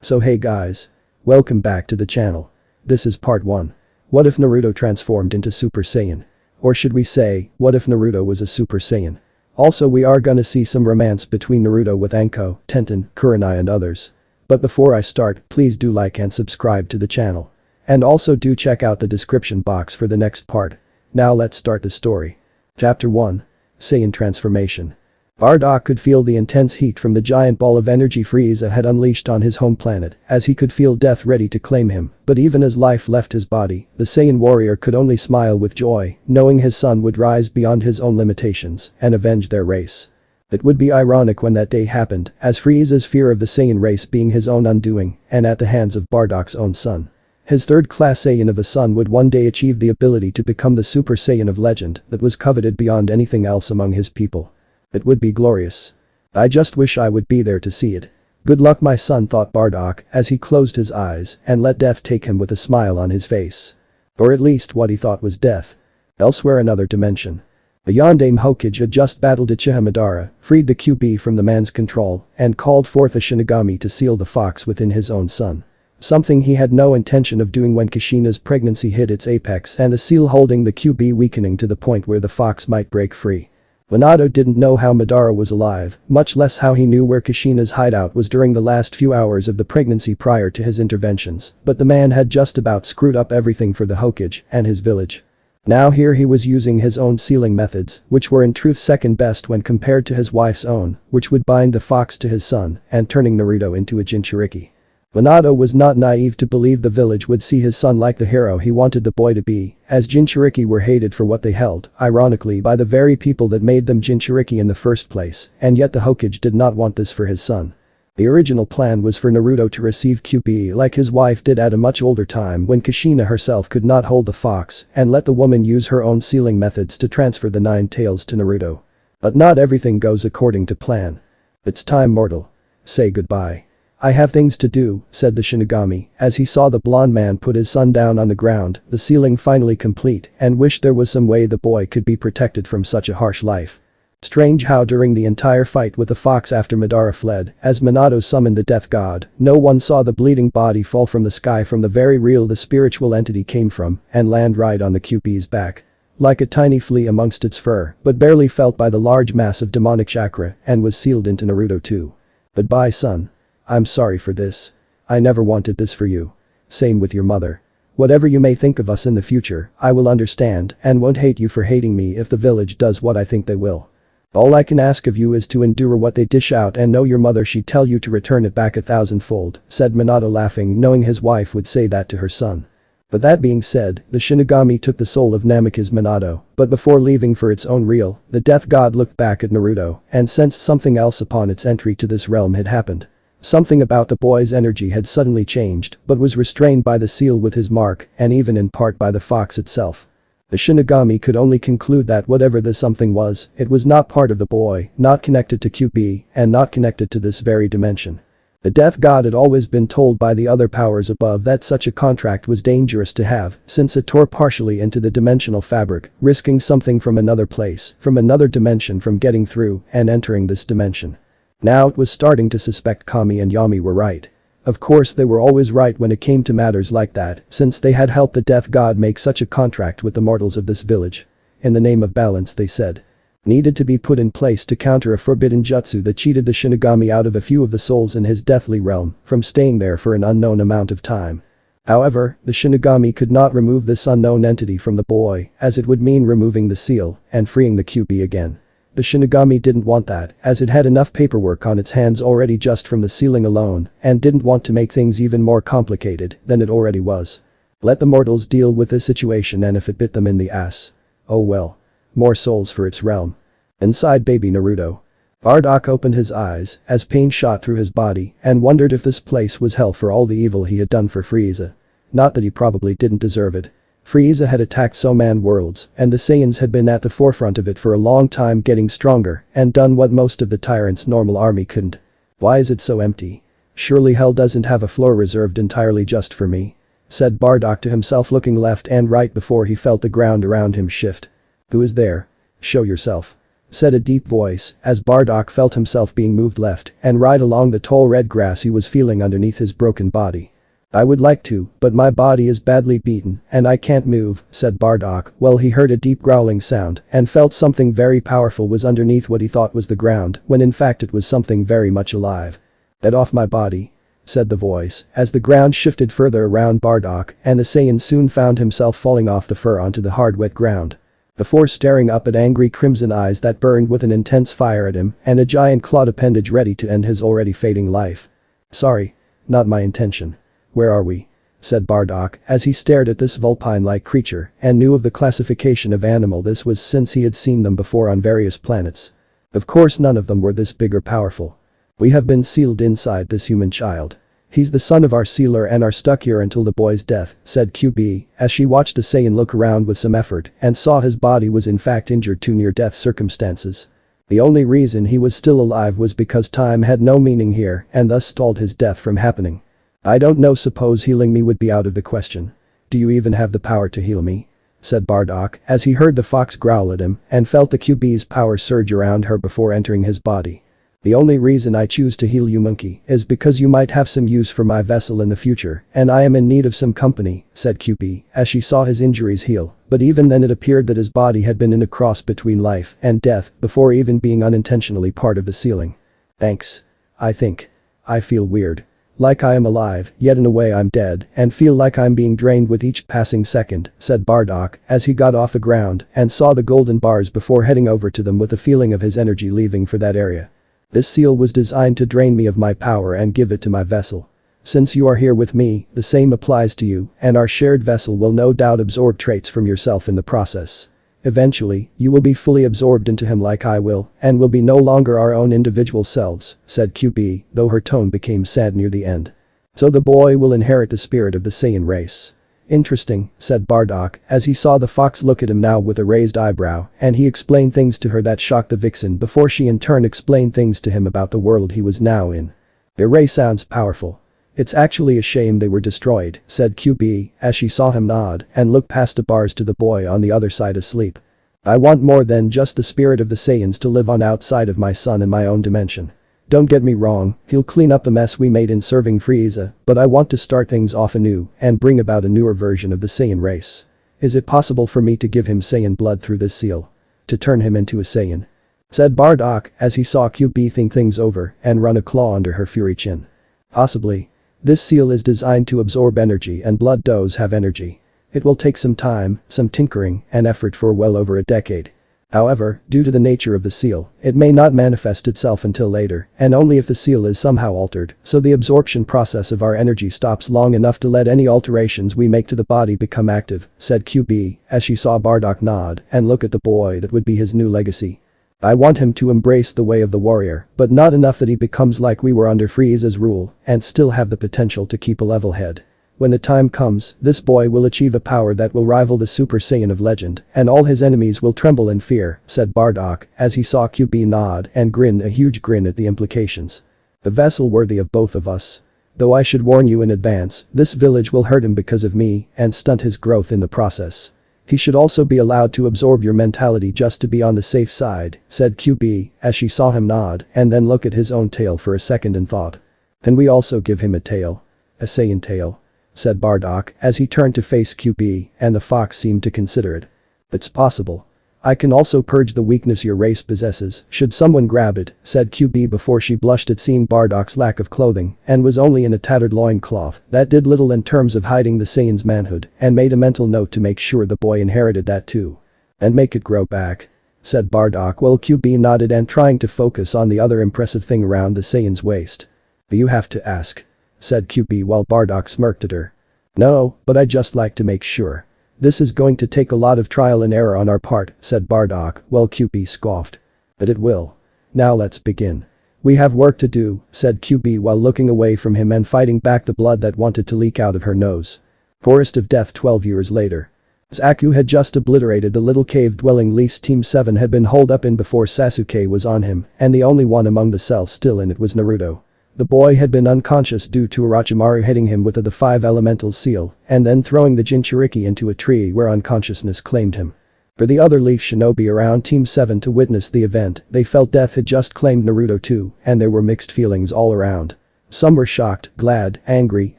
So hey guys. Welcome back to the channel. This is part 1. What if Naruto transformed into Super Saiyan? Or should we say, what if Naruto was a Super Saiyan? Also we are gonna see some romance between Naruto with Anko, Tenten, Kurenai and others. But before I start, please do like and subscribe to the channel. And also do check out the description box for the next part. Now let's start the story. Chapter 1. Saiyan Transformation. Bardock could feel the intense heat from the giant ball of energy Frieza had unleashed on his home planet, as he could feel death ready to claim him, but even as life left his body, the Saiyan warrior could only smile with joy, knowing his son would rise beyond his own limitations and avenge their race. It would be ironic when that day happened, as Frieza's fear of the Saiyan race being his own undoing and at the hands of Bardock's own son. His third-class Saiyan of a son would one day achieve the ability to become the Super Saiyan of legend that was coveted beyond anything else among his people. It would be glorious. I just wish I would be there to see it. Good luck my son, thought Bardock as he closed his eyes and let death take him with a smile on his face. Or at least what he thought was death. Elsewhere, another dimension. A Yondaime Hokage had just battled Uchiha Madara, freed the QB from the man's control, and called forth a Shinigami to seal the fox within his own son. Something he had no intention of doing when Kushina's pregnancy hit its apex and the seal holding the QB weakening to the point where the fox might break free. Minato didn't know how Madara was alive, much less how he knew where Kushina's hideout was during the last few hours of the pregnancy prior to his interventions, but the man had just about screwed up everything for the Hokage and his village. Now here he was using his own sealing methods, which were in truth second best when compared to his wife's own, which would bind the fox to his son and turning Naruto into a Jinchuriki. Minato was not naive to believe the village would see his son like the hero he wanted the boy to be, as Jinchuriki were hated for what they held, ironically by the very people that made them Jinchuriki in the first place, and yet the Hokage did not want this for his son. The original plan was for Naruto to receive QB like his wife did at a much older time when Kushina herself could not hold the fox and let the woman use her own sealing methods to transfer the 9 tails to Naruto. But not everything goes according to plan. It's time, mortal. Say goodbye. I have things to do, said the Shinigami, as he saw the blonde man put his son down on the ground, the sealing finally complete, and wished there was some way the boy could be protected from such a harsh life. Strange how during the entire fight with the fox after Madara fled, as Minato summoned the death god, no one saw the bleeding body fall from the sky from the very real the spiritual entity came from and land right on the QB's back. Like a tiny flea amongst its fur, but barely felt by the large mass of demonic chakra and was sealed into Naruto too. Goodbye, son. I'm sorry for this. I never wanted this for you. Same with your mother. Whatever you may think of us in the future, I will understand and won't hate you for hating me if the village does what I think they will. All I can ask of you is to endure what they dish out and know your mother she'd tell you to return it back 1,000-fold, said Minato laughing knowing his wife would say that to her son. But that being said, the Shinigami took the soul of Namikaze Minato, but before leaving for its own real, the death god looked back at Naruto and sensed something else upon its entry to this realm had happened. Something about the boy's energy had suddenly changed, but was restrained by the seal with his mark and even in part by the fox itself. The Shinigami could only conclude that whatever the something was, it was not part of the boy, not connected to QB, and not connected to this very dimension. The death god had always been told by the other powers above that such a contract was dangerous to have, since it tore partially into the dimensional fabric, risking something from another place, from another dimension from getting through and entering this dimension. Now it was starting to suspect Kami and Yami were right. Of course they were always right when it came to matters like that, since they had helped the death god make such a contract with the mortals of this village. In the name of balance, they said. Needed to be put in place to counter a forbidden jutsu that cheated the Shinigami out of a few of the souls in his deathly realm from staying there for an unknown amount of time. However, the Shinigami could not remove this unknown entity from the boy, as it would mean removing the seal and freeing the QB again. The Shinigami didn't want that, as it had enough paperwork on its hands already just from the sealing alone, and didn't want to make things even more complicated than it already was. Let the mortals deal with this situation, and if it bit them in the ass. Oh well. More souls for its realm. Inside baby Naruto. Bardock opened his eyes as pain shot through his body and wondered if this place was hell for all the evil he had done for Frieza. Not that he probably didn't deserve it. Frieza had attacked so many worlds, and the Saiyans had been at the forefront of it for a long time, getting stronger and done what most of the tyrant's normal army couldn't. Why is it so empty? Surely hell doesn't have a floor reserved entirely just for me, said Bardock to himself, looking left and right before he felt the ground around him shift. Who is there? Show yourself. said a deep voice, as Bardock felt himself being moved left and right along the tall red grass he was feeling underneath his broken body. I would like to, but my body is badly beaten and I can't move, said Bardock. Well, he heard a deep growling sound and felt something very powerful was underneath what he thought was the ground when in fact it was something very much alive. Get off my body, said the voice, as the ground shifted further around Bardock and the Saiyan soon found himself falling off the fur onto the hard wet ground. Before staring up at angry crimson eyes that burned with an intense fire at him and a giant clawed appendage ready to end his already fading life. Sorry, not my intention. Where are we? Said Bardock as he stared at this vulpine-like creature and knew of the classification of animal this was since he had seen them before on various planets. Of course none of them were this big or powerful. We have been sealed inside this human child. He's the son of our sealer and are stuck here until the boy's death, said QB as she watched the Saiyan look around with some effort and saw his body was in fact injured to near-death circumstances. The only reason he was still alive was because time had no meaning here and thus stalled his death from happening. I don't know, suppose healing me would be out of the question. Do you even have the power to heal me? Said Bardock as he heard the fox growl at him and felt the QB's power surge around her before entering his body. The only reason I choose to heal you, monkey, is because you might have some use for my vessel in the future and I am in need of some company, said QB as she saw his injuries heal, but even then it appeared that his body had been in a cross between life and death before even being unintentionally part of the sealing. Thanks. I feel weird. Like I am alive, yet in a way I'm dead and feel like I'm being drained with each passing second, said Bardock as he got off the ground and saw the golden bars before heading over to them with a feeling of his energy leaving for that area. This seal was designed to drain me of my power and give it to my vessel. Since you are here with me, the same applies to you and our shared vessel will no doubt absorb traits from yourself in the process. Eventually, you will be fully absorbed into him like I will and will be no longer our own individual selves, said QB, though her tone became sad near the end. So the boy will inherit the spirit of the Saiyan race. Interesting, said Bardock as he saw the fox look at him now with a raised eyebrow and he explained things to her that shocked the vixen before she in turn explained things to him about the world he was now in. Their race sounds powerful. It's actually a shame they were destroyed, said QB as she saw him nod and look past the bars to the boy on the other side asleep. I want more than just the spirit of the Saiyans to live on outside of my son in my own dimension. Don't get me wrong, he'll clean up the mess we made in serving Frieza, but I want to start things off anew and bring about a newer version of the Saiyan race. Is it possible for me to give him Saiyan blood through this seal? To turn him into a Saiyan? Said Bardock as he saw QB think things over and run a claw under her fury chin. Possibly. This seal is designed to absorb energy and blood does have energy. It will take some time, some tinkering, and effort for well over a decade. However, due to the nature of the seal, it may not manifest itself until later, and only if the seal is somehow altered, so the absorption process of our energy stops long enough to let any alterations we make to the body become active, said QB as she saw Bardock nod and look at the boy that would be his new legacy. I want him to embrace the way of the warrior, but not enough that he becomes like we were under Frieza's rule and still have the potential to keep a level head. When the time comes, this boy will achieve a power that will rival the Super Saiyan of legend and all his enemies will tremble in fear, said Bardock as he saw QB nod and grin a huge grin at the implications. The vessel worthy of both of us. Though I should warn you in advance, this village will hurt him because of me and stunt his growth in the process. He should also be allowed to absorb your mentality just to be on the safe side, said QB as she saw him nod and then look at his own tail for a second and thought. Can we also give him a tail? A Saiyan tail? Said Bardock as he turned to face QB and the fox seemed to consider it. It's possible. I can also purge the weakness your race possesses, should someone grab it, said QB before she blushed at seeing Bardock's lack of clothing and was only in a tattered loincloth that did little in terms of hiding the Saiyan's manhood and made a mental note to make sure the boy inherited that too. And make it grow back. Said Bardock while QB nodded and trying to focus on the other impressive thing around the Saiyan's waist. You have to ask. Said QB while Bardock smirked at her. No, but I'd just like to make sure. This is going to take a lot of trial and error on our part, said Bardock while QB scoffed. But it will. Now let's begin. We have work to do, said QB while looking away from him and fighting back the blood that wanted to leak out of her nose. Forest of Death 12 years later. Zaku had just obliterated the little cave dwelling Least Team 7 had been holed up in before Sasuke was on him, and the only one among the cells still in it was Naruto. The boy had been unconscious due to Orochimaru hitting him with the 5 elemental seal and then throwing the Jinchuriki into a tree where unconsciousness claimed him. For the other Leaf Shinobi around Team 7 to witness the event, they felt death had just claimed Naruto too, and there were mixed feelings all around. Some were shocked, glad, angry,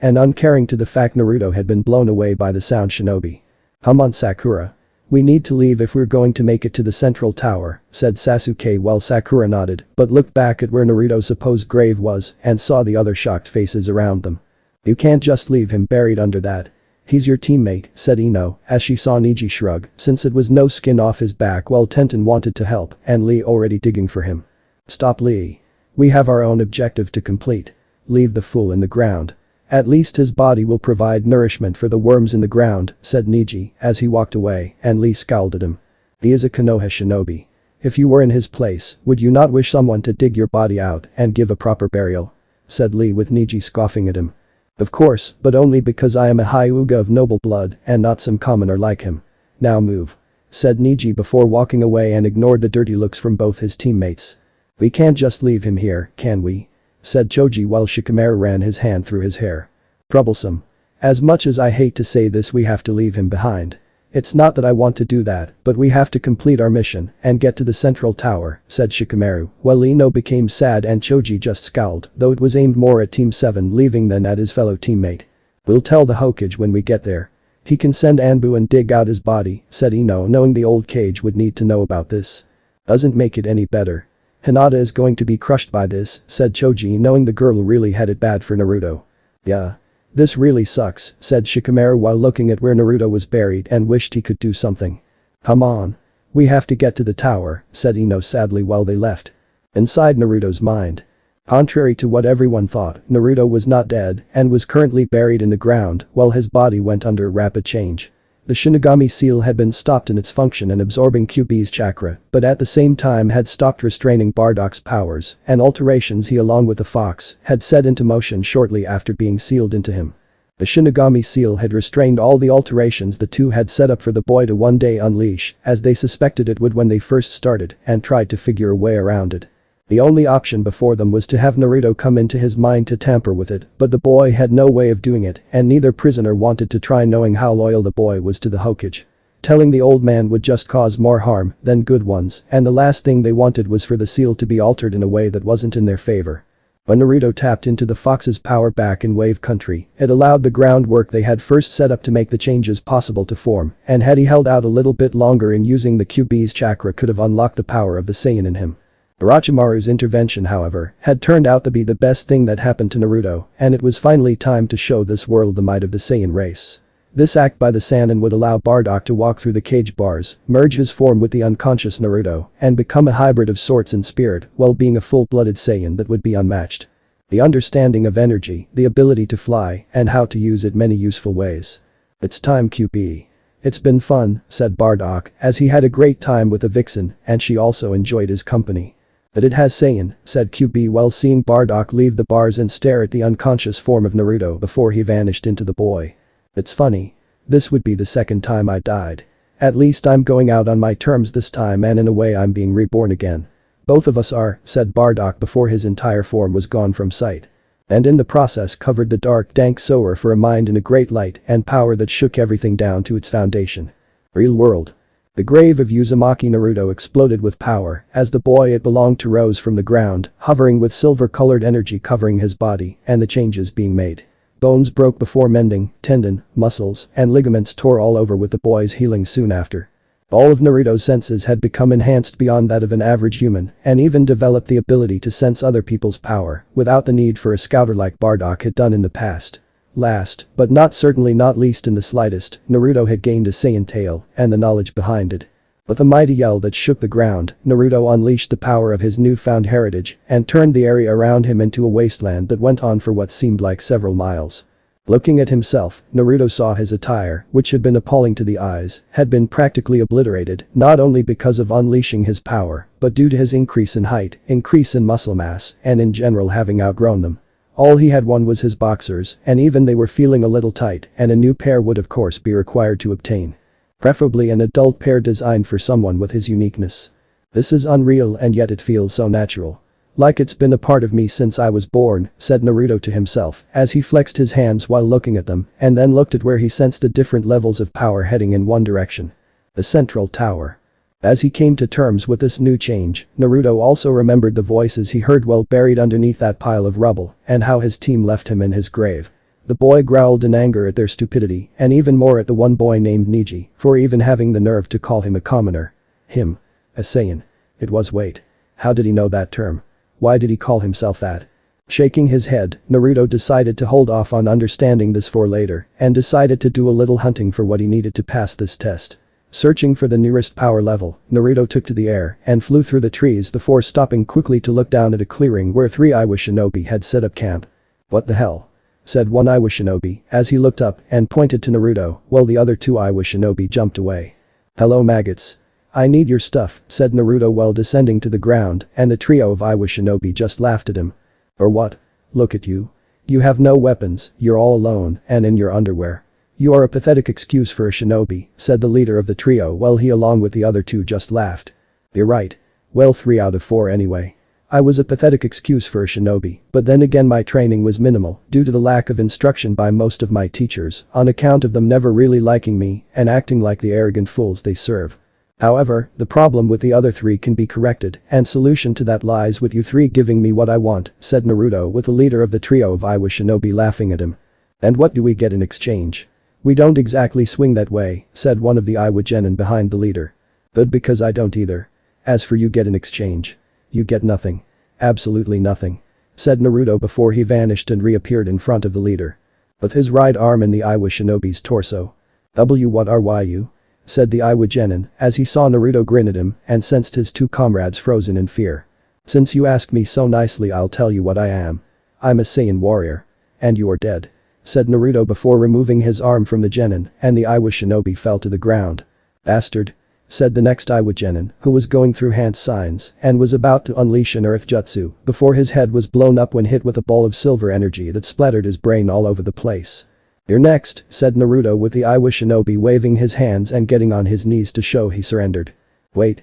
and uncaring to the fact Naruto had been blown away by the sound shinobi. "Come on, Sakura. We need to leave if we're going to make it to the central tower," said Sasuke while Sakura nodded, but looked back at where Naruto's supposed grave was and saw the other shocked faces around them. "You can't just leave him buried under that. He's your teammate," said Ino, as she saw Neji shrug, since it was no skin off his back while Tenten wanted to help and Lee already digging for him. "Stop, Lee. We have our own objective to complete. Leave the fool in the ground. At least his body will provide nourishment for the worms in the ground," said Neji as he walked away, and Lee scowled at him. "He is a Konoha shinobi. If you were in his place, would you not wish someone to dig your body out and give a proper burial?" said Lee with Neji scoffing at him. "Of course, but only because I am a Hyuga of noble blood and not some commoner like him. Now move," said Neji before walking away and ignored the dirty looks from both his teammates. "We can't just leave him here, can we?" said Choji while Shikamaru ran his hand through his hair. "Troublesome. As much as I hate to say this, we have to leave him behind. It's not that I want to do that, but we have to complete our mission and get to the central tower," said Shikamaru, while Ino became sad and Choji just scowled, though it was aimed more at Team 7 leaving than at his fellow teammate. "We'll tell the Hokage when we get there. He can send Anbu and dig out his body," said Ino, knowing the old cage would need to know about this. "Doesn't make it any better. Hinata is going to be crushed by this," said Choji, knowing the girl really had it bad for Naruto. "Yeah. This really sucks," said Shikamaru while looking at where Naruto was buried and wished he could do something. "Come on. We have to get to the tower," said Ino sadly while they left. Inside Naruto's mind. Contrary to what everyone thought, Naruto was not dead and was currently buried in the ground while his body went under rapid change. The Shinigami seal had been stopped in its function and absorbing QB's chakra, but at the same time had stopped restraining Bardock's powers and alterations he along with the fox had set into motion shortly after being sealed into him. The Shinigami seal had restrained all the alterations the two had set up for the boy to one day unleash, as they suspected it would when they first started and tried to figure a way around it. The only option before them was to have Naruto come into his mind to tamper with it, but the boy had no way of doing it and neither prisoner wanted to try, knowing how loyal the boy was to the Hokage. Telling the old man would just cause more harm than good ones, and the last thing they wanted was for the seal to be altered in a way that wasn't in their favor. When Naruto tapped into the fox's power back in Wave Country, it allowed the groundwork they had first set up to make the changes possible to form, and had he held out a little bit longer in using the QB's chakra could have unlocked the power of the Saiyan in him. Orochimaru's intervention, however, had turned out to be the best thing that happened to Naruto, and it was finally time to show this world the might of the Saiyan race. This act by the Sannin would allow Bardock to walk through the cage bars, merge his form with the unconscious Naruto, and become a hybrid of sorts in spirit while being a full-blooded Saiyan that would be unmatched. The understanding of energy, the ability to fly, and how to use it many useful ways. "It's time, QB. It's been fun," said Bardock, as he had a great time with the vixen and she also enjoyed his company. "But it has Saiyan," said QB while seeing Bardock leave the bars and stare at the unconscious form of Naruto before he vanished into the boy. "It's funny. This would be the second time I died. At least I'm going out on my terms this time and in a way I'm being reborn again." "Both of us are," said Bardock before his entire form was gone from sight. And in the process covered the dark dank sower for a mind in a great light and power that shook everything down to its foundation. Real world. The grave of Uzumaki Naruto exploded with power as the boy it belonged to rose from the ground, hovering with silver-colored energy covering his body and the changes being made. Bones broke before mending, tendon, muscles, and ligaments tore all over with the boy's healing soon after. All of Naruto's senses had become enhanced beyond that of an average human and even developed the ability to sense other people's power without the need for a scouter like Bardock had done in the past. Last, but certainly not least in the slightest, Naruto had gained a Saiyan tail and the knowledge behind it. With a mighty yell that shook the ground, Naruto unleashed the power of his newfound heritage and turned the area around him into a wasteland that went on for what seemed like several miles. Looking at himself, Naruto saw his attire, which had been appalling to the eyes, had been practically obliterated, not only because of unleashing his power, but due to his increase in height, increase in muscle mass, and in general having outgrown them. All he had won was his boxers, and even they were feeling a little tight, and a new pair would of course be required to obtain. Preferably an adult pair designed for someone with his uniqueness. "This is unreal and yet it feels so natural. Like it's been a part of me since I was born," said Naruto to himself as he flexed his hands while looking at them and then looked at where he sensed the different levels of power heading in one direction. The central tower. As he came to terms with this new change, Naruto also remembered the voices he heard while buried underneath that pile of rubble and how his team left him in his grave. The boy growled in anger at their stupidity and even more at the one boy named Neji for even having the nerve to call him a commoner. Him. A Saiyan. It was wait. How did he know that term? Why did he call himself that? Shaking his head, Naruto decided to hold off on understanding this for later and decided to do a little hunting for what he needed to pass this test. Searching for the nearest power level, Naruto took to the air and flew through the trees before stopping quickly to look down at a clearing where 3 Iwa shinobi had set up camp. What the hell? Said one Iwa shinobi as he looked up and pointed to Naruto while the other 2 Iwa shinobi jumped away. Hello maggots. I need your stuff, said Naruto while descending to the ground and the trio of Iwa shinobi just laughed at him. Or what? Look at you. You have no weapons, you're all alone and in your underwear. You are a pathetic excuse for a shinobi, said the leader of the trio while he along with the other 2 just laughed. You're right. Well 3 out of 4 anyway. I was a pathetic excuse for a shinobi, but then again my training was minimal due to the lack of instruction by most of my teachers on account of them never really liking me and acting like the arrogant fools they serve. However, the problem with the other 3 can be corrected and solution to that lies with you 3 giving me what I want, said Naruto with the leader of the trio of Iwa shinobi laughing at him. And what do we get in exchange? We don't exactly swing that way, said one of the Iwa genin behind the leader. Good because I don't either. As for you get in exchange. You get nothing. Absolutely nothing. Said Naruto before he vanished and reappeared in front of the leader. With his right arm in the Iwa shinobi's torso. What are you? Said the Iwa genin as he saw Naruto grin at him and sensed his 2 comrades frozen in fear. Since you ask me so nicely I'll tell you what I am. I'm a Saiyan warrior. And you are dead. Said Naruto before removing his arm from the genin and the Iwa shinobi fell to the ground. Bastard. Said the next Iwa genin who was going through hand signs and was about to unleash an earth jutsu before his head was blown up when hit with a ball of silver energy that splattered his brain all over the place. You're next, said Naruto with the Iwa shinobi waving his hands and getting on his knees to show he surrendered. Wait.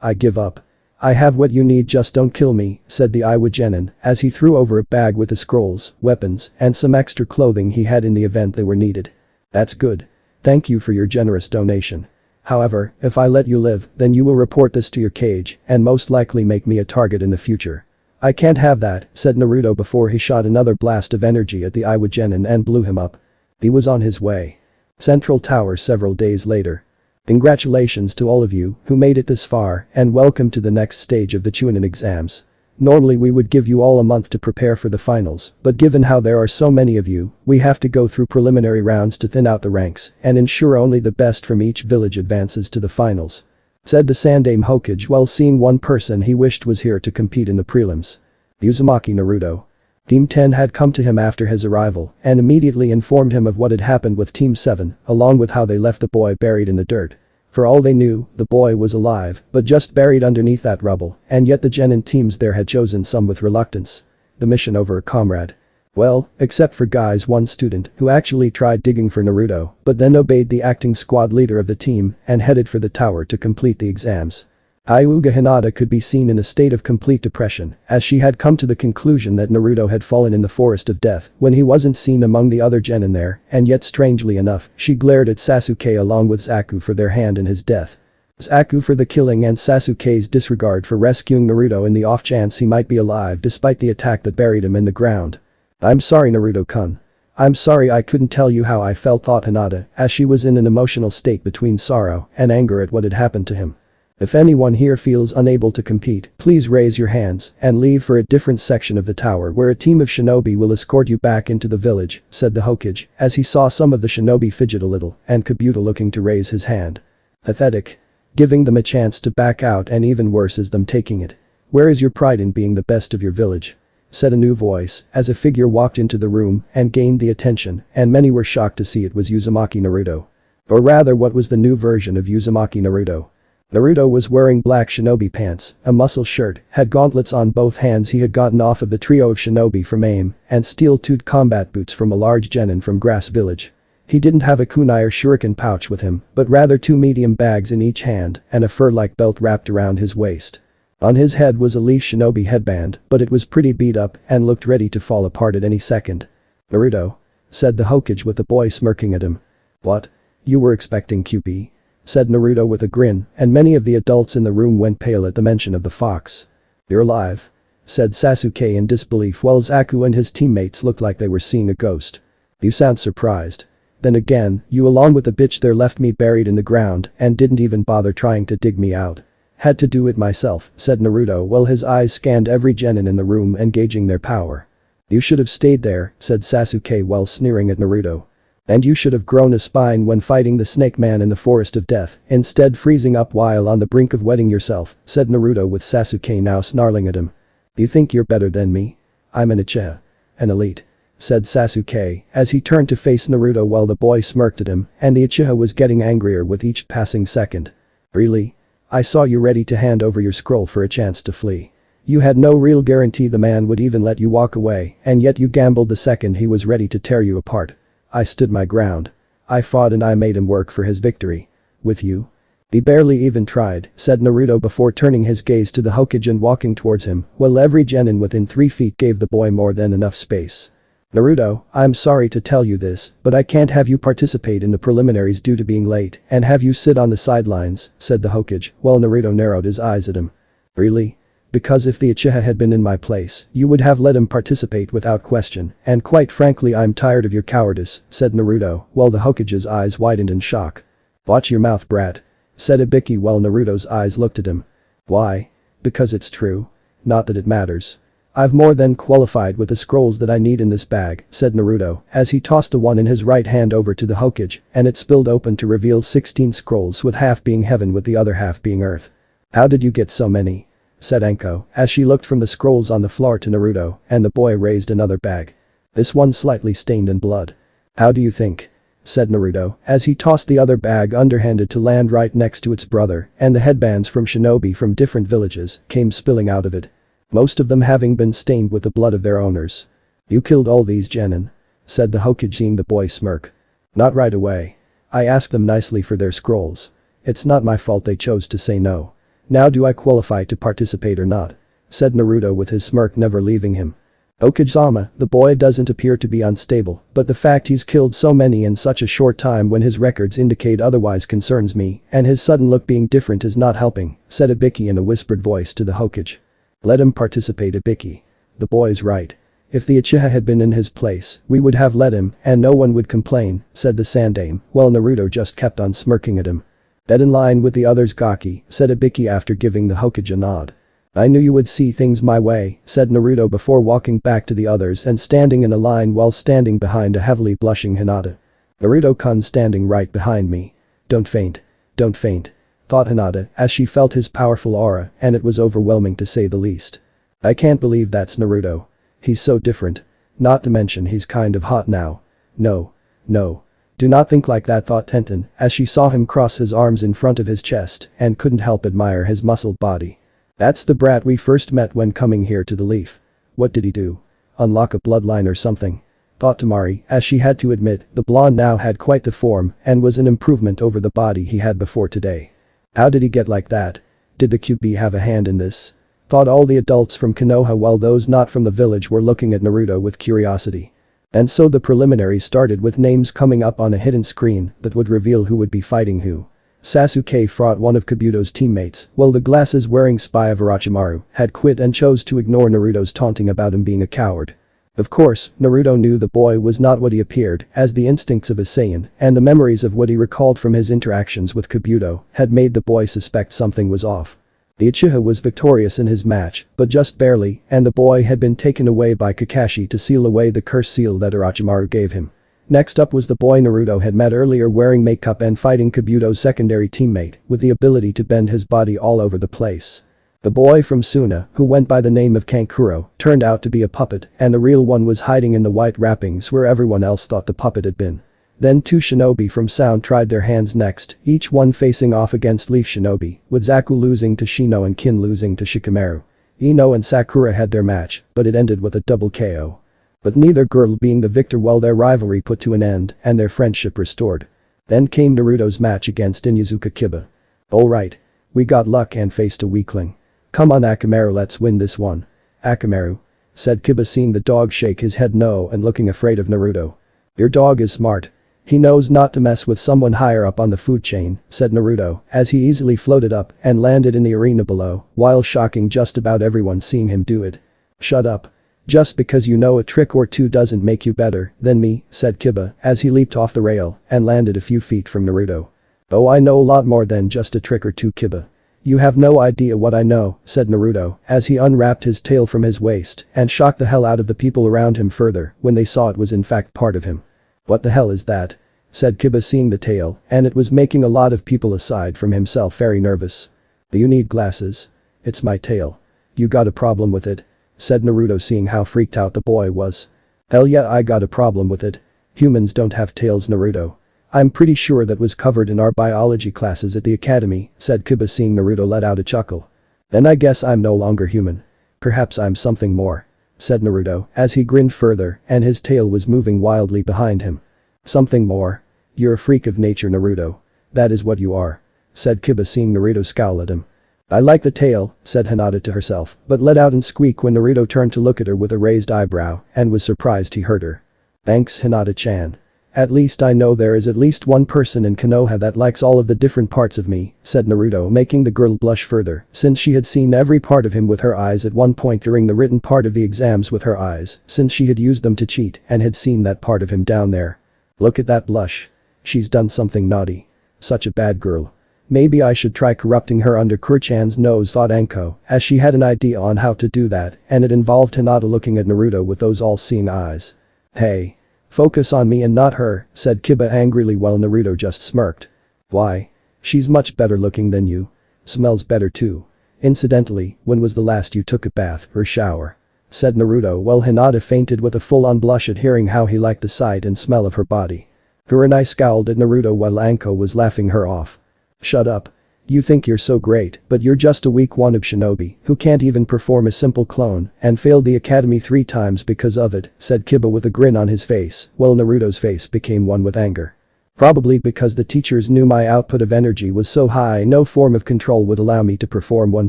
I give up. I have what you need just don't kill me, said the Iwa genin as he threw over a bag with the scrolls, weapons, and some extra clothing he had in the event they were needed. That's good. Thank you for your generous donation. However, if I let you live, then you will report this to your cage and most likely make me a target in the future. I can't have that, said Naruto before he shot another blast of energy at the Iwa genin and blew him up. He was on his way. Central Tower several days later. Congratulations to all of you who made it this far and welcome to the next stage of the Chunin exams. Normally we would give you all a month to prepare for the finals, but given how there are so many of you, we have to go through preliminary rounds to thin out the ranks and ensure only the best from each village advances to the finals. Said the Sandaime Hokage while seeing one person he wished was here to compete in the prelims. Uzumaki Naruto. Team 10 had come to him after his arrival and immediately informed him of what had happened with Team 7 along with how they left the boy buried in the dirt. For all they knew, the boy was alive but just buried underneath that rubble and yet the genin teams there had chosen some with reluctance. The mission over a comrade. Well, except for Guy's one student who actually tried digging for Naruto but then obeyed the acting squad leader of the team and headed for the tower to complete the exams. Hyuga Hinata could be seen in a state of complete depression as she had come to the conclusion that Naruto had fallen in the forest of death when he wasn't seen among the other genin there and yet strangely enough she glared at Sasuke along with Zaku for their hand in his death. Zaku for the killing and Sasuke's disregard for rescuing Naruto in the off chance he might be alive despite the attack that buried him in the ground. I'm sorry Naruto-kun. I'm sorry I couldn't tell you how I felt thought Hinata as she was in an emotional state between sorrow and anger at what had happened to him. If anyone here feels unable to compete, please raise your hands and leave for a different section of the tower where a team of shinobi will escort you back into the village, said the Hokage as he saw some of the shinobi fidget a little and Kabuto looking to raise his hand. Pathetic. Giving them a chance to back out and even worse is them taking it. Where is your pride in being the best of your village? Said a new voice as a figure walked into the room and gained the attention and many were shocked to see it was Uzumaki Naruto. Or rather what was the new version of Uzumaki Naruto. Naruto was wearing black shinobi pants, a muscle shirt, had gauntlets on both hands he had gotten off of the trio of shinobi from AIM, and steel-toed combat boots from a large genin from Grass Village. He didn't have a kunai or shuriken pouch with him, but rather 2 medium bags in each hand and a fur-like belt wrapped around his waist. On his head was a leaf shinobi headband, but it was pretty beat up and looked ready to fall apart at any second. Naruto? Said the Hokage with the boy smirking at him. What? You were expecting QP? said Naruto with a grin, and many of the adults in the room went pale at the mention of the fox. You're alive? Said Sasuke in disbelief while Zaku and his teammates looked like they were seeing a ghost. You sound surprised. Then again, you along with the bitch there left me buried in the ground and didn't even bother trying to dig me out. Had to do it myself, said Naruto while his eyes scanned every genin in the room and gauging their power. You should have stayed there, said Sasuke while sneering at Naruto. And you should have grown a spine when fighting the snake man in the forest of death, instead freezing up while on the brink of wetting yourself, said Naruto with Sasuke now snarling at him. You think you're better than me? I'm an Uchiha. An elite. Said Sasuke as he turned to face Naruto while the boy smirked at him and the Uchiha was getting angrier with each passing second. Really? I saw you ready to hand over your scroll for a chance to flee. You had no real guarantee the man would even let you walk away and yet you gambled the second he was ready to tear you apart. I stood my ground. I fought and I made him work for his victory. With you? He barely even tried, said Naruto before turning his gaze to the Hokage and walking towards him, while every genin within 3 feet gave the boy more than enough space. Naruto, I'm sorry to tell you this, but I can't have you participate in the preliminaries due to being late and have you sit on the sidelines, said the Hokage, while Naruto narrowed his eyes at him. Really? Because if the Uchiha had been in my place, you would have let him participate without question, and quite frankly I'm tired of your cowardice, said Naruto, while the Hokage's eyes widened in shock. Watch your mouth, brat. Said Ibiki while Naruto's eyes looked at him. Why? Because it's true. Not that it matters. I've more than qualified with the scrolls that I need in this bag, said Naruto, as he tossed the one in his right hand over to the Hokage, and it spilled open to reveal 16 scrolls with half being heaven with the other half being earth. How did you get so many? Said Anko, as she looked from the scrolls on the floor to Naruto, and the boy raised another bag. This one slightly stained in blood. How do you think? Said Naruto, as he tossed the other bag underhanded to land right next to its brother, and the headbands from shinobi from different villages came spilling out of it. Most of them having been stained with the blood of their owners. You killed all these genin? Said the Hokage seeing the boy smirk. Not right away. I asked them nicely for their scrolls. It's not my fault they chose to say no. Now do I qualify to participate or not? Said Naruto with his smirk never leaving him. Hokage-sama, the boy doesn't appear to be unstable, but the fact he's killed so many in such a short time when his records indicate otherwise concerns me, and his sudden look being different is not helping, said Ibiki in a whispered voice to the Hokage. Let him participate, Ibiki. The boy's right. If the Uchiha had been in his place, we would have let him and no one would complain, said the Sandame, while Naruto just kept on smirking at him. That in line with the others, Gaki, said Ibiki after giving the Hokage a nod. I knew you would see things my way, said Naruto before walking back to the others and standing in a line while standing behind a heavily blushing Hinata. Naruto-kun standing right behind me. Don't faint. Don't faint. Thought Hinata as she felt his powerful aura and it was overwhelming to say the least. I can't believe that's Naruto. He's so different. Not to mention he's kind of hot now. No. No. Do not think like that, thought Tenten as she saw him cross his arms in front of his chest and couldn't help admire his muscled body. That's the brat we first met when coming here to the Leaf. What did he do? Unlock a bloodline or something? Thought Tamari as she had to admit the blonde now had quite the form and was an improvement over the body he had before today. How did he get like that? Did the QB have a hand in this? Thought all the adults from Konoha while those not from the village were looking at Naruto with curiosity. And so the preliminaries started with names coming up on a hidden screen that would reveal who would be fighting who. Sasuke fought one of Kabuto's teammates, while the glasses-wearing spy of Orochimaru had quit and chose to ignore Naruto's taunting about him being a coward. Of course, Naruto knew the boy was not what he appeared, as the instincts of a Saiyan and the memories of what he recalled from his interactions with Kabuto had made the boy suspect something was off. The Uchiha was victorious in his match, but just barely, and the boy had been taken away by Kakashi to seal away the curse seal that Orochimaru gave him. Next up was the boy Naruto had met earlier wearing makeup and fighting Kabuto's secondary teammate with the ability to bend his body all over the place. The boy from Suna, who went by the name of Kankuro, turned out to be a puppet and the real one was hiding in the white wrappings where everyone else thought the puppet had been. Then 2 shinobi from Sound tried their hands next, each one facing off against Leaf Shinobi, with Zaku losing to Shino and Kin losing to Shikamaru. Ino and Sakura had their match, but it ended with a double KO. But neither girl being the victor while their rivalry put to an end and their friendship restored. Then came Naruto's match against Inuzuka Kiba. Alright. We got luck and faced a weakling. Come on Akamaru, let's win this one. Akamaru. Said Kiba seeing the dog shake his head no and looking afraid of Naruto. Your dog is smart. He knows not to mess with someone higher up on the food chain, said Naruto, as he easily floated up and landed in the arena below, while shocking just about everyone seeing him do it. Shut up. Just because you know a trick or two doesn't make you better than me, said Kiba as he leaped off the rail and landed a few feet from Naruto. Oh, I know a lot more than just a trick or two, Kiba. You have no idea what I know, said Naruto as he unwrapped his tail from his waist and shocked the hell out of the people around him further when they saw it was in fact part of him. What the hell is that? Said Kiba seeing the tail, and it was making a lot of people aside from himself very nervous. Do you need glasses? It's my tail. You got a problem with it? Said Naruto seeing how freaked out the boy was. Hell yeah, I got a problem with it. Humans don't have tails, Naruto. I'm pretty sure that was covered in our biology classes at the academy, said Kiba seeing Naruto let out a chuckle. Then I guess I'm no longer human. Perhaps I'm something more, said Naruto as he grinned further and his tail was moving wildly behind him. Something more? You're a freak of nature, Naruto. That is what you are, said Kiba seeing Naruto scowl at him. I like the tail, said Hinata to herself, but let out and squeak when Naruto turned to look at her with a raised eyebrow and was surprised he heard her. Thanks, Hinata-chan. At least I know there is at least one person in Konoha that likes all of the different parts of me, said Naruto, making the girl blush further since she had seen every part of him with her eyes at one point during the written part of the exams with her eyes since she had used them to cheat and had seen that part of him down there. Look at that blush. She's done something naughty. Such a bad girl. Maybe I should try corrupting her under Kuro-chan's nose, thought Anko, as she had an idea on how to do that, and it involved Hinata looking at Naruto with those all-seeing eyes. Hey. Focus on me and not her, said Kiba angrily while Naruto just smirked. Why? She's much better looking than you. Smells better too. Incidentally, when was the last you took a bath or shower? Said Naruto while Hinata fainted with a full-on blush at hearing how he liked the sight and smell of her body. Kurenai scowled at Naruto while Anko was laughing her off. Shut up. You think you're so great, but you're just a weak wannabe shinobi who can't even perform a simple clone and failed the academy 3 times because of it, said Kiba with a grin on his face, while Naruto's face became one with anger. Probably because the teachers knew my output of energy was so high no form of control would allow me to perform one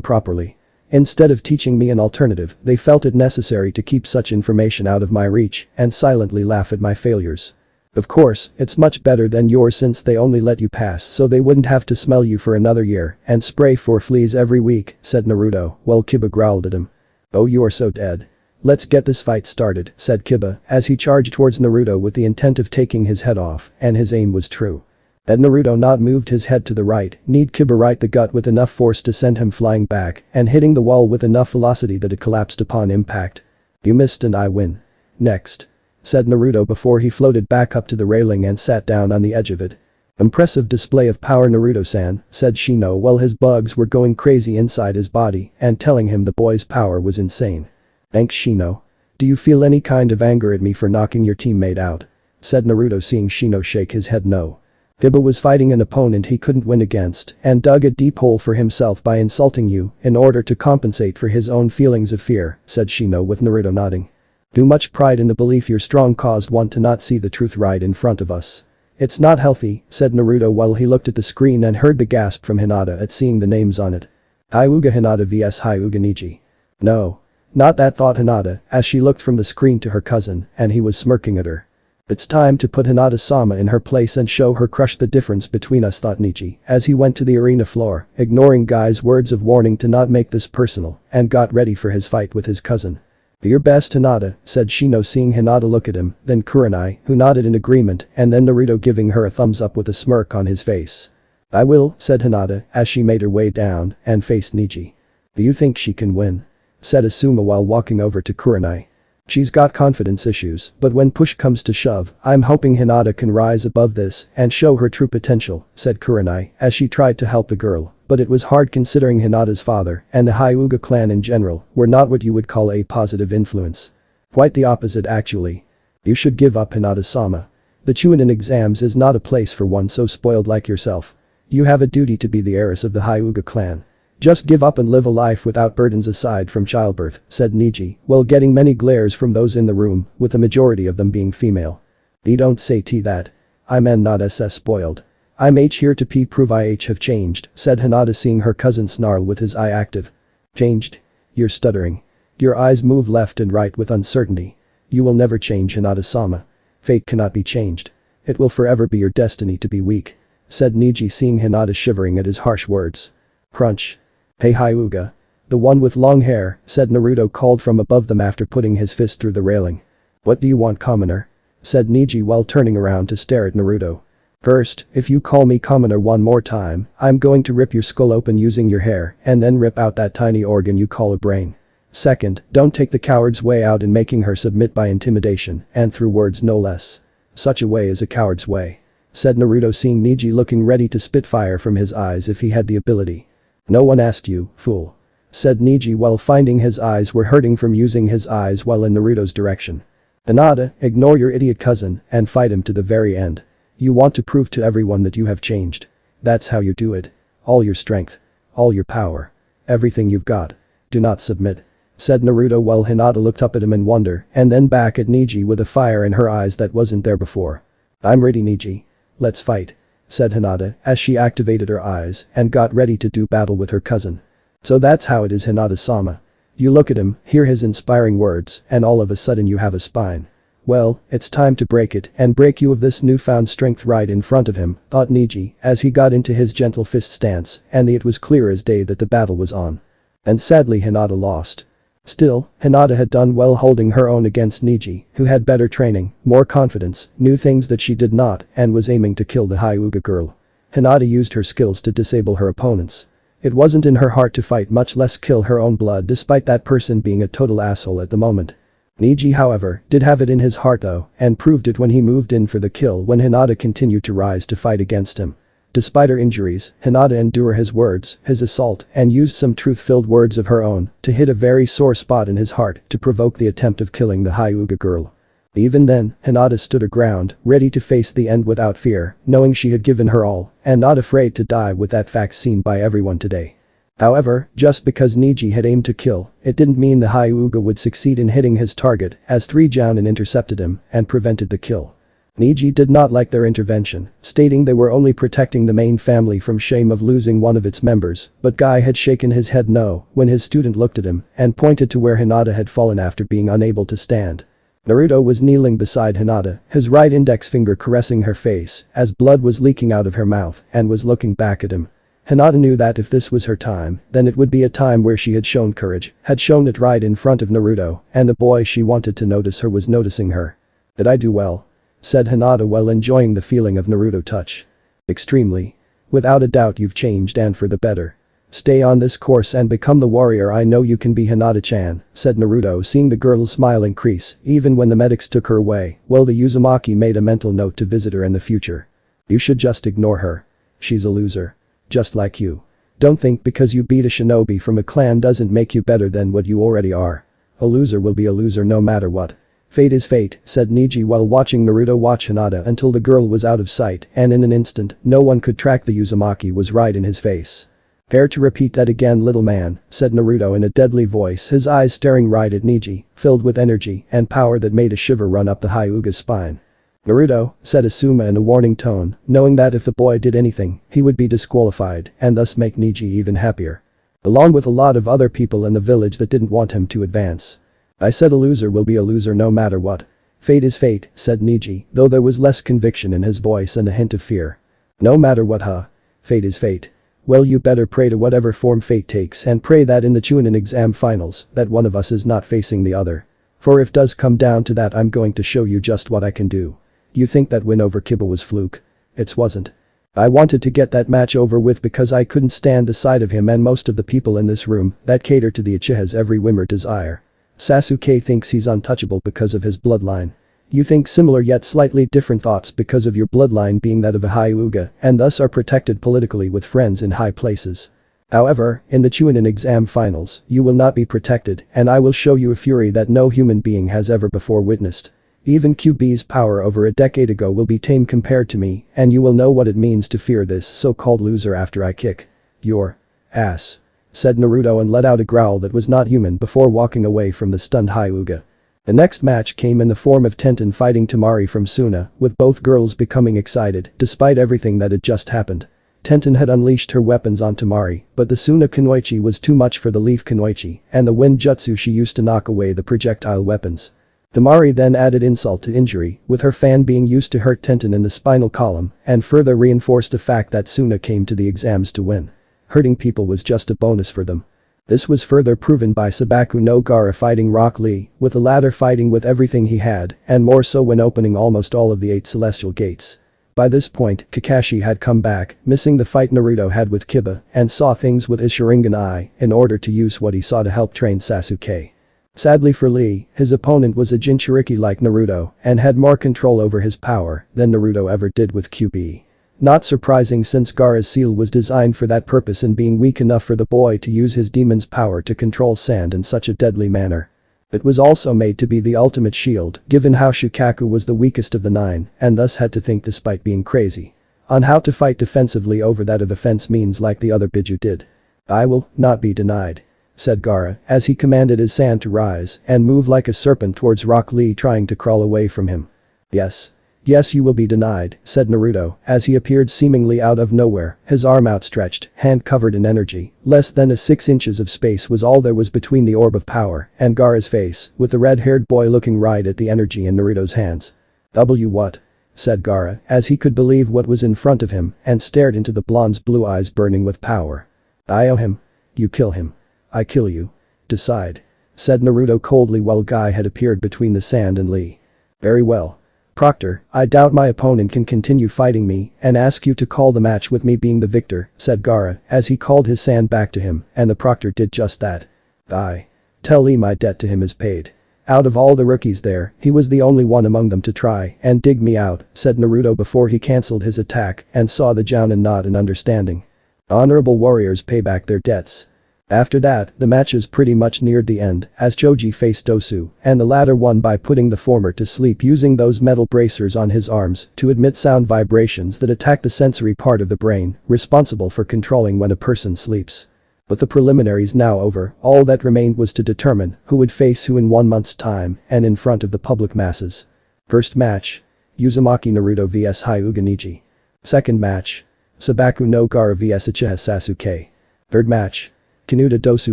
properly. Instead of teaching me an alternative, they felt it necessary to keep such information out of my reach and silently laugh at my failures. Of course, it's much better than yours since they only let you pass so they wouldn't have to smell you for another year and spray for fleas every week, said Naruto, while Kiba growled at him. Oh, you are so dead. Let's get this fight started, said Kiba as he charged towards Naruto with the intent of taking his head off, and his aim was true. Had Naruto not moved his head to the right, kneed Kiba right the gut with enough force to send him flying back and hitting the wall with enough velocity that it collapsed upon impact. You missed and I win. Next. Said Naruto before he floated back up to the railing and sat down on the edge of it. Impressive display of power, Naruto-san, said Shino while his bugs were going crazy inside his body and telling him the boy's power was insane. Thanks, Shino. Do you feel any kind of anger at me for knocking your teammate out? Said Naruto seeing Shino shake his head no. Kiba was fighting an opponent he couldn't win against and dug a deep hole for himself by insulting you in order to compensate for his own feelings of fear, said Shino with Naruto nodding. Too much pride in the belief you're strong caused one to not see the truth right in front of us. It's not healthy, said Naruto while he looked at the screen and heard the gasp from Hinata at seeing the names on it. Hyuga Hinata vs Hyuga Niji. No. Not that, thought Hinata as she looked from the screen to her cousin and he was smirking at her. It's time to put Hinata-sama in her place and show her crush the difference between us, thought Niji as he went to the arena floor, ignoring Guy's words of warning to not make this personal, and got ready for his fight with his cousin. Do your best, Hinata, said Shino seeing Hinata look at him, then Kurenai, who nodded in agreement, and then Naruto giving her a thumbs up with a smirk on his face. I will, said Hinata as she made her way down and faced Niji. Do you think she can win? Said Asuma while walking over to Kurenai. She's got confidence issues, but when push comes to shove, I'm hoping Hinata can rise above this and show her true potential, said Kurenai as she tried to help the girl. But it was hard considering Hinata's father and the Hyuga clan in general were not what you would call a positive influence. Quite the opposite actually. You should give up, Hinata-sama. The Chunin exams is not a place for one so spoiled like yourself. You have a duty to be the heiress of the Hyuga clan. Just give up and live a life without burdens aside from childbirth, said Niji, while getting many glares from those in the room, with the majority of them being female. You don't say that. I'm N not SS spoiled. I'm H here to P prove I H have changed, said Hinata seeing her cousin snarl with his eye active. Changed? You're stuttering. Your eyes move left and right with uncertainty. You will never change, Hinata-sama. Fate cannot be changed. It will forever be your destiny to be weak," said Neji, seeing Hinata shivering at his harsh words. Crunch. "Hey Hyuga. The one with long hair," said Naruto, called from above them after putting his fist through the railing. "What do you want, commoner?" said Neji while turning around to stare at Naruto. "First, if you call me commoner one more time, I'm going to rip your skull open using your hair and then rip out that tiny organ you call a brain. Second, don't take the coward's way out in making her submit by intimidation and through words no less. Such a way is a coward's way," said Naruto, seeing Neji looking ready to spit fire from his eyes if he had the ability. "No one asked you, fool," said Neji while finding his eyes were hurting from using his eyes while in Naruto's direction. "Hinata, ignore your idiot cousin and fight him to the very end. You want to prove to everyone that you have changed. That's how you do it. All your strength. All your power. Everything you've got. Do not submit," said Naruto while Hinata looked up at him in wonder and then back at Neji with a fire in her eyes that wasn't there before. "I'm ready, Neji. Let's fight," said Hinata as she activated her eyes and got ready to do battle with her cousin. "So that's how it is, Hinata-sama. You look at him, hear his inspiring words, and all of a sudden you have a spine. Well, it's time to break it and break you of this newfound strength right in front of him," thought Neji as he got into his gentle fist stance, and it was clear as day that the battle was on. And sadly Hinata lost. Still, Hinata had done well holding her own against Neji, who had better training, more confidence, knew things that she did not, and was aiming to kill the Hyuga girl. Hinata used her skills to disable her opponents. It wasn't in her heart to fight, much less kill her own blood, despite that person being a total asshole at the moment. Neji, however, did have it in his heart though, and proved it when he moved in for the kill when Hinata continued to rise to fight against him. Despite her injuries, Hinata endured his words, his assault, and used some truth-filled words of her own to hit a very sore spot in his heart to provoke the attempt of killing the Hyuga girl. Even then, Hinata stood her ground, ready to face the end without fear, knowing she had given her all, and not afraid to die with that fact seen by everyone today. However, just because Neji had aimed to kill, it didn't mean the Hyuga would succeed in hitting his target as 3 Jounin intercepted him and prevented the kill. Neji did not like their intervention, stating they were only protecting the main family from shame of losing one of its members, but Guy had shaken his head no when his student looked at him and pointed to where Hinata had fallen after being unable to stand. Naruto was kneeling beside Hinata, his right index finger caressing her face as blood was leaking out of her mouth and was looking back at him. Hinata knew that if this was her time, then it would be a time where she had shown courage, had shown it right in front of Naruto, and the boy she wanted to notice her was noticing her. "Did I do well?" said Hinata while enjoying the feeling of Naruto touch. "Extremely. Without a doubt you've changed and for the better. Stay on this course and become the warrior I know you can be, Hinata-chan," said Naruto, seeing the girl's smile increase even when the medics took her away, while the Uzumaki made a mental note to visit her in the future. "You should just ignore her. She's a loser. Just like you. Don't think because you beat a shinobi from a clan doesn't make you better than what you already are. A loser will be a loser no matter what. Fate is fate," said Neji while watching Naruto watch Hinata until the girl was out of sight, and in an instant, no one could track the Uzumaki was right in his face. "Care to repeat that again, little man?" said Naruto in a deadly voice, his eyes staring right at Neji, filled with energy and power that made a shiver run up the Hyuga's spine. "Naruto," said Asuma in a warning tone, knowing that if the boy did anything, he would be disqualified and thus make Neji even happier. Along with a lot of other people in the village that didn't want him to advance. "I said a loser will be a loser no matter what. Fate is fate," said Neji, though there was less conviction in his voice and a hint of fear. "No matter what, huh? Fate is fate. Well, you better pray to whatever form fate takes and pray that in the Chunin exam finals that one of us is not facing the other. For if does come down to that, I'm going to show you just what I can do. You think that win over Kiba was fluke? It wasn't. I wanted to get that match over with because I couldn't stand the sight of him and most of the people in this room that cater to the Uchiha's every whim or desire. Sasuke thinks he's untouchable because of his bloodline. You think similar yet slightly different thoughts because of your bloodline being that of a Hyuga and thus are protected politically with friends in high places. However, in the Chunin exam finals, you will not be protected and I will show you a fury that no human being has ever before witnessed. Even QB's power over a decade ago will be tame compared to me and you will know what it means to fear this so-called loser after I kick your ass," said Naruto and let out a growl that was not human before walking away from the stunned Hyuga. The next match came in the form of Tenten fighting Temari from Suna, with both girls becoming excited despite everything that had just happened. Tenten had unleashed her weapons on Temari, but the Suna Kunoichi was too much for the Leaf Kunoichi and the wind jutsu she used to knock away the projectile weapons. Damari then added insult to injury, with her fan being used to hurt tendon in the spinal column, and further reinforced the fact that Suna came to the exams to win. Hurting people was just a bonus for them. This was further proven by Sabaku no Gaara fighting Rock Lee, with the latter fighting with everything he had, and more so when opening almost all of the 8 celestial gates. By this point, Kakashi had come back, missing the fight Naruto had with Kiba, and saw things with his Sharingan eye in order to use what he saw to help train Sasuke. Sadly for Lee, his opponent was a Jinchuriki like Naruto and had more control over his power than Naruto ever did with QB. Not surprising since Gaara's seal was designed for that purpose and being weak enough for the boy to use his demon's power to control sand in such a deadly manner. It was also made to be the ultimate shield, given how Shukaku was the weakest of the 9 and thus had to think despite being crazy on how to fight defensively over that of offense means like the other Biju did. "I will not be denied," said Gaara as he commanded his sand to rise and move like a serpent towards Rock Lee trying to crawl away from him. "Yes. Yes, you will be denied," said Naruto as he appeared seemingly out of nowhere, his arm outstretched, hand covered in energy. Less than a 6 inches of space was all there was between the orb of power and Gaara's face, with the red-haired boy looking right at the energy in Naruto's hands. What?" said Gaara as he could believe what was in front of him and stared into the blonde's blue eyes burning with power. "I owe him. You kill him. I kill you. Decide," said Naruto coldly while Guy had appeared between the sand and Lee. "Very well. Proctor, I doubt my opponent can continue fighting me and ask you to call the match with me being the victor," said Gaara as he called his sand back to him and the proctor did just that. "I tell Lee my debt to him is paid. Out of all the rookies there, he was the only one among them to try and dig me out," said Naruto before he cancelled his attack and saw the Jounin nod in understanding. Honorable warriors pay back their debts. After that, the matches pretty much neared the end as Choji faced Dosu, and the latter won by putting the former to sleep using those metal bracers on his arms to emit sound vibrations that attack the sensory part of the brain, responsible for controlling when a person sleeps. With the preliminaries now over, all that remained was to determine who would face who in 1 month's time and in front of the public masses. First match. Uzumaki Naruto vs Hyuga Neji. Second match. Sabaku no Gaara vs Uchiha Sasuke. Third match. Kanuta Dosu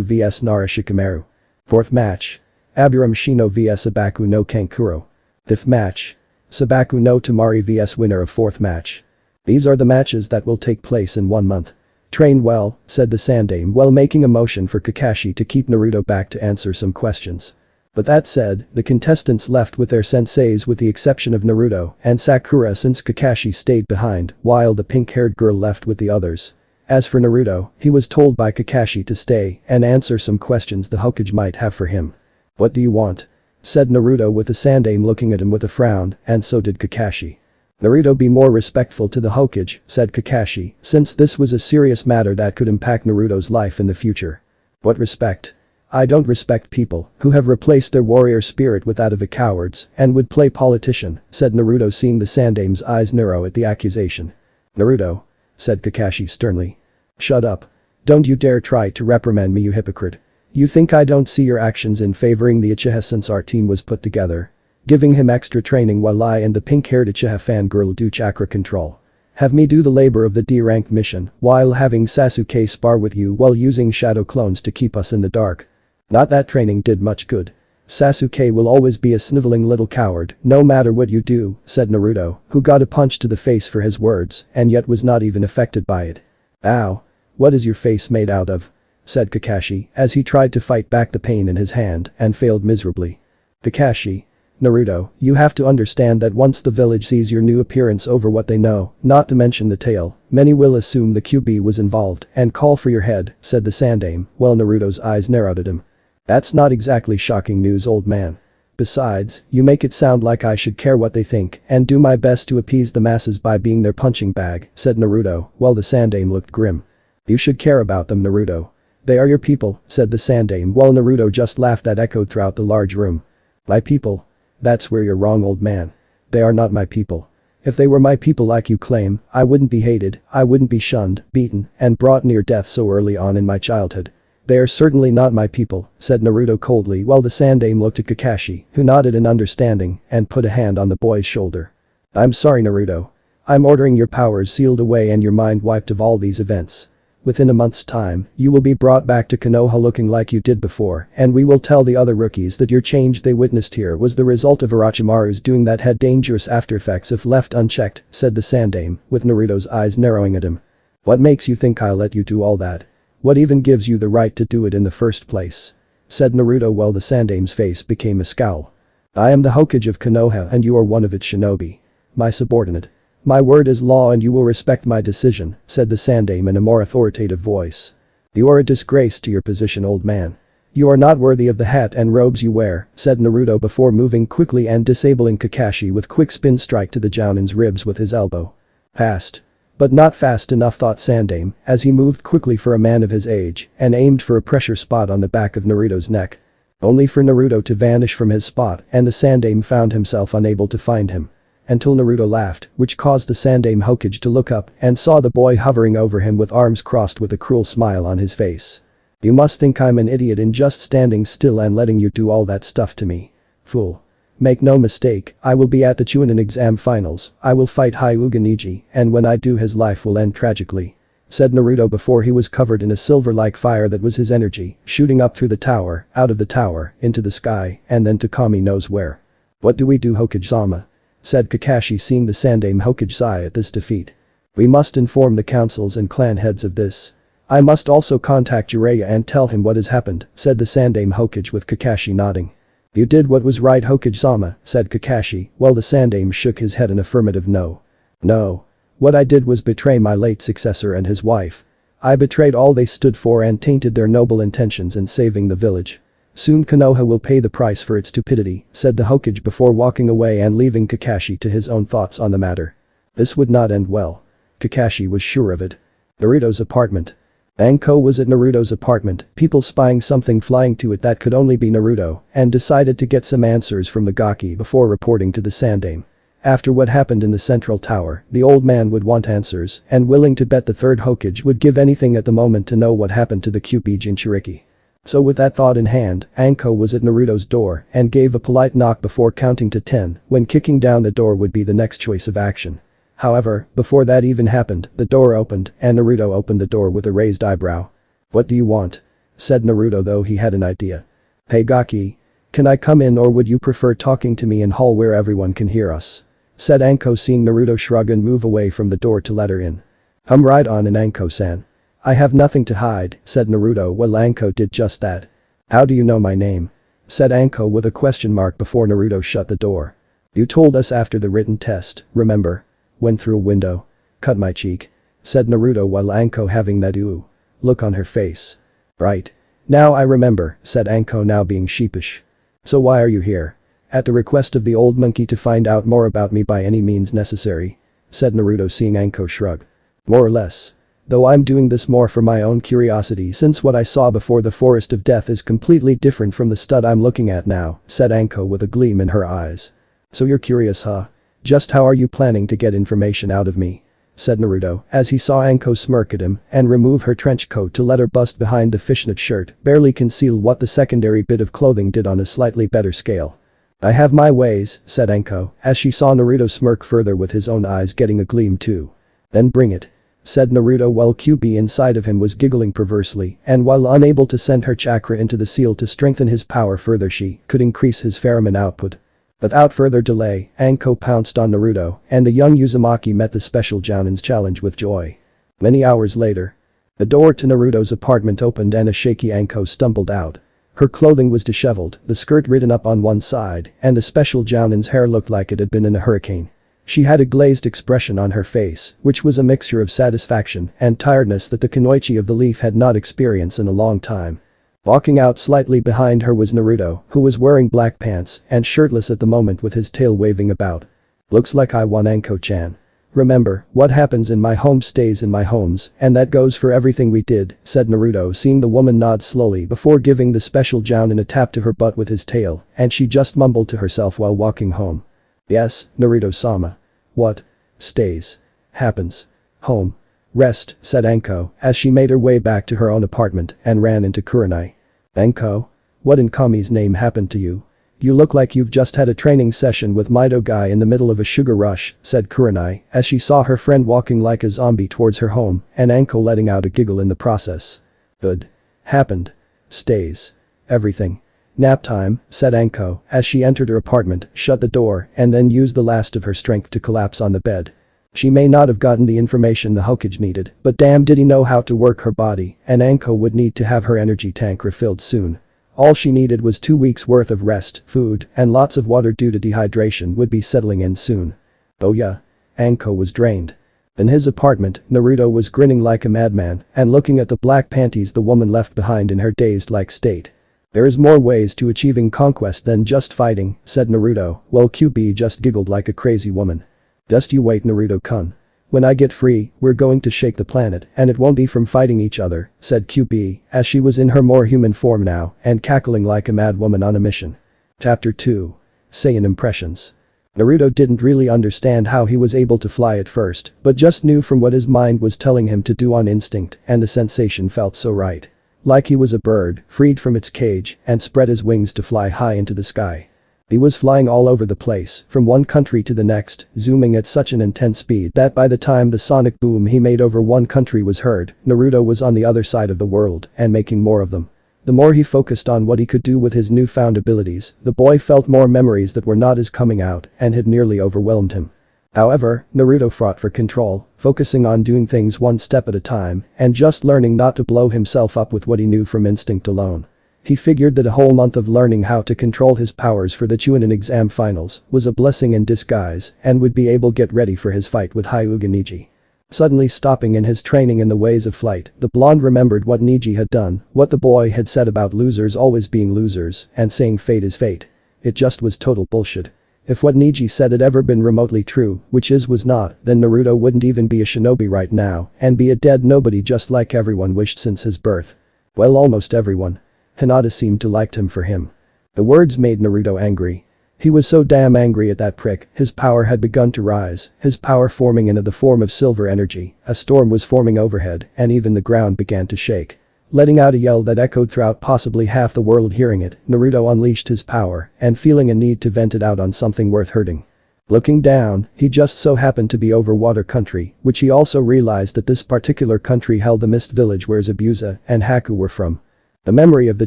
vs Nara Shikamaru. Fourth match. Abiram Shino vs Sabaku no Kankuro. Fifth match. Sabaku no Tamari vs winner of fourth match. These are the matches that will take place in 1 month. "Train well," said the Sandame while making a motion for Kakashi to keep Naruto back to answer some questions. But that said, the contestants left with their senseis with the exception of Naruto and Sakura since Kakashi stayed behind while the pink-haired girl left with the others. As for Naruto, he was told by Kakashi to stay and answer some questions the Hokage might have for him. "What do you want?" said Naruto with the Sandame looking at him with a frown, and so did Kakashi. "Naruto, be more respectful to the Hokage," said Kakashi, since this was a serious matter that could impact Naruto's life in the future. "What respect? I don't respect people who have replaced their warrior spirit with that of a coward's and would play politician," said Naruto seeing the Sandame's eyes narrow at the accusation. "Naruto," said Kakashi sternly. "Shut up. Don't you dare try to reprimand me, you hypocrite. You think I don't see your actions in favoring the Uchiha since our team was put together? Giving him extra training while I and the pink-haired Uchiha fangirl do chakra control. Have me do the labor of the D-rank mission while having Sasuke spar with you while using shadow clones to keep us in the dark. Not that training did much good. Sasuke will always be a sniveling little coward no matter what you do," said Naruto, who got a punch to the face for his words and yet was not even affected by it. "Ow. What is your face made out of?" said Kakashi as he tried to fight back the pain in his hand and failed miserably. "Kakashi. Naruto, you have to understand that once the village sees your new appearance over what they know, not to mention the tail, many will assume the QB was involved and call for your head," said the Sandame while Naruto's eyes narrowed at him. "That's not exactly shocking news, old man. Besides, you make it sound like I should care what they think and do my best to appease the masses by being their punching bag," said Naruto while the Sandame looked grim. "You should care about them, Naruto. They are your people," said the Sandame while Naruto just laughed that echoed throughout the large room. "My people? That's where you're wrong, old man. They are not my people. If they were my people like you claim, I wouldn't be hated, I wouldn't be shunned, beaten, and brought near death so early on in my childhood. They are certainly not my people," said Naruto coldly while the Sandame looked at Kakashi, who nodded in understanding and put a hand on the boy's shoulder. "I'm sorry, Naruto. I'm ordering your powers sealed away and your mind wiped of all these events. Within a month's time, you will be brought back to Konoha looking like you did before, and we will tell the other rookies that your change they witnessed here was the result of Orochimaru's doing that had dangerous aftereffects if left unchecked," said the Sandame, with Naruto's eyes narrowing at him. "What makes you think I'll let you do all that? What even gives you the right to do it in the first place?" said Naruto while the Sandame's face became a scowl. "I am the Hokage of Konoha and you are one of its shinobi. My subordinate. My word is law and you will respect my decision," said the Sandame in a more authoritative voice. "You are a disgrace to your position, old man. You are not worthy of the hat and robes you wear," said Naruto before moving quickly and disabling Kakashi with quick spin strike to the Jounin's ribs with his elbow. Fast. But not fast enough, thought Sandame, as he moved quickly for a man of his age and aimed for a pressure spot on the back of Naruto's neck. Only for Naruto to vanish from his spot and the Sandame found himself unable to find him. Until Naruto laughed, which caused the Sandame Hokage to look up and saw the boy hovering over him with arms crossed with a cruel smile on his face. "You must think I'm an idiot in just standing still and letting you do all that stuff to me. Fool. Make no mistake, I will be at the Chunin exam finals, I will fight Hyuga Neji, and when I do his life will end tragically," said Naruto before he was covered in a silver-like fire that was his energy, shooting up through the tower, out of the tower, into the sky, and then to Kami knows where. "What do we do, Hokage-sama?" said Kakashi seeing the Sandame Hokage sigh at this defeat. "We must inform the councils and clan heads of this. I must also contact Jiraiya and tell him what has happened," said the Sandame Hokage with Kakashi nodding. "You did what was right, Hokage-sama," said Kakashi, while the Sandame shook his head in affirmative no. "No. What I did was betray my late successor and his wife. I betrayed all they stood for and tainted their noble intentions in saving the village. Soon Konoha will pay the price for its stupidity," said the Hokage before walking away and leaving Kakashi to his own thoughts on the matter. This would not end well. Kakashi was sure of it. Naruto's apartment. Anko was at Naruto's apartment, people spying something flying to it that could only be Naruto, and decided to get some answers from the Gaki before reporting to the Sandame. After what happened in the central tower, the old man would want answers and willing to bet the third Hokage would give anything at the moment to know what happened to the Kyuubi Jinchuriki. So with that thought in hand, Anko was at Naruto's door and gave a polite knock before counting to 10 when kicking down the door would be the next choice of action. However, before that even happened, the door opened and Naruto opened the door with a raised eyebrow. "What do you want?" said Naruto though he had an idea. "Hey Gaki. Can I come in or would you prefer talking to me in hall where everyone can hear us?" said Anko seeing Naruto shrug and move away from the door to let her in. "Come right on in Anko-san. I have nothing to hide," said Naruto while Anko did just that. "How do you know my name?" said Anko with a question mark before Naruto shut the door. "You told us after the written test, remember? Went through a window. Cut my cheek," said Naruto while Anko having that ooh look on her face. "Right. Now I remember," said Anko now being sheepish. "So why are you here?" "At the request of the old monkey to find out more about me by any means necessary," said Naruto seeing Anko shrug. "More or less. Though I'm doing this more for my own curiosity since what I saw before the Forest of Death is completely different from the stud I'm looking at now," said Anko with a gleam in her eyes. "So you're curious, huh? Just how are you planning to get information out of me?" said Naruto as he saw Anko smirk at him and remove her trench coat to let her bust behind the fishnet shirt barely conceal what the secondary bit of clothing did on a slightly better scale. "I have my ways," said Anko as she saw Naruto smirk further with his own eyes getting a gleam too. "Then bring it," said Naruto while Kyuubi inside of him was giggling perversely and while unable to send her chakra into the seal to strengthen his power further she could increase his pheromone output. Without further delay, Anko pounced on Naruto and the young Uzumaki met the special Jounin's challenge with joy. Many hours later. The door to Naruto's apartment opened and a shaky Anko stumbled out. Her clothing was disheveled, the skirt ridden up on one side, and the special Jounin's hair looked like it had been in a hurricane. She had a glazed expression on her face, which was a mixture of satisfaction and tiredness that the Kunoichi of the Leaf had not experienced in a long time. Walking out slightly behind her was Naruto, who was wearing black pants and shirtless at the moment with his tail waving about. "Looks like I won, Anko-chan. Remember, what happens in my home stays in my homes, and that goes for everything we did," said Naruto seeing the woman nod slowly before giving the special Jounin a tap to her butt with his tail, and she just mumbled to herself while walking home. "Yes, Naruto-sama. What? Stays. Happens. Home. Rest," said Anko as she made her way back to her own apartment and ran into Kurenai. "Anko? What in Kami's name happened to you? "You look like you've just had a training session with Mido guy in the middle of a sugar rush," said Kurenai as she saw her friend walking like a zombie towards her home and Anko letting out a giggle in the process. "Good. Happened. Stays. Everything. Nap time," said Anko as she entered her apartment, shut the door and then used the last of her strength to collapse on the bed. She may not have gotten the information the Hokage needed, but damn did he know how to work her body and Anko would need to have her energy tank refilled soon. All she needed was 2 weeks worth of rest, food, and lots of water due to dehydration would be settling in soon. Oh yeah. Anko was drained. In his apartment, Naruto was grinning like a madman and looking at the black panties the woman left behind in her dazed-like state. "There is more ways to achieving conquest than just fighting," said Naruto, while QB just giggled like a crazy woman. "Just you wait, Naruto-kun. When I get free, we're going to shake the planet and it won't be from fighting each other," said QB as she was in her more human form now and cackling like a mad woman on a mission. Chapter 2. Saiyan Impressions. Naruto didn't really understand how he was able to fly at first, but just knew from what his mind was telling him to do on instinct and the sensation felt so right. Like he was a bird, freed from its cage and spread his wings to fly high into the sky. He was flying all over the place, from one country to the next, zooming at such an intense speed that by the time the sonic boom he made over one country was heard, Naruto was on the other side of the world and making more of them. The more he focused on what he could do with his newfound abilities, the boy felt more memories that were not his coming out and had nearly overwhelmed him. However, Naruto fought for control, focusing on doing things one step at a time and just learning not to blow himself up with what he knew from instinct alone. He figured that a whole month of learning how to control his powers for the Chunin exam finals was a blessing in disguise and would be able to get ready for his fight with Hyuga Neji. Suddenly stopping in his training in the ways of flight, the blonde remembered what Neji had done, what the boy had said about losers always being losers and saying fate is fate. It just was total bullshit. If what Neji said had ever been remotely true, which was not, then Naruto wouldn't even be a shinobi right now and be a dead nobody just like everyone wished since his birth. Well, almost everyone. Hinata seemed to liked him for him. The words made Naruto angry. He was so damn angry at that prick, his power had begun to rise, his power forming into the form of silver energy, a storm was forming overhead and even the ground began to shake. Letting out a yell that echoed throughout possibly half the world hearing it, Naruto unleashed his power and feeling a need to vent it out on something worth hurting. Looking down, he just so happened to be over water country, which he also realized that this particular country held the mist village where Zabuza and Haku were from. The memory of the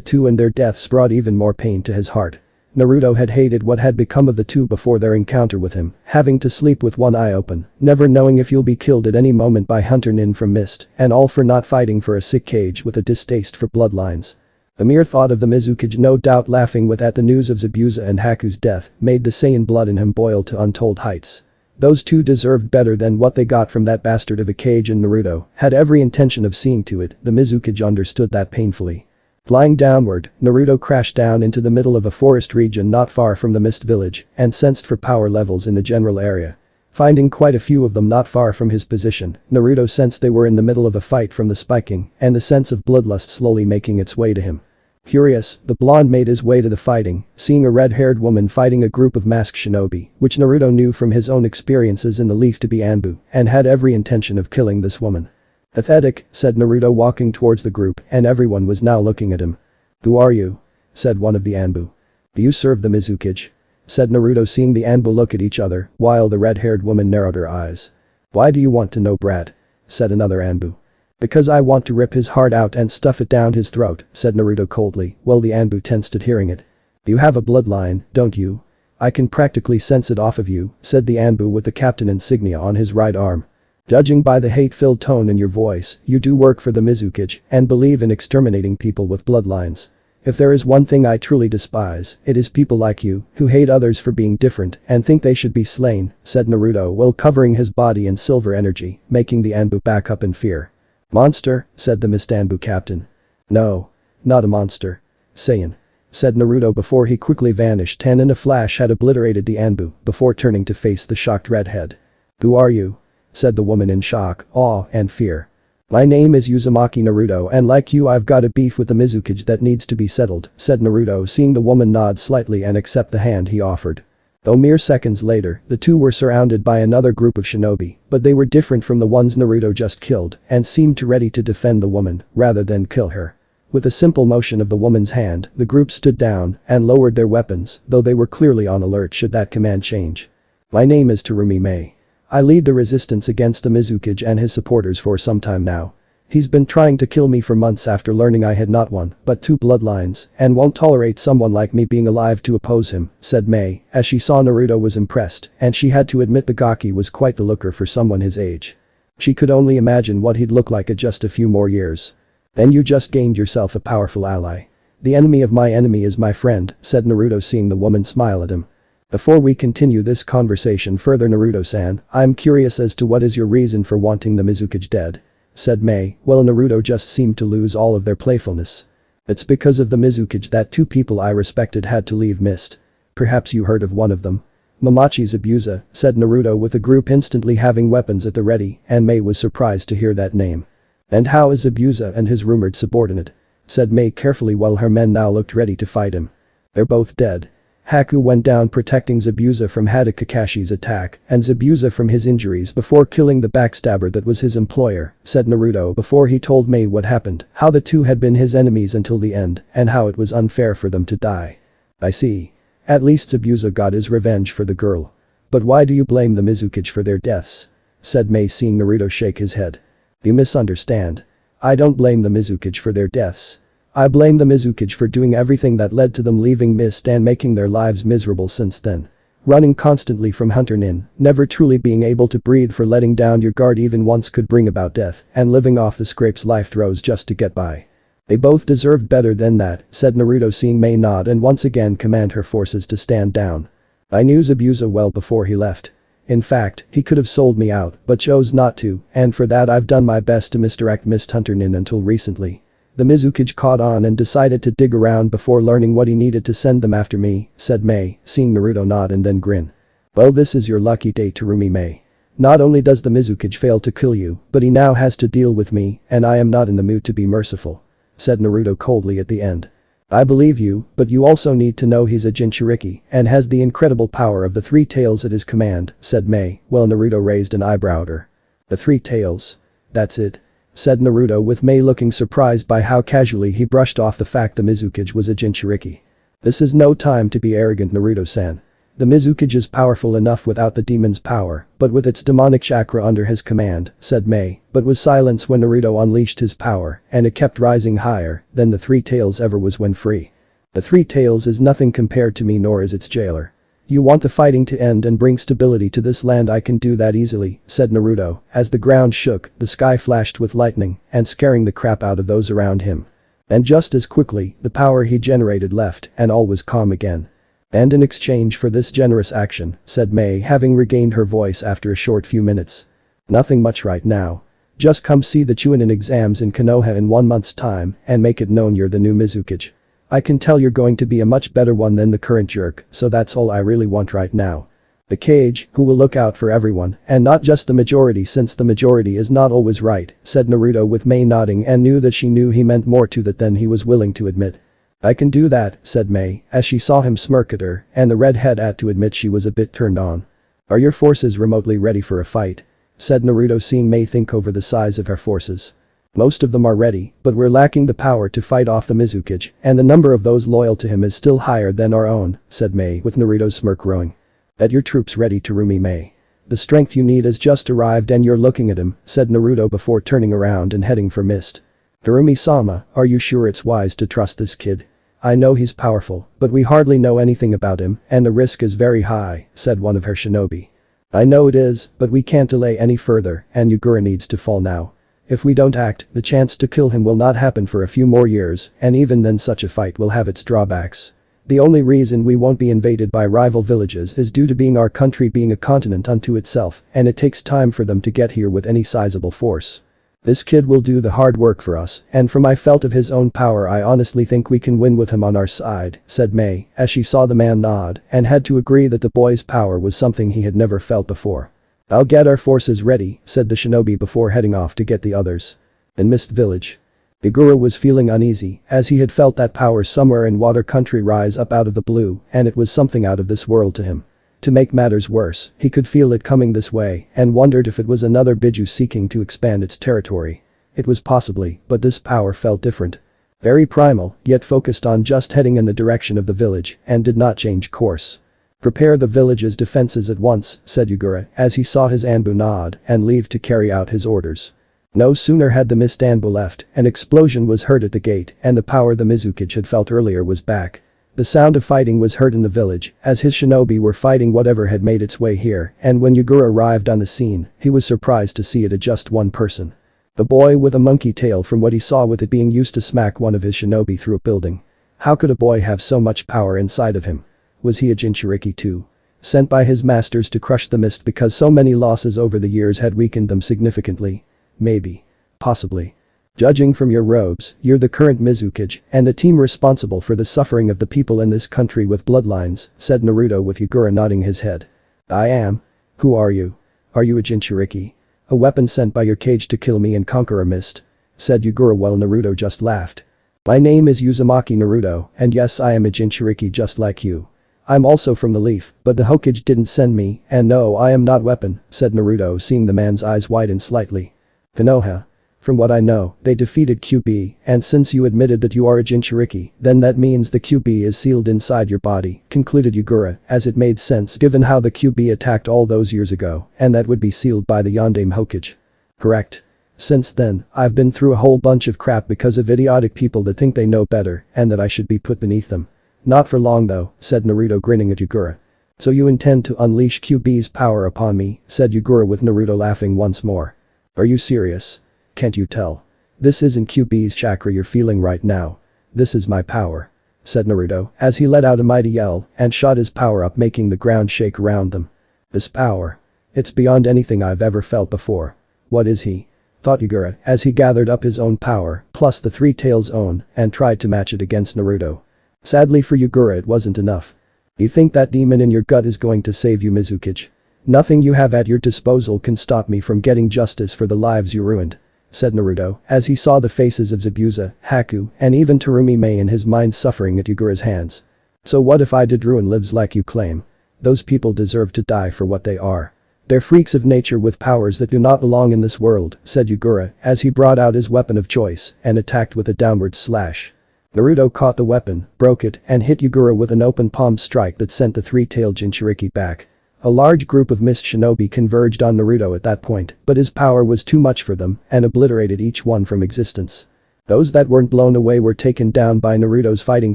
two and their deaths brought even more pain to his heart. Naruto had hated what had become of the two before their encounter with him, having to sleep with one eye open, never knowing if you'll be killed at any moment by Hunter Nin from Mist, and all for not fighting for a sick cage with a distaste for bloodlines. The mere thought of the Mizukage no doubt laughing with at the news of Zabuza and Haku's death made the Saiyan blood in him boil to untold heights. Those two deserved better than what they got from that bastard of a cage, and Naruto had every intention of seeing to it the Mizukage understood that painfully. Flying downward, Naruto crashed down into the middle of a forest region not far from the Mist Village and sensed for power levels in the general area. Finding quite a few of them not far from his position, Naruto sensed they were in the middle of a fight from the spiking and the sense of bloodlust slowly making its way to him. Curious, the blonde made his way to the fighting, seeing a red-haired woman fighting a group of masked shinobi, which Naruto knew from his own experiences in the Leaf to be Anbu, and had every intention of killing this woman. "Pathetic," said Naruto walking towards the group and everyone was now looking at him. "Who are you?" said one of the Anbu. "Do you serve the Mizukage?" said Naruto, seeing the Anbu look at each other while the red-haired woman narrowed her eyes. "Why do you want to know, brat?" said another Anbu. "Because I want to rip his heart out and stuff it down his throat," said Naruto coldly, while the Anbu tensed at hearing it. "You have a bloodline, don't you? I can practically sense it off of you," said the Anbu with the captain insignia on his right arm. "Judging by the hate-filled tone in your voice, you do work for the Mizukage and believe in exterminating people with bloodlines. If there is one thing I truly despise, it is people like you, who hate others for being different and think they should be slain," said Naruto while covering his body in silver energy, making the Anbu back up in fear. "Monster," said the Mist Anbu captain. "No. Not a monster. Saiyan," said Naruto before he quickly vanished and in a flash had obliterated the Anbu before turning to face the shocked redhead. "Who are you?" said the woman in shock, awe, and fear. "My name is Uzumaki Naruto and like you I've got a beef with the Mizukage that needs to be settled," said Naruto, seeing the woman nod slightly and accept the hand he offered. Though mere seconds later, the two were surrounded by another group of shinobi, but they were different from the ones Naruto just killed and seemed ready to defend the woman rather than kill her. With a simple motion of the woman's hand, the group stood down and lowered their weapons, though they were clearly on alert should that command change. My name is Terumi Mei. I lead the resistance against the Mizukage and his supporters for some time now. He's been trying to kill me for months after learning I had not one, but two bloodlines, and won't tolerate someone like me being alive to oppose him, said Mei, as she saw Naruto was impressed, and she had to admit the gaki was quite the looker for someone his age. She could only imagine what he'd look like at just a few more years. Then you just gained yourself a powerful ally. The enemy of my enemy is my friend, said Naruto seeing the woman smile at him. Before we continue this conversation further Naruto-san, I'm curious as to what is your reason for wanting the Mizukage dead, said Mei, while Naruto just seemed to lose all of their playfulness. It's because of the Mizukage that two people I respected had to leave Mist. Perhaps you heard of one of them. Momochi's Abusa, said Naruto with the group instantly having weapons at the ready, and Mei was surprised to hear that name. And how is Abusa and his rumored subordinate? Said Mei carefully while her men now looked ready to fight him. They're both dead. Haku went down protecting Zabuza from Hada Kakashi's attack and Zabuza from his injuries before killing the backstabber that was his employer, said Naruto before he told Mei what happened, how the two had been his enemies until the end, and how it was unfair for them to die. I see. At least Zabuza got his revenge for the girl. But why do you blame the Mizukage for their deaths? Said Mei seeing Naruto shake his head. You misunderstand. I don't blame the Mizukage for their deaths. I blame the Mizukage for doing everything that led to them leaving Mist and making their lives miserable since then. Running constantly from Hunter Nin, never truly being able to breathe for letting down your guard even once could bring about death, and living off the scrapes life throws just to get by. They both deserved better than that, said Naruto seeing Mei nod and once again command her forces to stand down. I knew Zabuza well before he left. In fact, he could have sold me out, but chose not to, and for that I've done my best to misdirect Mist Hunter Nin until recently. The Mizukage caught on and decided to dig around before learning what he needed to send them after me, said Mei, seeing Naruto nod and then grin. Well, this is your lucky day, Terumi Mei. Not only does the Mizukage fail to kill you, but he now has to deal with me, and I am not in the mood to be merciful, said Naruto coldly at the end. I believe you, but you also need to know he's a Jinchuriki and has the incredible power of the three tails at his command, said Mei, while Naruto raised an eyebrow at her. The three tails? That's it? Said Naruto with Mei looking surprised by how casually he brushed off the fact the Mizukage was a Jinchuriki. This is no time to be arrogant, Naruto-san. The Mizukage is powerful enough without the demon's power, but with its demonic chakra under his command, said Mei, but was silenced when Naruto unleashed his power, and it kept rising higher than the three tails ever was when free. The three tails is nothing compared to me, nor is its jailer. You want the fighting to end and bring stability to this land? I can do that easily, said Naruto, as the ground shook, the sky flashed with lightning, and scaring the crap out of those around him. And just as quickly, the power he generated left, and all was calm again. And in exchange for this generous action, said Mei having regained her voice after a short few minutes. Nothing much right now. Just come see the Chunin exams in Konoha in 1 month's time and make it known you're the new Mizukage. I can tell you're going to be a much better one than the current jerk, so that's all I really want right now. The Kage, who will look out for everyone, and not just the majority since the majority is not always right, said Naruto with Mei nodding and knew that she knew he meant more to that than he was willing to admit. I can do that, said Mei, as she saw him smirk at her, and the redhead had to admit she was a bit turned on. Are your forces remotely ready for a fight? Said Naruto seeing Mei think over the size of her forces. Most of them are ready, but we're lacking the power to fight off the Mizukage, and the number of those loyal to him is still higher than our own, said Mei with Naruto's smirk growing. Get your troops ready, Terumi Mei. The strength you need has just arrived and you're looking at him, said Naruto before turning around and heading for Mist. Terumi-sama, are you sure it's wise to trust this kid? I know he's powerful, but we hardly know anything about him, and the risk is very high, said one of her shinobi. I know it is, but we can't delay any further, and Yugura needs to fall now. If we don't act, the chance to kill him will not happen for a few more years, and even then such a fight will have its drawbacks. The only reason we won't be invaded by rival villages is due to being our country being a continent unto itself, and it takes time for them to get here with any sizable force. This kid will do the hard work for us, and from I felt of his own power I honestly think we can win with him on our side, said Mei, as she saw the man nod and had to agree that the boy's power was something he had never felt before. I'll get our forces ready, said the shinobi before heading off to get the others. In Mist Village. Iguro was feeling uneasy, as he had felt that power somewhere in Water Country rise up out of the blue, and it was something out of this world to him. To make matters worse, he could feel it coming this way and wondered if it was another Biju seeking to expand its territory. It was possibly, but this power felt different. Very primal, yet focused on just heading in the direction of the village and did not change course. Prepare the village's defenses at once, said Yugura as he saw his Anbu nod and leave to carry out his orders. No sooner had the mist Anbu left, an explosion was heard at the gate and the power the Mizukage had felt earlier was back. The sound of fighting was heard in the village as his shinobi were fighting whatever had made its way here, and when Yugura arrived on the scene, he was surprised to see it at just one person. The boy with a monkey tail from what he saw with it being used to smack one of his shinobi through a building. How could a boy have so much power inside of him? Was he a Jinchuriki too? Sent by his masters to crush the mist because so many losses over the years had weakened them significantly? Maybe. Possibly. Judging from your robes, you're the current Mizukage and the team responsible for the suffering of the people in this country with bloodlines, said Naruto with Yugura nodding his head. I am. Who are you? Are you a Jinchuriki? A weapon sent by your cage to kill me and conquer a mist? Said Yugura while Naruto just laughed. My name is Uzumaki Naruto, and yes I am a Jinchuriki just like you. I'm also from the leaf, but the Hokage didn't send me, and no I am not weapon, said Naruto seeing the man's eyes widen slightly. Konoha. From what I know, they defeated QB, and since you admitted that you are a Jinchuriki, then that means the QB is sealed inside your body, concluded Yugura, as it made sense given how the QB attacked all those years ago, and that would be sealed by the Yondaime Hokage. Correct. Since then, I've been through a whole bunch of crap because of idiotic people that think they know better, and that I should be put beneath them. Not for long though, said Naruto grinning at Yugura. So you intend to unleash QB's power upon me, said Yugura with Naruto laughing once more. Are you serious? Can't you tell? This isn't QB's chakra you're feeling right now. This is my power. Said Naruto as he let out a mighty yell and shot his power up making the ground shake around them. This power. It's beyond anything I've ever felt before. What is he? Thought Yugura as he gathered up his own power plus the Three Tails' own and tried to match it against Naruto. Sadly for Yugura it wasn't enough. You think that demon in your gut is going to save you Mizukage? Nothing you have at your disposal can stop me from getting justice for the lives you ruined. Said Naruto as he saw the faces of Zabuza, Haku, and even Terumi Mei in his mind suffering at Yugura's hands. So what if I did ruin lives like you claim? Those people deserve to die for what they are. They're freaks of nature with powers that do not belong in this world, said Yugura as he brought out his weapon of choice and attacked with a downward slash. Naruto caught the weapon, broke it, and hit Yugura with an open-palmed strike that sent the three-tailed Jinchuriki back. A large group of mist shinobi converged on Naruto at that point, but his power was too much for them and obliterated each one from existence. Those that weren't blown away were taken down by Naruto's fighting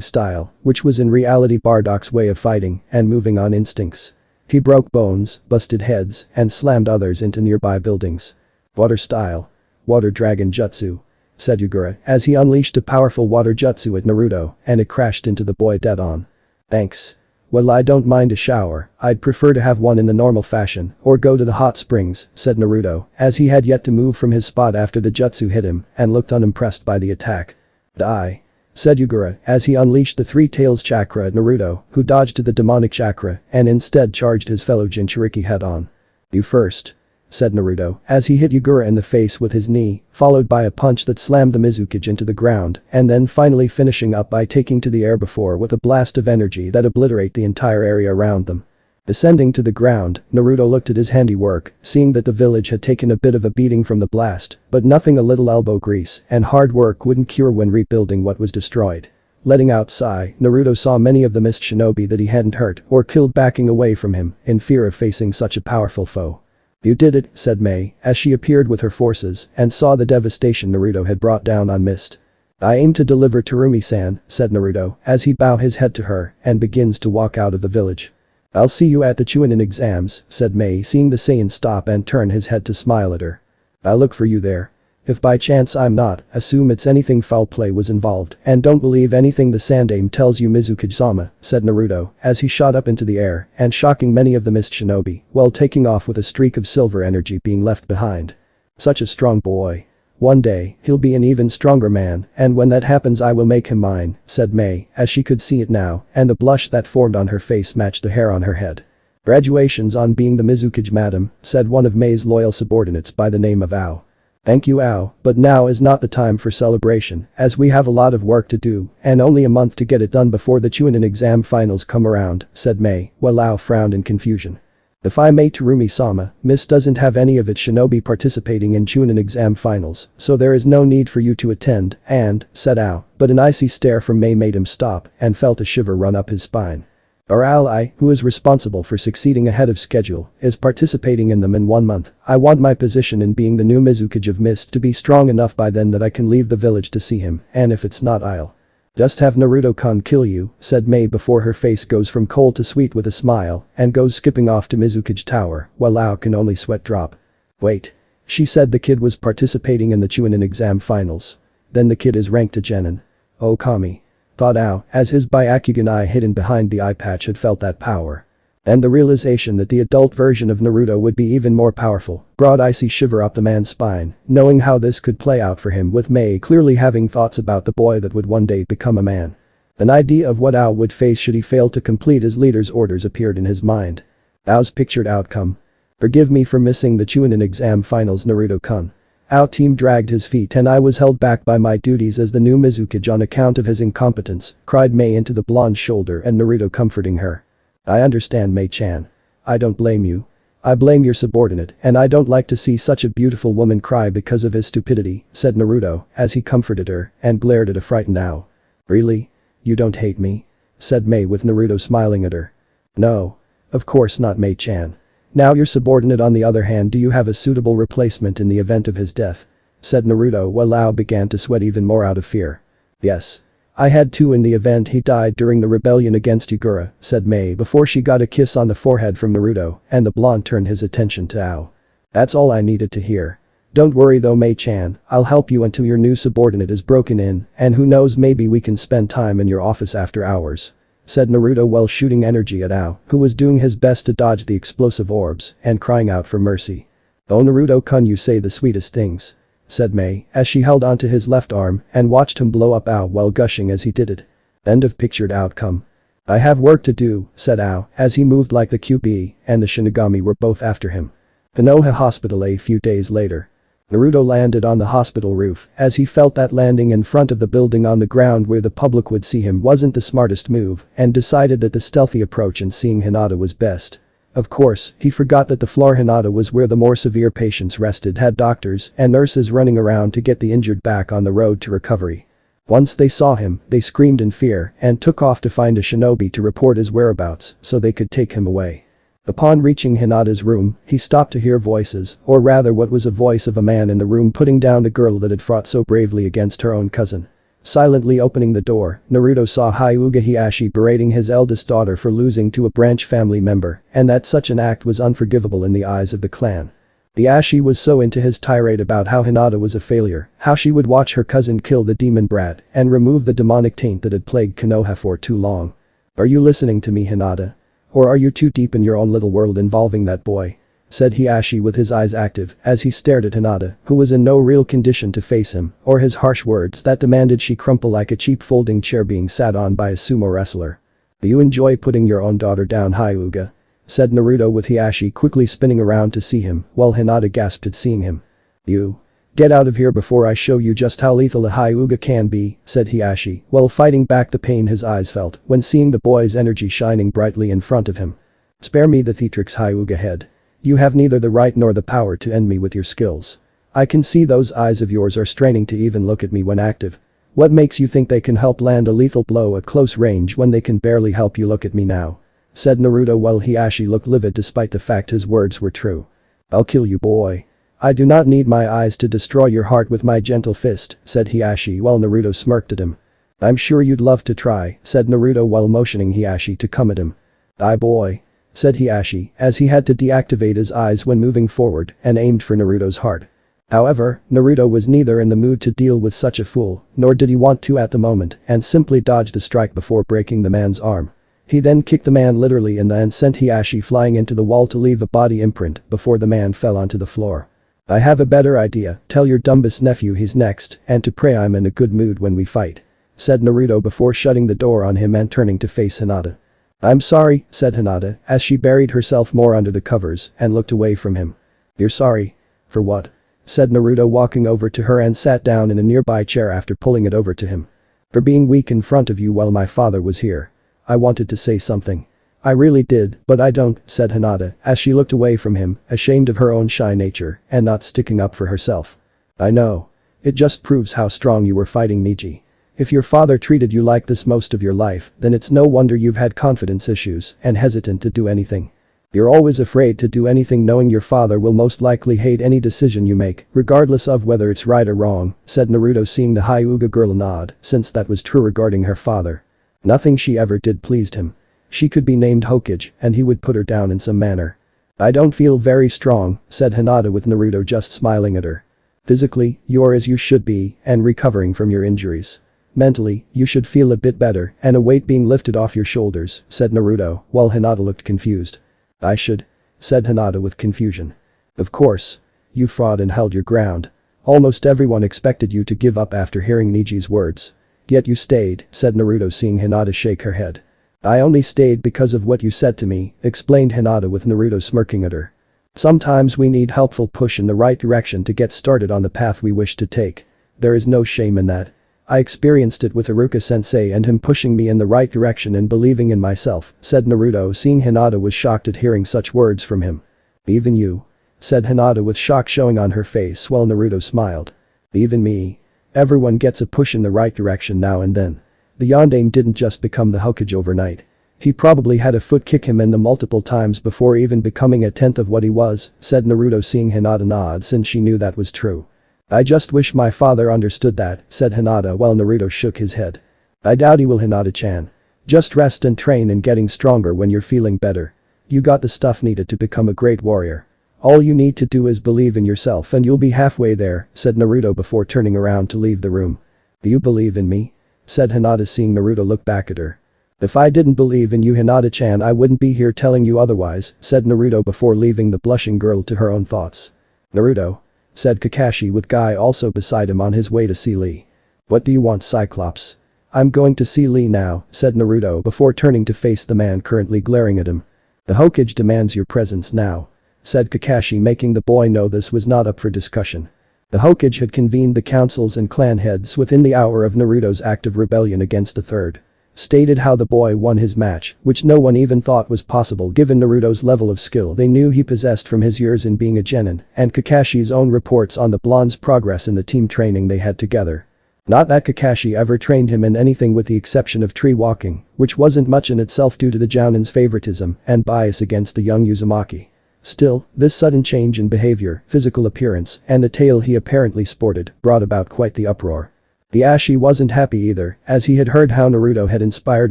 style, which was in reality Bardock's way of fighting and moving on instincts. He broke bones, busted heads, and slammed others into nearby buildings. Water style. Water dragon jutsu. Said Yugura as he unleashed a powerful water jutsu at Naruto and it crashed into the boy dead on. Thanks. Well I don't mind a shower, I'd prefer to have one in the normal fashion or go to the hot springs, said Naruto as he had yet to move from his spot after the jutsu hit him and looked unimpressed by the attack. Die. Said Yugura as he unleashed the Three Tails chakra at Naruto who dodged to the demonic chakra and instead charged his fellow Jinchuriki head on. You first. Said Naruto as he hit Yugura in the face with his knee, followed by a punch that slammed the Mizukage into the ground and then finally finishing up by taking to the air before with a blast of energy that obliterate the entire area around them. Descending to the ground, Naruto looked at his handiwork, seeing that the village had taken a bit of a beating from the blast, but nothing a little elbow grease and hard work wouldn't cure when rebuilding what was destroyed. Letting out sigh, Naruto saw many of the mist shinobi that he hadn't hurt or killed backing away from him in fear of facing such a powerful foe. You did it, said Mei, as she appeared with her forces and saw the devastation Naruto had brought down on Mist. I aim to deliver Terumi-san, said Naruto as he bowed his head to her and begins to walk out of the village. I'll see you at the Chunin exams, said Mei seeing the Saiyan stop and turn his head to smile at her. I'll look for you there. If by chance I'm not, assume it's anything foul play was involved and don't believe anything the Sandaime tells you Mizukage-sama, said Naruto as he shot up into the air and shocking many of the mist shinobi while taking off with a streak of silver energy being left behind. Such a strong boy. One day, he'll be an even stronger man and when that happens I will make him mine, said Mei as she could see it now and the blush that formed on her face matched the hair on her head. Graduation's on being the Mizukage madam, said one of Mei's loyal subordinates by the name of Ao. Thank you Ao, but now is not the time for celebration as we have a lot of work to do and only a month to get it done before the Chunin exam finals come around, said Mei, while Ao frowned in confusion. If I may Terumi-sama, Miss doesn't have any of its shinobi participating in Chunin exam finals, so there is no need for you to attend, and, said Ao, but an icy stare from Mei made him stop and felt a shiver run up his spine. Our ally, who is responsible for succeeding ahead of schedule, is participating in them in 1 month. I want my position in being the new Mizukage of Mist to be strong enough by then that I can leave the village to see him, and if it's not I'll just have Naruto-kun kill you, said Mei before her face goes from cold to sweet with a smile and goes skipping off to Mizukage Tower while Ao can only sweat drop. Wait. She said the kid was participating in the Chunin exam finals. Then the kid is ranked a genin. Oh Kami. Thought Ao as his Byakugan eye hidden behind the eye patch had felt that power. And the realization that the adult version of Naruto would be even more powerful brought icy shiver up the man's spine, knowing how this could play out for him with Mei clearly having thoughts about the boy that would one day become a man. An idea of what Ao would face should he fail to complete his leader's orders appeared in his mind. Ao's pictured outcome. Forgive me for missing the Chunin exam finals, Naruto-kun. Ao team dragged his feet and I was held back by my duties as the new Mizukage on account of his incompetence, cried Mei into the blonde's shoulder and Naruto comforting her. I understand, Mei-chan. I don't blame you. I blame your subordinate and I don't like to see such a beautiful woman cry because of his stupidity, said Naruto as he comforted her and glared at a frightened Ao. Really? You don't hate me? Said Mei with Naruto smiling at her. No. Of course not, Mei-chan. Now your subordinate on the other hand, do you have a suitable replacement in the event of his death? Said Naruto while Ao began to sweat even more out of fear. Yes. I had to in the event he died during the rebellion against Yugura, said Mei before she got a kiss on the forehead from Naruto and the blonde turned his attention to Ao. That's all I needed to hear. Don't worry though, Mei-chan, I'll help you until your new subordinate is broken in and who knows, maybe we can spend time in your office after hours. Said Naruto while shooting energy at Ao, who was doing his best to dodge the explosive orbs and crying out for mercy. Oh Naruto-kun, you say the sweetest things. Said Mei as she held onto his left arm and watched him blow up Ao while gushing as he did it. End of pictured outcome. I have work to do, said Ao as he moved like the QB and the Shinigami were both after him. Konoha Hospital. A few days later. Naruto landed on the hospital roof as he felt that landing in front of the building on the ground where the public would see him wasn't the smartest move and decided that the stealthy approach and seeing Hinata was best. Of course, he forgot that the floor Hinata was where the more severe patients rested had doctors and nurses running around to get the injured back on the road to recovery. Once they saw him, they screamed in fear and took off to find a shinobi to report his whereabouts so they could take him away. Upon reaching Hinata's room, he stopped to hear voices, or rather what was a voice of a man in the room putting down the girl that had fought so bravely against her own cousin. Silently opening the door, Naruto saw Hyuga Hiashi berating his eldest daughter for losing to a branch family member, and that such an act was unforgivable in the eyes of the clan. Hiashi was so into his tirade about how Hinata was a failure, how she would watch her cousin kill the demon brat and remove the demonic taint that had plagued Konoha for too long. Are you listening to me, Hinata? Or are you too deep in your own little world involving that boy? Said Hiashi with his eyes active as he stared at Hinata, who was in no real condition to face him, or his harsh words that demanded she crumple like a cheap folding chair being sat on by a sumo wrestler. Do you enjoy putting your own daughter down, Hyuga? Said Naruto with Hiashi quickly spinning around to see him while Hinata gasped at seeing him. You. Get out of here before I show you just how lethal a Hyuga can be, said Hiashi while fighting back the pain his eyes felt when seeing the boy's energy shining brightly in front of him. Spare me the theatrics, Hyuga head. You have neither the right nor the power to end me with your skills. I can see those eyes of yours are straining to even look at me when active. What makes you think they can help land a lethal blow at close range when they can barely help you look at me now? Said Naruto while Hiashi looked livid despite the fact his words were true. I'll kill you, boy. I do not need my eyes to destroy your heart with my gentle fist, said Hiashi while Naruto smirked at him. I'm sure you'd love to try, said Naruto while motioning Hiashi to come at him. Aye boy. Said Hiashi as he had to deactivate his eyes when moving forward and aimed for Naruto's heart. However, Naruto was neither in the mood to deal with such a fool, nor did he want to at the moment and simply dodged the strike before breaking the man's arm. He then kicked the man literally in the and sent Hiashi flying into the wall to leave a body imprint before the man fell onto the floor. I have a better idea, tell your dumbest nephew he's next and to pray I'm in a good mood when we fight. Said Naruto before shutting the door on him and turning to face Hinata. I'm sorry, said Hinata as she buried herself more under the covers and looked away from him. You're sorry? For what? Said Naruto walking over to her and sat down in a nearby chair after pulling it over to him. For being weak in front of you while my father was here. I wanted to say something. I really did, but I don't, said Hinata, as she looked away from him, ashamed of her own shy nature and not sticking up for herself. I know. It just proves how strong you were fighting Niji. If your father treated you like this most of your life, then it's no wonder you've had confidence issues and hesitant to do anything. You're always afraid to do anything knowing your father will most likely hate any decision you make, regardless of whether it's right or wrong, said Naruto, seeing the Hyuga girl nod, since that was true regarding her father. Nothing she ever did pleased him. She could be named Hokage and he would put her down in some manner. I don't feel very strong, said Hinata with Naruto just smiling at her. Physically, you're as you should be and recovering from your injuries. Mentally, you should feel a bit better and a weight being lifted off your shoulders, said Naruto, while Hinata looked confused. I should? Said Hinata with confusion. Of course. You fought and held your ground. Almost everyone expected you to give up after hearing Niji's words. Yet you stayed, said Naruto, seeing Hinata shake her head. I only stayed because of what you said to me, explained Hinata with Naruto smirking at her. Sometimes we need helpful push in the right direction to get started on the path we wish to take. There is no shame in that. I experienced it with Iruka-sensei and him pushing me in the right direction and believing in myself, said Naruto, seeing Hinata was shocked at hearing such words from him. Even you? Said Hinata with shock showing on her face while Naruto smiled. Even me? Everyone gets a push in the right direction now and then. The Yondaime didn't just become the Hokage overnight. He probably had a foot kick him in the multiple times before even becoming a tenth of what he was, said Naruto, seeing Hinata nod since she knew that was true. I just wish my father understood that, said Hinata while Naruto shook his head. I doubt he will, Hinata-chan. Just rest and train and getting stronger when you're feeling better. You got the stuff needed to become a great warrior. All you need to do is believe in yourself and you'll be halfway there, said Naruto before turning around to leave the room. Do you believe in me? Said Hinata, seeing Naruto look back at her. If I didn't believe in you, Hinata-chan, I wouldn't be here telling you otherwise, said Naruto before leaving the blushing girl to her own thoughts. Naruto? Said Kakashi with Guy also beside him on his way to see Lee. What do you want, Cyclops? I'm going to see Lee now, said Naruto before turning to face the man currently glaring at him. The Hokage demands your presence now, said Kakashi, making the boy know this was not up for discussion. The Hokage had convened the councils and clan heads within the hour of Naruto's active rebellion against the third. Stated how the boy won his match, which no one even thought was possible given Naruto's level of skill they knew he possessed from his years in being a genin, and Kakashi's own reports on the blonde's progress in the team training they had together. Not that Kakashi ever trained him in anything with the exception of tree walking, which wasn't much in itself due to the Jounin's favoritism and bias against the young Uzumaki. Still, this sudden change in behavior, physical appearance, and the tail he apparently sported brought about quite the uproar. The Ashi wasn't happy either, as he had heard how Naruto had inspired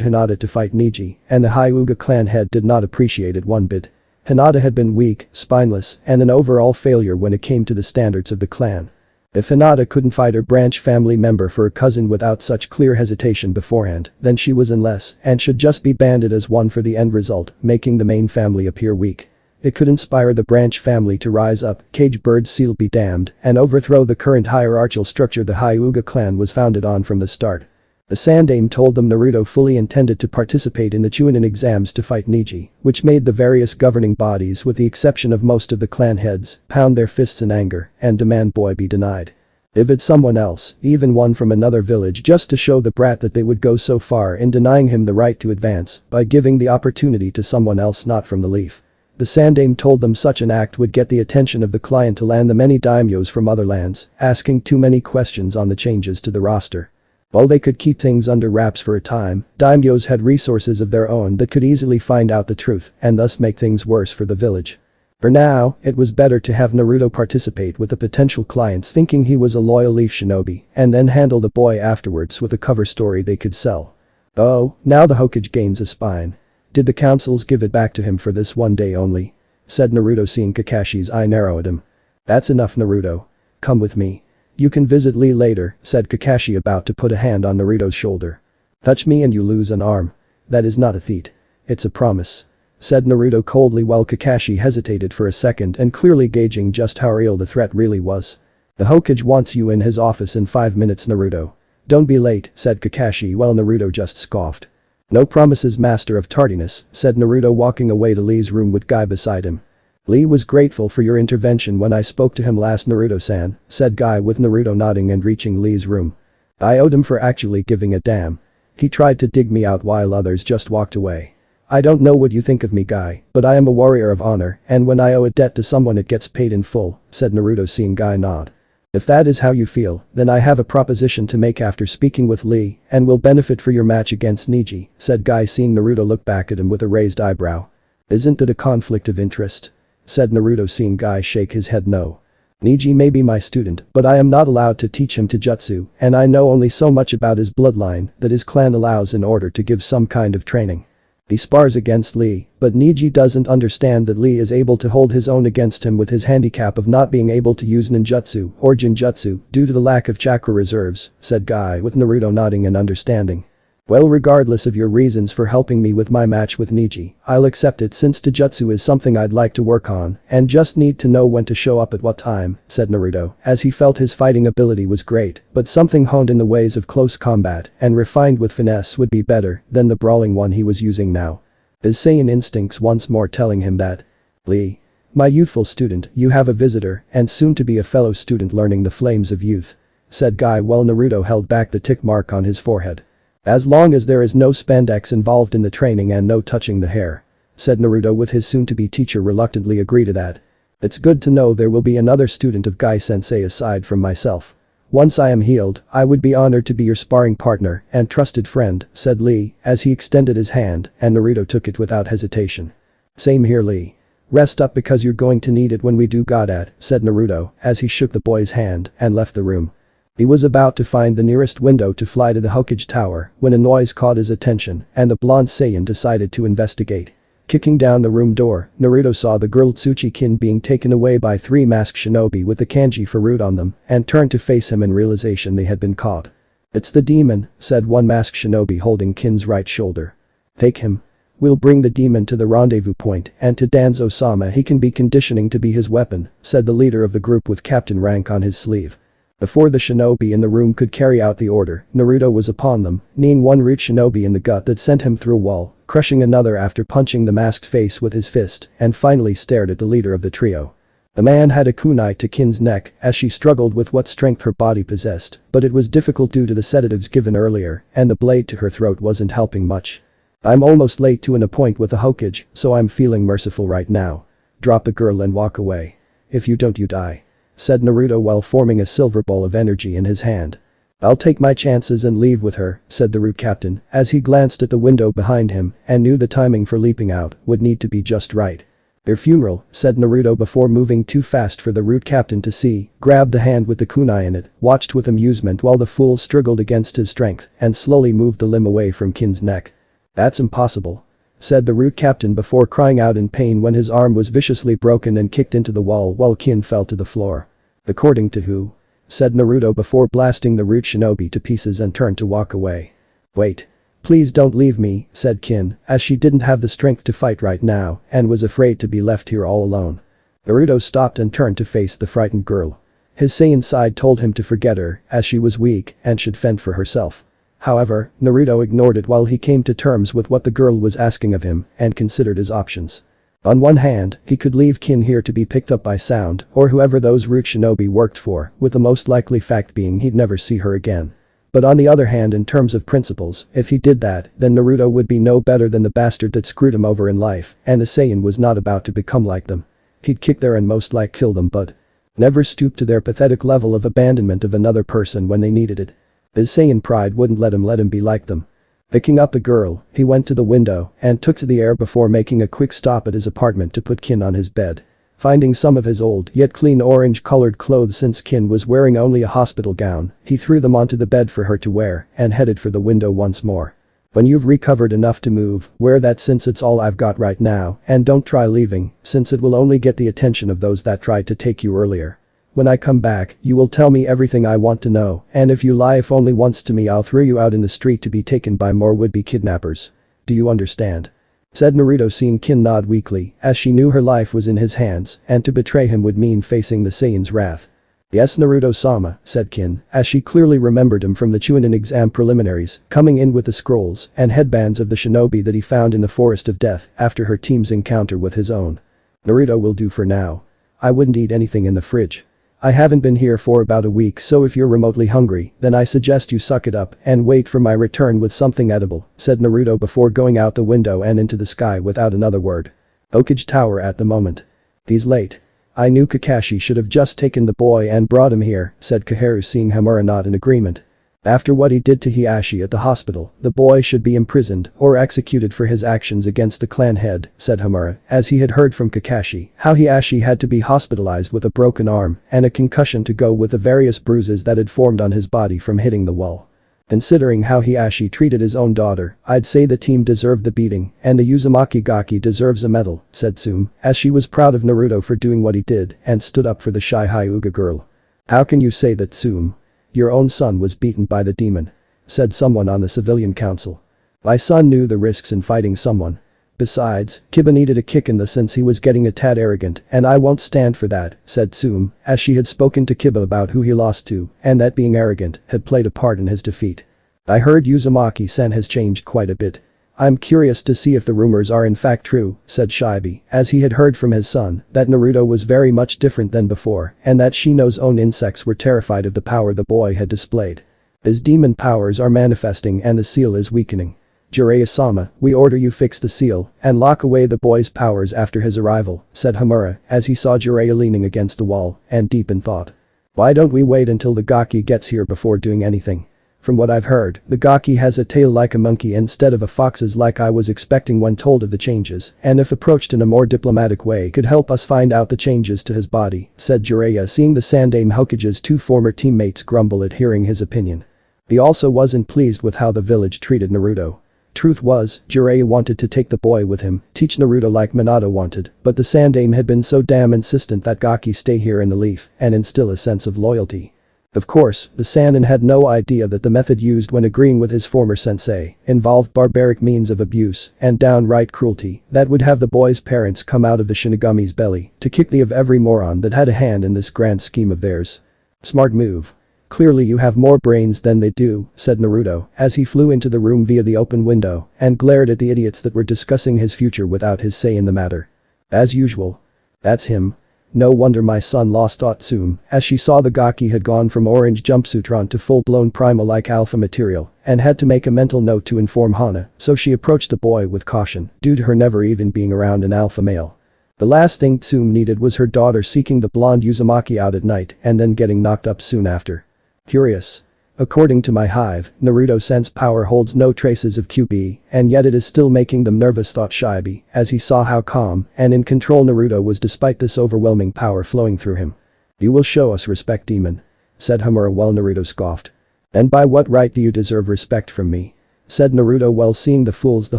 Hinata to fight Niji, and the Hyuga clan head did not appreciate it one bit. Hinata had been weak, spineless, and an overall failure when it came to the standards of the clan. If Hinata couldn't fight her branch family member for a cousin without such clear hesitation beforehand, then she was in less and should just be banded as one for the end result, making the main family appear weak. It could inspire the branch family to rise up, cage bird seal be damned, and overthrow the current hierarchical structure the Hyuga clan was founded on from the start. The Sandaime told them Naruto fully intended to participate in the Chunin exams to fight Niji, which made the various governing bodies with the exception of most of the clan heads pound their fists in anger and demand boy be denied. If it's someone else, even one from another village, just to show the brat that they would go so far in denying him the right to advance by giving the opportunity to someone else not from the leaf. The Sandaime told them such an act would get the attention of the clientele and the many daimyos from other lands, asking too many questions on the changes to the roster. While they could keep things under wraps for a time, daimyos had resources of their own that could easily find out the truth and thus make things worse for the village. For now, it was better to have Naruto participate with the potential clients thinking he was a loyal leaf shinobi and then handle the boy afterwards with a cover story they could sell. Oh, now the Hokage gains a spine. Did the councils give it back to him for this one day only? Said Naruto, seeing Kakashi's eye narrow at him. That's enough, Naruto. Come with me. You can visit Lee later, said Kakashi, about to put a hand on Naruto's shoulder. Touch me and you lose an arm. That is not a feat. It's a promise. Said Naruto coldly while Kakashi hesitated for a second and clearly gauging just how real the threat really was. The Hokage wants you in his office in 5 minutes, Naruto. Don't be late, said Kakashi while Naruto just scoffed. No promises, master of tardiness, said Naruto walking away to Lee's room with Guy beside him. Lee was grateful for your intervention when I spoke to him last, Naruto-san, said Guy with Naruto nodding and reaching Lee's room. I owed him for actually giving a damn. He tried to dig me out while others just walked away. I don't know what you think of me, guy, but I am a warrior of honor, and when I owe a debt to someone it gets paid in full, said Naruto, seeing Guy nod. If that is how you feel, then I have a proposition to make after speaking with Lee, and will benefit for your match against Neji, said Guy, seeing Naruto look back at him with a raised eyebrow. Isn't it a conflict of interest? Said Naruto, seeing Guy shake his head no. Neji may be my student, but I am not allowed to teach him taijutsu, and I know only so much about his bloodline that his clan allows in order to give some kind of training. He spars against Lee, but Neji doesn't understand that Lee is able to hold his own against him with his handicap of not being able to use ninjutsu or jinjutsu due to the lack of chakra reserves, said Guy, with Naruto nodding in understanding. Well, regardless of your reasons for helping me with my match with Neji, I'll accept it since taijutsu is something I'd like to work on and just need to know when to show up at what time, said Naruto, as he felt his fighting ability was great, but something honed in the ways of close combat and refined with finesse would be better than the brawling one he was using now. His Saiyan instincts once more telling him that. Lee. My youthful student, you have a visitor and soon to be a fellow student learning the flames of youth, said Guy while Naruto held back the tick mark on his forehead. As long as there is no spandex involved in the training and no touching the hair, said Naruto, with his soon-to-be teacher reluctantly agree to that. It's good to know there will be another student of Guy-sensei aside from myself. Once I am healed, I would be honored to be your sparring partner and trusted friend, said Lee, as he extended his hand and Naruto took it without hesitation. Same here, Lee. Rest up because you're going to need it when we do Godat, said Naruto as he shook the boy's hand and left the room. He was about to find the nearest window to fly to the Hokage Tower when a noise caught his attention and the blonde Saiyan decided to investigate. Kicking down the room door, Naruto saw the girl Tsuchi-kin being taken away by 3 masked shinobi with the kanji for root on them and turned to face him in realization they had been caught. It's the demon, said one masked shinobi holding Kin's right shoulder. Take him. We'll bring the demon to the rendezvous point and to Danzo-sama he can be conditioning to be his weapon, said the leader of the group with captain rank on his sleeve. Before the shinobi in the room could carry out the order, Naruto was upon them, kneeing one root shinobi in the gut that sent him through a wall, crushing another after punching the masked face with his fist, and finally stared at the leader of the trio. The man had a kunai to Kin's neck as she struggled with what strength her body possessed, but it was difficult due to the sedatives given earlier, and the blade to her throat wasn't helping much. I'm almost late to an appointment with the Hokage, so I'm feeling merciful right now. Drop the girl and walk away. If you don't, you die, said Naruto while forming a silver ball of energy in his hand. I'll take my chances and leave with her, said the root captain as he glanced at the window behind him and knew the timing for leaping out would need to be just right. Their funeral, said Naruto before moving too fast for the root captain to see, grabbed the hand with the kunai in it, watched with amusement while the fool struggled against his strength and slowly moved the limb away from Kin's neck. That's impossible, said the root captain before crying out in pain when his arm was viciously broken and kicked into the wall while Kin fell to the floor. According to who? Said Naruto before blasting the root shinobi to pieces and turned to walk away. Wait. Please don't leave me, said Kin, as she didn't have the strength to fight right now and was afraid to be left here all alone. Naruto stopped and turned to face the frightened girl. His Saiyan side told him to forget her as she was weak and should fend for herself. However, Naruto ignored it while he came to terms with what the girl was asking of him and considered his options. On one hand, he could leave Kin here to be picked up by Sound or whoever those root shinobi worked for, with the most likely fact being he'd never see her again. But on the other hand, in terms of principles, if he did that, then Naruto would be no better than the bastard that screwed him over in life, and the Saiyan was not about to become like them. He'd kick their and most like kill them, but never stoop to their pathetic level of abandonment of another person when they needed it. His Saiyan pride wouldn't let him be like them. Picking up the girl, he went to the window and took to the air before making a quick stop at his apartment to put Kin on his bed. Finding some of his old yet clean orange-colored clothes since Kin was wearing only a hospital gown, he threw them onto the bed for her to wear and headed for the window once more. When you've recovered enough to move, wear that since it's all I've got right now, and don't try leaving, since it will only get the attention of those that tried to take you earlier. When I come back, you will tell me everything I want to know, and if you lie if only once to me I'll throw you out in the street to be taken by more would-be kidnappers. Do you understand? Said Naruto, seeing Kin nod weakly as she knew her life was in his hands and to betray him would mean facing the Saiyan's wrath. Yes, Naruto-sama, said Kin, as she clearly remembered him from the Chunin exam preliminaries, coming in with the scrolls and headbands of the shinobi that he found in the Forest of Death after her team's encounter with his own. Naruto will do for now. I wouldn't eat anything in the fridge. I haven't been here for about a week, so if you're remotely hungry, then I suggest you suck it up and wait for my return with something edible," said Naruto before going out the window and into the sky without another word. Hokage Tower at the moment. "He's late. I knew Kakashi should have just taken the boy and brought him here," said Kaharu, seeing Hamura not in agreement. "After what he did to Hiashi at the hospital, the boy should be imprisoned or executed for his actions against the clan head," said Hamura, as he had heard from Kakashi how Hiashi had to be hospitalized with a broken arm and a concussion to go with the various bruises that had formed on his body from hitting the wall. "Considering how Hiashi treated his own daughter, I'd say the team deserved the beating and the Uzumaki Gaki deserves a medal," said Tsume, as she was proud of Naruto for doing what he did and stood up for the shy Hyuga girl. "How can you say that, Tsume? Your own son was beaten by the demon," said someone on the civilian council. "My son knew the risks in fighting someone. Besides, Kiba needed a kick in the since he was getting a tad arrogant and I won't stand for that," said Tsume, as she had spoken to Kiba about who he lost to and that being arrogant had played a part in his defeat. "I heard Uzumaki-san has changed quite a bit. I'm curious to see if the rumors are in fact true," said Shibi, as he had heard from his son that Naruto was very much different than before and that Shino's own insects were terrified of the power the boy had displayed. "His demon powers are manifesting and the seal is weakening. Jiraiya-sama, we order you fix the seal and lock away the boy's powers after his arrival," said Hamura, as he saw Jiraiya leaning against the wall and deep in thought. "Why don't we wait until the Gaki gets here before doing anything? From what I've heard, the Gaki has a tail like a monkey instead of a fox's like I was expecting when told of the changes, and if approached in a more diplomatic way could help us find out the changes to his body," said Jiraiya, seeing the Sandaime Hokage's two former teammates grumble at hearing his opinion. He also wasn't pleased with how the village treated Naruto. Truth was, Jiraiya wanted to take the boy with him, teach Naruto like Minato wanted, but the Sandaime had been so damn insistent that Gaki stay here in the leaf and instill a sense of loyalty. Of course, the Sannin had no idea that the method used when agreeing with his former sensei involved barbaric means of abuse and downright cruelty that would have the boy's parents come out of the Shinigami's belly to kick the of every moron that had a hand in this grand scheme of theirs. "Smart move. Clearly you have more brains than they do," said Naruto, as he flew into the room via the open window and glared at the idiots that were discussing his future without his say in the matter. "As usual. That's him. No wonder my son lost," thought Tsume, as she saw the Gaki had gone from orange jumpsuit to full-blown primal-like alpha material and had to make a mental note to inform Hana, so she approached the boy with caution due to her never even being around an alpha male. The last thing Tsume needed was her daughter seeking the blonde Uzumaki out at night and then getting knocked up soon after. "Curious. According to my hive, Naruto-sen's power holds no traces of QB, and yet it is still making them nervous," thought Shibi, as he saw how calm and in control Naruto was despite this overwhelming power flowing through him. "You will show us respect, demon," said Hamura while Naruto scoffed. "And by what right do you deserve respect from me?" said Naruto while seeing the fools the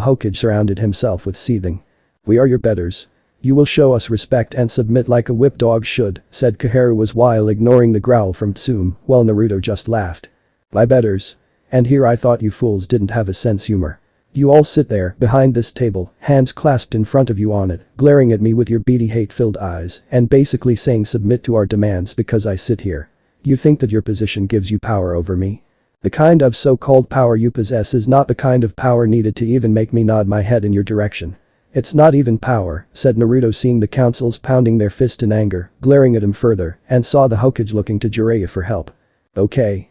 Hokage surrounded himself with seething. "We are your betters. You will show us respect and submit like a whipped dog should," said Kaharu while ignoring the growl from Tsume while Naruto just laughed. "My betters. And here I thought you fools didn't have a sense humor. You all sit there behind this table, hands clasped in front of you on it, glaring at me with your beady hate-filled eyes and basically saying submit to our demands because I sit here. You think that your position gives you power over me? The kind of so-called power you possess is not the kind of power needed to even make me nod my head in your direction. It's not even power," said Naruto, seeing the councils pounding their fist in anger, glaring at him further and saw the Hokage looking to Jiraiya for help. Okay.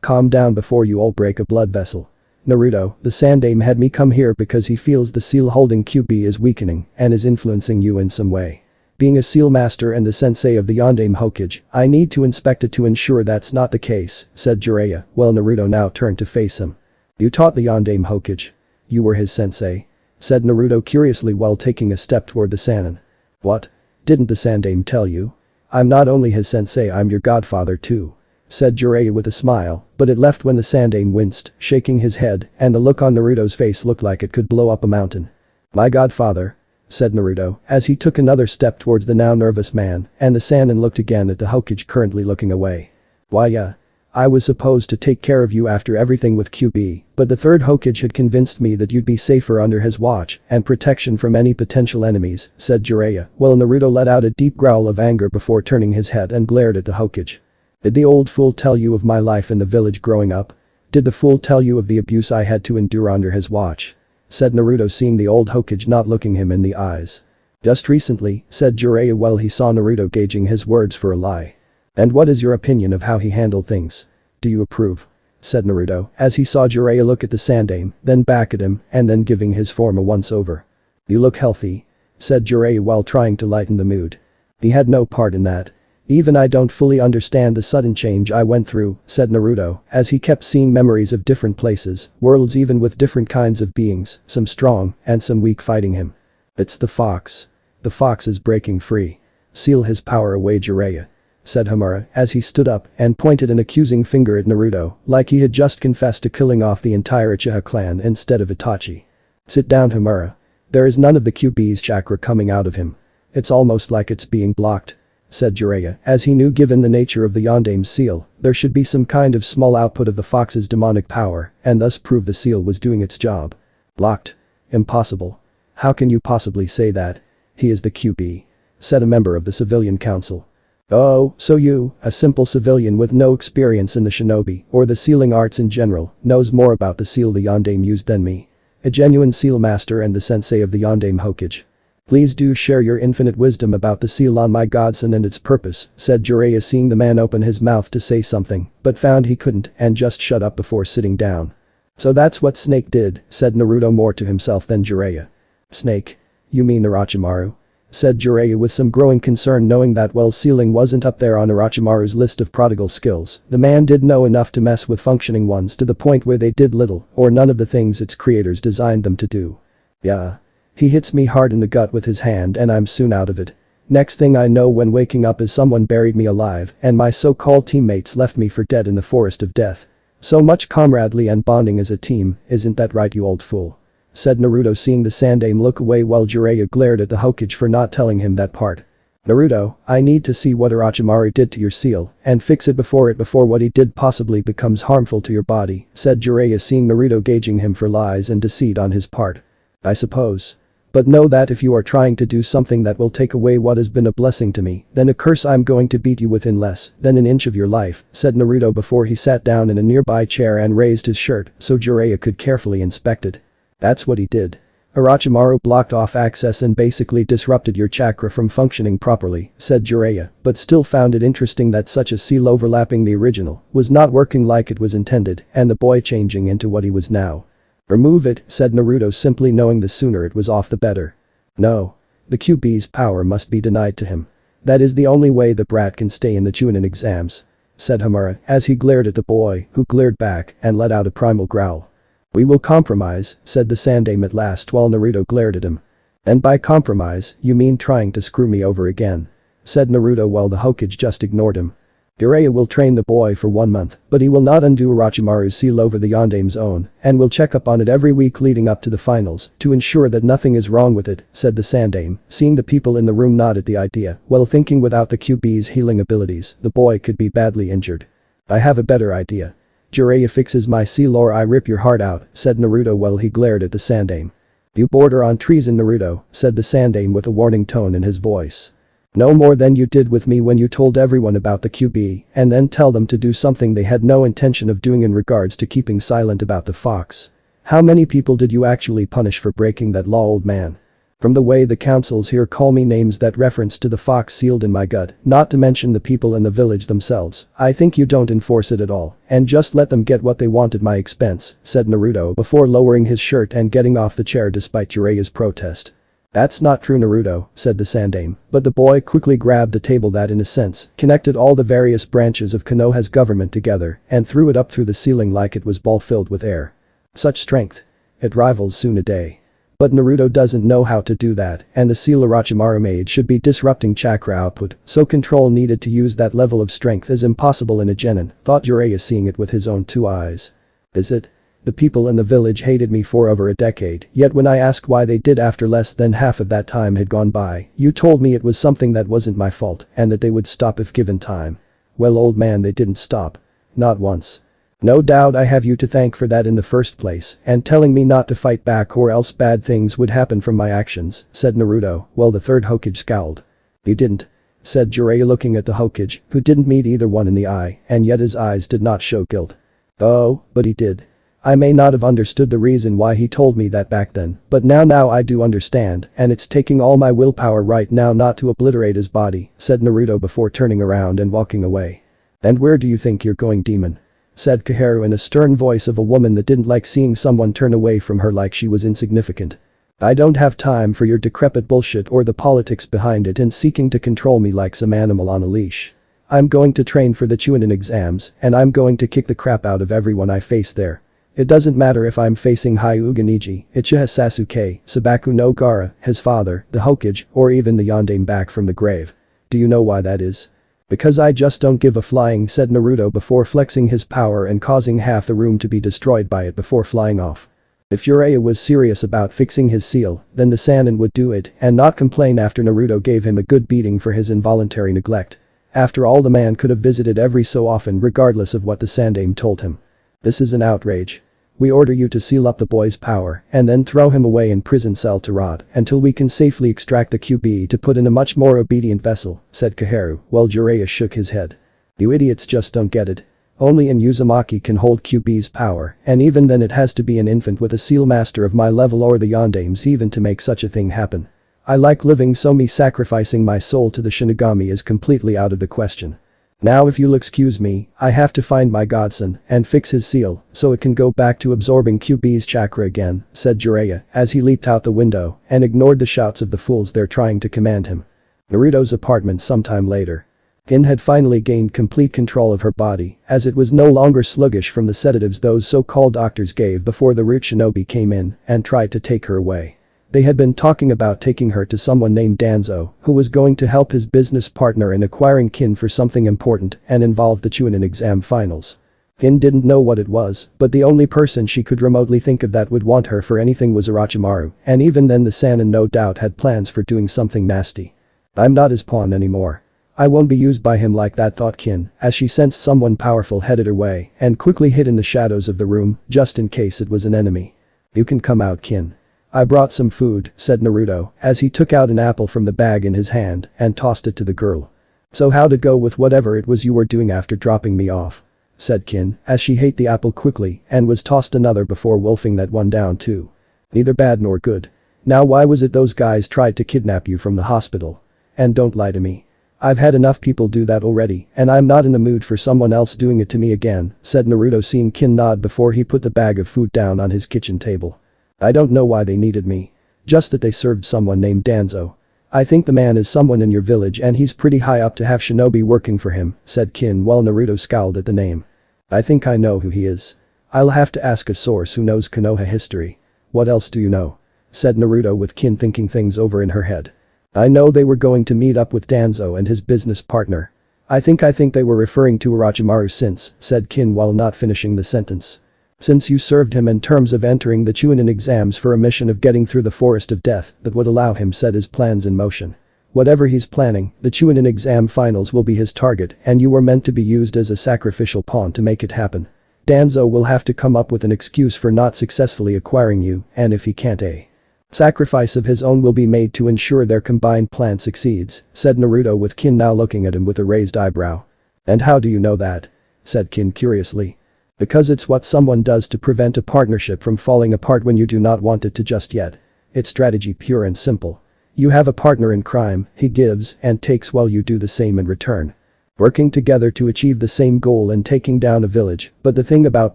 Calm down before you all break a blood vessel. Naruto, the Sandaime had me come here because he feels the seal holding QB is weakening and is influencing you in some way. Being a seal master and the sensei of the Yondaime Hokage, I need to inspect it to ensure that's not the case," said Jiraiya, while Naruto now turned to face him. "You taught the Yondaime Hokage? You were his sensei?" said Naruto curiously while taking a step toward the Sannin. "What? Didn't the Sandaime tell you? I'm not only his sensei, I'm your godfather too," said Jiraiya with a smile, but it left when the Sandaime winced, shaking his head, and the look on Naruto's face looked like it could blow up a mountain. "My godfather?" said Naruto, as he took another step towards the now nervous man, and the Sannin looked again at the Hokage currently looking away. "Why yeah. I was supposed to take care of you after everything with QB, but the third Hokage had convinced me that you'd be safer under his watch and protection from any potential enemies," said Jiraiya, while Naruto let out a deep growl of anger before turning his head and glared at the Hokage. "Did the old fool tell you of my life in the village growing up? Did the fool tell you of the abuse I had to endure under his watch?" said Naruto, seeing the old Hokage not looking him in the eyes. Just recently, said Jiraiya while he saw Naruto gauging his words for a lie. And what is your opinion of how he handled things? Do you approve? Said Naruto as he saw Jiraiya look at the Sandaime, then back at him, and then giving his form a once-over. You look healthy. Said Jiraiya while trying to lighten the mood. He had no part in that. Even I don't fully understand the sudden change I went through, said Naruto, as he kept seeing memories of different places, worlds even with different kinds of beings, some strong and some weak fighting him. It's the fox. The fox is breaking free. Seal his power away, Jiraiya, said Hamura as he stood up and pointed an accusing finger at Naruto like he had just confessed to killing off the entire Uchiha clan instead of Itachi. Sit down, Hamura. There is none of the Kyuubi's chakra coming out of him. It's almost like it's being blocked, said Jiraiya as he knew given the nature of the Yondaime's seal, there should be some kind of small output of the fox's demonic power and thus prove the seal was doing its job. Blocked? Impossible. How can you possibly say that? He is the Kyuubi, said a member of the civilian council. Oh, so you, a simple civilian with no experience in the shinobi or the sealing arts in general, knows more about the seal the Yondaime used than me. A genuine seal master and the sensei of the Yondaime Hokage. Please do share your infinite wisdom about the seal on my godson and its purpose, said Jiraiya seeing the man open his mouth to say something, but found he couldn't and just shut up before sitting down. So that's what Snake did, said Naruto more to himself than Jiraiya. Snake? You mean Orochimaru? Said Jiraiya with some growing concern knowing that while sealing wasn't up there on Orochimaru's list of prodigal skills, the man did know enough to mess with functioning ones to the point where they did little or none of the things its creators designed them to do. Yeah. He hits me hard in the gut with his hand and I'm soon out of it. Next thing I know when waking up is someone buried me alive and my so-called teammates left me for dead in the forest of death. So much camaraderie and bonding as a team, isn't that right, you old fool? Said Naruto seeing the Sandaime look away while Jiraiya glared at the Hokage for not telling him that part. Naruto, I need to see what Orochimaru did to your seal and fix it before what he did possibly becomes harmful to your body, said Jiraiya seeing Naruto gauging him for lies and deceit on his part. I suppose. But know that if you are trying to do something that will take away what has been a blessing to me, then a curse I'm going to beat you within less than an inch of your life, said Naruto before he sat down in a nearby chair and raised his shirt so Jiraiya could carefully inspect it. That's what he did. Orochimaru blocked off access and basically disrupted your chakra from functioning properly, said Jiraiya, but still found it interesting that such a seal overlapping the original was not working like it was intended and the boy changing into what he was now. Remove it, said Naruto simply knowing the sooner it was off the better. No. The Kyuubi's power must be denied to him. That is the only way the brat can stay in the Chunin exams, said Hamura as he glared at the boy who glared back and let out a primal growl. We will compromise, said the Sandaime at last while Naruto glared at him. And by compromise, you mean trying to screw me over again, said Naruto while the Hokage just ignored him. Jiraiya will train the boy for 1 month, but he will not undo Orochimaru's seal over the Yondaime's own and will check up on it every week leading up to the finals to ensure that nothing is wrong with it, said the Sandaime, seeing the people in the room nod at the idea while thinking without the Kyuubi's healing abilities, the boy could be badly injured. I have a better idea. Jiraiya fixes my seal or I rip your heart out, said Naruto while he glared at the Sandaime. You border on treason, Naruto, said the Sandaime with a warning tone in his voice. No more than you did with me when you told everyone about the Kyuubi and then tell them to do something they had no intention of doing in regards to keeping silent about the fox. How many people did you actually punish for breaking that law, old man? From the way the councils here call me names that reference to the fox sealed in my gut, not to mention the people in the village themselves, I think you don't enforce it at all and just let them get what they want at my expense, said Naruto before lowering his shirt and getting off the chair despite Jiraiya's protest. That's not true, Naruto, said the Sandaime, but the boy quickly grabbed the table that in a sense connected all the various branches of Konoha's government together and threw it up through the ceiling like it was ball filled with air. Such strength. It rivals Tsunade. But Naruto doesn't know how to do that and the seal Orochimaru made should be disrupting chakra output, so control needed to use that level of strength is impossible in a genin, thought Jiraiya seeing it with his own 2 eyes. Is it? The people in the village hated me for over a decade, yet when I asked why they did after less than half of that time had gone by, you told me it was something that wasn't my fault and that they would stop if given time. Well, old man, they didn't stop. Not once. No doubt I have you to thank for that in the first place and telling me not to fight back or else bad things would happen from my actions, said Naruto, while the third Hokage scowled. You didn't, said Jiraiya looking at the Hokage, who didn't meet either one in the eye and yet his eyes did not show guilt. Oh, but he did. I may not have understood the reason why he told me that back then, but now I do understand, and it's taking all my willpower right now not to obliterate his body," said Naruto before turning around and walking away. "And where do you think you're going, demon?" said Koharu in a stern voice of a woman that didn't like seeing someone turn away from her like she was insignificant. "I don't have time for your decrepit bullshit or the politics behind it and seeking to control me like some animal on a leash. I'm going to train for the Chunin exams, and I'm going to kick the crap out of everyone I face there. It doesn't matter if I'm facing Hyuga Neji, Uchiha Sasuke, Sabaku no Gaara, his father, the Hokage, or even the Yondaime back from the grave. Do you know why that is? Because I just don't give a flying," said Naruto before flexing his power and causing half the room to be destroyed by it before flying off. If Jiraiya was serious about fixing his seal, then the Sannin would do it and not complain after Naruto gave him a good beating for his involuntary neglect. After all, the man could have visited every so often regardless of what the Sandaime told him. "This is an outrage. We order you to seal up the boy's power and then throw him away in prison cell to rot until we can safely extract the QB to put in a much more obedient vessel," said Koharu, while Jiraiya shook his head. "You idiots just don't get it. Only an Uzumaki can hold QB's power, and even then it has to be an infant with a seal master of my level or the Yondaimes even to make such a thing happen. I like living, so me sacrificing my soul to the Shinigami is completely out of the question. Now if you'll excuse me, I have to find my godson and fix his seal so it can go back to absorbing QB's chakra again," said Jiraiya as he leaped out the window and ignored the shouts of the fools there trying to command him. Naruto's apartment sometime later. Kin had finally gained complete control of her body as it was no longer sluggish from the sedatives those so-called doctors gave before the root shinobi came in and tried to take her away. They had been talking about taking her to someone named Danzo, who was going to help his business partner in acquiring Kin for something important and involved the Chunin exam finals. Kin didn't know what it was, but the only person she could remotely think of that would want her for anything was Orochimaru, and even then the Sannin no doubt had plans for doing something nasty. "I'm not his pawn anymore. I won't be used by him like that," thought Kin as she sensed someone powerful headed her way and quickly hid in the shadows of the room just in case it was an enemy. "You can come out, Kin. I brought some food," said Naruto as he took out an apple from the bag in his hand and tossed it to the girl. "So how'd it go with whatever it was you were doing after dropping me off?" said Kin as she ate the apple quickly and was tossed another before wolfing that one down too. "Neither bad nor good. Now why was it those guys tried to kidnap you from the hospital? And don't lie to me. I've had enough people do that already and I'm not in the mood for someone else doing it to me again," said Naruto, seeing Kin nod before he put the bag of food down on his kitchen table. "I don't know why they needed me. Just that they served someone named Danzo. I think the man is someone in your village and he's pretty high up to have shinobi working for him," said Kin while Naruto scowled at the name. "I think I know who he is. I'll have to ask a source who knows Konoha history." "What else do you know?" said Naruto with Kin thinking things over in her head. "I know they were going to meet up with Danzo and his business partner. I think they were referring to Orochimaru since," said Kin while not finishing the sentence. "Since you served him in terms of entering the Chunin exams for a mission of getting through the forest of death that would allow him set his plans in motion. Whatever he's planning, the Chunin exam finals will be his target and you were meant to be used as a sacrificial pawn to make it happen. Danzo will have to come up with an excuse for not successfully acquiring you, and if he can't, a sacrifice of his own will be made to ensure their combined plan succeeds," said Naruto with Kin now looking at him with a raised eyebrow. "And how do you know that?" said Kin curiously. "Because it's what someone does to prevent a partnership from falling apart when you do not want it to just yet. It's strategy pure and simple. You have a partner in crime, he gives and takes while you do the same in return. Working together to achieve the same goal and taking down a village, but the thing about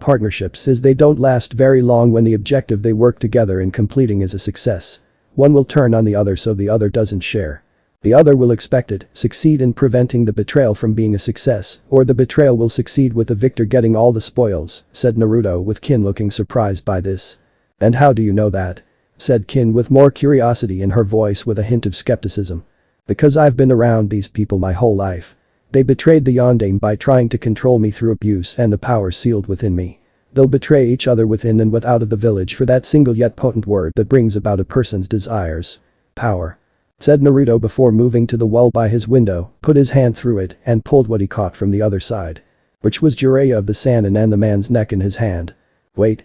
partnerships is they don't last very long when the objective they work together in completing is a success. One will turn on the other so the other doesn't share. The other will expect it, succeed in preventing the betrayal from being a success, or the betrayal will succeed with the victor getting all the spoils," said Naruto with Kin looking surprised by this. "And how do you know that?" said Kin with more curiosity in her voice with a hint of skepticism. "Because I've been around these people my whole life. They betrayed the Yondaime by trying to control me through abuse and the power sealed within me. They'll betray each other within and without of the village for that single yet potent word that brings about a person's desires. Power," said Naruto before moving to the wall by his window, put his hand through it and pulled what he caught from the other side. Which was Jiraiya of the Sannin and the man's neck in his hand. Wait.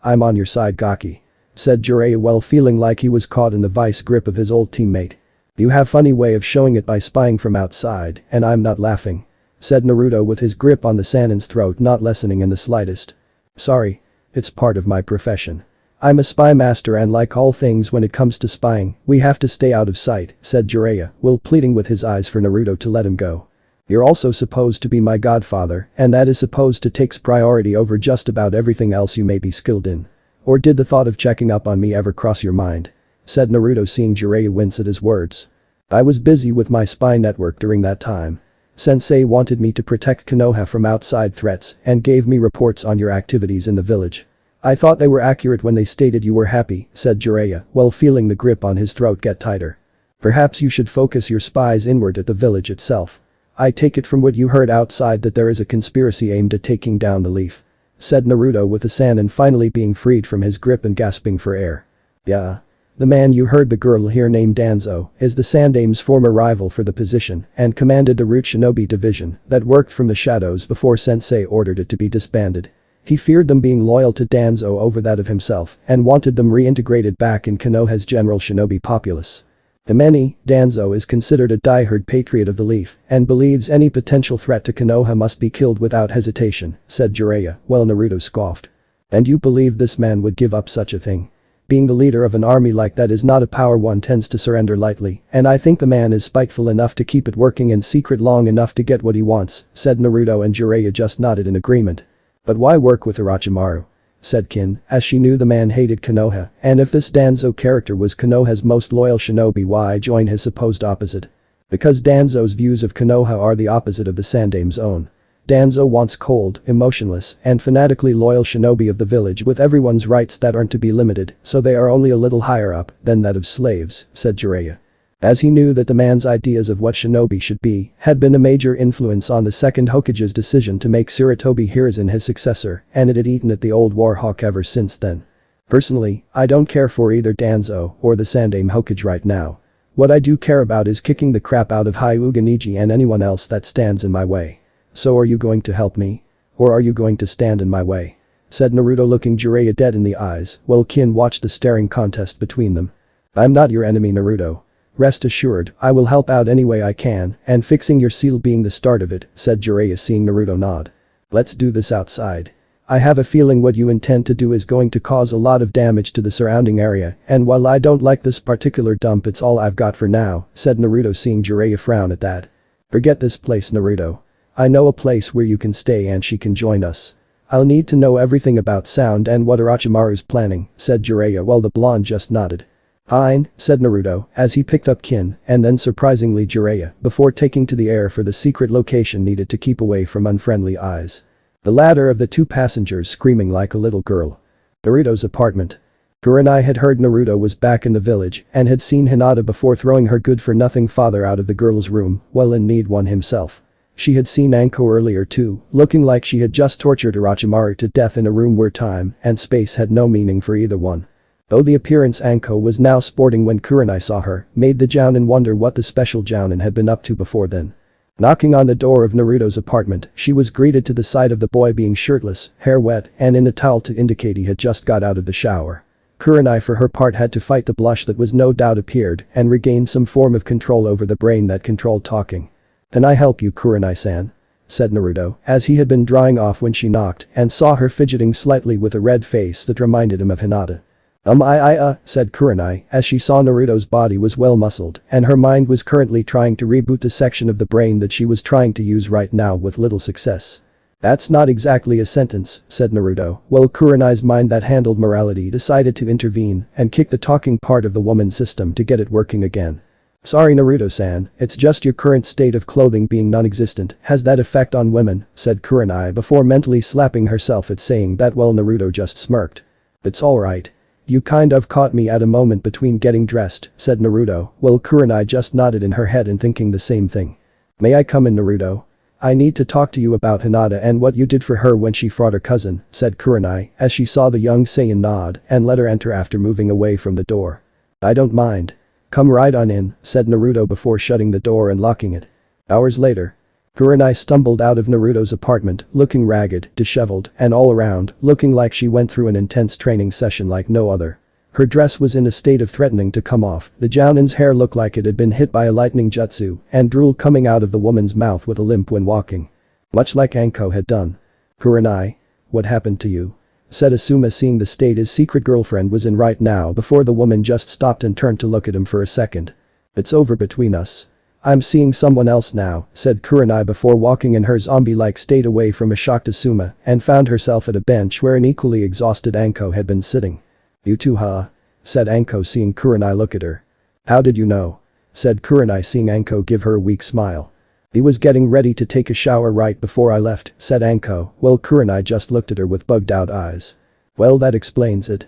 I'm on your side, Gaki," said Jiraiya while feeling like he was caught in the vice grip of his old teammate. "You have funny way of showing it by spying from outside and I'm not laughing," said Naruto with his grip on the Sannin's throat not lessening in the slightest. "Sorry. It's part of my profession. I'm a spy master and like all things when it comes to spying, we have to stay out of sight, said Jiraiya, while pleading with his eyes for Naruto to let him go. You're also supposed to be my godfather, and that is supposed to takes priority over just about everything else you may be skilled in. Or did the thought of checking up on me ever cross your mind? Said Naruto, seeing Jiraiya wince at his words. I was busy with my spy network during that time. Sensei wanted me to protect Konoha from outside threats and gave me reports on your activities in the village. I thought they were accurate when they stated you were happy, said Jiraiya, while feeling the grip on his throat get tighter. Perhaps you should focus your spies inward at the village itself. I take it from what you heard outside that there is a conspiracy aimed at taking down the leaf. Said Naruto with the Saiyan finally being freed from his grip and gasping for air. Yeah. The man you heard, the girl here named Danzo, is the Sandame's former rival for the position and commanded the Root Shinobi division that worked from the shadows before Sensei ordered it to be disbanded. He feared them being loyal to Danzo over that of himself and wanted them reintegrated back in Konoha's general shinobi populace. To many, Danzo is considered a diehard patriot of the Leaf and believes any potential threat to Konoha must be killed without hesitation, said Jiraiya, while Naruto scoffed. And you believe this man would give up such a thing? Being the leader of an army like that is not a power one tends to surrender lightly, and I think the man is spiteful enough to keep it working in secret long enough to get what he wants, said Naruto, and Jiraiya just nodded in agreement. But why work with Orochimaru? Said Kin, as she knew the man hated Konoha, and if this Danzo character was Konoha's most loyal shinobi, why join his supposed opposite? Because Danzo's views of Konoha are the opposite of the Sandame's own. Danzo wants cold, emotionless, and fanatically loyal shinobi of the village with everyone's rights that aren't to be limited, so they are only a little higher up than that of slaves, said Jiraiya. As he knew that the man's ideas of what shinobi should be had been a major influence on the second Hokage's decision to make Sarutobi Hiruzen his successor, and it had eaten at the old Warhawk ever since then. Personally, I don't care for either Danzo or the Sandame Hokage right now. What I do care about is kicking the crap out of Hyuga Neji and anyone else that stands in my way. So are you going to help me? Or are you going to stand in my way? Said Naruto, looking Jiraiya dead in the eyes while Kin watched the staring contest between them. I'm not your enemy, Naruto. Rest assured, I will help out any way I can, and fixing your seal being the start of it, said Jiraiya, seeing Naruto nod. Let's do this outside. I have a feeling what you intend to do is going to cause a lot of damage to the surrounding area, and while I don't like this particular dump, it's all I've got for now, said Naruto, seeing Jiraiya frown at that. Forget this place, Naruto. I know a place where you can stay and she can join us. I'll need to know everything about Sound and what Orochimaru's planning, said Jiraiya, while the blonde just nodded. Fine, said Naruto, as he picked up Kin and then surprisingly Jiraiya before taking to the air for the secret location needed to keep away from unfriendly eyes. The latter of the two passengers screaming like a little girl. Naruto's apartment. Kurenai had heard Naruto was back in the village and had seen Hinata before throwing her good-for-nothing father out of the girl's room, well in need one himself. She had seen Anko earlier too, looking like she had just tortured Orochimaru to death in a room where time and space had no meaning for either one. Though the appearance Anko was now sporting when Kurenai saw her made the Jounin wonder what the special Jounin had been up to before then. Knocking on the door of Naruto's apartment, she was greeted to the sight of the boy being shirtless, hair wet, and in a towel to indicate he had just got out of the shower. Kurenai for her part had to fight the blush that was no doubt appeared and regain some form of control over the brain that controlled talking. Can I help you, Kurenai-san? Said Naruto, as he had been drying off when she knocked and saw her fidgeting slightly with a red face that reminded him of Hinata. Said Kurenai, as she saw Naruto's body was well muscled and her mind was currently trying to reboot the section of the brain that she was trying to use right now with little success. That's not exactly a sentence, said Naruto, while Kurenai's mind that handled morality decided to intervene and kick the talking part of the woman's system to get it working again. Sorry, Naruto-san, it's just your current state of clothing being non-existent has that effect on women, said Kurenai before mentally slapping herself at saying that while Naruto just smirked. It's alright. You kind of caught me at a moment between getting dressed, said Naruto, while Kurenai just nodded in her head and thinking the same thing. May I come in, Naruto? I need to talk to you about Hinata and what you did for her when she fought her cousin, said Kurenai as she saw the young Saiyan nod and let her enter after moving away from the door. I don't mind. Come right on in, said Naruto before shutting the door and locking it. Hours later. Kurenai stumbled out of Naruto's apartment, looking ragged, disheveled, and all around, looking like she went through an intense training session like no other. Her dress was in a state of threatening to come off, the Jounin's hair looked like it had been hit by a lightning jutsu, and drool coming out of the woman's mouth with a limp when walking. Much like Anko had done. Kurenai? What happened to you? said Asuma, seeing the state his secret girlfriend was in right now before the woman just stopped and turned to look at him for a second. It's over between us. I'm seeing someone else now, said Kurenai before walking in her zombie-like state away from a shocked Asuma and found herself at a bench where an equally exhausted Anko had been sitting. You too, huh? Said Anko, seeing Kurenai look at her. How did you know? Said Kurenai, seeing Anko give her a weak smile. He was getting ready to take a shower right before I left, said Anko, while Kurenai just looked at her with bugged-out eyes. Well, that explains it.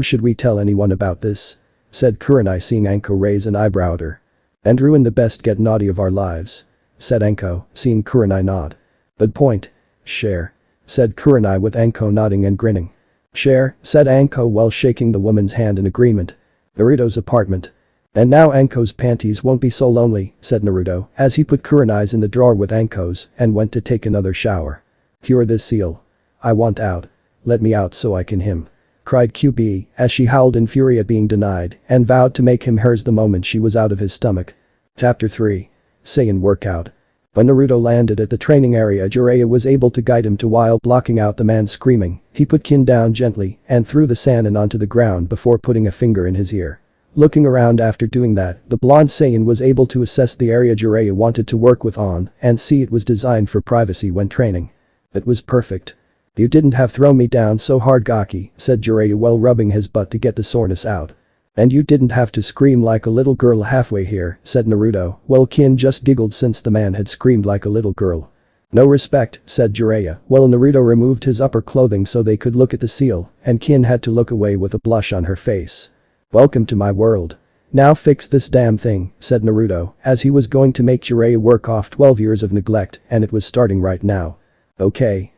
Should we tell anyone about this? Said Kurenai, seeing Anko raise an eyebrow at her. And ruin the best get naughty of our lives, said Anko, seeing Kurenai nod. Good point. Share, said Kurenai with Anko nodding and grinning. Share, said Anko while shaking the woman's hand in agreement. Naruto's apartment. And now Anko's panties won't be so lonely, said Naruto, as he put Kurenai's in the drawer with Anko's and went to take another shower. Cure this seal. I want out. Let me out so I can him, cried QB as she howled in fury at being denied and vowed to make him hers the moment she was out of his stomach. Chapter 3. Saiyan Workout. When Naruto landed at the training area, Jiraiya was able to guide him to while blocking out the man screaming. He put Kin down gently and threw the Saiyan onto the ground before putting a finger in his ear. Looking around after doing that, the blonde Saiyan was able to assess the area Jiraiya wanted to work with on and see it was designed for privacy when training. It was perfect. You didn't have thrown me down so hard, Gaki, said Jiraiya while rubbing his butt to get the soreness out. And you didn't have to scream like a little girl halfway here, said Naruto, while Kin just giggled since the man had screamed like a little girl. No respect, said Jiraiya, while Naruto removed his upper clothing so they could look at the seal, and Kin had to look away with a blush on her face. Welcome to my world. Now fix this damn thing, said Naruto, as he was going to make Jiraiya work off 12 years of neglect and it was starting right now. Okay.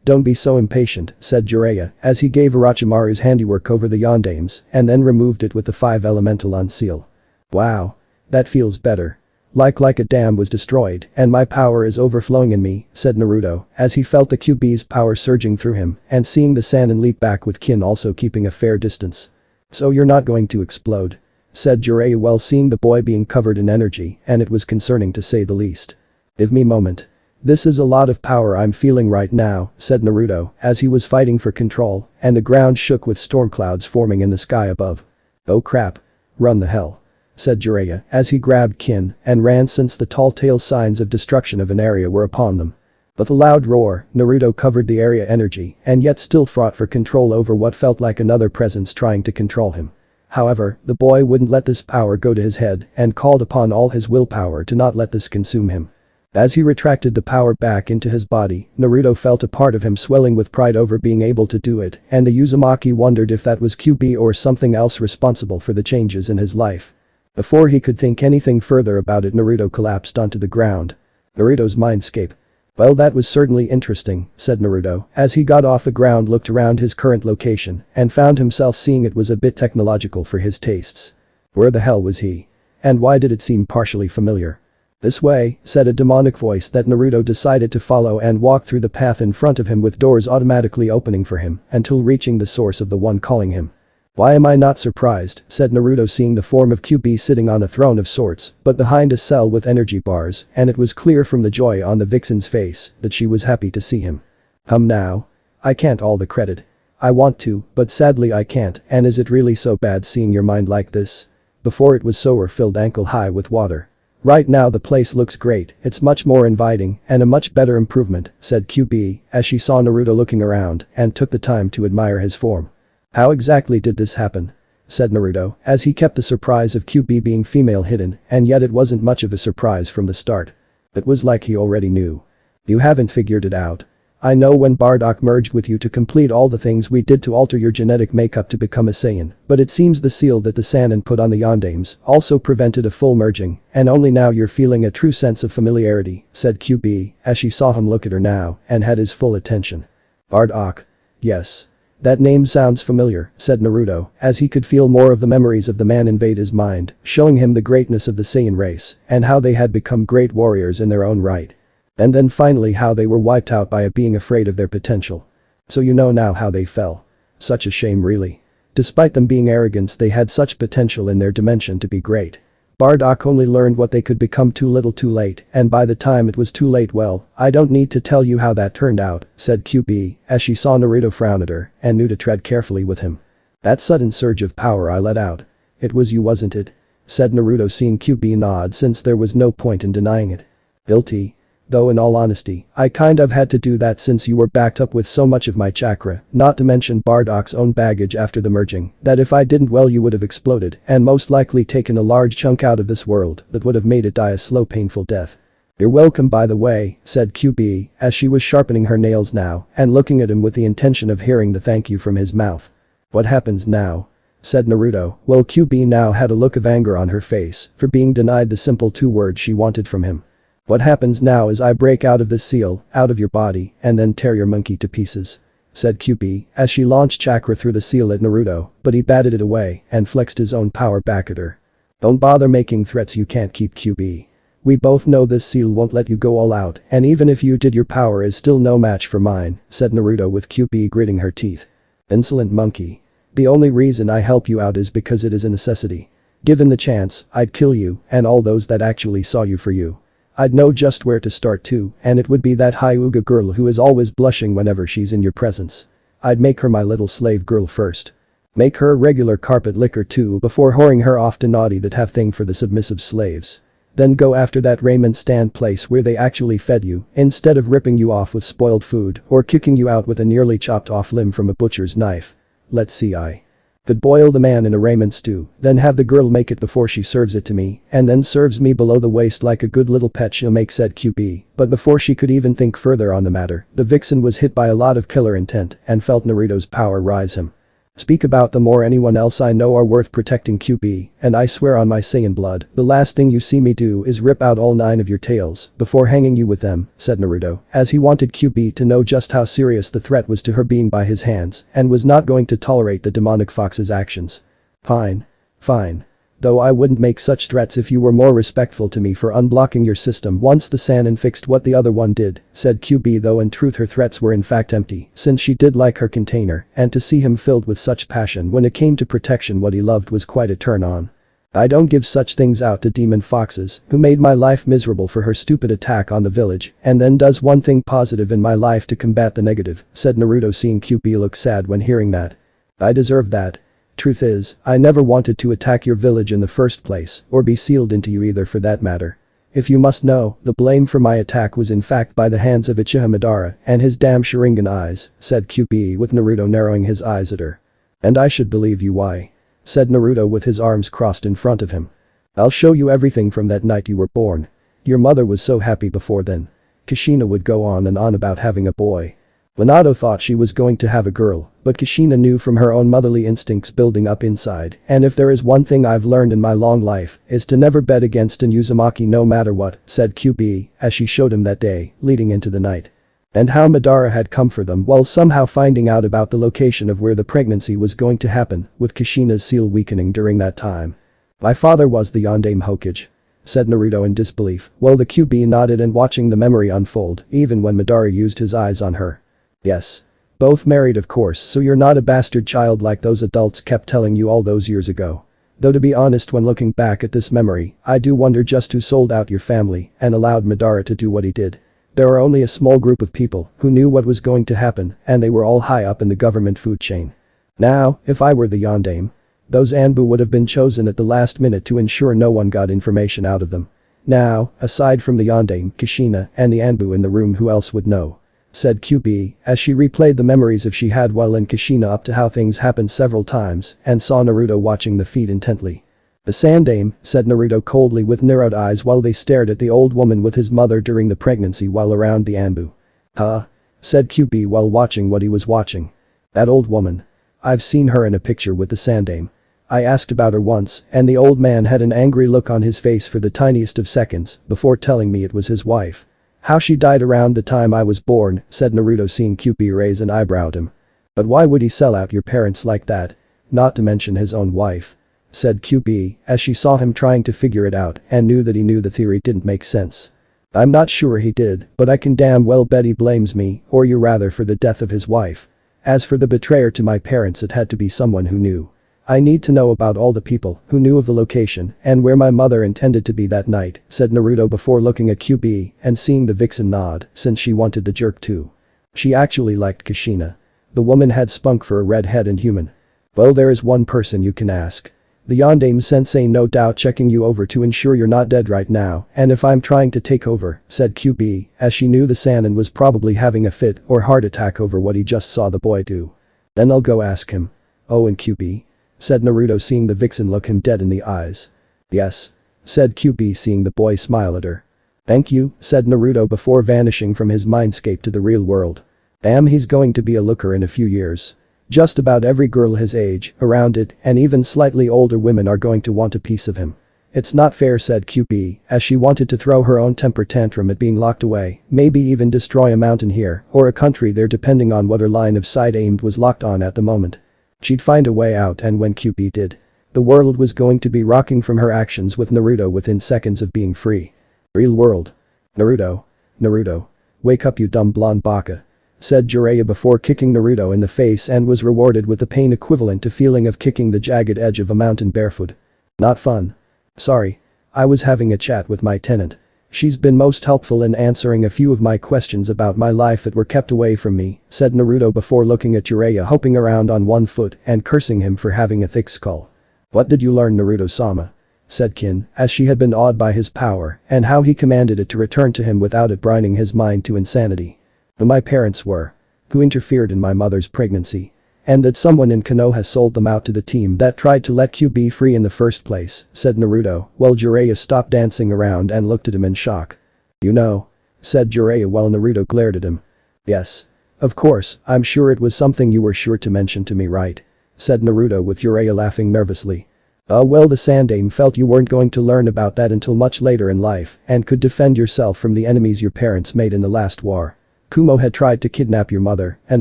Don't be so impatient, said Jiraiya as he gave Orochimaru's handiwork over the Yondames and then removed it with the 5 elemental unseal. Wow. That feels better. Like a dam was destroyed and my power is overflowing in me, said Naruto as he felt the QB's power surging through him and seeing the Saiyan leap back with Kin also keeping a fair distance. So you're not going to explode? Said Jiraiya while seeing the boy being covered in energy and it was concerning to say the least. Give me a moment. This is a lot of power I'm feeling right now, said Naruto as he was fighting for control and the ground shook with storm clouds forming in the sky above. Oh crap. Run the hell, said Jiraiya as he grabbed Kin and ran since the tall tale signs of destruction of an area were upon them. With a loud roar, Naruto covered the area energy and yet still fought for control over what felt like another presence trying to control him. However, the boy wouldn't let this power go to his head and called upon all his willpower to not let this consume him. As he retracted the power back into his body, Naruto felt a part of him swelling with pride over being able to do it and the Uzumaki wondered if that was QB or something else responsible for the changes in his life. Before he could think anything further about it, Naruto collapsed onto the ground. Naruto's mindscape. Well, that was certainly interesting, said Naruto as he got off the ground, looked around his current location and found himself seeing it was a bit technological for his tastes. Where the hell was he? And why did it seem partially familiar? This way, said a demonic voice that Naruto decided to follow and walk through the path in front of him with doors automatically opening for him until reaching the source of the one calling him. Why am I not surprised, said Naruto seeing the form of QB sitting on a throne of sorts but behind a cell with energy bars and it was clear from the joy on the vixen's face that she was happy to see him. Now? I can't all the credit. I want to, but sadly I can't, and is it really so bad seeing your mind like this? Before it was so filled ankle high with water. Right now the place looks great, it's much more inviting and a much better improvement, said QB as she saw Naruto looking around and took the time to admire his form. How exactly did this happen? Said Naruto as he kept the surprise of QB being female hidden and yet it wasn't much of a surprise from the start. It was like he already knew. You haven't figured it out. I know when Bardock merged with you to complete all the things we did to alter your genetic makeup to become a Saiyan, but it seems the seal that the Saiyan put on the Yondames also prevented a full merging, and only now you're feeling a true sense of familiarity, said QB as she saw him look at her now and had his full attention. Bardock. Yes. That name sounds familiar, said Naruto as he could feel more of the memories of the man invade his mind, showing him the greatness of the Saiyan race and how they had become great warriors in their own right. And then finally how they were wiped out by being afraid of their potential. So you know now how they fell. Such a shame really. Despite them being arrogant, they had such potential in their dimension to be great. Bardock only learned what they could become too little too late, and by the time it was too late, well, I don't need to tell you how that turned out, said QB, as she saw Naruto frown at her and knew to tread carefully with him. That sudden surge of power I let out. It was you, wasn't it? Said Naruto, seeing QB nod since there was no point in denying it. Guilty. Though in all honesty, I kind of had to do that since you were backed up with so much of my chakra, not to mention Bardock's own baggage after the merging, that if I didn't, well, you would have exploded and most likely taken a large chunk out of this world that would have made it die a slow painful death. You're welcome, by the way, said QB, as she was sharpening her nails now and looking at him with the intention of hearing the thank you from his mouth. What happens now? Said Naruto, while QB now had a look of anger on her face for being denied the simple 2 words she wanted from him. What happens now is I break out of this seal, out of your body, and then tear your monkey to pieces. Said QB, as she launched chakra through the seal at Naruto, but he batted it away and flexed his own power back at her. Don't bother making threats you can't keep, QB. We both know this seal won't let you go all out, and even if you did, your power is still no match for mine, said Naruto with QB gritting her teeth. Insolent monkey. The only reason I help you out is because it is a necessity. Given the chance, I'd kill you and all those that actually saw you for you. I'd know just where to start too, and it would be that Hyuga girl who is always blushing whenever she's in your presence. I'd make her my little slave girl first. Make her a regular carpet licker too before whoring her off to naughty that have thing for the submissive slaves. Then go after that raiment stand place where they actually fed you, instead of ripping you off with spoiled food or kicking you out with a nearly chopped off limb from a butcher's knife. Let's see, I could boil the man in a raiment stew, then have the girl make it before she serves it to me, and then serves me below the waist like a good little pet she'll make, said QB. But before she could even think further on the matter, the vixen was hit by a lot of killer intent and felt Naruto's power rise him. Speak about them or anyone else I know are worth protecting, QB, and I swear on my Saiyan blood, the last thing you see me do is rip out all 9 of your tails before hanging you with them, said Naruto, as he wanted QB to know just how serious the threat was to her being by his hands and was not going to tolerate the demonic fox's actions. Fine. Fine. Though I wouldn't make such threats if you were more respectful to me for unblocking your system once the Saiyan fixed what the other one did, said QB, though in truth her threats were in fact empty since she did like her container, and to see him filled with such passion when it came to protection what he loved was quite a turn on. I don't give such things out to demon foxes who made my life miserable for her stupid attack on the village and then does one thing positive in my life to combat the negative, said Naruto, seeing QB look sad when hearing that. I deserve that. Truth is, I never wanted to attack your village in the first place, or be sealed into you either for that matter. If you must know, the blame for my attack was in fact by the hands of Uchiha Madara and his damn Sharingan eyes, said QB with Naruto narrowing his eyes at her. And I should believe you, why? Said Naruto with his arms crossed in front of him. I'll show you everything from that night you were born. Your mother was so happy before then. Kushina would go on and on about having a boy. Minato thought she was going to have a girl, but Kushina knew from her own motherly instincts building up inside, and if there is one thing I've learned in my long life, is to never bet against an Uzumaki no matter what, said QB, as she showed him that day, leading into the night. And how Madara had come for them while somehow finding out about the location of where the pregnancy was going to happen, with Kushina's seal weakening during that time. My father was the Yondaime Hokage, said Naruto in disbelief, while the QB nodded and watching the memory unfold, even when Madara used his eyes on her. Yes. Both married, of course, so you're not a bastard child like those adults kept telling you all those years ago. Though to be honest, when looking back at this memory, I do wonder just who sold out your family and allowed Madara to do what he did. There are only a small group of people who knew what was going to happen, and they were all high up in the government food chain. Now, if I were the Yondaime, those Anbu would have been chosen at the last minute to ensure no one got information out of them. Now, aside from the Yondaime, Kushina, and the Anbu in the room, who else would know? Said QB, as she replayed the memories of she had while in Kushina up to how things happened several times and saw Naruto watching the feed intently. The Sandaime, said Naruto coldly with narrowed eyes while they stared at the old woman with his mother during the pregnancy while around the Anbu. Huh? Said QB while watching what he was watching. That old woman. I've seen her in a picture with the Sandaime. I asked about her once and the old man had an angry look on his face for the tiniest of seconds before telling me it was his wife. How she died around the time I was born, said Naruto, seeing QB raise an eyebrow at him. But why would he sell out your parents like that? Not to mention his own wife. Said QB, as she saw him trying to figure it out and knew that he knew the theory didn't make sense. I'm not sure he did, but I can damn well bet he blames me, or you rather, for the death of his wife. As for the betrayer to my parents, it had to be someone who knew. I need to know about all the people who knew of the location and where my mother intended to be that night, said Naruto before looking at QB and seeing the vixen nod since she wanted the jerk too. She actually liked Kushina. The woman had spunk for a redhead and human. Well, there is one person you can ask. The Yondaime sensei no doubt checking you over to ensure you're not dead right now, and if I'm trying to take over, said QB, as she knew the Saiyan was probably having a fit or heart attack over what he just saw the boy do. Then I'll go ask him. Oh, and QB? Said Naruto seeing the vixen look him dead in the eyes. Yes. Said QB seeing the boy smile at her. Thank you, said Naruto before vanishing from his mindscape to the real world. Damn, he's going to be a looker in a few years. Just about every girl his age, around it, and even slightly older women are going to want a piece of him. It's not fair, said QB, as she wanted to throw her own temper tantrum at being locked away, maybe even destroy a mountain here or a country there depending on what her line of sight aimed was locked on at the moment. She'd find a way out, and when QB did, the world was going to be rocking from her actions with Naruto within seconds of being free. Real world. Naruto. Naruto. Wake up, you dumb blonde baka. Said Jiraiya before kicking Naruto in the face and was rewarded with the pain equivalent to feeling of kicking the jagged edge of a mountain barefoot. Not fun. Sorry. I was having a chat with my tenant. She's been most helpful in answering a few of my questions about my life that were kept away from me, said Naruto before looking at Jiraiya hopping around on one foot and cursing him for having a thick skull. What did you learn, Naruto-sama? Said Kin, as she had been awed by his power and how he commanded it to return to him without it brining his mind to insanity. Who my parents were. Who interfered in my mother's pregnancy. And that someone in Konoha sold them out to the team that tried to let QB free in the first place, said Naruto, while Jiraiya stopped dancing around and looked at him in shock. You know? Said Jiraiya while Naruto glared at him. Yes. Of course, I'm sure it was something you were sure to mention to me, right? Said Naruto with Jiraiya laughing nervously. Well, the Sandaime felt you weren't going to learn about that until much later in life and could defend yourself from the enemies your parents made in the last war. Kumo had tried to kidnap your mother, and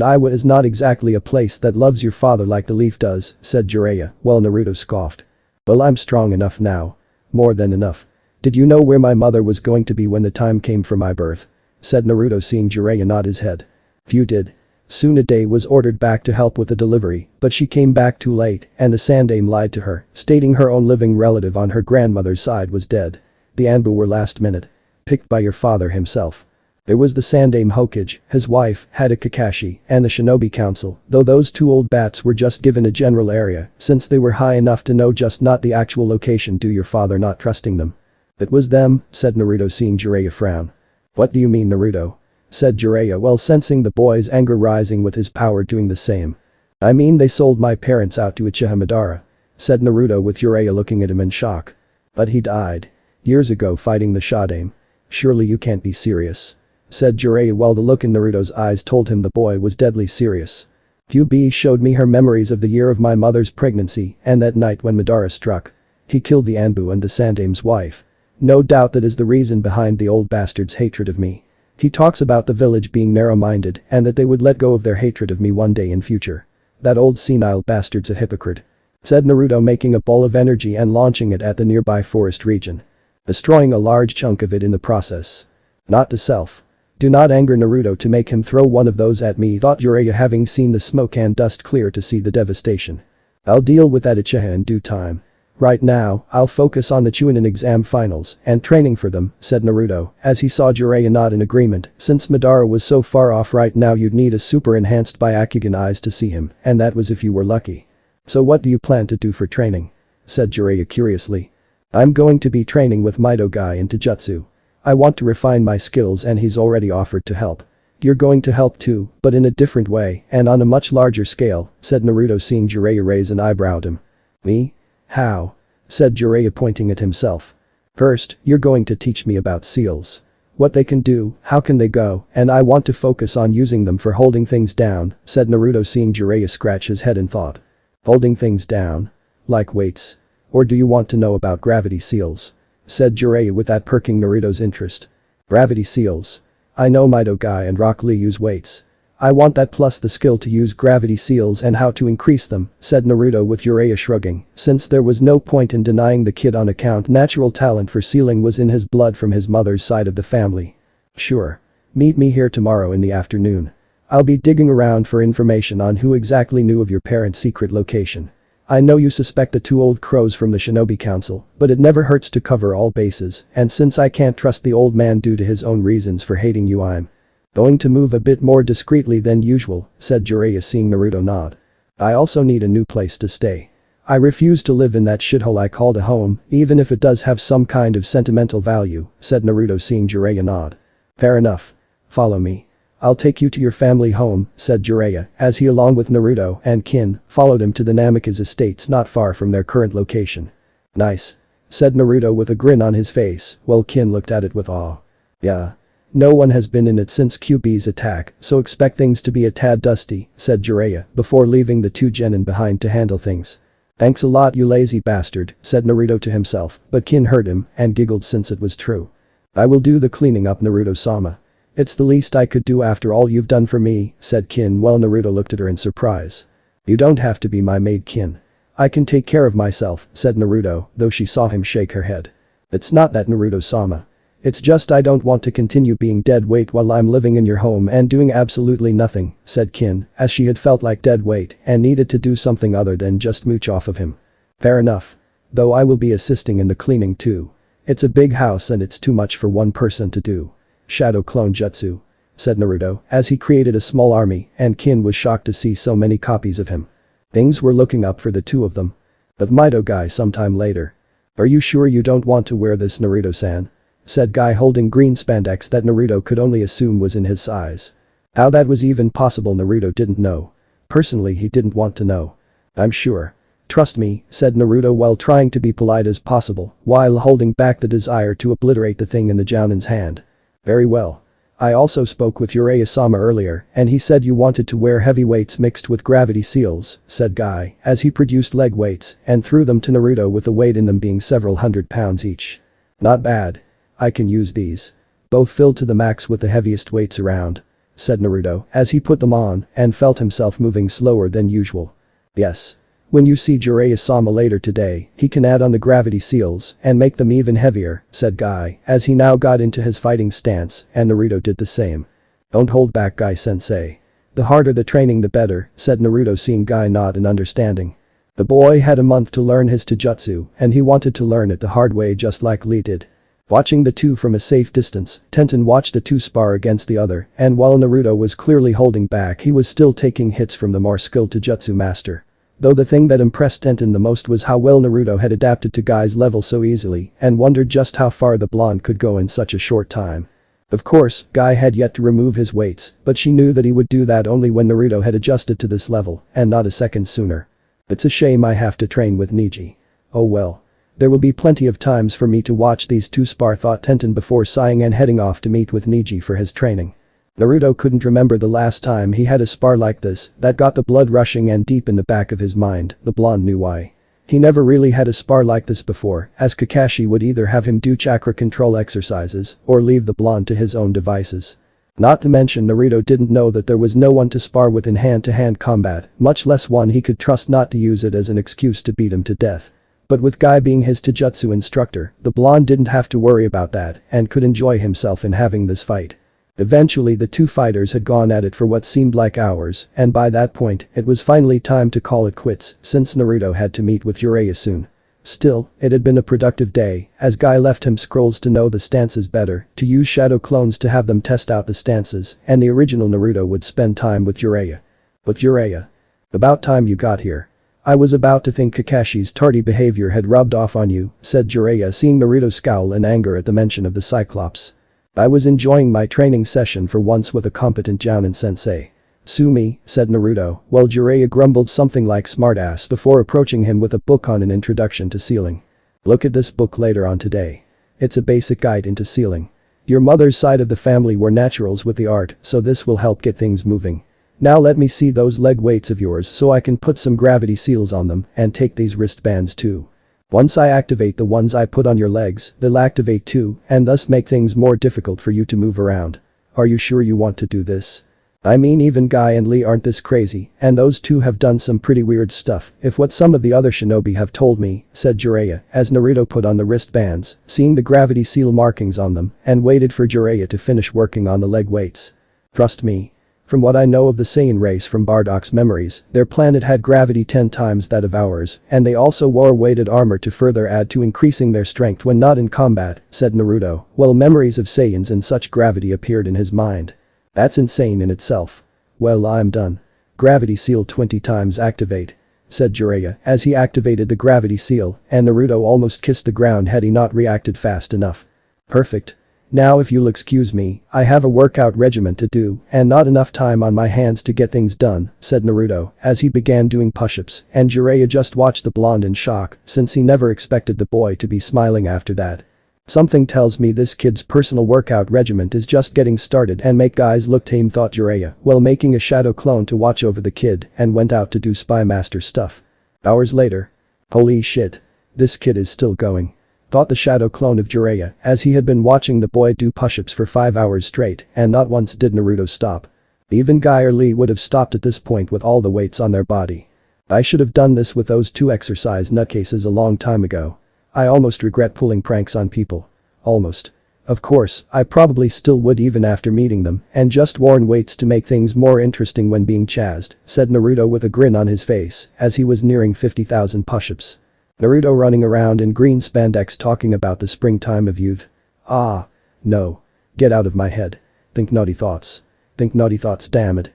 Iowa is not exactly a place that loves your father like the leaf does, said Jiraiya, while Naruto scoffed. Well, I'm strong enough now. More than enough. Did you know where my mother was going to be when the time came for my birth? Said Naruto seeing Jiraiya nod his head. Few did. Tsunade was ordered back to help with the delivery, but she came back too late, and the Sandaime lied to her, stating her own living relative on her grandmother's side was dead. The Anbu were last minute. Picked by your father himself. There was the Sandaime Hokage, his wife, Hada Kakashi, and the Shinobi Council, though those two old bats were just given a general area since they were high enough to know just not the actual location due your father not trusting them. It was them, said Naruto seeing Jiraiya frown. What do you mean, Naruto? Said Jiraiya while sensing the boy's anger rising with his power doing the same. I mean they sold my parents out to Uchiha Madara. Said Naruto with Jiraiya looking at him in shock. But he died. Years ago fighting the Shadaime. Surely you can't be serious. Said Jiraiya while the look in Naruto's eyes told him the boy was deadly serious. QB showed me her memories of the year of my mother's pregnancy and that night when Madara struck. He killed the Anbu and the Sandaime's wife. No doubt that is the reason behind the old bastard's hatred of me. He talks about the village being narrow-minded and that they would let go of their hatred of me one day in future. That old senile bastard's a hypocrite. Said Naruto making a ball of energy and launching it at the nearby forest region. Destroying a large chunk of it in the process. Not to self. Do not anger Naruto to make him throw one of those at me, thought Jiraiya having seen the smoke and dust clear to see the devastation. I'll deal with that Uchiha in due time. Right now, I'll focus on the Chunin exam finals and training for them, said Naruto, as he saw Jiraiya nod in agreement, since Madara was so far off right now you'd need a super enhanced Byakugan eyes to see him, and that was if you were lucky. So what do you plan to do for training? Said Jiraiya curiously. I'm going to be training with Mido Guy in Taijutsu. I want to refine my skills and he's already offered to help. You're going to help too, but in a different way and on a much larger scale, said Naruto seeing Jiraiya raise an eyebrow at him. Me? How? Said Jiraiya pointing at himself. First, you're going to teach me about seals. What they can do, how can they go, and I want to focus on using them for holding things down, said Naruto seeing Jiraiya scratch his head in thought. Holding things down? Like weights? Or do you want to know about gravity seals? Said Jiraiya with that perking Naruto's interest. Gravity seals. I know Mido Guy and Rock Lee use weights. I want that plus the skill to use gravity seals and how to increase them, said Naruto with Jiraiya shrugging, since there was no point in denying the kid on account natural talent for sealing was in his blood from his mother's side of the family. Sure. Meet me here tomorrow in the afternoon. I'll be digging around for information on who exactly knew of your parents' secret location. I know you suspect the two old crows from the Shinobi Council, but it never hurts to cover all bases, and since I can't trust the old man due to his own reasons for hating you, I'm going to move a bit more discreetly than usual, said Jiraiya, seeing Naruto nod. I also need a new place to stay. I refuse to live in that shithole I called a home, even if it does have some kind of sentimental value, said Naruto, seeing Jiraiya nod. Fair enough. Follow me. I'll take you to your family home, said Jiraiya, as he along with Naruto and Kin followed him to the Namikaze estates not far from their current location. Nice. Said Naruto with a grin on his face, while Kin looked at it with awe. Yeah. No one has been in it since QB's attack, so expect things to be a tad dusty, said Jiraiya before leaving the two genin behind to handle things. Thanks a lot, you lazy bastard, said Naruto to himself, but Kin heard him and giggled since it was true. I will do the cleaning up, Naruto-sama. It's the least I could do after all you've done for me, said Kin while Naruto looked at her in surprise. You don't have to be my maid, Kin. I can take care of myself, said Naruto, though she saw him shake her head. It's not that, Naruto-sama. It's just I don't want to continue being dead weight while I'm living in your home and doing absolutely nothing, said Kin, as she had felt like dead weight and needed to do something other than just mooch off of him. Fair enough. Though I will be assisting in the cleaning too. It's a big house and it's too much for one person to do. Shadow clone jutsu. Said Naruto as he created a small army, and Kin was shocked to see so many copies of him. Things were looking up for the two of them. Of Mito Guy sometime later. Are you sure you don't want to wear this, Naruto-san? Said Guy holding green spandex that Naruto could only assume was in his size. How that was even possible Naruto didn't know. Personally, he didn't want to know. I'm sure. Trust me, said Naruto while trying to be polite as possible, while holding back the desire to obliterate the thing in the Jounin's hand. Very well. I also spoke with Jiraiya-sama earlier and he said you wanted to wear heavy weights mixed with gravity seals, said Guy as he produced leg weights and threw them to Naruto with the weight in them being several hundred pounds each. Not bad. I can use these. Both filled to the max with the heaviest weights around, said Naruto as he put them on and felt himself moving slower than usual. Yes. When you see Jiraiya-sama later today, he can add on the gravity seals and make them even heavier, said Guy as he now got into his fighting stance and Naruto did the same. Don't hold back, Guy-sensei. The harder the training the better, said Naruto, seeing Guy nod in understanding. The boy had a month to learn his taijutsu and he wanted to learn it the hard way just like Lee did. Watching the two from a safe distance, Tenten watched the two spar against the other and while Naruto was clearly holding back, he was still taking hits from the more skilled taijutsu master. Though the thing that impressed Tenten the most was how well Naruto had adapted to Guy's level so easily and wondered just how far the blonde could go in such a short time. Of course, Guy had yet to remove his weights, but she knew that he would do that only when Naruto had adjusted to this level and not a second sooner. It's a shame I have to train with Neji. Oh well. There will be plenty of times for me to watch these two spar, thought Tenten before sighing and heading off to meet with Neji for his training. Naruto couldn't remember the last time he had a spar like this that got the blood rushing, and deep in the back of his mind, the blonde knew why. He never really had a spar like this before, as Kakashi would either have him do chakra control exercises or leave the blonde to his own devices. Not to mention Naruto didn't know that there was no one to spar with in hand-to-hand combat, much less one he could trust not to use it as an excuse to beat him to death. But with Guy being his taijutsu instructor, the blonde didn't have to worry about that and could enjoy himself in having this fight. Eventually the two fighters had gone at it for what seemed like hours, and by that point, it was finally time to call it quits since Naruto had to meet with Jiraiya soon. Still, it had been a productive day, as Guy left him scrolls to know the stances better, to use shadow clones to have them test out the stances, and the original Naruto would spend time with Jiraiya. With Jiraiya. About time you got here. I was about to think Kakashi's tardy behavior had rubbed off on you, said Jiraiya, seeing Naruto scowl in anger at the mention of the Cyclops. I was enjoying my training session for once with a competent Jounin sensei. Sue me, said Naruto, while Jiraiya grumbled something like smartass before approaching him with a book on an introduction to sealing. Look at this book later on today. It's a basic guide into sealing. Your mother's side of the family were naturals with the art, so this will help get things moving. Now let me see those leg weights of yours so I can put some gravity seals on them and take these wristbands too. Once I activate the ones I put on your legs, they'll activate too and thus make things more difficult for you to move around. Are you sure you want to do this? I mean, even Guy and Lee aren't this crazy, and those two have done some pretty weird stuff if what some of the other shinobi have told me, said Jiraiya as Naruto put on the wristbands, seeing the gravity seal markings on them, and waited for Jiraiya to finish working on the leg weights. Trust me. From what I know of the Saiyan race from Bardock's memories, their planet had gravity 10 times that of ours, and they also wore weighted armor to further add to increasing their strength when not in combat, said Naruto, while memories of Saiyans and such gravity appeared in his mind. That's insane in itself. Well, I'm done. Gravity seal 20 times activate, said Jiraiya as he activated the gravity seal, and Naruto almost kissed the ground had he not reacted fast enough. Perfect. Now if you'll excuse me, I have a workout regimen to do and not enough time on my hands to get things done, said Naruto as he began doing push-ups, and Jiraiya just watched the blonde in shock since he never expected the boy to be smiling after that. Something tells me this kid's personal workout regimen is just getting started and make guys look tame, thought Jiraiya while making a shadow clone to watch over the kid and went out to do spy master stuff. Hours later. Holy shit. This kid is still going. Thought the shadow clone of Jiraiya as he had been watching the boy do push-ups for 5 hours straight and not once did Naruto stop. Even Guy or Lee would have stopped at this point with all the weights on their body. I should have done this with those two exercise nutcases a long time ago. I almost regret pulling pranks on people. Almost. Of course, I probably still would even after meeting them and just worn weights to make things more interesting when being chased, said Naruto with a grin on his face as he was nearing 50,000 push-ups. Naruto running around in green spandex talking about the springtime of youth. Ah. No. Get out of my head. Think naughty thoughts. Think naughty thoughts, damn it.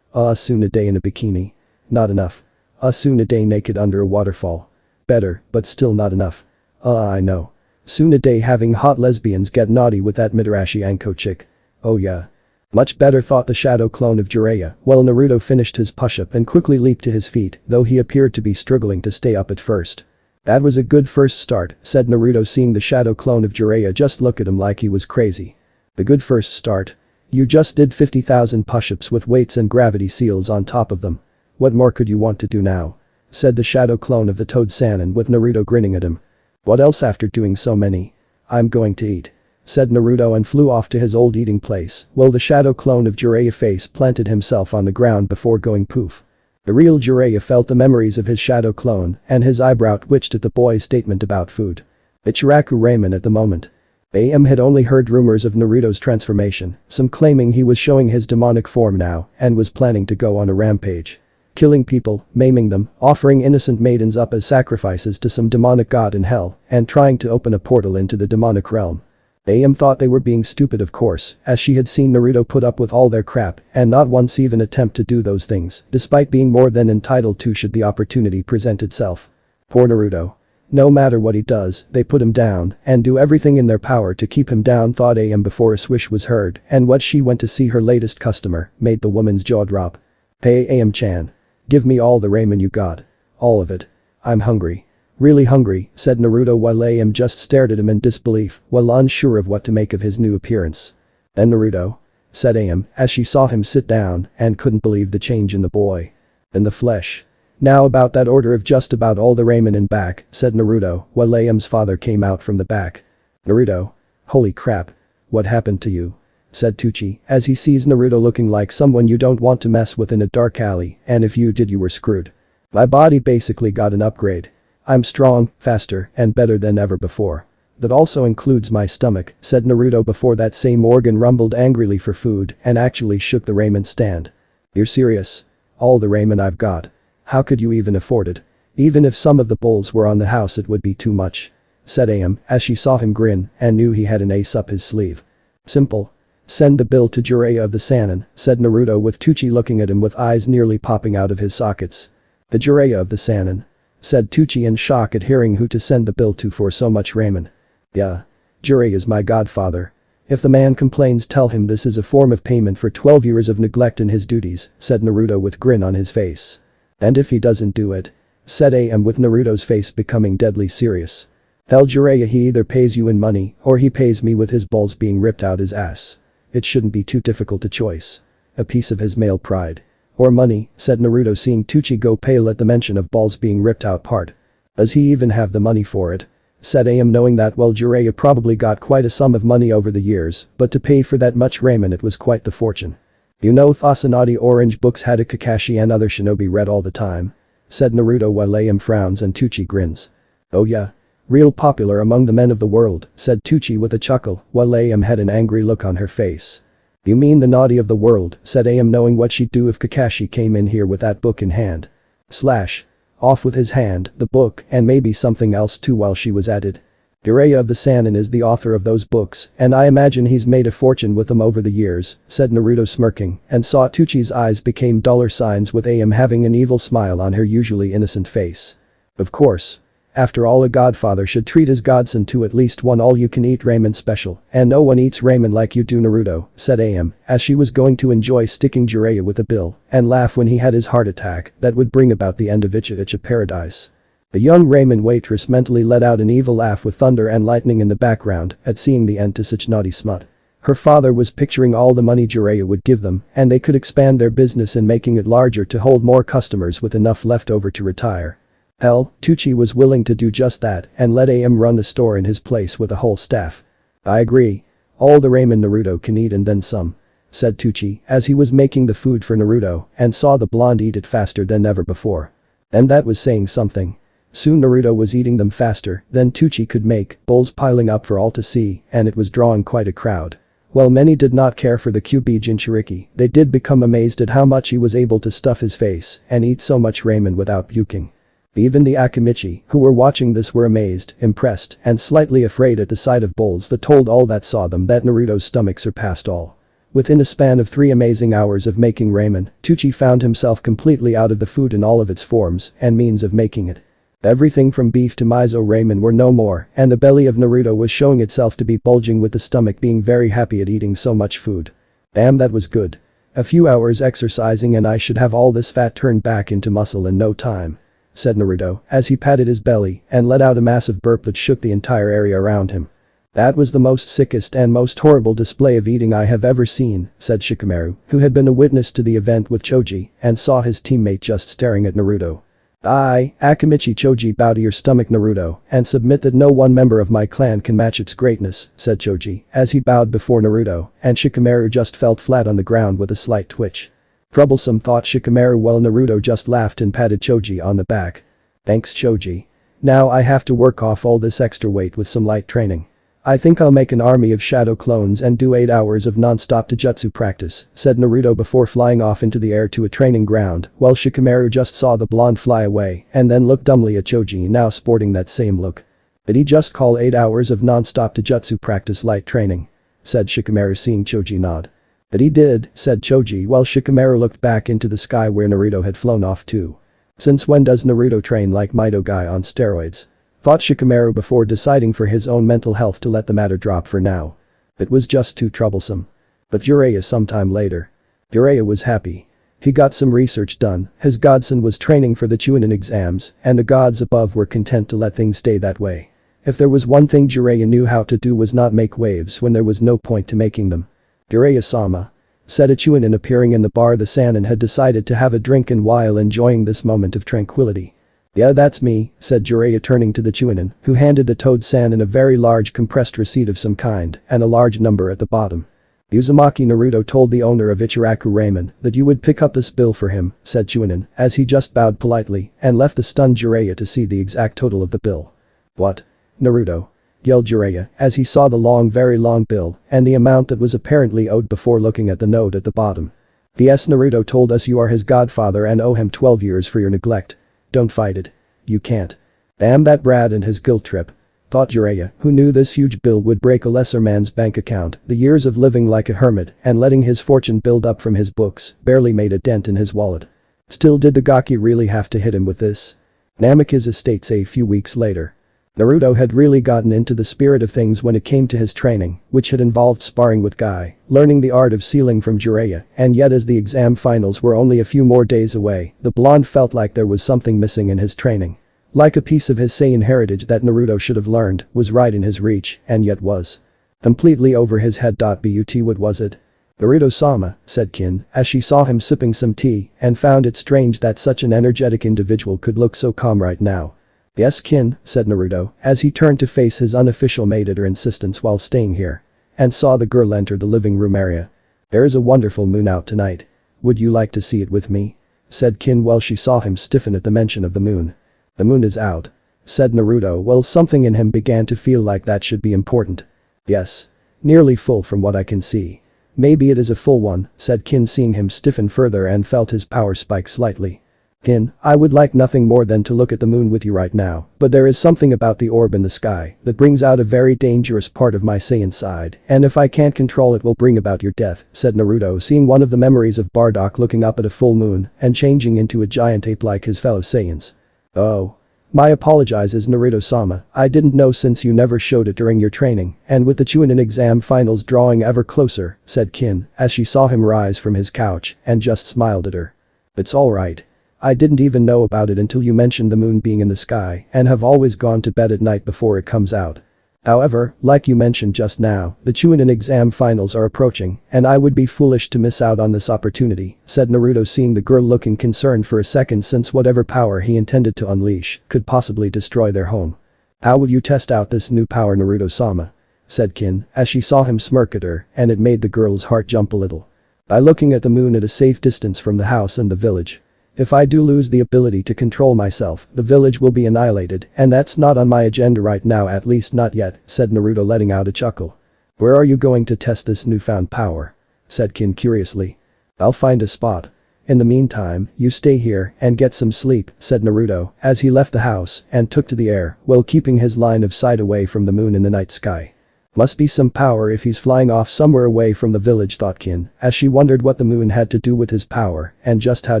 Soon a day in a bikini. Not enough. Soon a day naked under a waterfall. Better, but still not enough. I know. Soon a day having hot lesbians get naughty with that Midarashi Anko chick. Oh yeah. Much better, thought the shadow clone of Jiraiya while Naruto finished his push-up and quickly leaped to his feet, though he appeared to be struggling to stay up at first. That was a good first start, said Naruto seeing the shadow clone of Jiraiya just look at him like he was crazy. The good first start? You just did 50,000 push-ups with weights and gravity seals on top of them. What more could you want to do now? Said the shadow clone of the Toad Saiyan with Naruto grinning at him. What else after doing so many? I'm going to eat, said Naruto and flew off to his old eating place while the shadow clone of Jiraiya face planted himself on the ground before going poof. The real Jiraiya felt the memories of his shadow clone and his eyebrow twitched at the boy's statement about food. Ichiraku ramen at the moment. AM had only heard rumors of Naruto's transformation, some claiming he was showing his demonic form now and was planning to go on a rampage. Killing people, maiming them, offering innocent maidens up as sacrifices to some demonic god in hell, and trying to open a portal into the demonic realm. AM thought they were being stupid, of course, as she had seen Naruto put up with all their crap and not once even attempt to do those things, despite being more than entitled to should the opportunity present itself. Poor Naruto. No matter what he does, they put him down and do everything in their power to keep him down, thought AM before a swish was heard and what she went to see her latest customer made the woman's jaw drop. Hey AM-chan. Give me all the ramen you got. All of it. I'm hungry. Really hungry, said Naruto while AM just stared at him in disbelief while unsure of what to make of his new appearance. Then Naruto? Said AM as she saw him sit down and couldn't believe the change in the boy. In the flesh. Now about that order of just about all the ramen in back, said Naruto while AM's father came out from the back. Naruto? Holy crap. What happened to you? Said Tucci as he sees Naruto looking like someone you don't want to mess with in a dark alley, and if you did you were screwed. My body basically got an upgrade. I'm strong, faster, and better than ever before. That also includes my stomach, said Naruto before that same organ rumbled angrily for food and actually shook the ramen stand. You're serious? All the ramen I've got. How could you even afford it? Even if some of the bowls were on the house it would be too much. Said AM as she saw him grin and knew he had an ace up his sleeve. Simple. Send the bill to Jiraiya of the Saiyan, said Naruto with Tucci looking at him with eyes nearly popping out of his sockets. The Jiraiya of the Saiyan, said Tucci in shock at hearing who to send the bill to for so much ramen. Yeah. Jiraiya is my godfather. If the man complains tell him this is a form of payment for 12 years of neglect in his duties, said Naruto with grin on his face. And if he doesn't do it? Said AM with Naruto's face becoming deadly serious. Tell Jiraiya he either pays you in money or he pays me with his balls being ripped out his ass. It shouldn't be too difficult to choice. A piece of his male pride. Or money, said Naruto seeing Tucci go pale at the mention of balls being ripped out part. Does he even have the money for it? Said AM knowing that well Jiraiya probably got quite a sum of money over the years, but to pay for that much ramen it was quite the fortune. You know Thasanadi orange books had a Kakashi and other shinobi read all the time? Said Naruto while AM frowns and Tucci grins. Oh yeah. Real popular among the men of the world, said Tucci with a chuckle while AM had an angry look on her face. You mean the naughty of the world, said AM, knowing what she'd do if Kakashi came in here with that book in hand. Slash. Off with his hand, the book, and maybe something else too while she was at it. Jiraiya of the Saiyan is the author of those books, and I imagine he's made a fortune with them over the years, said Naruto smirking, and saw Tucci's eyes became dollar signs with AM having an evil smile on her usually innocent face. Of course. After all, a godfather should treat his godson to at least one all-you-can-eat ramen special, and no one eats ramen like you do, Naruto, said AM, as she was going to enjoy sticking Jiraiya with a bill and laugh when he had his heart attack that would bring about the end of Icha Paradise. The young ramen waitress mentally let out an evil laugh with thunder and lightning in the background at seeing the end to such naughty smut. Her father was picturing all the money Jiraiya would give them, and they could expand their business in making it larger to hold more customers with enough left over to retire. Hell, Tucci was willing to do just that and let AM run the store in his place with a whole staff. I agree. All the ramen Naruto can eat and then some, said Tucci as he was making the food for Naruto and saw the blonde eat it faster than ever before. And that was saying something. Soon Naruto was eating them faster than Tucci could make, bowls piling up for all to see, and it was drawing quite a crowd. While many did not care for the QB Jinchuriki, they did become amazed at how much he was able to stuff his face and eat so much ramen without puking. Even the Akimichi, who were watching this, were amazed, impressed, and slightly afraid at the sight of bowls that told all that saw them that Naruto's stomach surpassed all. Within a span of 3 amazing hours of making ramen, Tucci found himself completely out of the food in all of its forms and means of making it. Everything from beef to miso ramen were no more, and the belly of Naruto was showing itself to be bulging, with the stomach being very happy at eating so much food. Damn, that was good. A few hours exercising and I should have all this fat turned back into muscle in no time, said Naruto as he patted his belly and let out a massive burp that shook the entire area around him. That was the most sickest and most horrible display of eating I have ever seen, said Shikamaru, who had been a witness to the event with Choji and saw his teammate just staring at Naruto. Akimichi Choji, bow to your stomach, Naruto, and submit that no one member of my clan can match its greatness, said Choji as he bowed before Naruto, and Shikamaru just fell flat on the ground with a slight twitch. Troublesome, thought Shikamaru while Naruto just laughed and patted Choji on the back. Thanks, Choji. Now I have to work off all this extra weight with some light training. I think I'll make an army of shadow clones and do 8 hours of non-stop taijutsu practice, said Naruto before flying off into the air to a training ground, while Shikamaru just saw the blonde fly away and then looked dumbly at Choji, now sporting that same look. Did he just call 8 hours of non-stop taijutsu practice light training? Said Shikamaru, seeing Choji nod. But he did, said Choji while Shikamaru looked back into the sky where Naruto had flown off to. Since when does Naruto train like Mido guy on steroids? Thought Shikamaru before deciding for his own mental health to let the matter drop for now. It was just too troublesome. But Jiraiya sometime later. Jiraiya was happy. He got some research done, his godson was training for the Chunin exams, and the gods above were content to let things stay that way. If there was one thing Jiraiya knew how to do was not make waves when there was no point to making them. Jiraiya-sama, said a Chunin appearing in the bar. The Saiyan had decided to have a drink and while enjoying this moment of tranquility. Yeah, that's me, said Jiraiya turning to the Chunin, who handed the Toad Saiyan a very large compressed receipt of some kind and a large number at the bottom. Uzumaki, Naruto told the owner of Ichiraku Ramen that you would pick up this bill for him, said Chunin as he just bowed politely and left the stunned Jiraiya to see the exact total of the bill. What? Naruto? Yelled Jiraiya as he saw the long, very long bill and the amount that was apparently owed before looking at the note at the bottom. P.S. Naruto told us you are his godfather and owe him 12 years for your neglect. Don't fight it. You can't. Damn that brat and his guilt trip. Thought Jiraiya, who knew this huge bill would break a lesser man's bank account. The years of living like a hermit and letting his fortune build up from his books barely made a dent in his wallet. Still, did the Gaki really have to hit him with this? Namikaze states a few weeks later. Naruto had really gotten into the spirit of things when it came to his training, which had involved sparring with Guy, learning the art of sealing from Jiraiya, and yet as the exam finals were only a few more days away, the blonde felt like there was something missing in his training. Like a piece of his Saiyan heritage that Naruto should have learned was right in his reach and yet was completely over his head. But what was it? Naruto-sama, said Kin as she saw him sipping some tea and found it strange that such an energetic individual could look so calm right now. Yes, Kin, said Naruto as he turned to face his unofficial maid at her insistence while staying here and saw the girl enter the living room area. There is a wonderful moon out tonight. Would you like to see it with me? Said Kin while she saw him stiffen at the mention of the moon. The moon is out, said Naruto while something in him began to feel like that should be important. Yes. Nearly full from what I can see. Maybe it is a full one, said Kin, seeing him stiffen further and felt his power spike slightly. Kin, I would like nothing more than to look at the moon with you right now, but there is something about the orb in the sky that brings out a very dangerous part of my Saiyan side, and if I can't control it will bring about your death, said Naruto, seeing one of the memories of Bardock looking up at a full moon and changing into a giant ape like his fellow Saiyans. Oh. My apologizes, Naruto-sama, I didn't know since you never showed it during your training, and with the Chunin exam finals drawing ever closer, said Kin, as she saw him rise from his couch and just smiled at her. It's alright. I didn't even know about it until you mentioned the moon being in the sky and have always gone to bed at night before it comes out. However, like you mentioned just now, the Chunin exam finals are approaching and I would be foolish to miss out on this opportunity, said Naruto, seeing the girl looking concerned for a second since whatever power he intended to unleash could possibly destroy their home. How will you test out this new power, Naruto-sama? Said Kin, as she saw him smirk at her, and it made the girl's heart jump a little. By looking at the moon at a safe distance from the house and the village. If I do lose the ability to control myself, the village will be annihilated, and that's not on my agenda right now, at least not yet, said Naruto, letting out a chuckle. Where are you going to test this newfound power? Said Kin curiously. I'll find a spot. In the meantime, you stay here and get some sleep, said Naruto, as he left the house and took to the air while keeping his line of sight away from the moon in the night sky. Must be some power if he's flying off somewhere away from the village, thought Kin, as she wondered what the moon had to do with his power and just how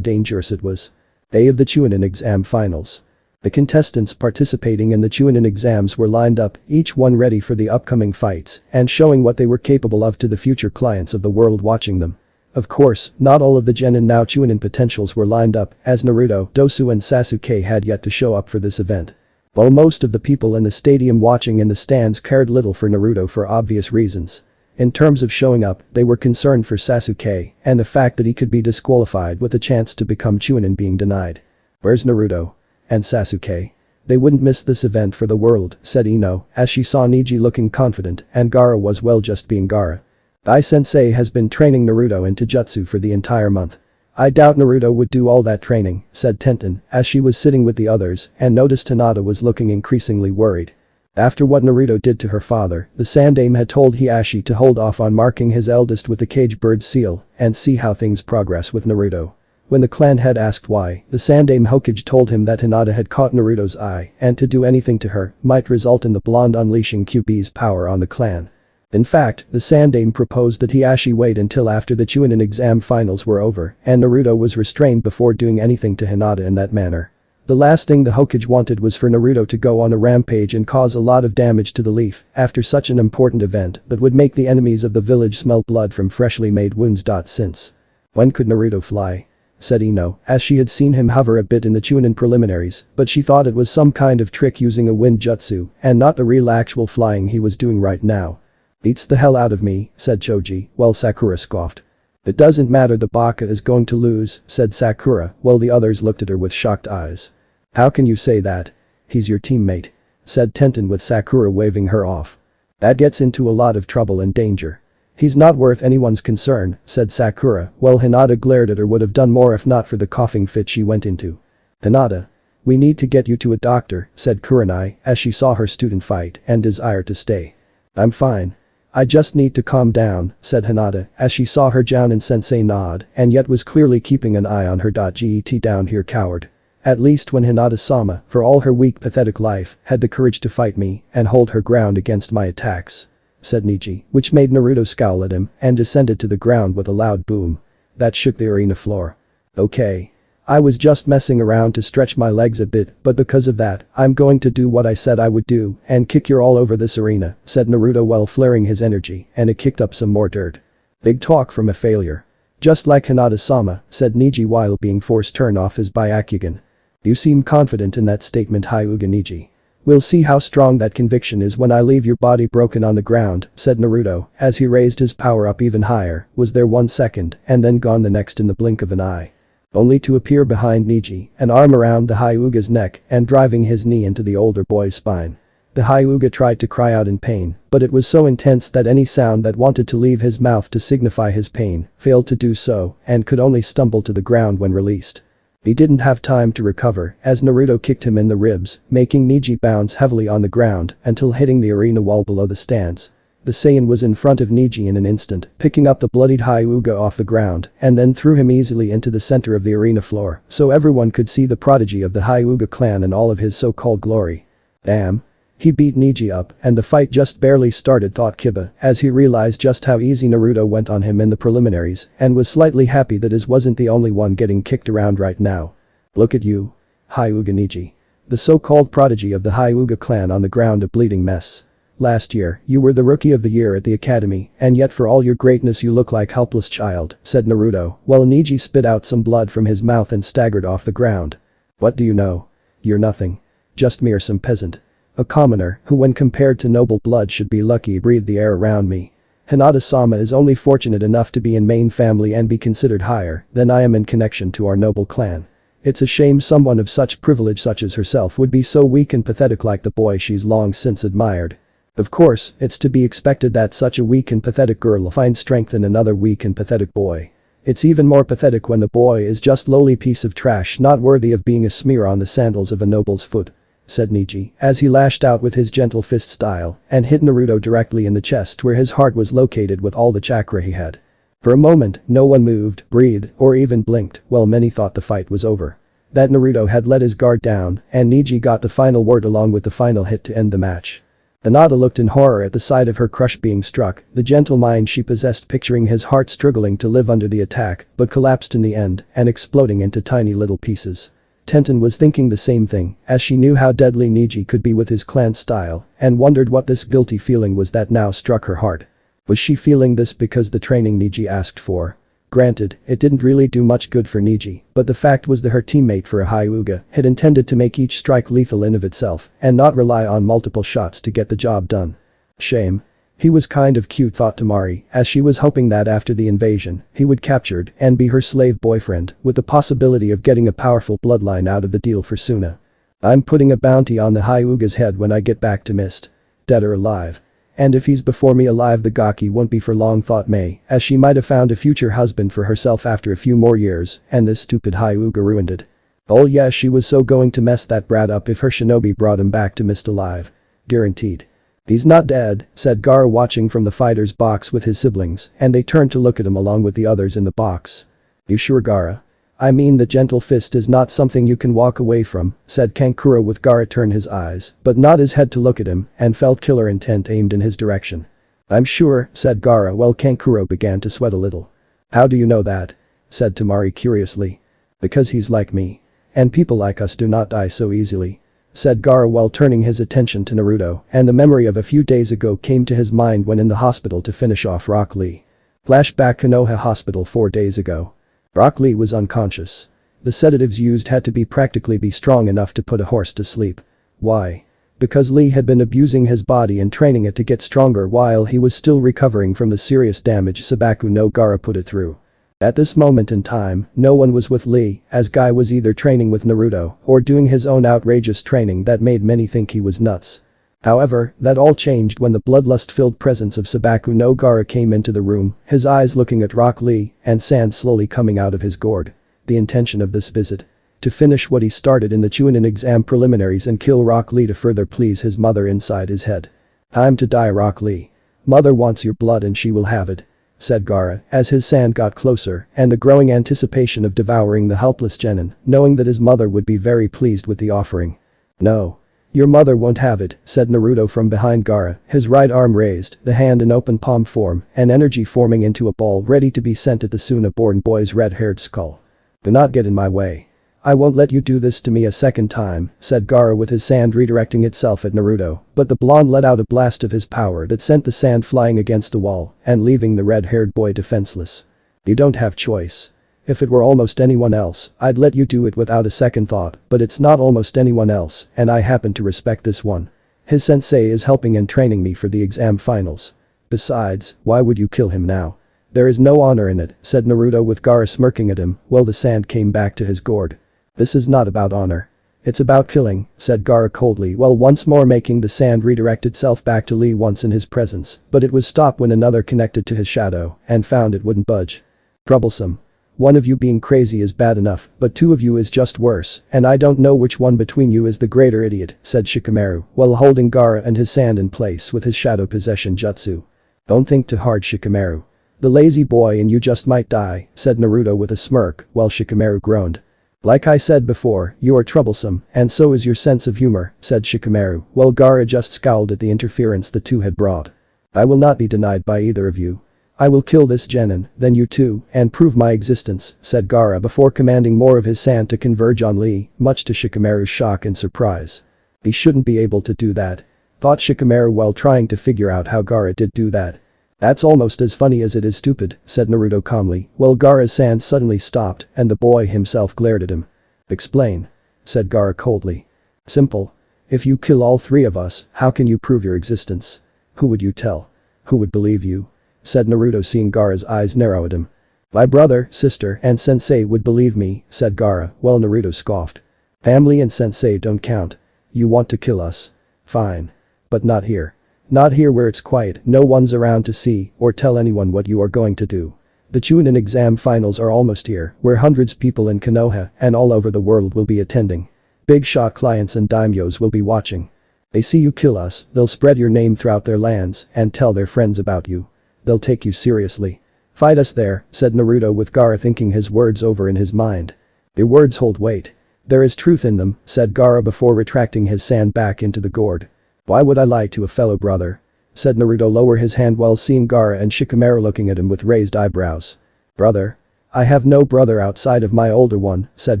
dangerous it was. Day of the Chunin exam finals. The contestants participating in the Chunin exams were lined up, each one ready for the upcoming fights and showing what they were capable of to the future clients of the world watching them. Of course, not all of the Genin now Chunin potentials were lined up, as Naruto, Dosu and Sasuke had yet to show up for this event. While most of the people in the stadium watching in the stands cared little for Naruto for obvious reasons. In terms of showing up, they were concerned for Sasuke and the fact that he could be disqualified with a chance to become Chunin being denied. Where's Naruto? And Sasuke? They wouldn't miss this event for the world, said Ino, as she saw Neji looking confident and Gaara was well just being Gaara. Ai-sensei has been training Naruto into jutsu for the entire month. I doubt Naruto would do all that training, said Tenten, as she was sitting with the others and noticed Hinata was looking increasingly worried. After what Naruto did to her father, the Sandaime had told Hiashi to hold off on marking his eldest with the cage bird seal and see how things progress with Naruto. When the clan head asked why, the Sandaime Hokage told him that Hinata had caught Naruto's eye and to do anything to her might result in the blonde unleashing QB's power on the clan. In fact, the Sandaime proposed that Hiashi wait until after the Chunin exam finals were over and Naruto was restrained before doing anything to Hinata in that manner. The last thing the Hokage wanted was for Naruto to go on a rampage and cause a lot of damage to the leaf after such an important event that would make the enemies of the village smell blood from freshly made wounds. Since when could Naruto fly? Said Ino, as she had seen him hover a bit in the Chunin preliminaries, but she thought it was some kind of trick using a wind jutsu and not the real actual flying he was doing right now. Beats the hell out of me, said Choji, while Sakura scoffed. It doesn't matter, the Baka is going to lose, said Sakura, while the others looked at her with shocked eyes. How can you say that? He's your teammate, said Tenten with Sakura waving her off. That gets into a lot of trouble and danger. He's not worth anyone's concern, said Sakura, while Hinata glared at her, would have done more if not for the coughing fit she went into. Hinata. We need to get you to a doctor, said Kurenai, as she saw her student fight and desire to stay. I'm fine. I just need to calm down, said Hinata, as she saw her Jounin sensei nod and yet was clearly keeping an eye on her. Get down here, coward. At least when Hinata-sama, for all her weak pathetic life, had the courage to fight me and hold her ground against my attacks. Said Neji, which made Naruto scowl at him and descended to the ground with a loud boom. That shook the arena floor. Okay. I was just messing around to stretch my legs a bit, but because of that, I'm going to do what I said I would do and kick you all over this arena, said Naruto while flaring his energy, and it kicked up some more dirt. Big talk from a failure. Just like Hinata-sama, said Neji while being forced to turn off his Byakugan. You seem confident in that statement, Hyuga Neji. We'll see how strong that conviction is when I leave your body broken on the ground, said Naruto, as he raised his power up even higher, was there 1 second and then gone the next in the blink of an eye. Only to appear behind Neji, an arm around the Hyuga's neck and driving his knee into the older boy's spine. The Hyuga tried to cry out in pain, but it was so intense that any sound that wanted to leave his mouth to signify his pain failed to do so and could only stumble to the ground when released. He didn't have time to recover as Naruto kicked him in the ribs, making Neji bounce heavily on the ground until hitting the arena wall below the stands. The Saiyan was in front of Niji in an instant, picking up the bloodied Hyuga off the ground and then threw him easily into the center of the arena floor so everyone could see the prodigy of the Hyuga clan and all of his so-called glory. Damn. He beat Niji up and the fight just barely started, thought Kiba as he realized just how easy Naruto went on him in the preliminaries and was slightly happy that his wasn't the only one getting kicked around right now. Look at you. Hyuga Niji. The so-called prodigy of the Hyuga clan on the ground, a bleeding mess. Last year, you were the rookie of the year at the academy and yet for all your greatness you look like helpless child, said Naruto while Niji spit out some blood from his mouth and staggered off the ground. What do you know? You're nothing. Just mere some peasant. A commoner who when compared to noble blood should be lucky, breathe the air around me. Hinata-sama is only fortunate enough to be in main family and be considered higher than I am in connection to our noble clan. It's a shame someone of such privilege such as herself would be so weak and pathetic like the boy she's long since admired. Of course, it's to be expected that such a weak and pathetic girl will find strength in another weak and pathetic boy. It's even more pathetic when the boy is just lowly piece of trash not worthy of being a smear on the sandals of a noble's foot, said Niji as he lashed out with his gentle fist style and hit Naruto directly in the chest where his heart was located with all the chakra he had. For a moment, no one moved, breathed, or even blinked while many thought the fight was over. That Naruto had let his guard down and Niji got the final word along with the final hit to end the match. Hinata looked in horror at the sight of her crush being struck, the gentle mind she possessed picturing his heart struggling to live under the attack but collapsed in the end and exploding into tiny little pieces. Tenten was thinking the same thing as she knew how deadly Niji could be with his clan style and wondered what this guilty feeling was that now struck her heart. Was she feeling this because the training Niji asked for? Granted, it didn't really do much good for Niji, but the fact was that her teammate for a Hyuga had intended to make each strike lethal in of itself and not rely on multiple shots to get the job done. Shame. He was kind of cute, thought Temari, as she was hoping that after the invasion, he would captured and be her slave boyfriend with the possibility of getting a powerful bloodline out of the deal for Suna. I'm putting a bounty on the Hyuga's head when I get back to Mist. Dead or alive. And if he's before me alive the gaki won't be for long, thought Mei, as she might have found a future husband for herself after a few more years and this stupid Hyuga ruined it. Oh yeah, she was so going to mess that brat up if her shinobi brought him back to Mist alive. Guaranteed. He's not dead, said Gaara watching from the fighter's box with his siblings and they turned to look at him along with the others in the box. You sure, Gaara? I mean, the gentle fist is not something you can walk away from, said Kankuro with Gaara turned his eyes but not his head to look at him and felt killer intent aimed in his direction. I'm sure, said Gaara while Kankuro began to sweat a little. How do you know that? Said Temari curiously. Because he's like me. And people like us do not die so easily, said Gaara while turning his attention to Naruto and the memory of a few days ago came to his mind when in the hospital to finish off Rock Lee. Flashback Konoha Hospital 4 days ago. Rock Lee was unconscious. The sedatives used had to be practically strong enough to put a horse to sleep. Why? Because Lee had been abusing his body and training it to get stronger while he was still recovering from the serious damage Sabaku no Gaara put it through. At this moment in time, no one was with Lee, as Guy was either training with Naruto or doing his own outrageous training that made many think he was nuts. However, that all changed when the bloodlust-filled presence of Sabaku no Gaara came into the room, his eyes looking at Rock Lee and sand slowly coming out of his gourd. The intention of this visit? To finish what he started in the Chunin exam preliminaries and kill Rock Lee to further please his mother inside his head. Time to die, Rock Lee. Mother wants your blood and she will have it, said Gaara as his sand got closer and the growing anticipation of devouring the helpless genin, knowing that his mother would be very pleased with the offering. No. Your mother won't have it, said Naruto from behind Gaara, his right arm raised, the hand in open palm form and energy forming into a ball ready to be sent at the Suna-born boy's red-haired skull. Do not get in my way. I won't let you do this to me a second time, said Gaara with his sand redirecting itself at Naruto, but the blonde let out a blast of his power that sent the sand flying against the wall and leaving the red-haired boy defenseless. You don't have choice. If it were almost anyone else, I'd let you do it without a second thought, but it's not almost anyone else and I happen to respect this one. His sensei is helping and training me for the exam finals. Besides, why would you kill him now? There is no honor in it, said Naruto with Gaara smirking at him while the sand came back to his gourd. This is not about honor. It's about killing, said Gaara coldly while once more making the sand redirect itself back to Lee once in his presence, but it was stopped when another connected to his shadow and found it wouldn't budge. Troublesome. one of you being crazy is bad enough, but two of you is just worse, and I don't know which one between you is the greater idiot, said Shikamaru, while holding Gaara and his sand in place with his shadow possession jutsu. Don't think too hard, Shikamaru. The lazy boy and you just might die, said Naruto with a smirk, while Shikamaru groaned. Like I said before, you are troublesome, and so is your sense of humor, said Shikamaru, while Gaara just scowled at the interference the two had brought. I will not be denied by either of you. I will kill this genin, then you too, and prove my existence, said Gaara before commanding more of his sand to converge on Lee, much to Shikamaru's shock and surprise. He shouldn't be able to do that, thought Shikamaru while trying to figure out how Gaara did do that. That's almost as funny as it is stupid, said Naruto calmly, while Gaara's sand suddenly stopped and the boy himself glared at him. Explain, said Gaara coldly. Simple. If you kill all three of us, how can you prove your existence? Who would you tell? Who would believe you? Said Naruto, seeing Gaara's eyes narrow at him. My brother, sister, and sensei would believe me, said Gaara, while Naruto scoffed. Family and sensei don't count. You want to kill us? Fine. But not here. Not here where it's quiet, no one's around to see or tell anyone what you are going to do. The Chunin exam finals are almost here, where hundreds of people in Konoha and all over the world will be attending. Big shot clients and daimyos will be watching. They see you kill us, they'll spread your name throughout their lands and tell their friends about you. They'll take you seriously. Fight us there, said Naruto with Gaara thinking his words over in his mind. Your words hold weight. There is truth in them, said Gaara before retracting his sand back into the gourd. Why would I lie to a fellow brother? Said Naruto, lower his hand while seeing Gaara and Shikamaru looking at him with raised eyebrows. Brother? I have no brother outside of my older one, said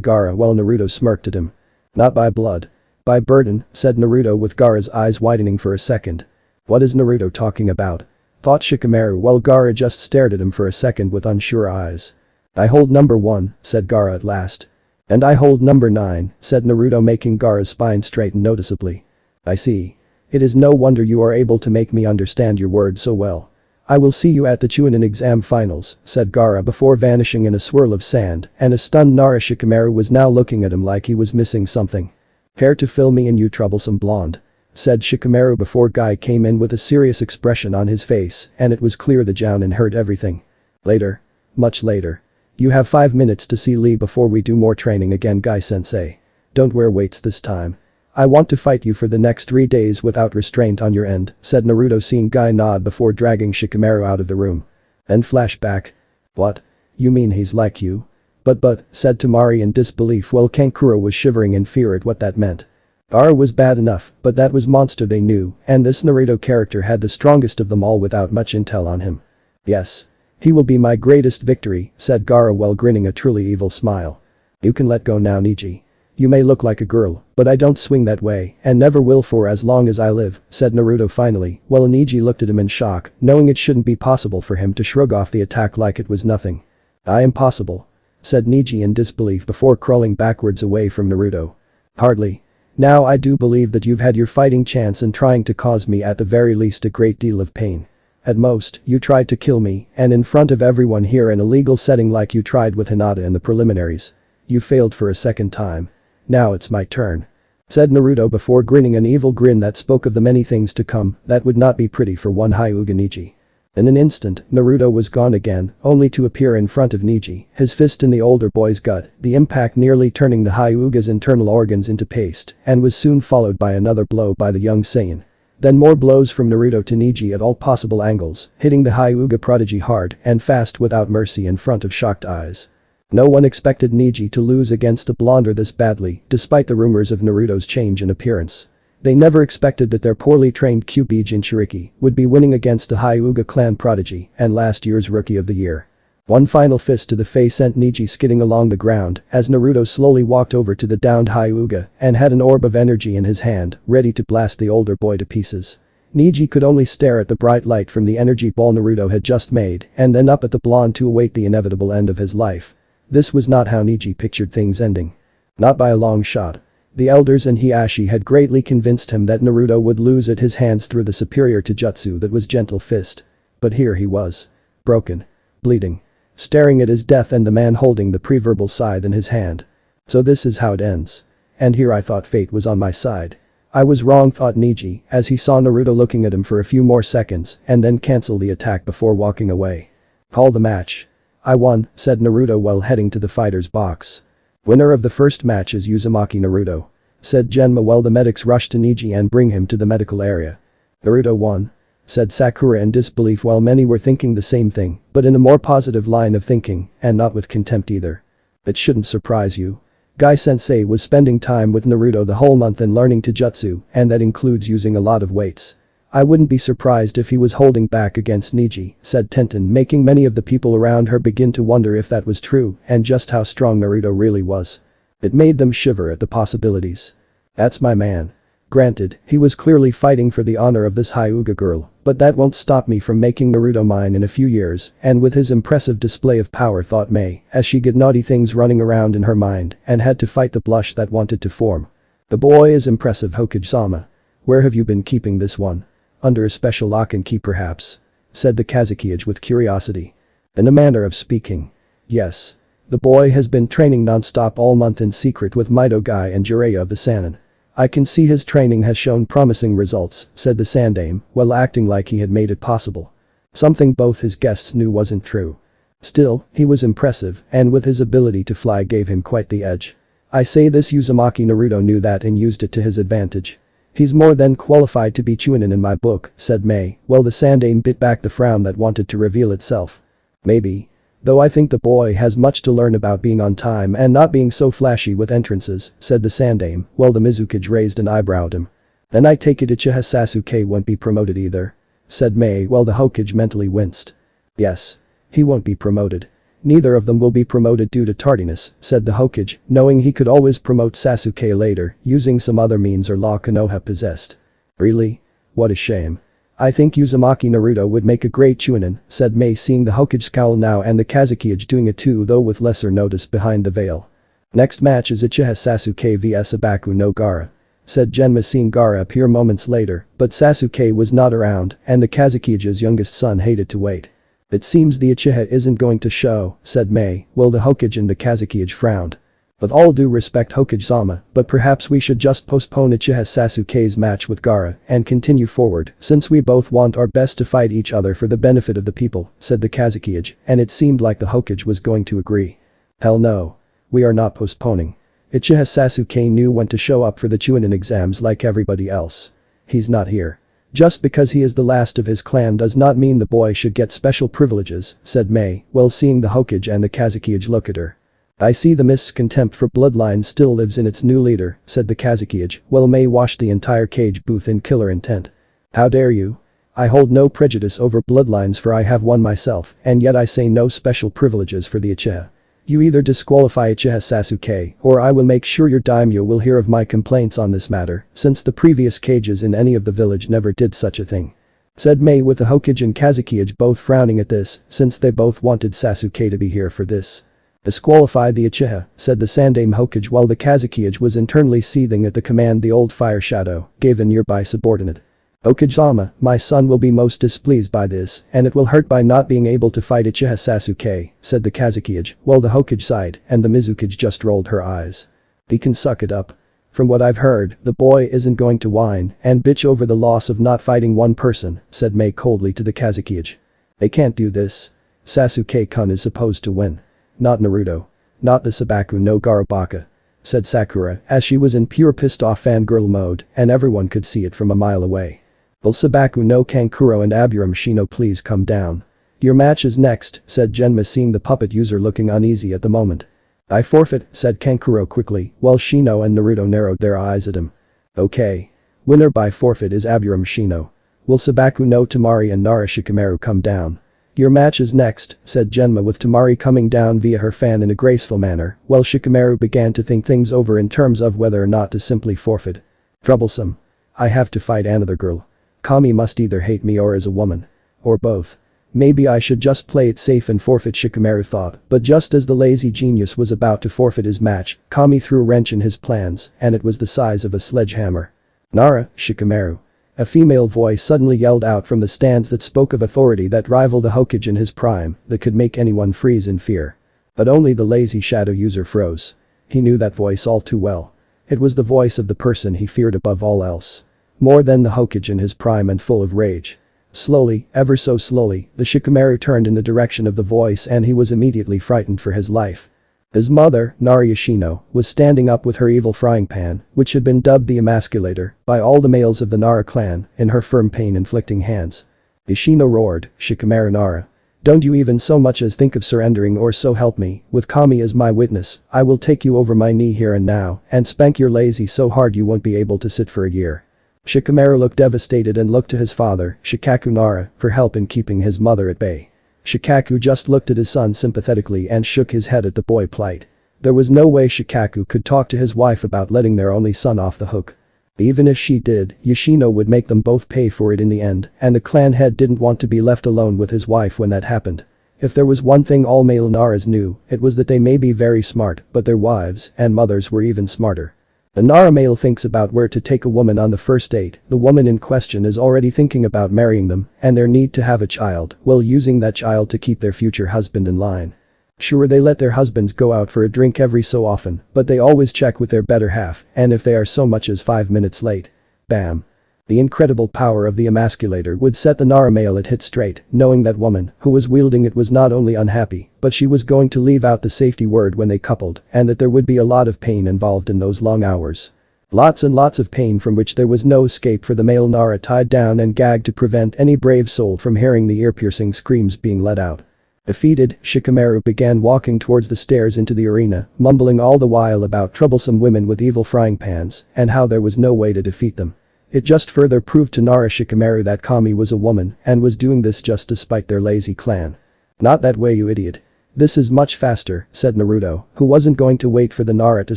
Gaara while Naruto smirked at him. Not by blood. By burden, said Naruto with Gaara's eyes widening for a second. What is Naruto talking about? Thought Shikamaru while Gaara just stared at him for a second with unsure eyes. I hold number 1, said Gaara at last. And I hold number 9, said Naruto, making Gaara's spine straighten noticeably. I see. It is no wonder you are able to make me understand your words so well. I will see you at the Chunin exam finals, said Gaara before vanishing in a swirl of sand, and a stunned Nara Shikamaru was now looking at him like he was missing something. Care to fill me in, you troublesome blonde? Said Shikamaru before Guy came in with a serious expression on his face, and it was clear the Jounin heard everything. Later. Much later. You have 5 minutes to see Lee before we do more training again, Guy-sensei. Don't wear weights this time. I want to fight you for the next 3 days without restraint on your end, said Naruto, seeing Guy nod before dragging Shikamaru out of the room. Then flashback. What? You mean he's like you? But, said Temari in disbelief while Kankuro was shivering in fear at what that meant. Gaara was bad enough, but that was monster they knew, and this Naruto character had the strongest of them all without much intel on him. Yes. He will be my greatest victory, said Gaara while grinning a truly evil smile. You can let go now, Neji. You may look like a girl, but I don't swing that way and never will for as long as I live, said Naruto finally, while Neji looked at him in shock, knowing it shouldn't be possible for him to shrug off the attack like it was nothing. I am possible, said Neji in disbelief before crawling backwards away from Naruto. Hardly. Now I do believe that you've had your fighting chance in trying to cause me at the very least a great deal of pain. At most, you tried to kill me, and in front of everyone here in a legal setting like you tried with Hinata in the preliminaries. You failed for a second time. Now it's my turn. Said Naruto before grinning an evil grin that spoke of the many things to come that would not be pretty for one Hyuga Neji. In an instant, Naruto was gone again, only to appear in front of Neji, his fist in the older boy's gut, the impact nearly turning the Hyuga's internal organs into paste, and was soon followed by another blow by the young Saiyan. Then more blows from Naruto to Neji at all possible angles, hitting the Hyuga prodigy hard and fast without mercy in front of shocked eyes. No one expected Neji to lose against a blonder this badly, despite the rumors of Naruto's change in appearance. They never expected that their poorly trained QB Jinchuriki would be winning against a Hyuga clan prodigy and last year's Rookie of the Year. One final fist to the face sent Neji skidding along the ground as Naruto slowly walked over to the downed Hyuga and had an orb of energy in his hand, ready to blast the older boy to pieces. Neji could only stare at the bright light from the energy ball Naruto had just made and then up at the blonde to await the inevitable end of his life. This was not how Neji pictured things ending. Not by a long shot. The elders and Hiashi had greatly convinced him that Naruto would lose at his hands through the superior Taijutsu that was Gentle Fist. But here he was. Broken. Bleeding. Staring at his death and the man holding the pre-verbal scythe in his hand. So this is how it ends. And here I thought fate was on my side. I was wrong, thought Neji as he saw Naruto looking at him for a few more seconds and then cancel the attack before walking away. Call the match. I won, said Naruto while heading to the fighter's box. Winner of the first match is Uzumaki Naruto, said Genma while the medics rushed to Neji and bring him to the medical area. Naruto won, said Sakura in disbelief while many were thinking the same thing, but in a more positive line of thinking, and not with contempt either. It shouldn't surprise you. Guy-sensei was spending time with Naruto the whole month and learning Taijutsu, and that includes using a lot of weights. I wouldn't be surprised if he was holding back against Neji, said Tenten, making many of the people around her begin to wonder if that was true and just how strong Naruto really was. It made them shiver at the possibilities. That's my man. Granted, he was clearly fighting for the honor of this Hyuga girl, but that won't stop me from making Naruto mine in a few years, and with his impressive display of power, thought Mei, as she got naughty things running around in her mind and had to fight the blush that wanted to form. The boy is impressive, Hokage-sama. Where have you been keeping this one? Under a special lock and key perhaps? Said the Kazekage with curiosity. In a manner of speaking. Yes. The boy has been training non-stop all month in secret with Mito Guy and Jiraiya of the Sannin. I can see his training has shown promising results, said the Sandame, while acting like he had made it possible. Something both his guests knew wasn't true. Still, he was impressive, and with his ability to fly gave him quite the edge. I say this Uzumaki Naruto knew that and used it to his advantage. He's more than qualified to be Chunin in my book, said Mei, while the Sandame bit back the frown that wanted to reveal itself. Maybe. Though I think the boy has much to learn about being on time and not being so flashy with entrances, said the Sandame, while the Mizukage raised an eyebrow at him. Then I take it Uchiha Sasuke won't be promoted either, said Mei while the Hokage mentally winced. Yes. He won't be promoted. Neither of them will be promoted due to tardiness, said the Hokage, knowing he could always promote Sasuke later, using some other means or law Konoha possessed. Really? What a shame. I think Uzumaki Naruto would make a great Chunin, said Mei, seeing the Hokage scowl now and the Kazekage doing it too, though with lesser notice behind the veil. Next match is Uchiha Sasuke vs Sabaku no Gaara, said Genma, seeing Gaara appear moments later, but Sasuke was not around and the Kazekage's youngest son hated to wait. It seems the Uchiha isn't going to show, said Mei, while the Hokage and the Kazekage frowned. With all due respect, Hokage-sama, but perhaps we should just postpone Uchiha Sasuke's match with Gaara and continue forward, since we both want our best to fight each other for the benefit of the people, said the Kazekage, and it seemed like the Hokage was going to agree. Hell no. We are not postponing. Uchiha Sasuke knew when to show up for the Chunin exams like everybody else. He's not here. Just because he is the last of his clan does not mean the boy should get special privileges, said Mei, while seeing the Hokage and the Kazekage look at her. I see the mist's contempt for bloodlines still lives in its new leader, said the Kazekage, while Mei watched the entire cage booth in killer intent. How dare you? I hold no prejudice over bloodlines, for I have one myself, and yet I say no special privileges for the Uchiha. You either disqualify Uchiha Sasuke, or I will make sure your daimyo will hear of my complaints on this matter, since the previous cages in any of the village never did such a thing. Said Mei, with the Hokage and Kazekage both frowning at this, since they both wanted Sasuke to be here for this. Disqualify the Uchiha, said the Sandame Hokage, while the Kazekage was internally seething at the command the old fire shadow gave a nearby subordinate. Hokage-sama, my son will be most displeased by this, and it will hurt by not being able to fight Uchiha Sasuke, said the Kazekage, while the Hokage sighed and the Mizukage just rolled her eyes. He can suck it up. From what I've heard, the boy isn't going to whine and bitch over the loss of not fighting one person, said Mei coldly to the Kazekage. They can't do this. Sasuke-kun is supposed to win. Not Naruto. Not the Sabaku no Gaara baka, said Sakura, as she was in pure pissed-off fangirl mode and everyone could see it from a mile away. Will Sabaku no Kankuro and Aburame Shino please come down? Your match is next, said Genma, seeing the puppet user looking uneasy at the moment. I forfeit, said Kankuro quickly, while Shino and Naruto narrowed their eyes at him. Okay. Winner by forfeit is Aburame Shino. Will Sabaku no Tamari and Nara Shikamaru come down? Your match is next, said Genma, with Tamari coming down via her fan in a graceful manner, while Shikamaru began to think things over in terms of whether or not to simply forfeit. Troublesome. I have to fight another girl. Kami must either hate me or is a woman. Or both. Maybe I should just play it safe and forfeit, Shikamaru thought, but just as the lazy genius was about to forfeit his match, Kami threw a wrench in his plans, and it was the size of a sledgehammer. Nara, Shikamaru. A female voice suddenly yelled out from the stands that spoke of authority that rivaled the Hokage in his prime, that could make anyone freeze in fear. But only the lazy shadow user froze. He knew that voice all too well. It was the voice of the person he feared above all else. More than the Hokage in his prime and full of rage. Slowly, ever so slowly, the Shikamaru turned in the direction of the voice and he was immediately frightened for his life. His mother, Nara Yoshino, was standing up with her evil frying pan, which had been dubbed the emasculator by all the males of the Nara clan, in her firm pain-inflicting hands. Yoshino roared, "Shikamaru Nara. Don't you even so much as think of surrendering, or so help me, with Kami as my witness, I will take you over my knee here and now and spank your lazy so hard you won't be able to sit for a year." Shikamaru looked devastated and looked to his father, Shikaku Nara, for help in keeping his mother at bay. Shikaku just looked at his son sympathetically and shook his head at the boy's plight. There was no way Shikaku could talk to his wife about letting their only son off the hook. Even if she did, Yoshino would make them both pay for it in the end, and the clan head didn't want to be left alone with his wife when that happened. If there was one thing all male Naras knew, it was that they may be very smart, but their wives and mothers were even smarter. The Nara male thinks about where to take a woman on the first date, the woman in question is already thinking about marrying them, and their need to have a child, while using that child to keep their future husband in line. Sure, they let their husbands go out for a drink every so often, but they always check with their better half, and if they are so much as 5 minutes late. Bam. The incredible power of the emasculator would set the Nara male at hit straight, knowing that woman who was wielding it was not only unhappy, but she was going to leave out the safety word when they coupled, and that there would be a lot of pain involved in those long hours. Lots and lots of pain from which there was no escape for the male Nara, tied down and gagged to prevent any brave soul from hearing the ear-piercing screams being let out. Defeated, Shikamaru began walking towards the stairs into the arena, mumbling all the while about troublesome women with evil frying pans and how there was no way to defeat them. It just further proved to Nara Shikamaru that Kami was a woman and was doing this just to spite their lazy clan. "Not that way, you idiot. This is much faster," said Naruto, who wasn't going to wait for the Nara to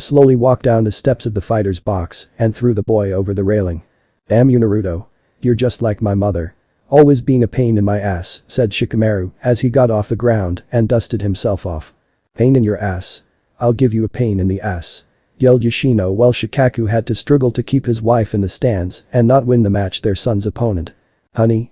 slowly walk down the steps of the fighter's box and threw the boy over the railing. "Damn you, Naruto. You're just like my mother. Always being a pain in my ass," said Shikamaru as he got off the ground and dusted himself off. "Pain in your ass? I'll give you a pain in the ass," yelled Yoshino while Shikaku had to struggle to keep his wife in the stands and not win the match their son's opponent. Honey,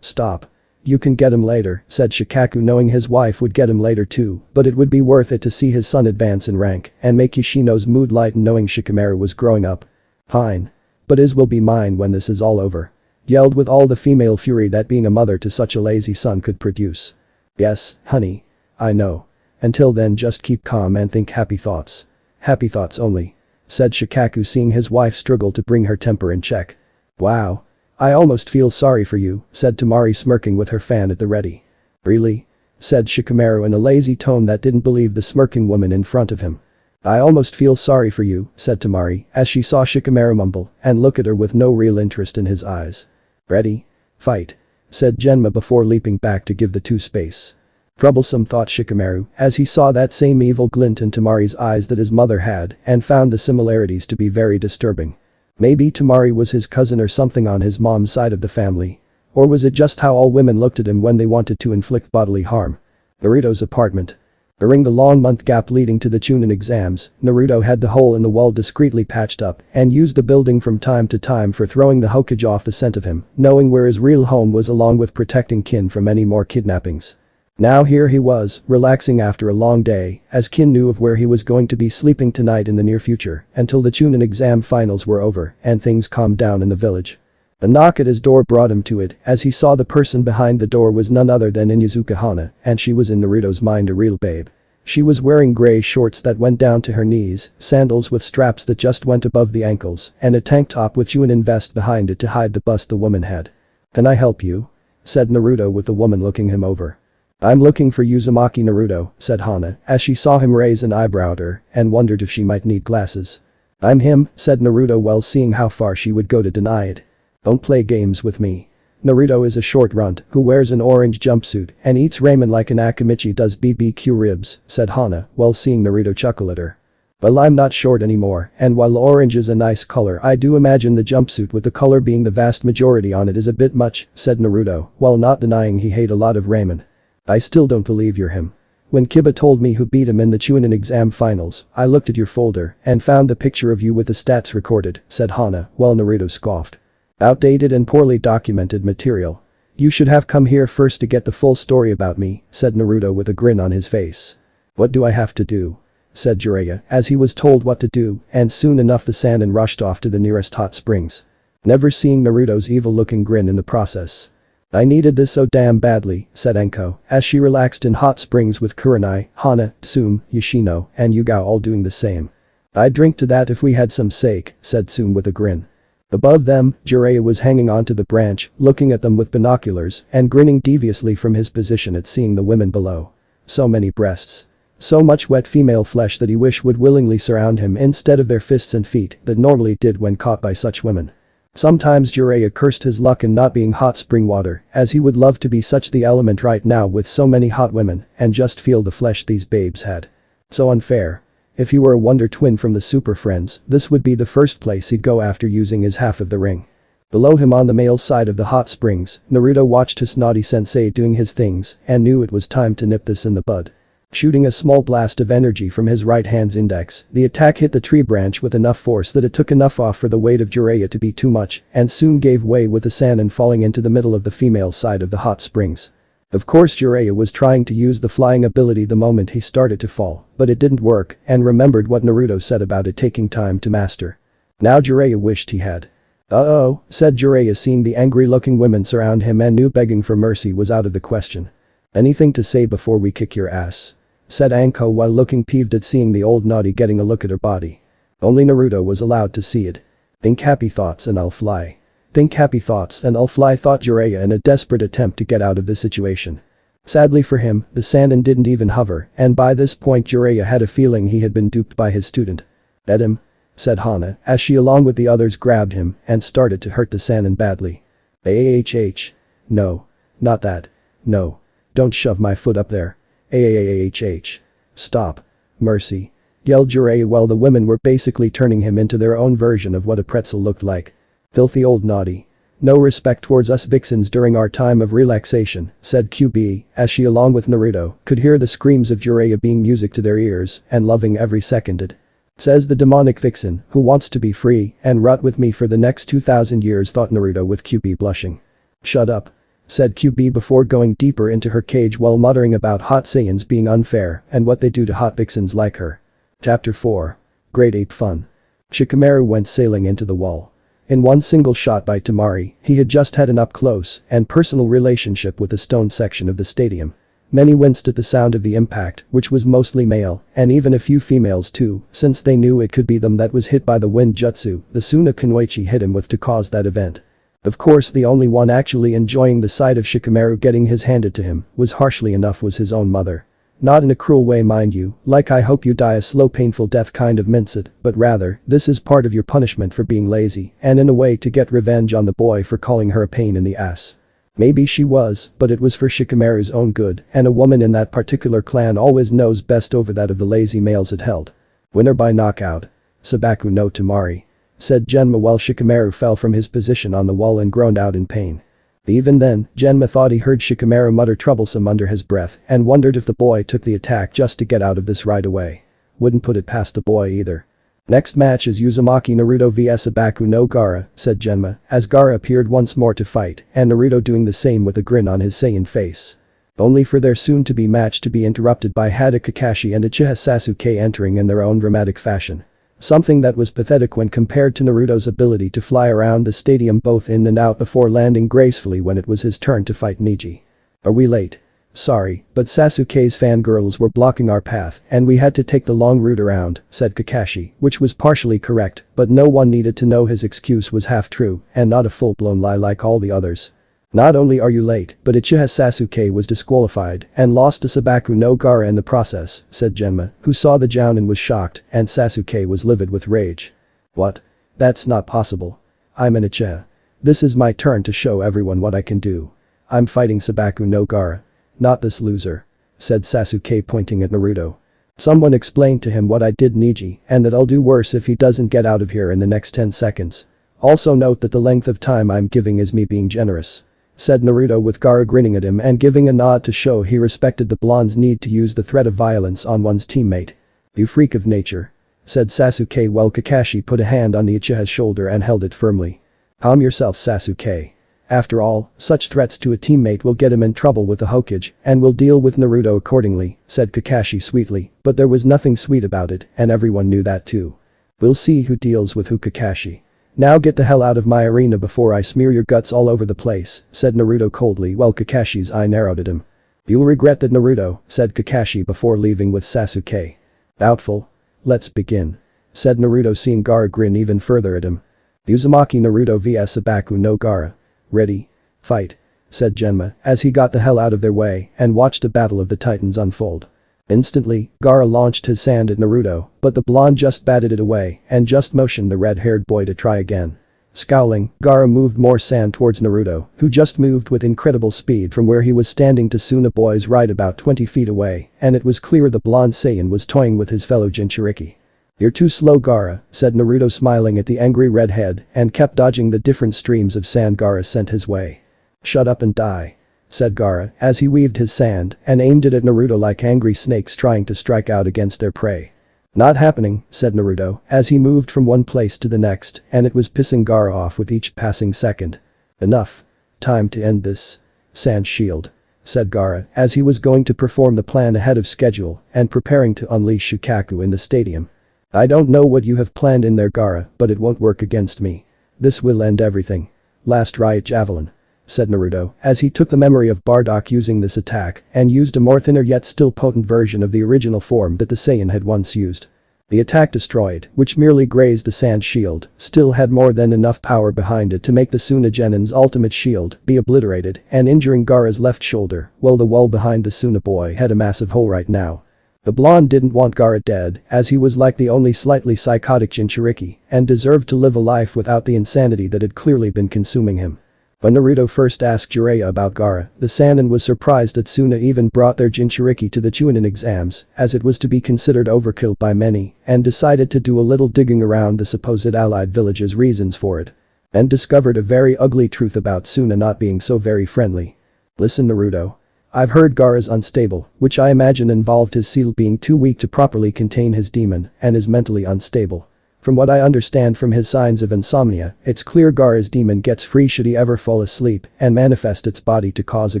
stop. "You can get him later," said Shikaku, knowing his wife would get him later too, but it would be worth it to see his son advance in rank and make Yoshino's mood lighten knowing Shikamaru was growing up. "Fine. But his will be mine when this is all over," yelled with all the female fury that being a mother to such a lazy son could produce. "Yes, honey. I know. Until then, just keep calm and think happy thoughts. Happy thoughts only," said Shikaku, seeing his wife struggle to bring her temper in check. "Wow. I almost feel sorry for you," said Tamari, smirking with her fan at the ready. "Really?" said Shikamaru in a lazy tone that didn't believe the smirking woman in front of him. "I almost feel sorry for you," said Tamari as she saw Shikamaru mumble and look at her with no real interest in his eyes. "Ready? Fight," said Genma before leaping back to give the two space. Troublesome, thought Shikamaru as he saw that same evil glint in Tamari's eyes that his mother had and found the similarities to be very disturbing. Maybe Tamari was his cousin or something on his mom's side of the family. Or was it just how all women looked at him when they wanted to inflict bodily harm? Naruto's apartment. During the long month gap leading to the Chunin exams, Naruto had the hole in the wall discreetly patched up and used the building from time to time for throwing the Hokage off the scent of him, knowing where his real home was along with protecting Kin from any more kidnappings. Now here he was, relaxing after a long day, as Kin knew of where he was going to be sleeping tonight in the near future until the Chunin exam finals were over and things calmed down in the village. The knock at his door brought him to it as he saw the person behind the door was none other than Inyazuka Hana, and she was in Naruto's mind a real babe. She was wearing gray shorts that went down to her knees, sandals with straps that just went above the ankles, and a tank top with Chunin vest behind it to hide the bust the woman had. "Can I help you?" said Naruto with the woman looking him over. "I'm looking for Uzumaki Naruto," said Hana as she saw him raise an eyebrow at her and wondered if she might need glasses. "I'm him," said Naruto, well seeing how far she would go to deny it. "Don't play games with me. Naruto is a short runt who wears an orange jumpsuit and eats ramen like an Akamichi does BBQ ribs," said Hana well seeing Naruto chuckle at her. "Well, I'm not short anymore, and while orange is a nice color, I do imagine the jumpsuit with the color being the vast majority on it is a bit much," said Naruto while not denying he ate a lot of ramen. "I still don't believe you're him. When Kiba told me who beat him in the Chunin exam finals, I looked at your folder and found the picture of you with the stats recorded," said Hana while Naruto scoffed. "Outdated and poorly documented material. You should have come here first to get the full story about me," said Naruto with a grin on his face. "What do I have to do?" said Jiraiya as he was told what to do, and soon enough the Sannin rushed off to the nearest hot springs. never seeing Naruto's evil-looking grin in the process. "I needed this so damn badly," said Enko, as she relaxed in hot springs with Kurenai, Hana, Tsume, Yoshino, and Yugao all doing the same. "I'd drink to that if we had some sake," said Tsume with a grin. Above them, Jiraiya was hanging onto the branch, looking at them with binoculars and grinning deviously from his position at seeing the women below. So many breasts. So much wet female flesh that he wished would willingly surround him instead of their fists and feet that normally did when caught by such women. Sometimes Jiraiya cursed his luck in not being hot spring water, as he would love to be such the element right now with so many hot women and just feel the flesh these babes had. So unfair. If he were a Wonder Twin from the Super Friends, this would be the first place he'd go after using his half of the ring. Below him on the male side of the hot springs, Naruto watched his naughty sensei doing his things and knew it was time to nip this in the bud. Shooting a small blast of energy from his right hand's index, the attack hit the tree branch with enough force that it took enough off for the weight of Jiraiya to be too much and soon gave way with the Saiyan falling into the middle of the female side of the hot springs. Of course Jiraiya was trying to use the flying ability the moment he started to fall, but it didn't work and remembered what Naruto said about it taking time to master. Now Jiraiya wished he had. "Uh-oh," said Jiraiya seeing the angry-looking women surround him and knew begging for mercy was out of the question. "Anything to say before we kick your ass?" said Anko while looking peeved at seeing the old naughty getting a look at her body. Only Naruto was allowed to see it. "Think happy thoughts and I'll fly. Think happy thoughts and I'll fly," thought Jiraiya in a desperate attempt to get out of this situation. Sadly for him, the Saiyan didn't even hover, and by this point Jiraiya had a feeling he had been duped by his student. "At him," said Hana, as she along with the others grabbed him and started to hurt the Saiyan badly. "AHH. No. Not that. No. Don't shove my foot up there. AHH. Stop. Mercy," yelled Jiraiya while the women were basically turning him into their own version of what a pretzel looked like. "Filthy old naughty. No respect towards us vixens during our time of relaxation," said QB, as she along with Naruto could hear the screams of Jiraiya being music to their ears and loving every second it. "Says the demonic vixen who wants to be free and rot with me for the next 2000 years," thought Naruto with QB blushing. "Shut up," said QB before going deeper into her cage while muttering about hot Saiyans being unfair and what they do to hot vixens like her. Chapter 4. Great Ape Fun. Shikamaru went sailing into the wall. In one single shot by Tamari, he had just had an up-close and personal relationship with the stone section of the stadium. Many winced at the sound of the impact, which was mostly male, and even a few females too, since they knew it could be them that was hit by the wind jutsu the Suna Kunoichi hit him with to cause that event. Of course the only one actually enjoying the sight of Shikamaru getting his handed to him was harshly enough was his own mother. Not in a cruel way mind you, like "I hope you die a slow painful death" kind of mince it, but rather, this is part of your punishment for being lazy and in a way to get revenge on the boy for calling her a pain in the ass. Maybe she was, but it was for Shikamaru's own good, and a woman in that particular clan always knows best over that of the lazy males it held. "Winner by knockout. Sabaku no Tamari," said Genma while Shikamaru fell from his position on the wall and groaned out in pain. Even then, Genma thought he heard Shikamaru mutter troublesome under his breath and wondered if the boy took the attack just to get out of this right away. Wouldn't put it past the boy either. "Next match is Uzumaki Naruto vs Sabaku no Gaara," said Genma, as Gaara appeared once more to fight and Naruto doing the same with a grin on his Saiyan face. Only for their soon-to-be match to be interrupted by Hada Kakashi and Uchiha Sasuke entering in their own dramatic fashion. Something that was pathetic when compared to Naruto's ability to fly around the stadium both in and out before landing gracefully when it was his turn to fight Neji. "Are we late?" "Sorry, but Sasuke's fangirls were blocking our path and we had to take the long route around," said Kakashi, which was partially correct, but no one needed to know his excuse was half true and not a full-blown lie like all the others. "Not only are you late, but Uchiha Sasuke was disqualified and lost to Sabaku no Gaara in the process," said Genma, who saw the Jounin was shocked and Sasuke was livid with rage. "What? That's not possible. I'm an Uchiha. This is my turn to show everyone what I can do. I'm fighting Sabaku no Gaara. Not this loser," said Sasuke pointing at Naruto. "Someone explained to him what I did Neji and that I'll do worse if he doesn't get out of here in the next 10 seconds. Also note that the length of time I'm giving is me being generous," said Naruto with Gaara grinning at him and giving a nod to show he respected the blonde's need to use the threat of violence on one's teammate. "You freak of nature," said Sasuke while Kakashi put a hand on the Uchiha's shoulder and held it firmly. "Calm yourself Sasuke. After all, such threats to a teammate will get him in trouble with the Hokage and we'll deal with Naruto accordingly," said Kakashi sweetly, but there was nothing sweet about it and everyone knew that too. "We'll see who deals with who Kakashi," "Now get the hell out of my arena before I smear your guts all over the place," said Naruto coldly while Kakashi's eye narrowed at him. "You'll regret that, Naruto," said Kakashi before leaving with Sasuke. "Doubtful. Let's begin," said Naruto, seeing Gaara grin even further at him. "Uzumaki Naruto vs Sabaku no Gaara. Ready? Fight," said Genma as he got the hell out of their way and watched the battle of the titans unfold. Instantly, Gaara launched his sand at Naruto, but the blonde just batted it away and just motioned the red-haired boy to try again. Scowling, Gaara moved more sand towards Naruto, who just moved with incredible speed from where he was standing to Suna Boy's right about 20 feet away, and it was clear the blonde Saiyan was toying with his fellow Jinchuriki. "You're too slow, Gaara," said Naruto, smiling at the angry redhead and kept dodging the different streams of sand Gaara sent his way. "Shut up and die," said Gaara as he weaved his sand and aimed it at Naruto like angry snakes trying to strike out against their prey. "Not happening," said Naruto as he moved from one place to the next, and it was pissing Gaara off with each passing second. "Enough. Time to end this. Sand shield," said Gaara as he was going to perform the plan ahead of schedule and preparing to unleash Shukaku in the stadium. "I don't know what you have planned in there, Gaara, but it won't work against me. This will end everything. Last riot javelin," said Naruto as he took the memory of Bardock using this attack and used a more thinner yet still potent version of the original form that the Saiyan had once used. The attack destroyed, which merely grazed the sand shield, still had more than enough power behind it to make the Suna Genin's ultimate shield be obliterated and injuring Gaara's left shoulder, while the wall behind the Suna boy had a massive hole right now. The blonde didn't want Gaara dead, as he was like the only slightly psychotic Jinchuriki and deserved to live a life without the insanity that had clearly been consuming him. When Naruto first asked Jiraiya about Gaara, the Sannin was surprised that Suna even brought their Jinchuriki to the Chunin exams, as it was to be considered overkill by many, and decided to do a little digging around the supposed allied village's reasons for it. And discovered a very ugly truth about Suna not being so very friendly. "Listen, Naruto. I've heard Gaara's unstable, which I imagine involved his seal being too weak to properly contain his demon and is mentally unstable. From what I understand from his signs of insomnia, it's clear Gaara's demon gets free should he ever fall asleep and manifest its body to cause a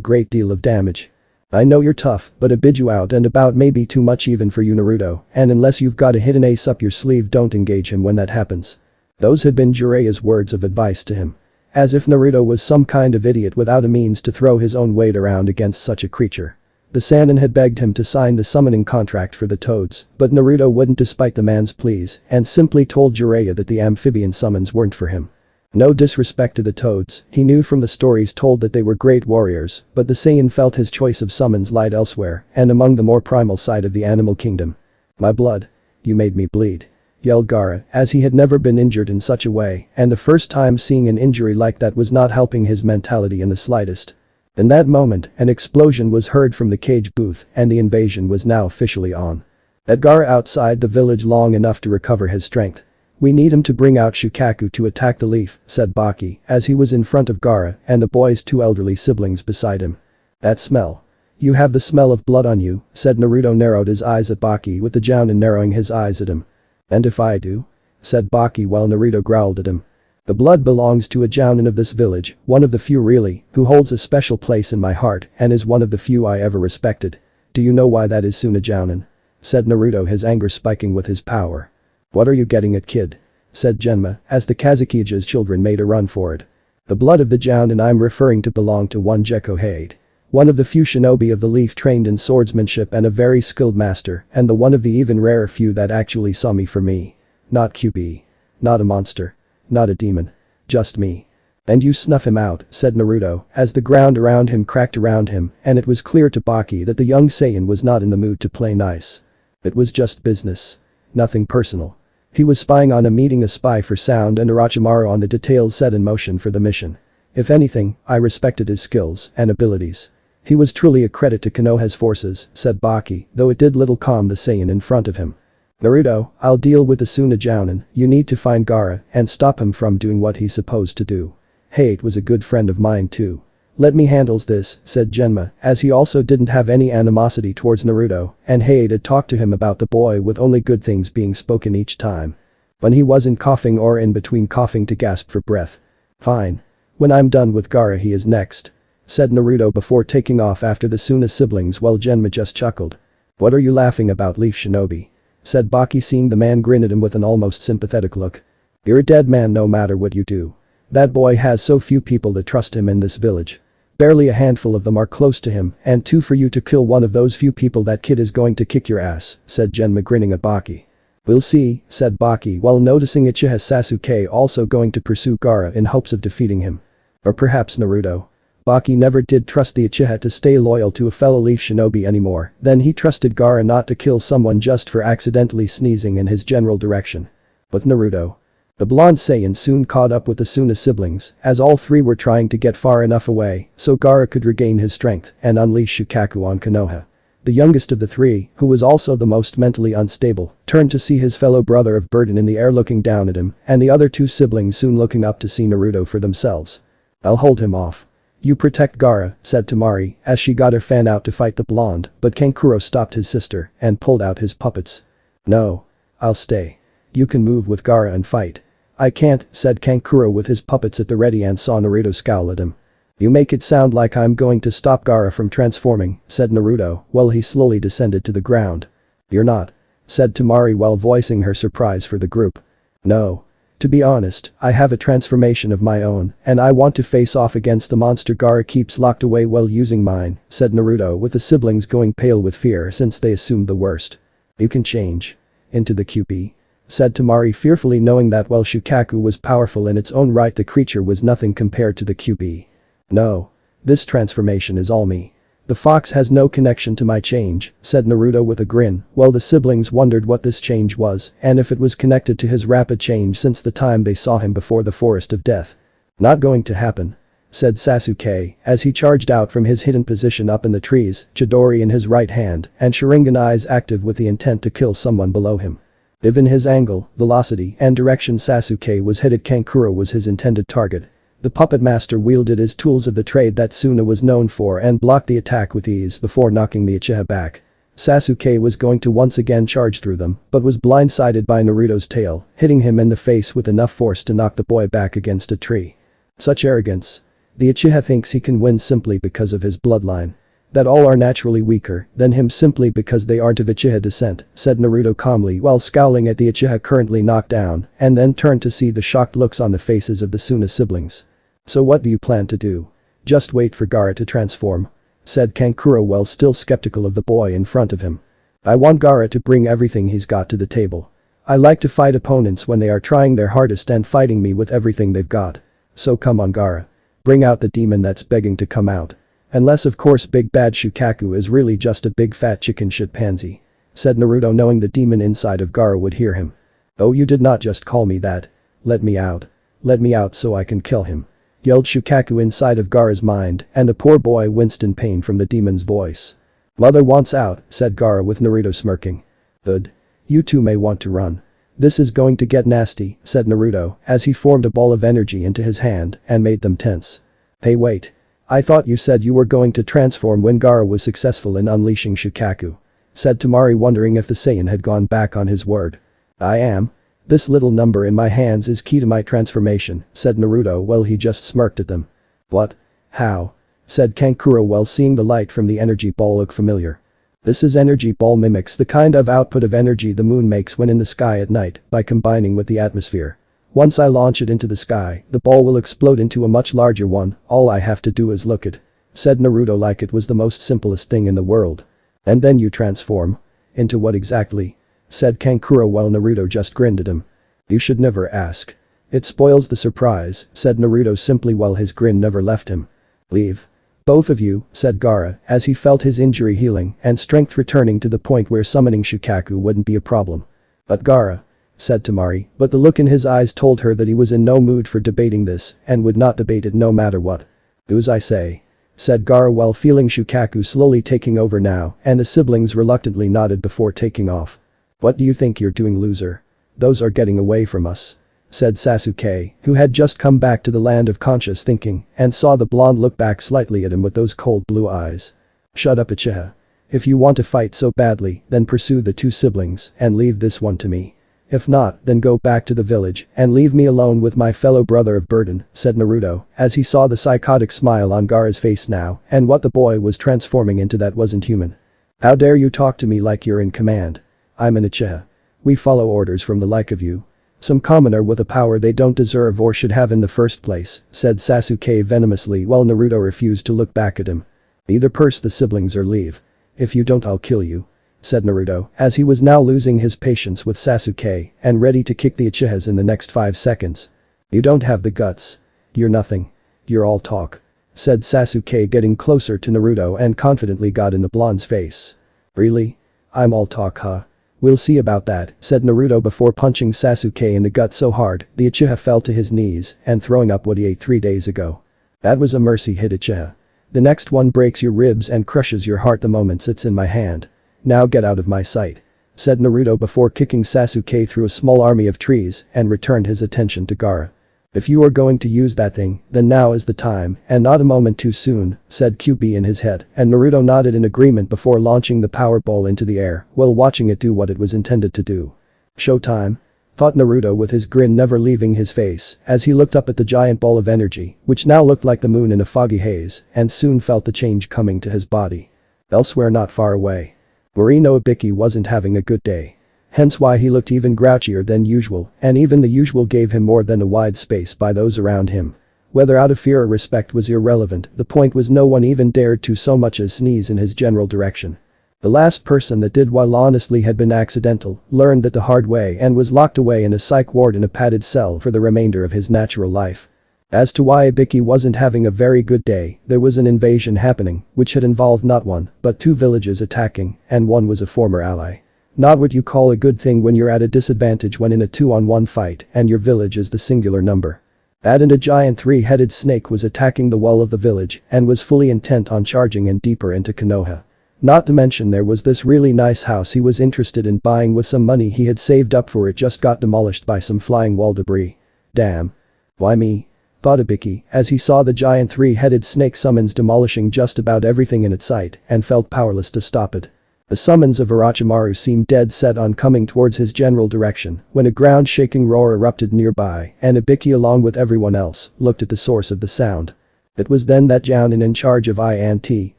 great deal of damage. I know you're tough, but a bid you out and about may be too much even for you, Naruto, and unless you've got a hidden ace up your sleeve, don't engage him when that happens." Those had been Jiraiya's words of advice to him. As if Naruto was some kind of idiot without a means to throw his own weight around against such a creature. The Sannin had begged him to sign the summoning contract for the toads, but Naruto wouldn't despite the man's pleas and simply told Jiraiya that the amphibian summons weren't for him. No disrespect to the toads, he knew from the stories told that they were great warriors, but the Saiyan felt his choice of summons lied elsewhere and among the more primal side of the animal kingdom. "My blood. You made me bleed," yelled Gaara as he had never been injured in such a way, and the first time seeing an injury like that was not helping his mentality in the slightest. In that moment, an explosion was heard from the cage booth and the invasion was now officially on. Had Gaara outside the village long enough to recover his strength? "We need him to bring out Shukaku to attack the leaf," said Baki as he was in front of Gaara and the boy's two elderly siblings beside him. "That smell. You have the smell of blood on you," said Naruto, narrowed his eyes at Baki with the Jounin narrowing his eyes at him. "And if I do?" said Baki while Naruto growled at him. "The blood belongs to a Jounin of this village, one of the few really, who holds a special place in my heart and is one of the few I ever respected. Do you know why that is, Suna Jounin?" said Naruto, his anger spiking with his power. "What are you getting at, kid?" said Genma as the Kazukija's children made a run for it. "The blood of the Jounin I'm referring to belonged to one Gekko Hade. One of the few shinobi of the leaf trained in swordsmanship and a very skilled master, and the one of the even rarer few that actually saw me for me. Not QB. Not a monster. Not a demon. Just me. And you snuff him out," said Naruto as the ground around him cracked around him and it was clear to Baki that the young Saiyan was not in the mood to play nice. It was just business. Nothing personal. He was spying on a meeting, a spy for sound and Orochimaru on the details set in motion for the mission. If anything, I respected his skills and abilities. He was truly a credit to Konoha's forces, said Baki, though it did little calm the Saiyan in front of him. "Naruto, I'll deal with the Suna Jounin, you need to find Gaara and stop him from doing what he's supposed to do. Hate was a good friend of mine too. Let me handles this," said Genma, as he also didn't have any animosity towards Naruto, and Hade had talked to him about the boy with only good things being spoken each time. When he wasn't coughing or in between coughing to gasp for breath. "Fine. When I'm done with Gaara he is next," said Naruto before taking off after the Suna siblings while Genma just chuckled. "What are you laughing about, Leaf Shinobi?" said Baki, seeing the man grin at him with an almost sympathetic look. You're a dead man no matter what you do. That boy has so few people that trust him in this village. Barely a handful of them are close to him, and too for you to kill one of those few people. That kid is going to kick your ass, said Genma, grinning at Baki. We'll see, said Baki while noticing Uchiha Sasuke also going to pursue Gaara in hopes of defeating him. Or perhaps Naruto. Baki never did trust the Uchiha to stay loyal to a fellow leaf shinobi anymore. Then he trusted Gaara not to kill someone just for accidentally sneezing in his general direction. But Naruto. The blonde Saiyan soon caught up with the Suna siblings, as all three were trying to get far enough away so Gaara could regain his strength and unleash Shukaku on Konoha. The youngest of the three, who was also the most mentally unstable, turned to see his fellow brother of burden in the air looking down at him, and the other two siblings soon looking up to see Naruto for themselves. I'll hold him off. You protect Gaara, said Temari as she got her fan out to fight the blonde, but Kankuro stopped his sister and pulled out his puppets. No. I'll stay. You can move with Gaara and fight. I can't, said Kankuro with his puppets at the ready and saw Naruto scowl at him. You make it sound like I'm going to stop Gaara from transforming, said Naruto while he slowly descended to the ground. You're not. Said Temari while voicing her surprise for the group. No. To be honest, I have a transformation of my own and I want to face off against the monster Gaara keeps locked away while using mine, said Naruto with the siblings going pale with fear since they assumed the worst. You can change. Into the QP. Said Temari fearfully, knowing that while Shukaku was powerful in its own right, the creature was nothing compared to the QP. No. This transformation is all me. The fox has no connection to my change, said Naruto with a grin, while the siblings wondered what this change was and if it was connected to his rapid change since the time they saw him before the Forest of Death. Not going to happen. Said Sasuke as he charged out from his hidden position up in the trees, Chidori in his right hand and Sharingan eyes active with the intent to kill someone below him. Given his angle, velocity and direction Sasuke was headed, Kankuro was his intended target. The puppet master wielded his tools of the trade that Suna was known for and blocked the attack with ease before knocking the Uchiha back. Sasuke was going to once again charge through them but was blindsided by Naruto's tail, hitting him in the face with enough force to knock the boy back against a tree. Such arrogance. The Uchiha thinks he can win simply because of his bloodline. That all are naturally weaker than him simply because they aren't of Uchiha descent, said Naruto calmly while scowling at the Uchiha currently knocked down and then turned to see the shocked looks on the faces of the Suna siblings. So what do you plan to do? Just wait for Gaara to transform? Said Kankuro while still skeptical of the boy in front of him. I want Gaara to bring everything he's got to the table. I like to fight opponents when they are trying their hardest and fighting me with everything they've got. So come on Gaara. Bring out the demon that's begging to come out. Unless of course big bad Shukaku is really just a big fat chicken shit pansy. Said Naruto, knowing the demon inside of Gaara would hear him. Oh, you did not just call me that. Let me out. Let me out so I can kill him. Yelled Shukaku inside of Gaara's mind, and the poor boy winced in pain from the demon's voice. Mother wants out, said Gaara with Naruto smirking. Good. You two may want to run. This is going to get nasty, said Naruto as he formed a ball of energy into his hand and made them tense. Hey wait. I thought you said you were going to transform when Gaara was successful in unleashing Shukaku. Said Temari, wondering if the Saiyan had gone back on his word. I am. This little number in my hands is key to my transformation, said Naruto while he just smirked at them. What? How? Said Kankuro while seeing the light from the energy ball look familiar. This is energy ball mimics the kind of output of energy the moon makes when in the sky at night by combining with the atmosphere. Once I launch it into the sky, the ball will explode into a much larger one, all I have to do is look it. Said Naruto like it was the most simplest thing in the world. And then you transform? Into what exactly? Said Kankuro while Naruto just grinned at him. You should never ask. It spoils the surprise, said Naruto simply while his grin never left him. Leave. Both of you, said Gaara as he felt his injury healing and strength returning to the point where summoning Shukaku wouldn't be a problem. But Gaara, said Temari, but the look in his eyes told her that he was in no mood for debating this and would not debate it no matter what. Do as I say. Said Gaara while feeling Shukaku slowly taking over now, and the siblings reluctantly nodded before taking off. What do you think you're doing, loser? Those are getting away from us. Said Sasuke, who had just come back to the land of conscious thinking and saw the blonde look back slightly at him with those cold blue eyes. Shut up, Uchiha. If you want to fight so badly, then pursue the two siblings and leave this one to me. If not, then go back to the village and leave me alone with my fellow brother of burden, said Naruto as he saw the psychotic smile on Gaara's face now and what the boy was transforming into that wasn't human. How dare you talk to me like you're in command? I'm an Uchiha. We follow orders from the like of you. Some commoner with a power they don't deserve or should have in the first place, said Sasuke venomously while Naruto refused to look back at him. Either curse the siblings or leave. If you don't I'll kill you, said Naruto, as he was now losing his patience with Sasuke and ready to kick the Uchihas in the next 5 seconds. You don't have the guts. You're nothing. You're all talk, said Sasuke getting closer to Naruto and confidently got in the blonde's face. Really? I'm all talk, huh? We'll see about that, said Naruto before punching Sasuke in the gut so hard the Uchiha fell to his knees and throwing up what he ate 3 days ago. That was a mercy hit, Uchiha. The next one breaks your ribs and crushes your heart the moment it's in my hand. Now get out of my sight, said Naruto before kicking Sasuke through a small army of trees and returned his attention to Gaara. If you are going to use that thing, then now is the time and not a moment too soon, said QB in his head, and Naruto nodded in agreement before launching the power ball into the air while watching it do what it was intended to do. Showtime? Thought Naruto with his grin never leaving his face as he looked up at the giant ball of energy, which now looked like the moon in a foggy haze, and soon felt the change coming to his body. Elsewhere not far away. Morino Ibiki wasn't having a good day. Hence why he looked even grouchier than usual, and even the usual gave him more than a wide space by those around him. Whether out of fear or respect was irrelevant, the point was no one even dared to so much as sneeze in his general direction. The last person that did, while honestly had been accidental, learned that the hard way and was locked away in a psych ward in a padded cell for the remainder of his natural life. As to why Ibiki wasn't having a very good day, there was an invasion happening, which had involved not 1, but 2 villages attacking, and one was a former ally. Not what you call a good thing when you're at a disadvantage when in a 2-on-1 fight and your village is the singular number. That and a giant 3-headed snake was attacking the wall of the village and was fully intent on charging in deeper into Konoha. Not to mention there was this really nice house he was interested in buying with some money he had saved up for it just got demolished by some flying wall debris. Damn. Why me? Thought Ibiki as he saw the giant 3-headed snake summons demolishing just about everything in its sight and felt powerless to stop it. The summons of Orochimaru seemed dead set on coming towards his general direction when a ground-shaking roar erupted nearby and Ibiki along with everyone else looked at the source of the sound. It was then that Jounin in charge of I&T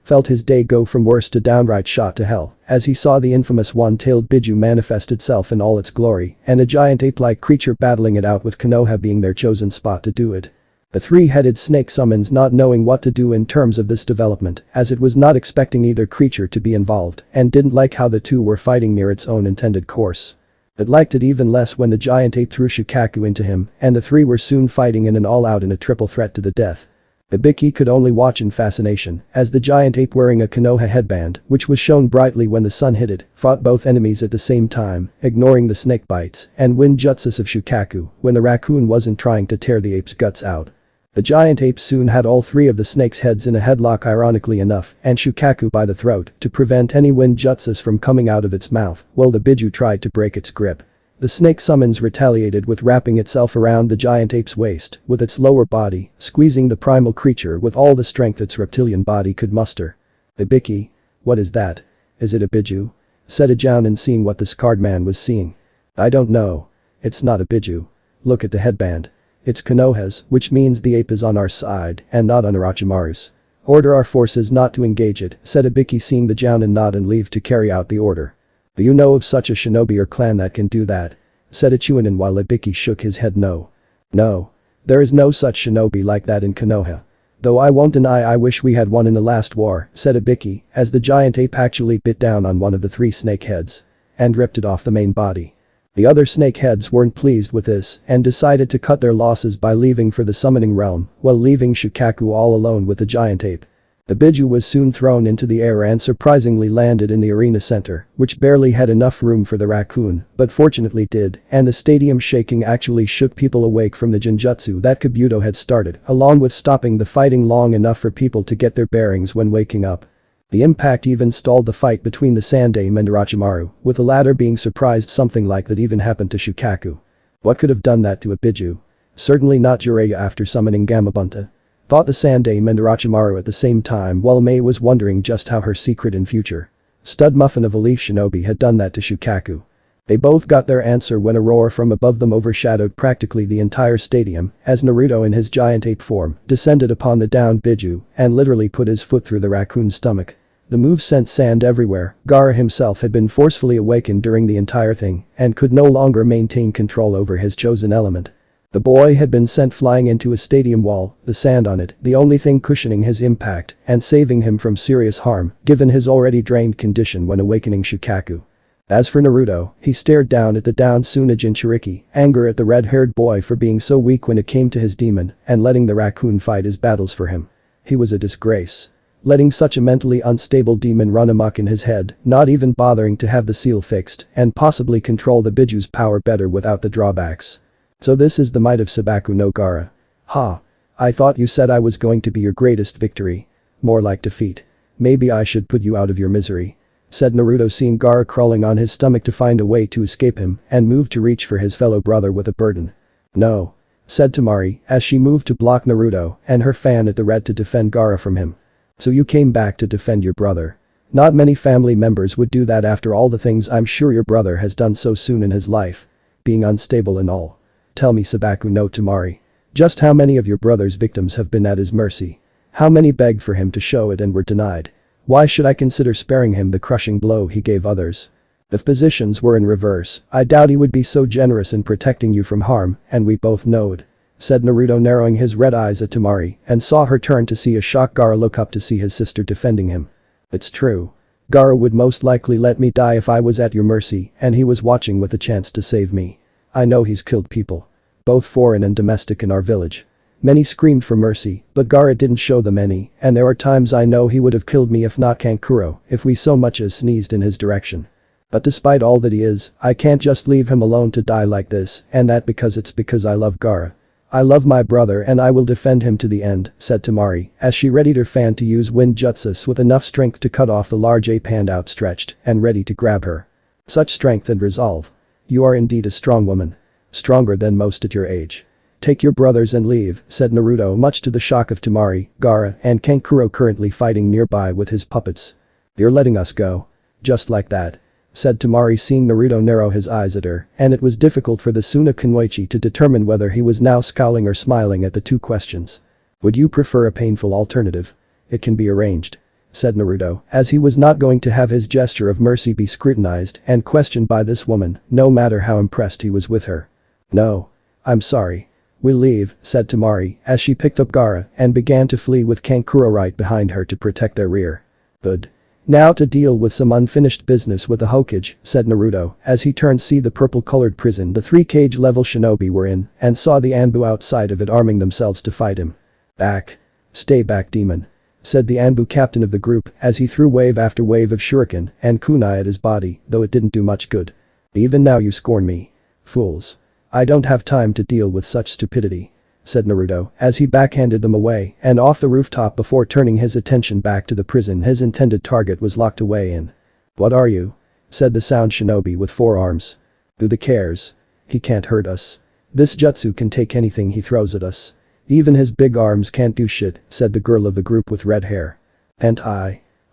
felt his day go from worse to downright shot to hell as he saw the infamous one-tailed Biju manifest itself in all its glory and a giant ape-like creature battling it out with Konoha being their chosen spot to do it. The 3-headed snake summons not knowing what to do in terms of this development as it was not expecting either creature to be involved and didn't like how the two were fighting near its own intended course. It liked it even less when the giant ape threw Shukaku into him and the three were soon fighting in an all-out in a triple threat to the death. Ibiki could only watch in fascination as the giant ape wearing a Konoha headband, which was shown brightly when the sun hit it, fought both enemies at the same time, ignoring the snake bites and wind jutsus of Shukaku when the raccoon wasn't trying to tear the ape's guts out. The giant ape soon had all 3 of the snake's heads in a headlock ironically enough and Shukaku by the throat to prevent any wind jutsus from coming out of its mouth while the Biju tried to break its grip. The snake summons retaliated with wrapping itself around the giant ape's waist with its lower body, squeezing the primal creature with all the strength its reptilian body could muster. Ibiki? What is that? Is it a Biju? Said a Jounin seeing what the scarred man was seeing. I don't know. It's not a Biju. Look at the headband. It's Konoha's, which means the ape is on our side and not on Orochimaru's. Order our forces not to engage it, said Ibiki seeing the Jounin nod and leave to carry out the order. Do you know of such a shinobi or clan that can do that? Said a Chunin while Ibiki shook his head no. No. There is no such shinobi like that in Konoha. Though I won't deny I wish we had one in the last war, said Ibiki, as the giant ape actually bit down on one of the 3 snake heads and ripped it off the main body. The other snake heads weren't pleased with this and decided to cut their losses by leaving for the summoning realm while leaving Shukaku all alone with the giant ape. The Biju was soon thrown into the air and surprisingly landed in the arena center, which barely had enough room for the raccoon, but fortunately did, and the stadium shaking actually shook people awake from the genjutsu that Kabuto had started, along with stopping the fighting long enough for people to get their bearings when waking up. The impact even stalled the fight between the Sandaime and Orochimaru, with the latter being surprised something like that even happened to Shukaku. What could have done that to a Biju? Certainly not Jiraiya after summoning Gamabunta. Thought the Sandaime and Orochimaru at the same time while Mei was wondering just how her secret and future stud muffin of a leaf shinobi had done that to Shukaku. They both got their answer when a roar from above them overshadowed practically the entire stadium as Naruto in his giant ape form descended upon the downed Biju and literally put his foot through the raccoon's stomach. The move sent sand everywhere. Gaara himself had been forcefully awakened during the entire thing and could no longer maintain control over his chosen element. The boy had been sent flying into a stadium wall, the sand on it, the only thing cushioning his impact and saving him from serious harm, given his already drained condition when awakening Shukaku. As for Naruto, he stared down at the downed Tsunade Jinchuriki, anger at the red-haired boy for being so weak when it came to his demon and letting the raccoon fight his battles for him. He was a disgrace. Letting such a mentally unstable demon run amok in his head, not even bothering to have the seal fixed and possibly control the Biju's power better without the drawbacks. So this is the might of Sabaku no Gaara. Ha. I thought you said I was going to be your greatest victory. More like defeat. Maybe I should put you out of your misery. Said Naruto, seeing Gaara crawling on his stomach to find a way to escape him and moved to reach for his fellow brother with a burden. No. Said Temari as she moved to block Naruto and her fan at the red to defend Gaara from him. So you came back to defend your brother. Not many family members would do that after all the things I'm sure your brother has done so soon in his life. Being unstable and all. Tell me, Sabaku no Temari. Just how many of your brother's victims have been at his mercy? How many begged for him to show it and were denied? Why should I consider sparing him the crushing blow he gave others? If positions were in reverse, I doubt he would be so generous in protecting you from harm, and we both know it. Said Naruto, narrowing his red eyes at Temari and saw her turn to see a shocked Gaara look up to see his sister defending him. It's true. Gaara would most likely let me die if I was at your mercy and he was watching with a chance to save me. I know he's killed people. Both foreign and domestic in our village. Many screamed for mercy, but Gaara didn't show them any, and there are times I know he would have killed me if not Kankuro, if we so much as sneezed in his direction. But despite all that he is, I can't just leave him alone to die like this, and that because I love Gaara. I love my brother and I will defend him to the end, said Temari, as she readied her fan to use wind jutsus with enough strength to cut off the large ape hand outstretched and ready to grab her. Such strength and resolve. You are indeed a strong woman. Stronger than most at your age. Take your brothers and leave, said Naruto, much to the shock of Temari, Gaara, and Kankuro currently fighting nearby with his puppets. You're letting us go? Just like that? Said Temari, seeing Naruto narrow his eyes at her, and it was difficult for the Suna Kunoichi to determine whether he was now scowling or smiling at the two questions. Would you prefer a painful alternative? It can be arranged. Said Naruto, as he was not going to have his gesture of mercy be scrutinized and questioned by this woman, no matter how impressed he was with her. No. I'm sorry. We'll leave, said Temari, as she picked up Gaara and began to flee with Kankuro right behind her to protect their rear. Good. Now to deal with some unfinished business with the Hokage, said Naruto, as he turned to see the purple-colored prison the 3 cage level shinobi were in and saw the Anbu outside of it arming themselves to fight him. Back. Stay back, demon. Said the Anbu captain of the group as he threw wave after wave of shuriken and kunai at his body, though it didn't do much good. Even now you scorn me. Fools. I don't have time to deal with such stupidity. Said Naruto as he backhanded them away and off the rooftop before turning his attention back to the prison his intended target was locked away in. What are you? Said the sound shinobi with 4 arms. Who the cares? He can't hurt us. This jutsu can take anything he throws at us. Even his big arms can't do shit, said the girl of the group with red hair. And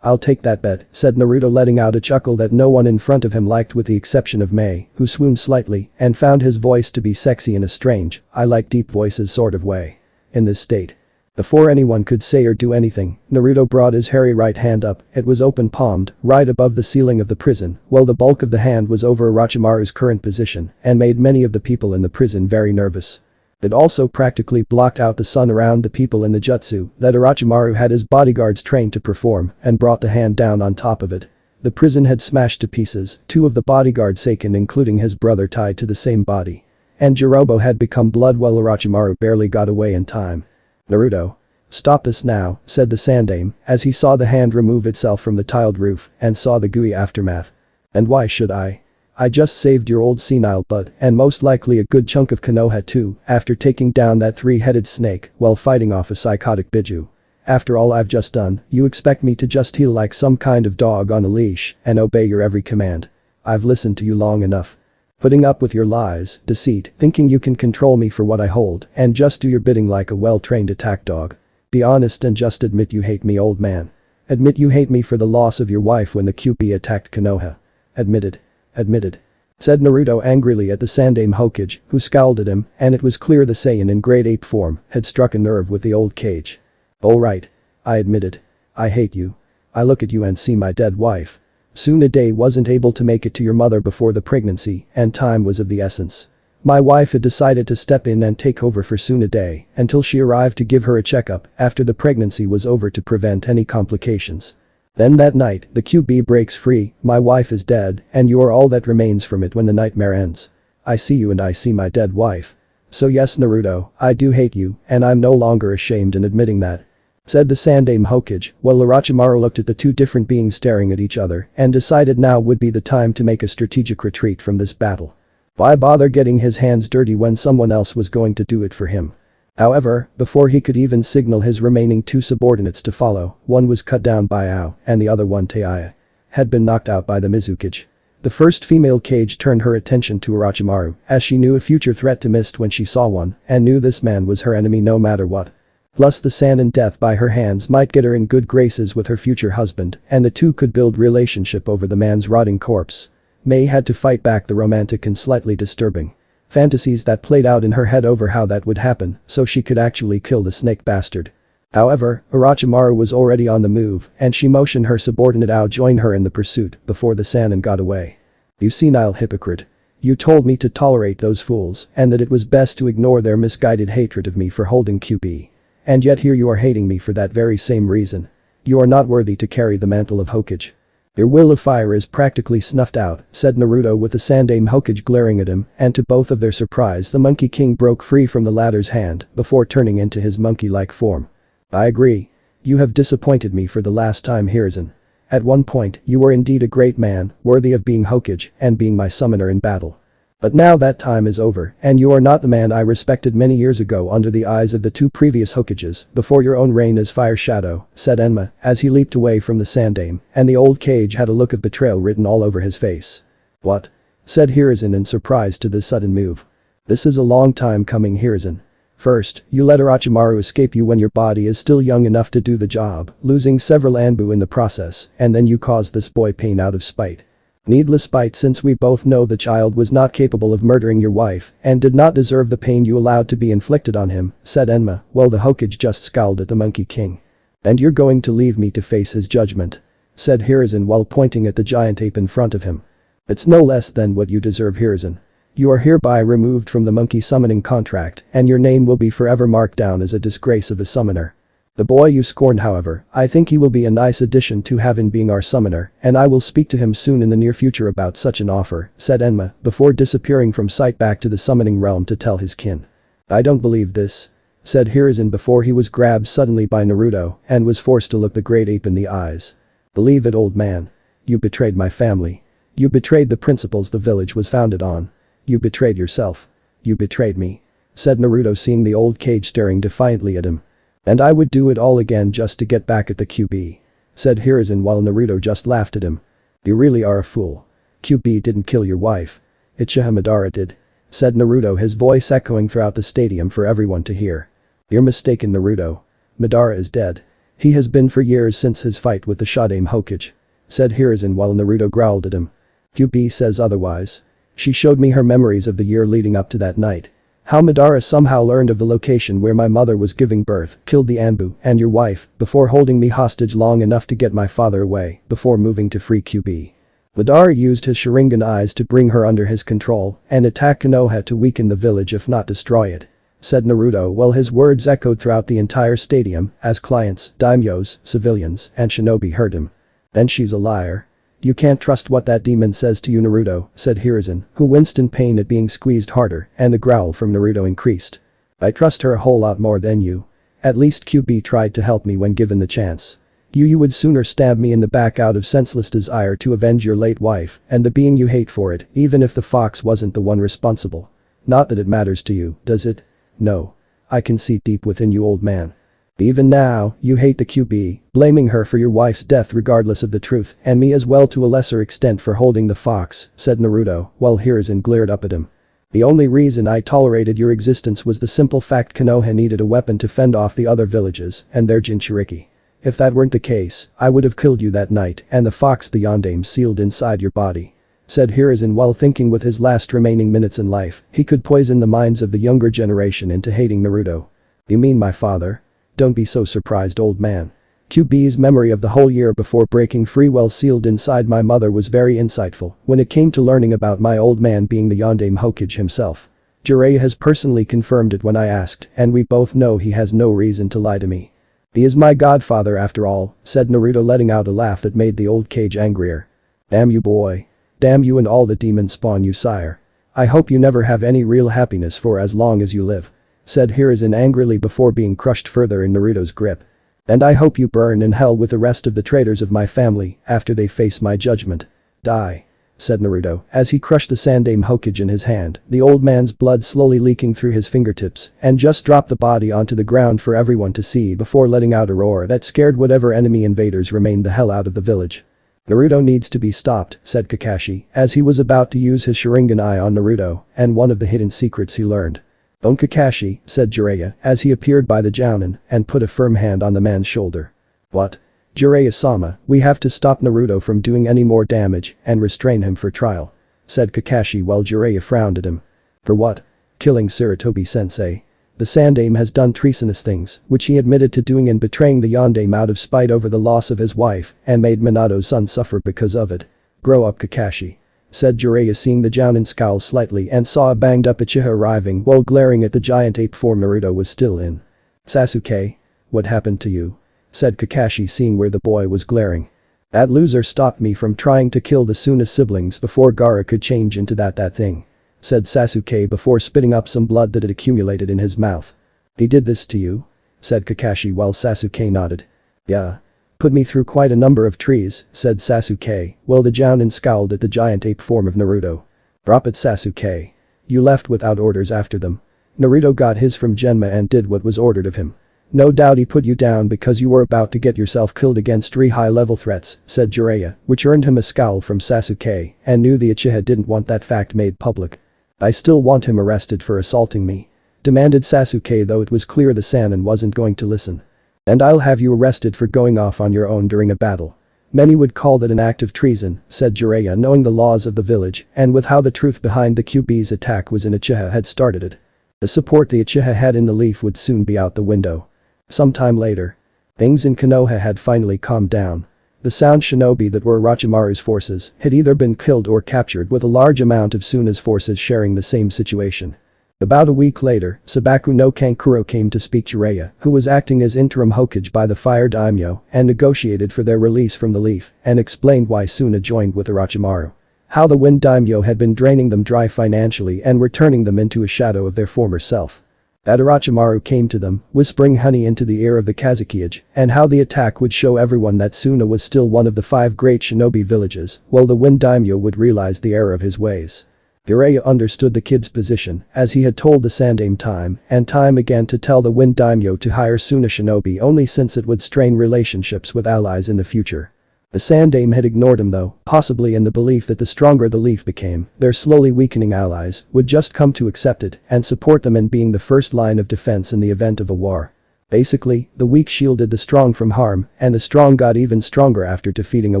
I'll take that bet, said Naruto, letting out a chuckle that no one in front of him liked with the exception of Mei, who swooned slightly and found his voice to be sexy in a strange, I like deep voices sort of way. In this state. Before anyone could say or do anything, Naruto brought his hairy right hand up, it was open-palmed, right above the ceiling of the prison, while the bulk of the hand was over Orochimaru's current position and made many of the people in the prison very nervous. It also practically blocked out the sun around the people in the jutsu that Orochimaru had his bodyguards trained to perform and brought the hand down on top of it. The prison had smashed to pieces, 2 of the bodyguards Saiyan including his brother tied to the same body. And Jirobo had become blood while Orochimaru barely got away in time. Naruto. Stop this now, said the Sandaime as he saw the hand remove itself from the tiled roof and saw the gooey aftermath. And why should I? I just saved your old senile butt and most likely a good chunk of Konoha too after taking down that 3-headed snake while fighting off a psychotic Biju. After all I've just done, you expect me to just heel like some kind of dog on a leash and obey your every command. I've listened to you long enough. Putting up with your lies, deceit, thinking you can control me for what I hold and just do your bidding like a well-trained attack dog. Be honest and just admit you hate me, old man. Admit you hate me for the loss of your wife when the QP attacked Konoha. Admit it. Admit it. Said Naruto angrily at the Sandaime Hokage, who scowled at him, and it was clear the Saiyan in great ape form had struck a nerve with the old cage. Alright. I admit it. I hate you. I look at you and see my dead wife. Tsunade wasn't able to make it to your mother before the pregnancy, and time was of the essence. My wife had decided to step in and take over for Tsunade until she arrived to give her a checkup after the pregnancy was over to prevent any complications. Then that night, the QB breaks free, my wife is dead, and you're all that remains from it when the nightmare ends. I see you and I see my dead wife. So yes Naruto, I do hate you, and I'm no longer ashamed in admitting that. Said the Sandaime Hokage, while Orochimaru looked at the two different beings staring at each other and decided now would be the time to make a strategic retreat from this battle. Why bother getting his hands dirty when someone else was going to do it for him? However, before he could even signal his remaining two subordinates to follow, one was cut down by Ao and the other one Taiya had been knocked out by the Mizukage. The first female Kage turned her attention to Orochimaru as she knew a future threat to Mist when she saw one and knew this man was her enemy no matter what. Plus the Sannin death by her hands might get her in good graces with her future husband and the two could build relationship over the man's rotting corpse. Mei had to fight back the romantic and slightly disturbing fantasies that played out in her head over how that would happen so she could actually kill the snake bastard. However, Orochimaru was already on the move and she motioned her subordinate Ao join her in the pursuit before the Sannin got away. You senile hypocrite. You told me to tolerate those fools and that it was best to ignore their misguided hatred of me for holding QB. And yet here you are hating me for that very same reason. You are not worthy to carry the mantle of Hokage. Your will of fire is practically snuffed out, said Naruto with the Sandaime Hokage glaring at him, and to both of their surprise the Monkey King broke free from the latter's hand before turning into his monkey-like form. I agree. You have disappointed me for the last time Hiruzen. At one point, you were indeed a great man, worthy of being Hokage and being my summoner in battle. But now that time is over and you are not the man I respected many years ago under the eyes of the two previous Hokages before your own reign as Fire Shadow, said Enma as he leaped away from the Sandaime and the old Kage had a look of betrayal written all over his face. What? Said Hiruzen in surprise to this sudden move. This is a long time coming Hiruzen. First, you let Orochimaru escape you when your body is still young enough to do the job, losing several Anbu in the process, and then you caused this boy pain out of spite. Needless spite since we both know the child was not capable of murdering your wife and did not deserve the pain you allowed to be inflicted on him, said Enma, while the Hokage just scowled at the Monkey King. And you're going to leave me to face his judgment? Said Hiruzen while pointing at the giant ape in front of him. It's no less than what you deserve Hiruzen. You are hereby removed from the monkey summoning contract and your name will be forever marked down as a disgrace of a summoner. The boy you scorned however, I think he will be a nice addition to having being our summoner and I will speak to him soon in the near future about such an offer, said Enma before disappearing from sight back to the summoning realm to tell his kin. I don't believe this. Said Hiruzen before he was grabbed suddenly by Naruto and was forced to look the great ape in the eyes. Believe it old man. You betrayed my family. You betrayed the principles the village was founded on. You betrayed yourself. You betrayed me. Said Naruto seeing the old Kage staring defiantly at him. And I would do it all again just to get back at the QB. Said Hiruzen while Naruto just laughed at him. You really are a fool. QB didn't kill your wife. Uchiha Madara did. Said Naruto his voice echoing throughout the stadium for everyone to hear. You're mistaken Naruto. Madara is dead. He has been for years since his fight with the Sandaime Hokage. Said Hiruzen while Naruto growled at him. QB says otherwise. She showed me her memories of the year leading up to that night. How Madara somehow learned of the location where my mother was giving birth, killed the Anbu and your wife before holding me hostage long enough to get my father away before moving to free QB. Madara used his Sharingan eyes to bring her under his control and attack Konoha to weaken the village if not destroy it. Said Naruto while his words echoed throughout the entire stadium as clients, daimyos, civilians, and shinobi heard him. Then she's a liar. You can't trust what that demon says to you Naruto, said Hiruzen, who winced in pain at being squeezed harder and the growl from Naruto increased. I trust her a whole lot more than you. At least QB tried to help me when given the chance. You would sooner stab me in the back out of senseless desire to avenge your late wife and the being you hate for it, even if the fox wasn't the one responsible. Not that it matters to you, does it? No. I can see deep within you old man. Even now, you hate the QB, blaming her for your wife's death regardless of the truth and me as well to a lesser extent for holding the fox, said Naruto while Hiruzen glared up at him. The only reason I tolerated your existence was the simple fact Konoha needed a weapon to fend off the other villages and their Jinchuriki. If that weren't the case, I would have killed you that night and the fox the Yondaime sealed inside your body. Said Hiruzen while thinking with his last remaining minutes in life, he could poison the minds of the younger generation into hating Naruto. You mean my father? Don't be so surprised old man. QB's memory of the whole year before breaking free well sealed inside my mother was very insightful when it came to learning about my old man being the Yondaime Hokage himself. Jiraiya has personally confirmed it when I asked, and we both know he has no reason to lie to me. He is my godfather after all, said Naruto, letting out a laugh that made the old Kage angrier. Damn you, boy. Damn you and all the demon spawn you, sire. I hope you never have any real happiness for as long as you live, said Hiruzen angrily before being crushed further in Naruto's grip. And I hope you burn in hell with the rest of the traitors of my family after they face my judgment. Die, said Naruto as he crushed the Sandaime Hokage in his hand, the old man's blood slowly leaking through his fingertips, and just dropped the body onto the ground for everyone to see before letting out a roar that scared whatever enemy invaders remained the hell out of the village. Naruto needs to be stopped, said Kakashi as he was about to use his Sharingan eye on Naruto and one of the hidden secrets he learned. Don't, Kakashi, said Jiraiya as he appeared by the Jounin and put a firm hand on the man's shoulder. What? Jiraiya-sama, we have to stop Naruto from doing any more damage and restrain him for trial, said Kakashi while Jiraiya frowned at him. For what? Killing Sarutobi-sensei. The Sandaime has done treasonous things, which he admitted to doing in betraying the Yondaime out of spite over the loss of his wife and made Minato's son suffer because of it. Grow up, Kakashi, said Jiraiya, seeing the Jounin scowl slightly and saw a banged-up Uchiha arriving while glaring at the giant ape form Naruto was still in. Sasuke? What happened to you? Said Kakashi, seeing where the boy was glaring. That loser stopped me from trying to kill the Suna siblings before Gaara could change into that thing, said Sasuke before spitting up some blood that had accumulated in his mouth. He did this to you? Said Kakashi while Sasuke nodded. Yeah. Put me through quite a number of trees, said Sasuke, while the Jounin scowled at the giant ape form of Naruto. Drop it, Sasuke. You left without orders after them. Naruto got his from Genma and did what was ordered of him. No doubt he put you down because you were about to get yourself killed against 3 high-level threats, said Jiraiya, which earned him a scowl from Sasuke and knew the Uchiha didn't want that fact made public. I still want him arrested for assaulting me, demanded Sasuke, though it was clear the Sannin wasn't going to listen. And I'll have you arrested for going off on your own during a battle. Many would call that an act of treason, said Jiraiya, knowing the laws of the village and with how the truth behind the QB's attack was in Uchiha had started it. The support the Uchiha had in the Leaf would soon be out the window. Sometime later, things in Konoha had finally calmed down. The sound shinobi that were Orochimaru's forces had either been killed or captured, with a large amount of Suna's forces sharing the same situation. About a week later, Sabaku no Kankuro came to speak to Jiraiya, who was acting as interim Hokage by the Fire Daimyo, and negotiated for their release from the Leaf and explained why Suna joined with Orochimaru. How the Wind Daimyo had been draining them dry financially and were turning them into a shadow of their former self. That Orochimaru came to them, whispering honey into the ear of the Kazekage, and how the attack would show everyone that Suna was still one of the 5 great shinobi villages, while the Wind Daimyo would realize the error of his ways. Jiraiya understood the kid's position, as he had told the Sandaime time and time again to tell the Wind Daimyo to hire Suna shinobi only since it would strain relationships with allies in the future. The Sandaime had ignored him though, possibly in the belief that the stronger the Leaf became, their slowly weakening allies would just come to accept it and support them in being the first line of defense in the event of a war. Basically, the weak shielded the strong from harm, and the strong got even stronger after defeating a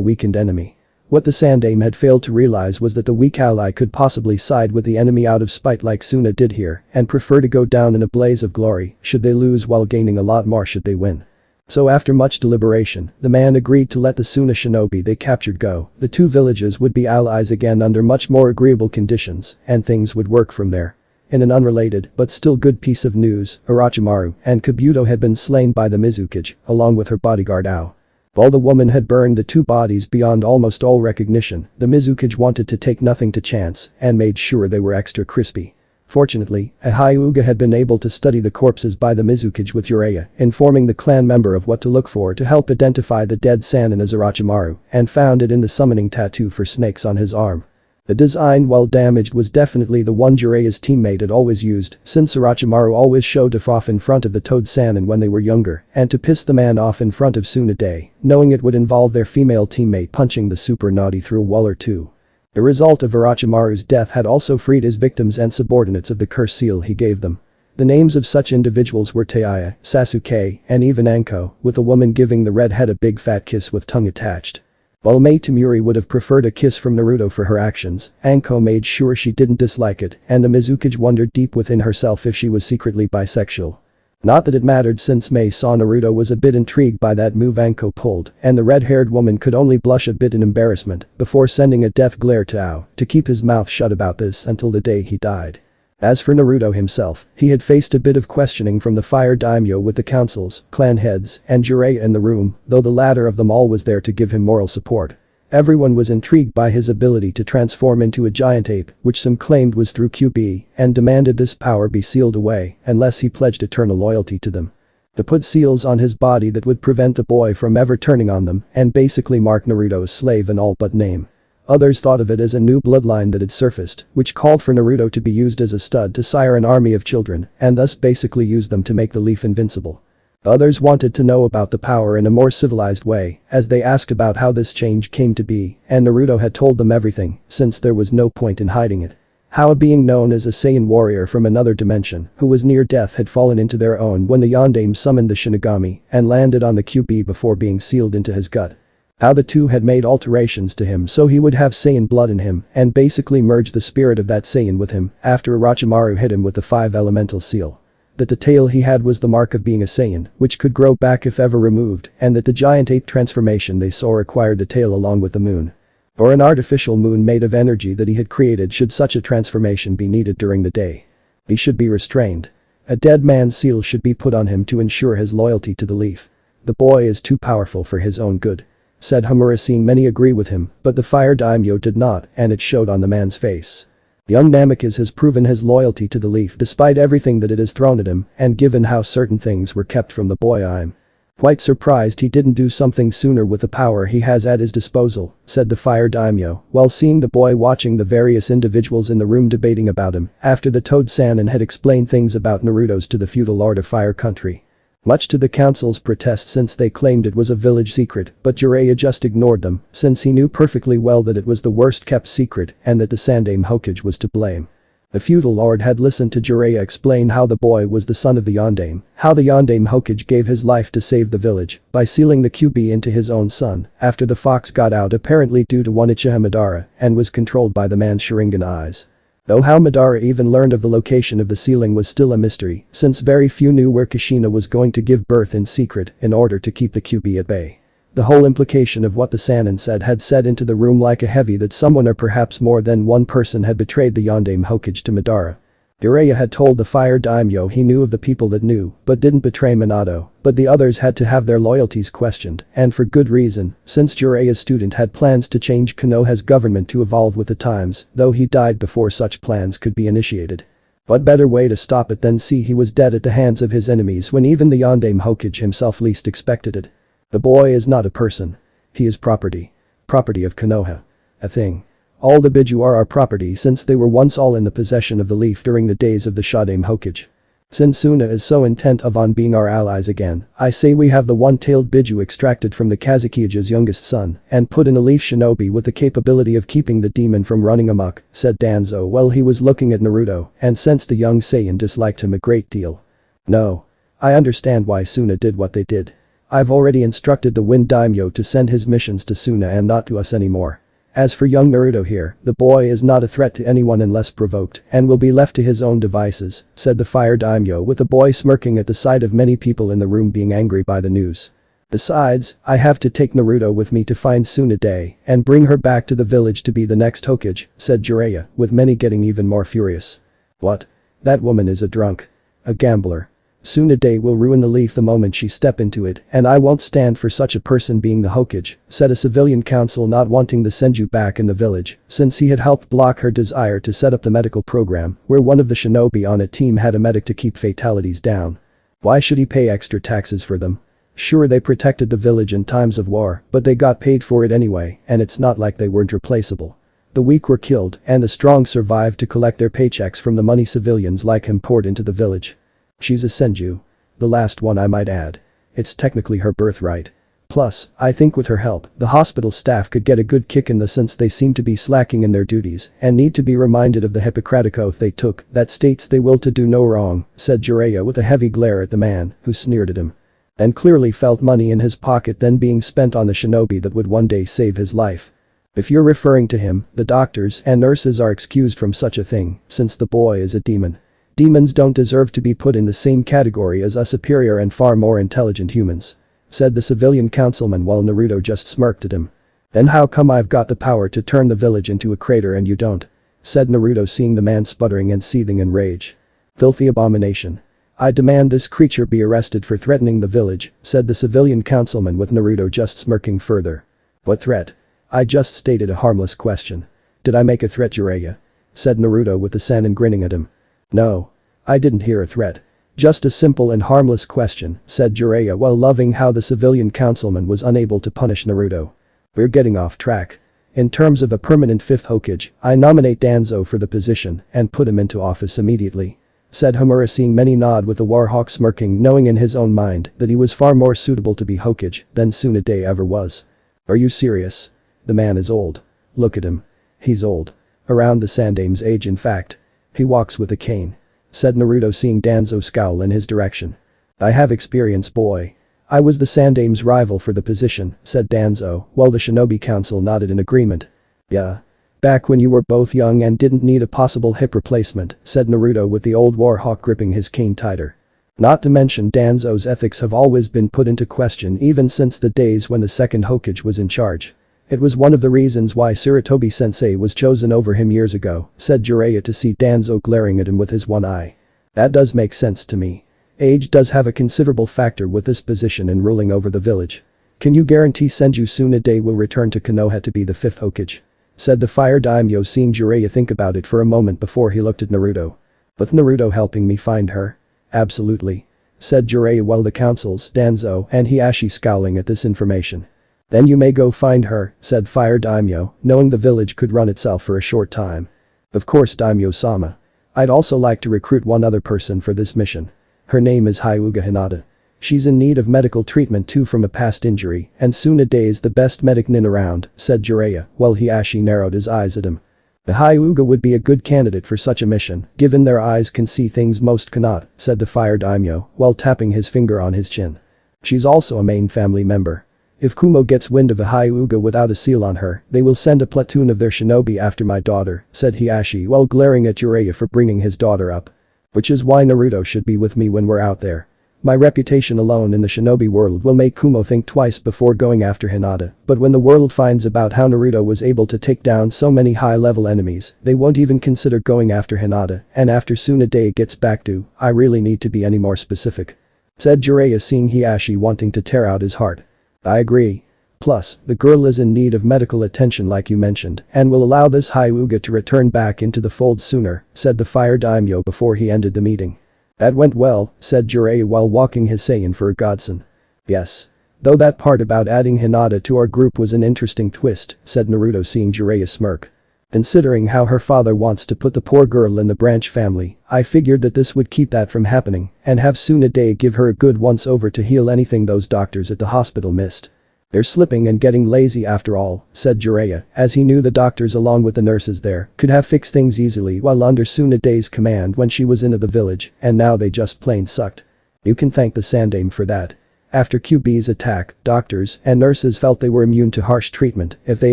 weakened enemy. What the Sandaime had failed to realize was that the weak ally could possibly side with the enemy out of spite like Suna did here and prefer to go down in a blaze of glory should they lose while gaining a lot more should they win. So after much deliberation, the man agreed to let the Suna shinobi they captured go. The 2 villages would be allies again under much more agreeable conditions, and things would work from there. In an unrelated but still good piece of news, Orochimaru and Kabuto had been slain by the Mizukage, along with her bodyguard Ao. While the woman had burned the 2 bodies beyond almost all recognition, the Mizukage wanted to take nothing to chance and made sure they were extra crispy. Fortunately, a Hyuga had been able to study the corpses by the Mizukage with Jiraiya, informing the clan member of what to look for to help identify the dead Sannin as Orochimaru, and found it in the summoning tattoo for snakes on his arm. The design, while damaged, was definitely the one Jiraiya's teammate had always used, since Orochimaru always showed off in front of the Toad Sannin when they were younger, and to piss the man off in front of Tsunade, knowing it would involve their female teammate punching the super naughty through a wall or two. The result of Orochimaru's death had also freed his victims and subordinates of the curse seal he gave them. The names of such individuals were Taiya, Sasuke, and even Anko, with the woman giving the redhead a big fat kiss with tongue attached. While Mei Tamuri would have preferred a kiss from Naruto for her actions, Anko made sure she didn't dislike it, and the Mizukage wondered deep within herself if she was secretly bisexual. Not that it mattered since Mei saw Naruto was a bit intrigued by that move Anko pulled, and the red-haired woman could only blush a bit in embarrassment before sending a death glare to Ao to keep his mouth shut about this until the day he died. As for Naruto himself, he had faced a bit of questioning from the fire daimyo with the councils, clan heads, and Jiraiya in the room, though the latter of them all was there to give him moral support. Everyone was intrigued by his ability to transform into a giant ape, which some claimed was through QB, and demanded this power be sealed away unless he pledged eternal loyalty to them. They put seals on his body that would prevent the boy from ever turning on them and basically mark Naruto as slave in all but name. Others thought of it as a new bloodline that had surfaced, which called for Naruto to be used as a stud to sire an army of children and thus basically use them to make the leaf invincible. Others wanted to know about the power in a more civilized way, as they asked about how this change came to be, and Naruto had told them everything, since there was no point in hiding it. How a being known as a Saiyan warrior from another dimension, who was near death had fallen into their own when the Yondaime summoned the Shinigami and landed on the QB before being sealed into his gut. How the two had made alterations to him so he would have Saiyan blood in him and basically merge the spirit of that Saiyan with him after Orochimaru hit him with the 5 elemental seal. That the tail he had was the mark of being a Saiyan, which could grow back if ever removed, and that the giant ape transformation they saw required the tail along with the moon. Or an artificial moon made of energy that he had created should such a transformation be needed during the day. He should be restrained. A dead man's seal should be put on him to ensure his loyalty to the leaf. The boy is too powerful for his own good, said Homura, seeing many agree with him, but the fire daimyo did not, and it showed on the man's face. Young Namikaze has proven his loyalty to the leaf despite everything that it has thrown at him, and given how certain things were kept from the boy, I'm quite surprised he didn't do something sooner with the power he has at his disposal, said the fire daimyo, while seeing the boy watching the various individuals in the room debating about him after the Toad Sannin had explained things about Naruto's to the feudal lord of Fire Country. Much to the council's protest since they claimed it was a village secret, but Jiraiya just ignored them since he knew perfectly well that it was the worst kept secret and that the Sandaime Hokage was to blame. The feudal lord had listened to Jiraiya explain how the boy was the son of the Yondaime, how the Yondaime Hokage gave his life to save the village by sealing the QB into his own son after the fox got out apparently due to one Uchiha Madara and was controlled by the man's Sharingan eyes. Though how Madara even learned of the location of the sealing was still a mystery, since very few knew where Kushina was going to give birth in secret in order to keep the QB at bay. The whole implication of what the Sannin said had set into the room like a heavy that someone or perhaps more than one person had betrayed the Yondaime Hokage to Madara. Jiraiya had told the fire daimyo he knew of the people that knew but didn't betray Minato, but the others had to have their loyalties questioned, and for good reason, since Jiraiya's student had plans to change Konoha's government to evolve with the times, though he died before such plans could be initiated. What better way to stop it than see he was dead at the hands of his enemies when even the Yondaime Hokage himself least expected it. The boy is not a person. He is property. Property of Konoha. A thing. All the Biju are our property since they were once all in the possession of the leaf during the days of the Shandaime Hokage. Since Suna is so intent on being our allies again, I say we have the one-tailed Biju extracted from the Kazukiya's youngest son and put in a leaf shinobi with the capability of keeping the demon from running amok, said Danzo while he was looking at Naruto and sensed the young Saiyan disliked him a great deal. No. I understand why Suna did what they did. I've already instructed the Wind Daimyo to send his missions to Suna and not to us anymore. As for young Naruto here, the boy is not a threat to anyone unless provoked and will be left to his own devices, said the fire daimyo with the boy smirking at the sight of many people in the room being angry by the news. Besides, I have to take Naruto with me to find Tsunade and bring her back to the village to be the next Hokage, said Jiraiya, with many getting even more furious. What? That woman is a drunk. A gambler. Tsunade will ruin the leaf the moment she step into it, and I won't stand for such a person being the Hokage, said a civilian council not wanting the Senju back in the village, since he had helped block her desire to set up the medical program, where one of the shinobi on a team had a medic to keep fatalities down. Why should he pay extra taxes for them? Sure, they protected the village in times of war, but they got paid for it anyway, and it's not like they weren't replaceable. The weak were killed, and the strong survived to collect their paychecks from the money civilians like him poured into the village. She's a Senju. The last one, I might add. It's technically her birthright. Plus, I think with her help, the hospital staff could get a good kick in the since they seem to be slacking in their duties and need to be reminded of the Hippocratic oath they took that states they will to do no wrong, said Jiraiya with a heavy glare at the man who sneered at him. And clearly felt money in his pocket then being spent on the shinobi that would one day save his life. If you're referring to him, the doctors and nurses are excused from such a thing since the boy is a demon. Demons don't deserve to be put in the same category as us superior and far more intelligent humans," said the civilian councilman while Naruto just smirked at him. "Then how come I've got the power to turn the village into a crater and you don't?" said Naruto, seeing the man sputtering and seething in rage. "Filthy abomination. I demand this creature be arrested for threatening the village," said the civilian councilman with Naruto just smirking further. "What threat? I just stated a harmless question. Did I make a threat, Jiraiya?" said Naruto with the Saiyan grinning at him. "No. I didn't hear a threat. Just a simple and harmless question," said Jiraiya while loving how the civilian councilman was unable to punish Naruto. "We're getting off track. In terms of a permanent fifth Hokage, I nominate Danzo for the position and put him into office immediately," said Homura, seeing many nod with the Warhawk smirking, knowing in his own mind that he was far more suitable to be Hokage than Tsunade ever was. "Are you serious? The man is old. Look at him. He's old. Around the Sandame's age, in fact. He walks with a cane," said Naruto, seeing Danzo scowl in his direction. "I have experience, boy. I was the Sandame's rival for the position," said Danzo, while the Shinobi Council nodded in agreement. "Yeah. Back when you were both young and didn't need a possible hip replacement," said Naruto with the old Warhawk gripping his cane tighter. Not to mention Danzo's ethics have always been put into question even since the days when the second Hokage was in charge. "It was one of the reasons why Sarutobi-sensei was chosen over him years ago," said Jiraiya to see Danzo glaring at him with his one eye. "That does make sense to me. Age does have a considerable factor with this position in ruling over the village. Can you guarantee Senju Tsunade will return to Konoha to be the fifth Hokage?" said the fire daimyo, seeing Jiraiya think about it for a moment before he looked at Naruto. "With Naruto helping me find her? Absolutely," said Jiraiya while the councils, Danzo and Hiashi scowling at this information. "Then you may go find her," said Fire Daimyo, knowing the village could run itself for a short time. "Of course, Daimyo-sama. I'd also like to recruit one other person for this mission. Her name is Hyuga Hinata. She's in need of medical treatment too from a past injury, and Tsunade is the best medic nin around," said Jiraiya, while Hiashi narrowed his eyes at him. "The Hyuga would be a good candidate for such a mission, given their eyes can see things most cannot," said the Fire Daimyo, while tapping his finger on his chin. "She's also a main family member. If Kumo gets wind of a Hyuga without a seal on her, they will send a platoon of their shinobi after my daughter," said Hiashi while glaring at Jiraiya for bringing his daughter up. "Which is why Naruto should be with me when we're out there. My reputation alone in the shinobi world will make Kumo think twice before going after Hinata, but when the world finds about how Naruto was able to take down so many high-level enemies, they won't even consider going after Hinata, and after Tsunade gets back to, I really need to be any more specific," said Jiraiya, seeing Hiashi wanting to tear out his heart. "I agree. Plus, the girl is in need of medical attention like you mentioned, and will allow this Hyuga to return back into the fold sooner," said the Fire Daimyo before he ended the meeting. "That went well," said Jiraiya while walking his Saiyan for a godson. "Yes. Though that part about adding Hinata to our group was an interesting twist," said Naruto, seeing Jiraiya smirk. "Considering how her father wants to put the poor girl in the branch family, I figured that this would keep that from happening and have Tsunade give her a good once-over to heal anything those doctors at the hospital missed. They're slipping and getting lazy after all," said Jiraiya, as he knew the doctors along with the nurses there could have fixed things easily while under Tsunade's command when she was into the village, and now they just plain sucked. "You can thank the Sandame for that. After QB's attack, doctors and nurses felt they were immune to harsh treatment if they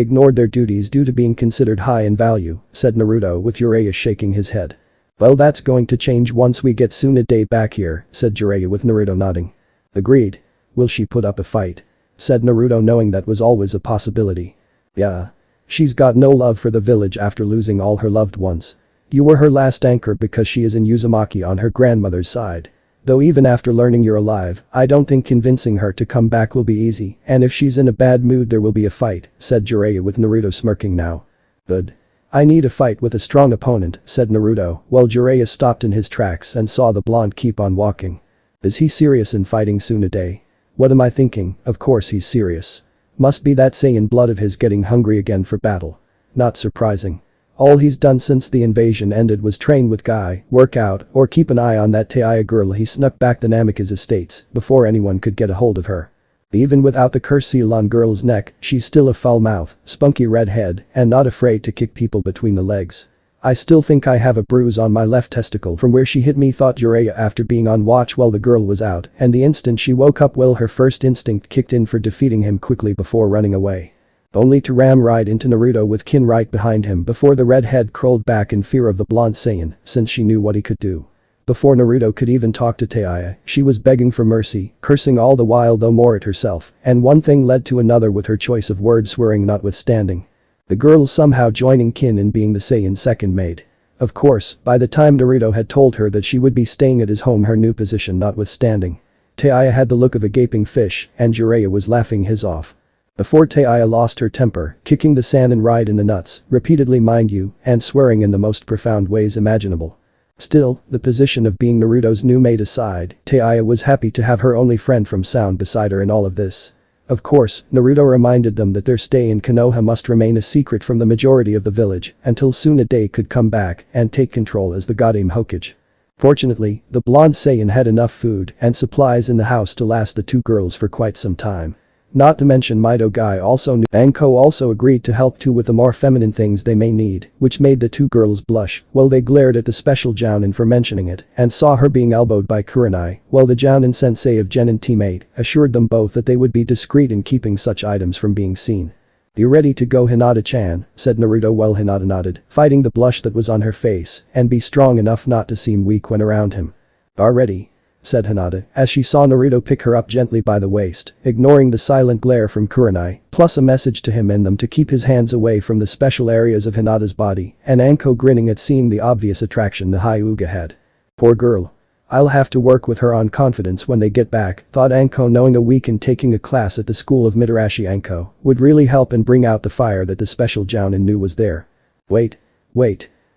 ignored their duties due to being considered high in value," said Naruto with Jiraiya shaking his head. "Well, that's going to change once we get Tsunade back here," said Jiraiya with Naruto nodding. "Agreed. Will she put up a fight?" said Naruto, knowing that was always a possibility. "Yeah. She's got no love for the village after losing all her loved ones. You were her last anchor because she is in Uzumaki on her grandmother's side. Though even after learning you're alive, I don't think convincing her to come back will be easy, and if she's in a bad mood there will be a fight," said Jiraiya with Naruto smirking now. "Good. I need a fight with a strong opponent," said Naruto, while Jiraiya stopped in his tracks and saw the blonde keep on walking. "Is he serious in fighting Tsunade? What am I thinking? Of course he's serious. Must be that Saiyan blood of his getting hungry again for battle. Not surprising. All he's done since the invasion ended was train with Guy, work out, or keep an eye on that Taiya girl he snuck back to Namika's estates before anyone could get a hold of her. Even without the curse seal on girl's neck, she's still a foul mouth, spunky red head, and not afraid to kick people between the legs. I still think I have a bruise on my left testicle from where she hit me," thought Jiraiya after being on watch while the girl was out, and the instant she woke up her first instinct kicked in for defeating him quickly before running away. Only to ram right into Naruto with Kin right behind him before the redhead crawled back in fear of the blonde Saiyan, since she knew what he could do. Before Naruto could even talk to Taiya, she was begging for mercy, cursing all the while though more at herself, and one thing led to another with her choice of word swearing notwithstanding. The girl somehow joining kin in being the Saiyan second maid. Of course, by the time Naruto had told her that she would be staying at his home her new position notwithstanding. Taiya had the look of a gaping fish, and Jiraiya was laughing his off. Before Taiya lost her temper, kicking the Saiyan right in the nuts, repeatedly mind you, and swearing in the most profound ways imaginable. Still, the position of being Naruto's new mate aside, Taiya was happy to have her only friend from Sound beside her in all of this. Of course, Naruto reminded them that their stay in Konoha must remain a secret from the majority of the village until soon a day could come back and take control as the Goddamn Hokage. Fortunately, the blonde Saiyan had enough food and supplies in the house to last the two girls for quite some time. Not to mention Mido Guy also knew Anko also agreed to help too with the more feminine things they may need, which made the two girls blush while they glared at the special Jounin for mentioning it and saw her being elbowed by Kurenai while the Jounin sensei of Jen and teammate assured them both that they would be discreet in keeping such items from being seen. "You ready to go Hinata-chan," said Naruto while Hinata nodded, fighting the blush that was on her face and be strong enough not to seem weak when around him. "Already," said Hinata as she saw Naruto pick her up gently by the waist, ignoring the silent glare from Kurenai, plus a message to him in them to keep his hands away from the special areas of Hinata's body, and Anko grinning at seeing the obvious attraction the Hyuga had. "Poor girl. I'll have to work with her on confidence when they get back," thought Anko, knowing a week in taking a class at the school of Mitarashi Anko would really help and bring out the fire that the special Jounin knew was there. Wait.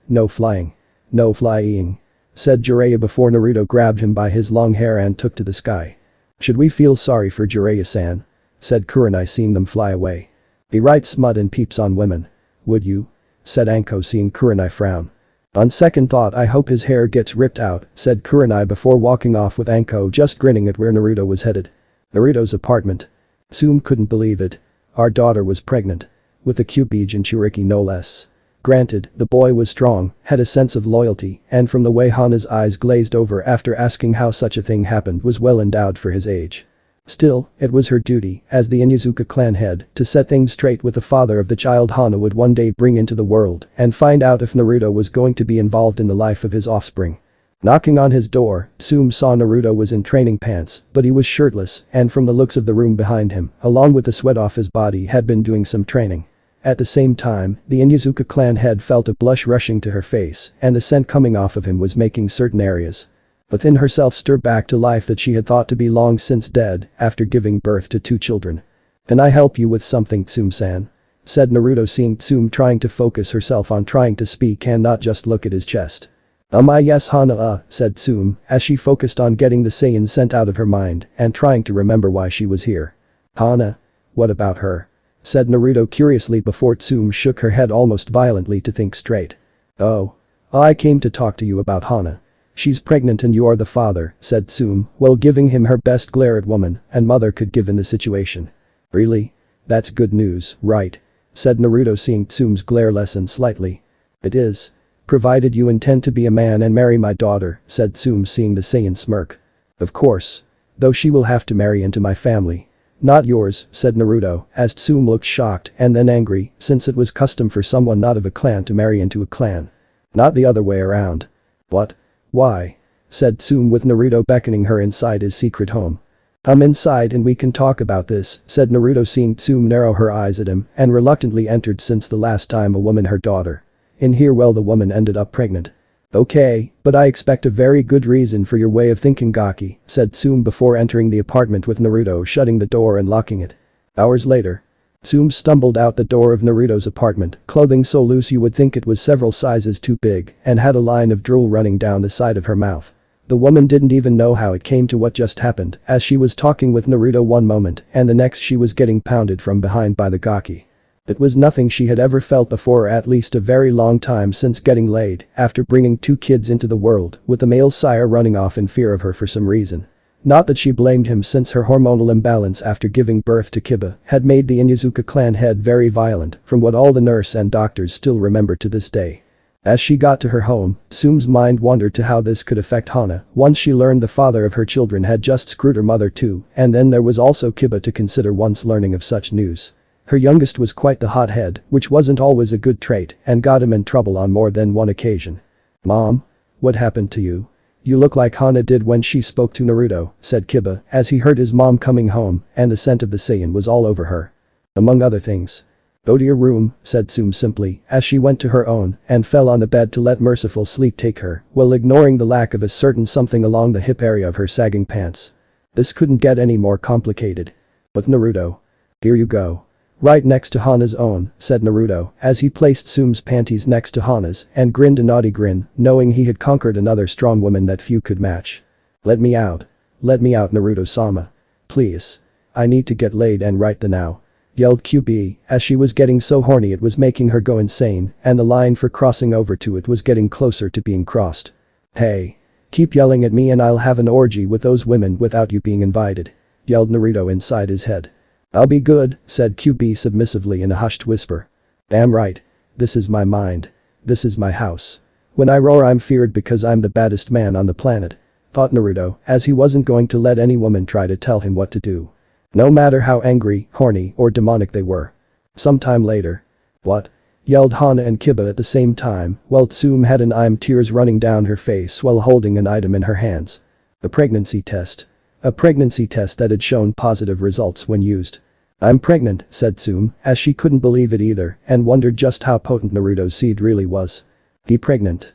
No flying. No flying," said Jiraiya before Naruto grabbed him by his long hair and took to the sky. "Should we feel sorry for Jiraiya-san?" said Kurenai seeing them fly away. "He writes smut and peeps on women. Would you?" said Anko seeing Kurenai frown. "On second thought I hope his hair gets ripped out," said Kurenai before walking off with Anko just grinning at where Naruto was headed. Naruto's apartment. Tsume couldn't believe it. Our daughter was pregnant. With a Kyuubi Jinchuriki no less. Granted, the boy was strong, had a sense of loyalty, and from the way Hana's eyes glazed over after asking how such a thing happened was well endowed for his age. Still, it was her duty, as the Inyazuka clan head, to set things straight with the father of the child Hana would one day bring into the world and find out if Naruto was going to be involved in the life of his offspring. Knocking on his door, Tsume saw Naruto was in training pants, but he was shirtless and from the looks of the room behind him, along with the sweat off his body had been doing some training. At the same time, the Inyazuka clan head felt a blush rushing to her face and the scent coming off of him was making certain areas within herself stir back to life that she had thought to be long since dead after giving birth to two children. "Can I help you with something, Tsume-san?" said Naruto seeing Tsume trying to focus herself on trying to speak and not just look at his chest. Yes Hana said Tsume as she focused on getting the Saiyan scent out of her mind and trying to remember why she was here. "Hana? What about her?" said Naruto curiously before Tsume shook her head almost violently to think straight. "Oh. I came to talk to you about Hana. She's pregnant and you are the father," said Tsume while giving him her best glare at woman and mother could give in the situation. "Really? That's good news, right?" said Naruto seeing Tsume's glare lessen slightly. "It is. Provided you intend to be a man and marry my daughter," said Tsume seeing the Saiyan smirk. "Of course. Though she will have to marry into my family." "Not yours," said Naruto as Tsume looked shocked and then angry since it was custom for someone not of a clan to marry into a clan. "Not the other way around." "What? Why?" said Tsume with Naruto beckoning her inside his secret home. "Come inside and we can talk about this," said Naruto seeing Tsume narrow her eyes at him and reluctantly entered since the last time a woman her daughter. In here well the woman ended up pregnant. "Okay, but I expect a very good reason for your way of thinking Gaki," said Tsume before entering the apartment with Naruto shutting the door and locking it. Hours later. Tsume stumbled out the door of Naruto's apartment, clothing so loose you would think it was several sizes too big and had a line of drool running down the side of her mouth. The woman didn't even know how it came to what just happened as she was talking with Naruto one moment and the next she was getting pounded from behind by the Gaki. It was nothing she had ever felt before or at least a very long time since getting laid after bringing two kids into the world with the male sire running off in fear of her for some reason. Not that she blamed him since her hormonal imbalance after giving birth to Kiba had made the Inyazuka clan head very violent from what all the nurse and doctors still remember to this day. As she got to her home, Tsume's mind wandered to how this could affect Hana once she learned the father of her children had just screwed her mother too and then there was also Kiba to consider once learning of such news. Her youngest was quite the hothead, which wasn't always a good trait and got him in trouble on more than one occasion. "Mom? What happened to you? "You look like Hana did when she spoke to Naruto," said Kiba as he heard his mom coming home and the scent of the Saiyan was all over her. Among other things. "Go to your room," said Tsume simply as she went to her own and fell on the bed to let merciful sleep take her while ignoring the lack of a certain something along the hip area of her sagging pants. This couldn't get any more complicated. "But Naruto. Here you go. Right next to Hana's own," said Naruto as he placed Tsume's panties next to Hana's and grinned a naughty grin, knowing he had conquered another strong woman that few could match. Let me out, Naruto-sama. Please. I need to get laid and right the now," yelled QB as she was getting so horny it was making her go insane and the line for crossing over to it was getting closer to being crossed. "Hey. Keep yelling at me and I'll have an orgy with those women without you being invited," yelled Naruto inside his head. "I'll be good," said QB submissively in a hushed whisper. "Damn right. This is my mind. This is my house. When I roar I'm feared because I'm the baddest man on the planet," thought Naruto as he wasn't going to let any woman try to tell him what to do. No matter how angry, horny, or demonic they were. Sometime later. "What?" yelled Hana and Kiba at the same time while Tsume had tears running down her face while holding an item in her hands. A pregnancy test. A pregnancy test that had shown positive results when used. "I'm pregnant," said Tsume as she couldn't believe it either and wondered just how potent Naruto's seed really was. "Be pregnant."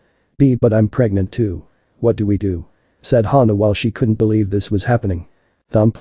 But I'm pregnant too. What do we do?" said Hana while she couldn't believe this was happening. Thump.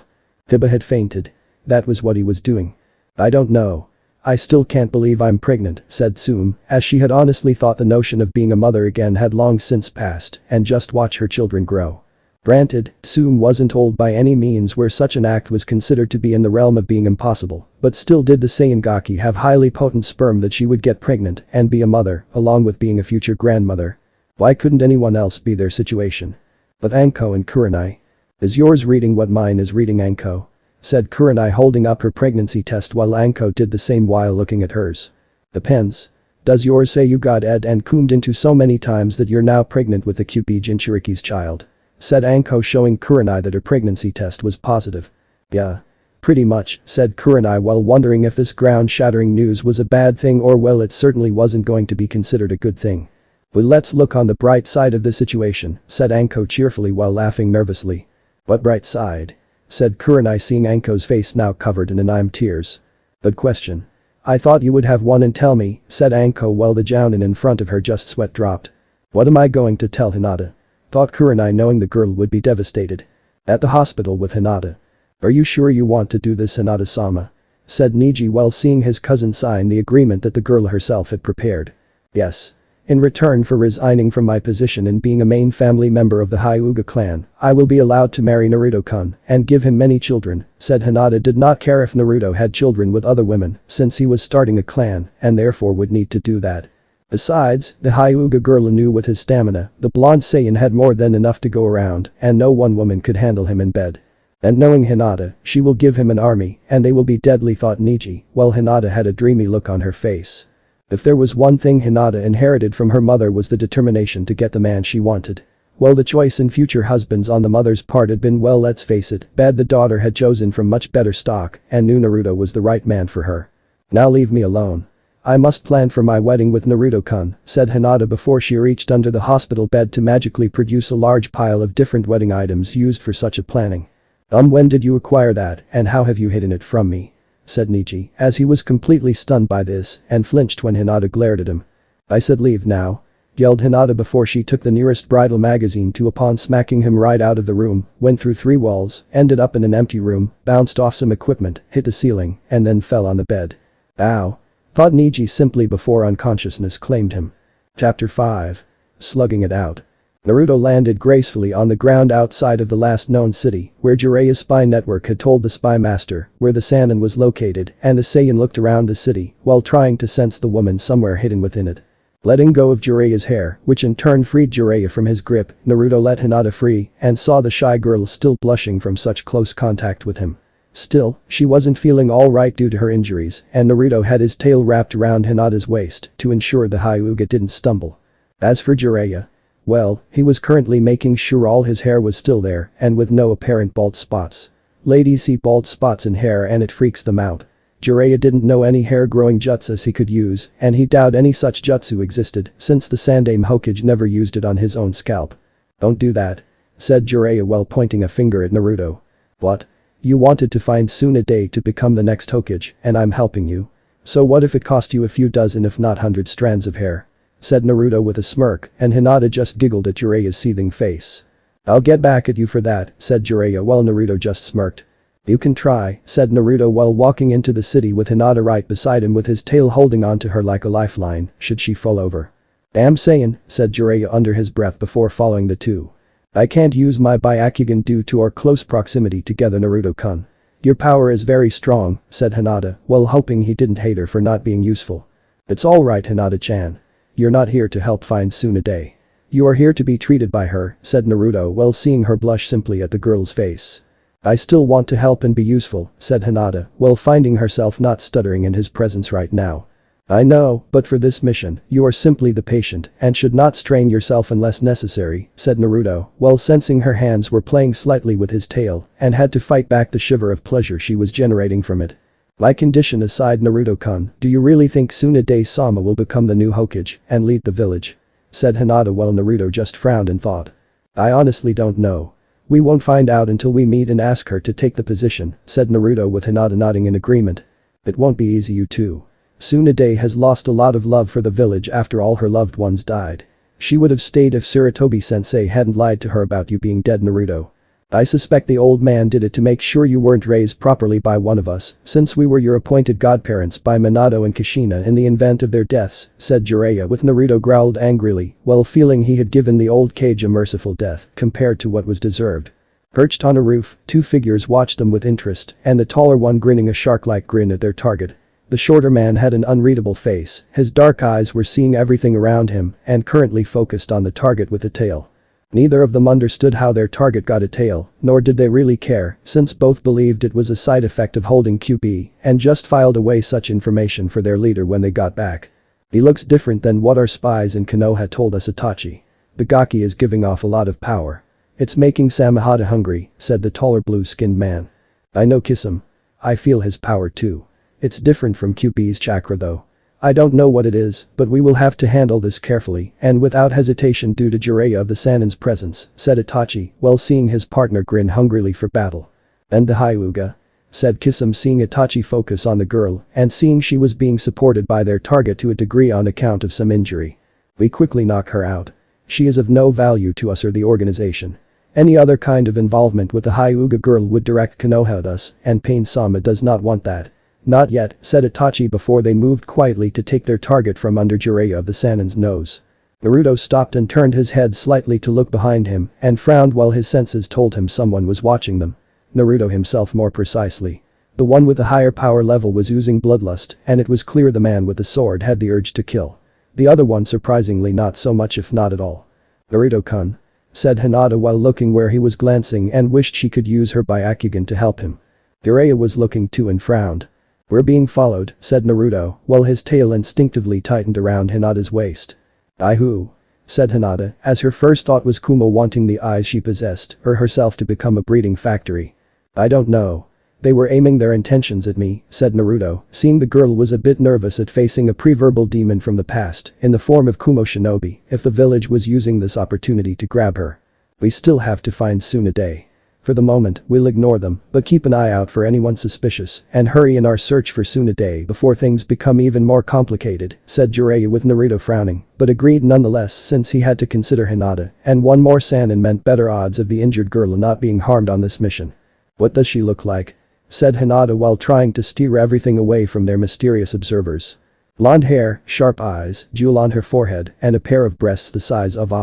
Kiba had fainted. That was what he was doing. "I don't know. I still can't believe I'm pregnant," said Tsume as she had honestly thought the notion of being a mother again had long since passed and just watch her children grow. Granted, Tsume wasn't old by any means where such an act was considered to be in the realm of being impossible, but still did the Saiyan Gaki have highly potent sperm that she would get pregnant and be a mother, along with being a future grandmother. Why couldn't anyone else be their situation? But Anko and Kurenai. "Is yours reading what mine is reading, Anko?" said Kurenai holding up her pregnancy test while Anko did the same while looking at hers. "Depends. Does yours say you got ed and coomed into so many times that you're now pregnant with the Kyuubi Jinchuriki's child?" said Anko showing Kurenai that her pregnancy test was positive. "Yeah. Pretty much," said Kurenai while wondering if this ground-shattering news was a bad thing or well it certainly wasn't going to be considered a good thing. "But let's look on the bright side of the situation," said Anko cheerfully while laughing nervously. "What bright side?" said Kurenai seeing Anko's face now covered in tears. "Good question. I thought you would have one and tell me," said Anko while the jounin in front of her just sweat dropped. "What am I going to tell Hinata?" thought Kurenai knowing the girl would be devastated. "At the hospital with Hinata. Are you sure you want to do this, Hinata-sama?" said Niji while seeing his cousin sign the agreement that the girl herself had prepared. "Yes. In return for resigning from my position and being a main family member of the Hyuga clan, I will be allowed to marry Naruto-kun and give him many children," said Hinata did not care if Naruto had children with other women since he was starting a clan and therefore would need to do that. Besides, the Hyuga girl knew with his stamina, the blonde Saiyan had more than enough to go around and no one woman could handle him in bed. And knowing Hinata, she will give him an army and they will be deadly, thought Niji, while Hinata had a dreamy look on her face. If there was one thing Hinata inherited from her mother was the determination to get the man she wanted. Well, the choice in future husbands on the mother's part had been, well, let's face it, bad. The daughter had chosen from much better stock and knew Naruto was the right man for her. "Now leave me alone. I must plan for my wedding with Naruto-kun," said Hinata before she reached under the hospital bed to magically produce a large pile of different wedding items used for such a planning. When did you acquire that and how have you hidden it from me?" said Niji as he was completely stunned by this and flinched when Hinata glared at him. "I said leave now," yelled Hinata before she took the nearest bridal magazine to upon smacking him right out of the room, went through 3 walls, ended up in an empty room, bounced off some equipment, hit the ceiling, and then fell on the bed. "Ow," thought Niji simply before unconsciousness claimed him. Chapter 5. Slugging it out. Naruto landed gracefully on the ground outside of the last known city where Jiraiya's spy network had told the spy master where the Saiyan was located and the Saiyan looked around the city while trying to sense the woman somewhere hidden within it. Letting go of Jiraiya's hair, which in turn freed Jiraiya from his grip, Naruto let Hinata free and saw the shy girl still blushing from such close contact with him. Still, she wasn't feeling alright due to her injuries and Naruto had his tail wrapped around Hinata's waist to ensure the Hyuga didn't stumble. As for Jiraiya, well, he was currently making sure all his hair was still there and with no apparent bald spots. Ladies see bald spots in hair and it freaks them out. Jiraiya didn't know any hair growing jutsus he could use and he doubted any such jutsu existed since the Sandaime Hokage never used it on his own scalp. Don't do that. Said Jiraiya while pointing a finger at Naruto. What? You wanted to find Tsunade to become the next Hokage, and I'm helping you. So what if it cost you a few dozen if not 100 strands of hair? Said Naruto with a smirk, and Hinata just giggled at Jiraiya's seething face. I'll get back at you for that, said Jiraiya while Naruto just smirked. You can try, said Naruto while walking into the city with Hinata right beside him with his tail holding onto her like a lifeline, should she fall over. Damn Saiyan, said Jiraiya under his breath before following the two. I can't use my Byakugan due to our close proximity together, Naruto-kun. Your power is very strong, said Hinata, while hoping he didn't hate her for not being useful. It's alright, Hinata-chan. You're not here to help find Tsunade. You are here to be treated by her, said Naruto while seeing her blush simply at the girl's face. I still want to help and be useful, said Hinata, while finding herself not stuttering in his presence right now. I know, but for this mission, you are simply the patient and should not strain yourself unless necessary, said Naruto, while sensing her hands were playing slightly with his tail and had to fight back the shiver of pleasure she was generating from it. My condition aside, Naruto-kun, do you really think Tsunade-sama will become the new Hokage and lead the village? Said Hinata while Naruto just frowned in thought. I honestly don't know. We won't find out until we meet and ask her to take the position, said Naruto with Hinata nodding in agreement. It won't be easy, you too. Tsunade has lost a lot of love for the village after all her loved ones died. She would have stayed if Sarutobi-sensei hadn't lied to her about you being dead, Naruto. I suspect the old man did it to make sure you weren't raised properly by one of us, since we were your appointed godparents by Minato and Kushina in the event of their deaths, said Jiraiya with Naruto growled angrily while feeling he had given the old Kage a merciful death compared to what was deserved. Perched on a roof, two figures watched them with interest and the taller one grinning a shark-like grin at their target. The shorter man had an unreadable face, his dark eyes were seeing everything around him and currently focused on the target with the tail. Neither of them understood how their target got a tail, nor did they really care, since both believed it was a side effect of holding QB and just filed away such information for their leader when they got back. He looks different than what our spies in Konoha told us, Itachi. The Gaki is giving off a lot of power. It's making Samahata hungry, said the taller blue-skinned man. I know, kiss him. I feel his power too. It's different from QB's chakra though. I don't know what it is, but we will have to handle this carefully and without hesitation due to Jiraiya of the Sanin's presence, said Itachi while seeing his partner grin hungrily for battle. And the Hyuga? Said Kisame seeing Itachi focus on the girl and seeing she was being supported by their target to a degree on account of some injury. We quickly knock her out. She is of no value to us or the organization. Any other kind of involvement with the Hyuga girl would direct Konoha at us, and Pain-sama does not want that. Not yet, said Itachi before they moved quietly to take their target from under Jiraiya of the Sanin's nose. Naruto stopped and turned his head slightly to look behind him and frowned while his senses told him someone was watching them. Naruto himself more precisely. The one with the higher power level was oozing bloodlust and it was clear the man with the sword had the urge to kill. The other one surprisingly not so much, if not at all. Naruto-kun. Said Hinata while looking where he was glancing and wished she could use her Byakugan to help him. Jiraiya was looking too and frowned. We're being followed, said Naruto, while his tail instinctively tightened around Hinata's waist. Who? Said Hinata, as her first thought was Kumo wanting the eyes she possessed or herself to become a breeding factory. I don't know. They were aiming their intentions at me, said Naruto, seeing the girl was a bit nervous at facing a pre-verbal demon from the past in the form of Kumo Shinobi if the village was using this opportunity to grab her. We still have to find Tsunade. For the moment, we'll ignore them, but keep an eye out for anyone suspicious and hurry in our search for Tsunade before things become even more complicated, said Jiraiya with Naruto frowning, but agreed nonetheless since he had to consider Hinata and one more Sanin meant better odds of the injured girl not being harmed on this mission. What does she look like? Said Hinata while trying to steer everything away from their mysterious observers. Blonde hair, sharp eyes, jewel on her forehead, and a pair of breasts the size of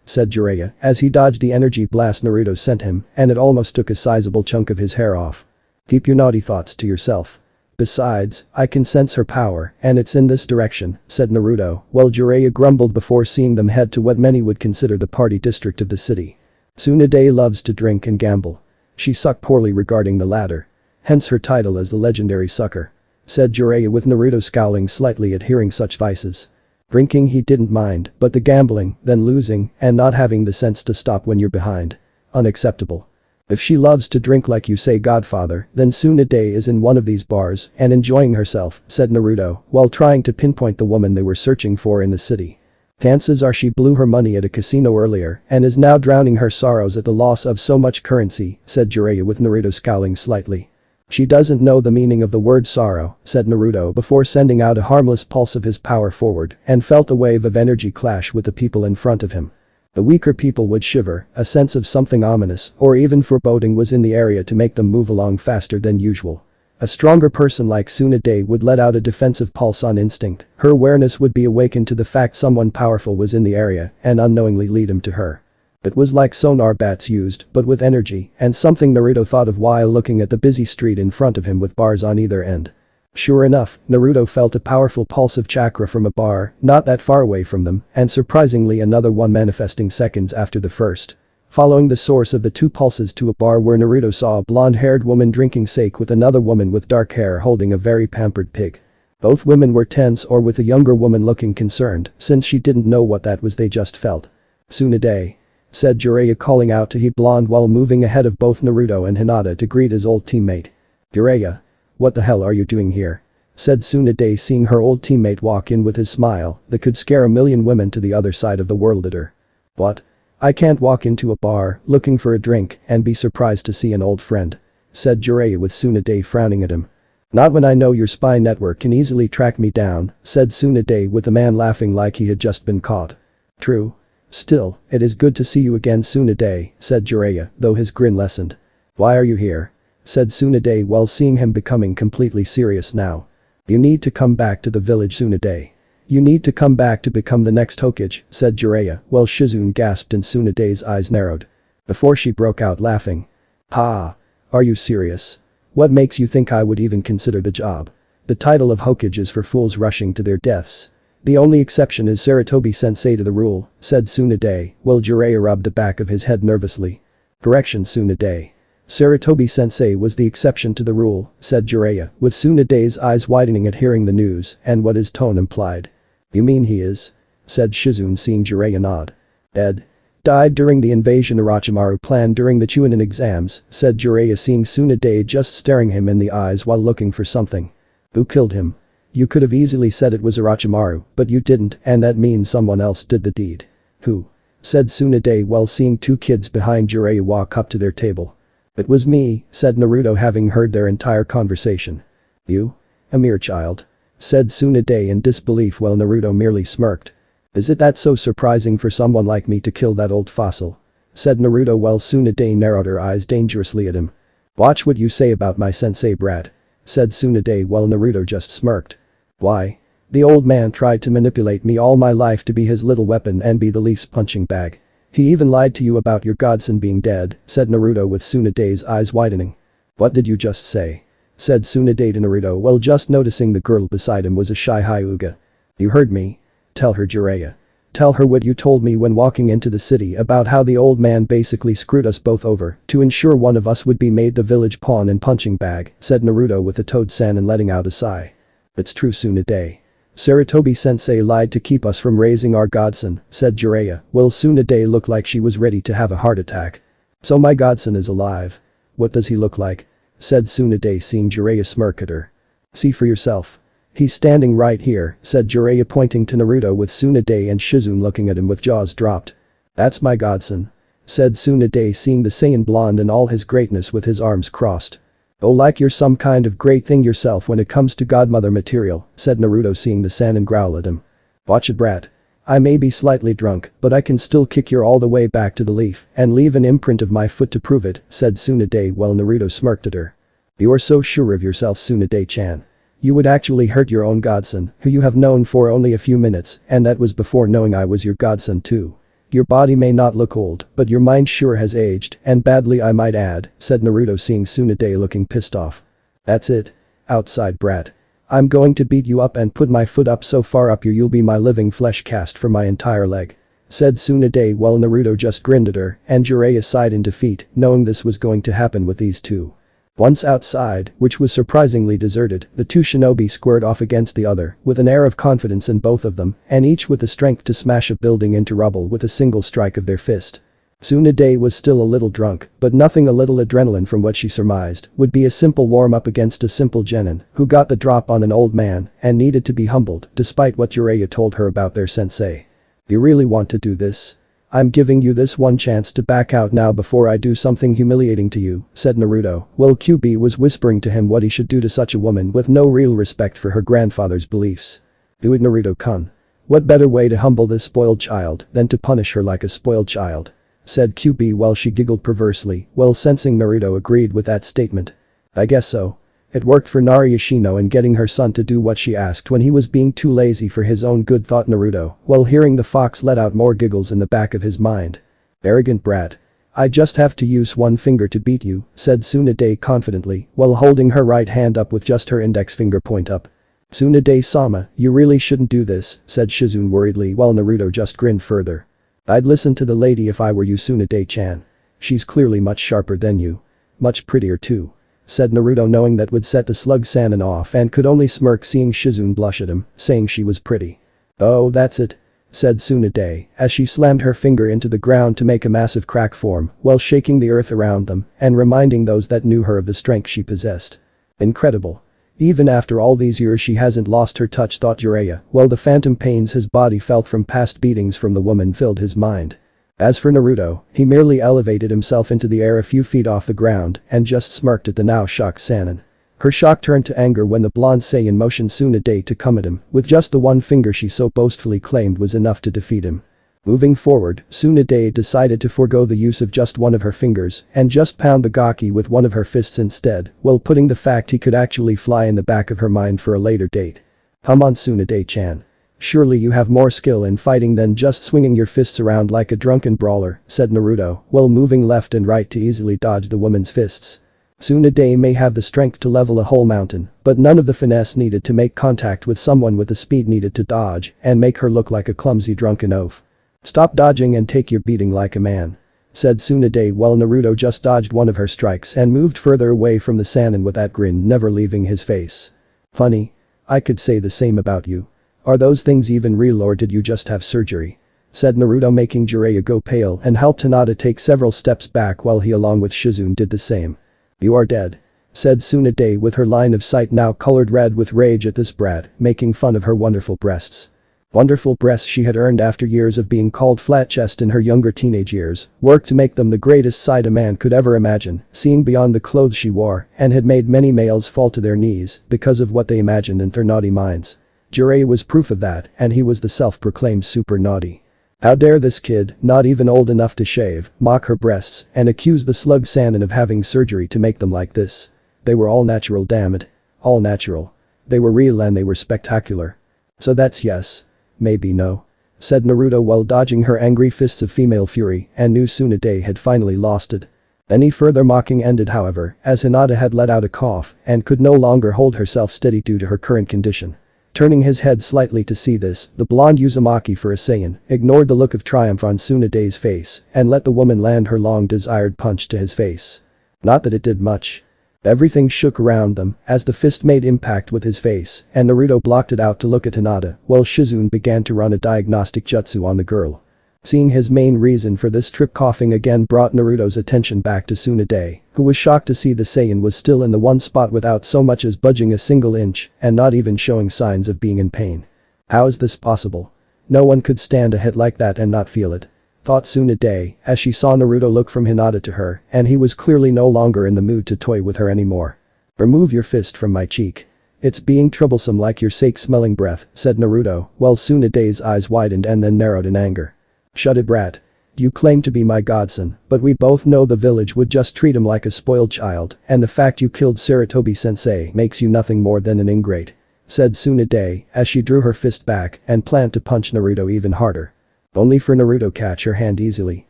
said Jiraiya as he dodged the energy blast Naruto sent him and it almost took a sizable chunk of his hair off. Keep your naughty thoughts to yourself. Besides, I can sense her power and it's in this direction, said Naruto, while Jiraiya grumbled before seeing them head to what many would consider the party district of the city. Tsunade loves to drink and gamble. She sucked poorly regarding the latter. Hence her title as the legendary sucker. Said Jiraiya with Naruto scowling slightly at hearing such vices. Drinking he didn't mind, but the gambling, then losing, and not having the sense to stop when you're behind. Unacceptable. If she loves to drink like you say, Godfather, then Tsunade is in one of these bars and enjoying herself, said Naruto, while trying to pinpoint the woman they were searching for in the city. Chances are she blew her money at a casino earlier and is now drowning her sorrows at the loss of so much currency, said Jiraiya with Naruto scowling slightly. She doesn't know the meaning of the word sorrow, said Naruto before sending out a harmless pulse of his power forward and felt a wave of energy clash with the people in front of him. The weaker people would shiver, a sense of something ominous or even foreboding was in the area to make them move along faster than usual. A stronger person like Tsunade would let out a defensive pulse on instinct, her awareness would be awakened to the fact someone powerful was in the area and unknowingly lead him to her. It was like sonar bats used, but with energy, and something Naruto thought of while looking at the busy street in front of him with bars on either end. Sure enough, Naruto felt a powerful pulse of chakra from a bar, not that far away from them, and surprisingly another one manifesting seconds after the first. Following the source of the two pulses to a bar where Naruto saw a blonde-haired woman drinking sake with another woman with dark hair holding a very pampered pig. Both women were tense or with the younger woman looking concerned, since she didn't know what that was they just felt. Tsunade, said Jiraiya calling out to he blonde while moving ahead of both Naruto and Hinata to greet his old teammate. Jiraiya. What the hell are you doing here? Said Tsunade seeing her old teammate walk in with his smile that could scare a million women to the other side of the world at her. What? I can't walk into a bar, looking for a drink, and be surprised to see an old friend. Said Jiraiya with Tsunade frowning at him. Not when I know your spy network can easily track me down, said Tsunade with the man laughing like he had just been caught. True. Still, it is good to see you again Tsunade, said Jiraiya, though his grin lessened. Why are you here? Said Tsunade while seeing him becoming completely serious now. You need to come back to the village Tsunade. You need to come back to become the next Hokage, said Jiraiya, while Shizune gasped and Tsunade's eyes narrowed. Before she broke out laughing. Ha! Are you serious? What makes you think I would even consider the job? The title of Hokage is for fools rushing to their deaths. The only exception is Sarutobi-sensei to the rule, said Tsunade, while Jiraiya rubbed the back of his head nervously. Correction Tsunade. Sarutobi-sensei was the exception to the rule, said Jiraiya, with Tsunade's eyes widening at hearing the news and what his tone implied. You mean he is? Said Shizune seeing Jiraiya nod. Dead. Died during the invasion Orochimaru planned during the Chunin exams, said Jiraiya seeing Tsunade just staring him in the eyes while looking for something. Who killed him? You could have easily said it was Orochimaru, but you didn't and that means someone else did the deed. Who? Said Tsunade while seeing two kids behind Jiraiya walk up to their table. It was me, said Naruto having heard their entire conversation. You? A mere child? Said Tsunade in disbelief while Naruto merely smirked. Is it that so surprising for someone like me to kill that old fossil? Said Naruto while Tsunade narrowed her eyes dangerously at him. Watch what you say about my sensei brat. Said Tsunade while Naruto just smirked. Why? The old man tried to manipulate me all my life to be his little weapon and be the Leaf's punching bag. He even lied to you about your godson being dead, said Naruto with Tsunade's eyes widening. What did you just say? Said Tsunade to Naruto while just noticing the girl beside him was a shy Hyuga. You heard me. Tell her Jiraiya. Tell her what you told me when walking into the city about how the old man basically screwed us both over to ensure one of us would be made the village pawn and punching bag, said Naruto with a toad-san and letting out a sigh. It's true Tsunade. Sarutobi-sensei lied to keep us from raising our godson, said Jiraiya, while Tsunade looked like she was ready to have a heart attack. So my godson is alive. What does he look like? Said Tsunade seeing Jiraiya smirk at her. See for yourself. He's standing right here, said Jiraiya pointing to Naruto with Tsunade and Shizune looking at him with jaws dropped. That's my godson. Said Tsunade seeing the Saiyan blonde in all his greatness with his arms crossed. Oh like you're some kind of great thing yourself when it comes to godmother material, said Naruto seeing the Saiyan growl at him. Watch it brat. I may be slightly drunk, but I can still kick you all the way back to the Leaf and leave an imprint of my foot to prove it, said Tsunade while Naruto smirked at her. You are so sure of yourself Tsunade-chan. You would actually hurt your own godson, who you have known for only a few minutes, and that was before knowing I was your godson too. Your body may not look old, but your mind sure has aged, and badly I might add, said Naruto seeing Tsunade looking pissed off. That's it. Outside brat. I'm going to beat you up and put my foot up so far up you'll be my living flesh cast for my entire leg. Said Tsunade while Naruto just grinned at her and Jiraiya sighed in defeat, knowing this was going to happen with these two. Once outside, which was surprisingly deserted, the two shinobi squared off against the other, with an air of confidence in both of them, and each with the strength to smash a building into rubble with a single strike of their fist. Tsunade was still a little drunk, but nothing a little adrenaline from what she surmised would be a simple warm-up against a simple genin who got the drop on an old man and needed to be humbled despite what Jiraiya told her about their sensei. You really want to do this? I'm giving you this one chance to back out now before I do something humiliating to you, said Naruto, while QB was whispering to him what he should do to such a woman with no real respect for her grandfather's beliefs. Do it, Naruto-kun. What better way to humble this spoiled child than to punish her like a spoiled child? Said QB while she giggled perversely, well sensing Naruto agreed with that statement. I guess so. It worked for Nari Yoshino in getting her son to do what she asked when he was being too lazy for his own good, thought Naruto, while hearing the fox let out more giggles in the back of his mind. Arrogant brat. I just have to use one finger to beat you, said Tsunade confidently, while holding her right hand up with just her index finger point up. Tsunade-sama, you really shouldn't do this, said Shizune worriedly while Naruto just grinned further. I'd listen to the lady if I were you, Tsunade-chan. She's clearly much sharper than you. Much prettier too. Said Naruto, knowing that would set the slug Sannin off, and could only smirk seeing Shizune blush at him, saying she was pretty. Oh, that's it. Said Tsunade as she slammed her finger into the ground to make a massive crack form while shaking the earth around them and reminding those that knew her of the strength she possessed. Incredible. Even after all these years she hasn't lost her touch, thought Jiraiya, while the phantom pains his body felt from past beatings from the woman filled his mind. As for Naruto, he merely elevated himself into the air a few feet off the ground and just smirked at the now shocked Sannin. Her shock turned to anger when the blonde Saiyan motioned Tsunade to come at him with just the one finger she so boastfully claimed was enough to defeat him. Moving forward, Tsunade decided to forego the use of just one of her fingers and just pound the gaki with one of her fists instead, while putting the fact he could actually fly in the back of her mind for a later date. Come on, Tsunade-chan. Surely you have more skill in fighting than just swinging your fists around like a drunken brawler, said Naruto, while moving left and right to easily dodge the woman's fists. Tsunade may have the strength to level a whole mountain, but none of the finesse needed to make contact with someone with the speed needed to dodge and make her look like a clumsy drunken oaf. Stop dodging and take your beating like a man. Said Tsunade while Naruto just dodged one of her strikes and moved further away from the Sannin with that grin never leaving his face. Funny. I could say the same about you. Are those things even real or did you just have surgery? Said Naruto, making Jiraiya go pale and helped Hinata take several steps back while he along with Shizune did the same. You are dead. Said Tsunade with her line of sight now colored red with rage at this brat, making fun of her wonderful breasts. Wonderful breasts she had earned after years of being called flat chest in her younger teenage years, worked to make them the greatest sight a man could ever imagine, seeing beyond the clothes she wore, and had made many males fall to their knees because of what they imagined in their naughty minds. Jiraiya was proof of that, and he was the self-proclaimed super naughty. How dare this kid, not even old enough to shave, mock her breasts and accuse the slug Sannin of having surgery to make them like this. They were all natural, damn it. All natural. They were real and they were spectacular. So that's yes. Maybe no. Said Naruto while dodging her angry fists of female fury and knew Tsunade had finally lost it. Any further mocking ended, however, as Hinata had let out a cough and could no longer hold herself steady due to her current condition. Turning his head slightly to see this, the blonde Uzumaki for a Saiyan ignored the look of triumph on Tsunade's face and let the woman land her long-desired punch to his face. Not that it did much. Everything shook around them as the fist made impact with his face and Naruto blocked it out to look at Hinata while Shizune began to run a diagnostic jutsu on the girl. Seeing his main reason for this trip coughing again brought Naruto's attention back to Tsunade, who was shocked to see the Saiyan was still in the one spot without so much as budging a single inch and not even showing signs of being in pain. How is this possible? No one could stand a hit like that and not feel it. Thought Tsunade as she saw Naruto look from Hinata to her and he was clearly no longer in the mood to toy with her anymore. Remove your fist from my cheek. It's being troublesome like your sake-smelling breath, said Naruto while Tsunade's eyes widened and then narrowed in anger. Shut it, brat. You claim to be my godson, but we both know the village would just treat him like a spoiled child and the fact you killed Sarutobi-sensei makes you nothing more than an ingrate. Said Tsunade as she drew her fist back and planned to punch Naruto even harder. Only for Naruto catch her hand easily.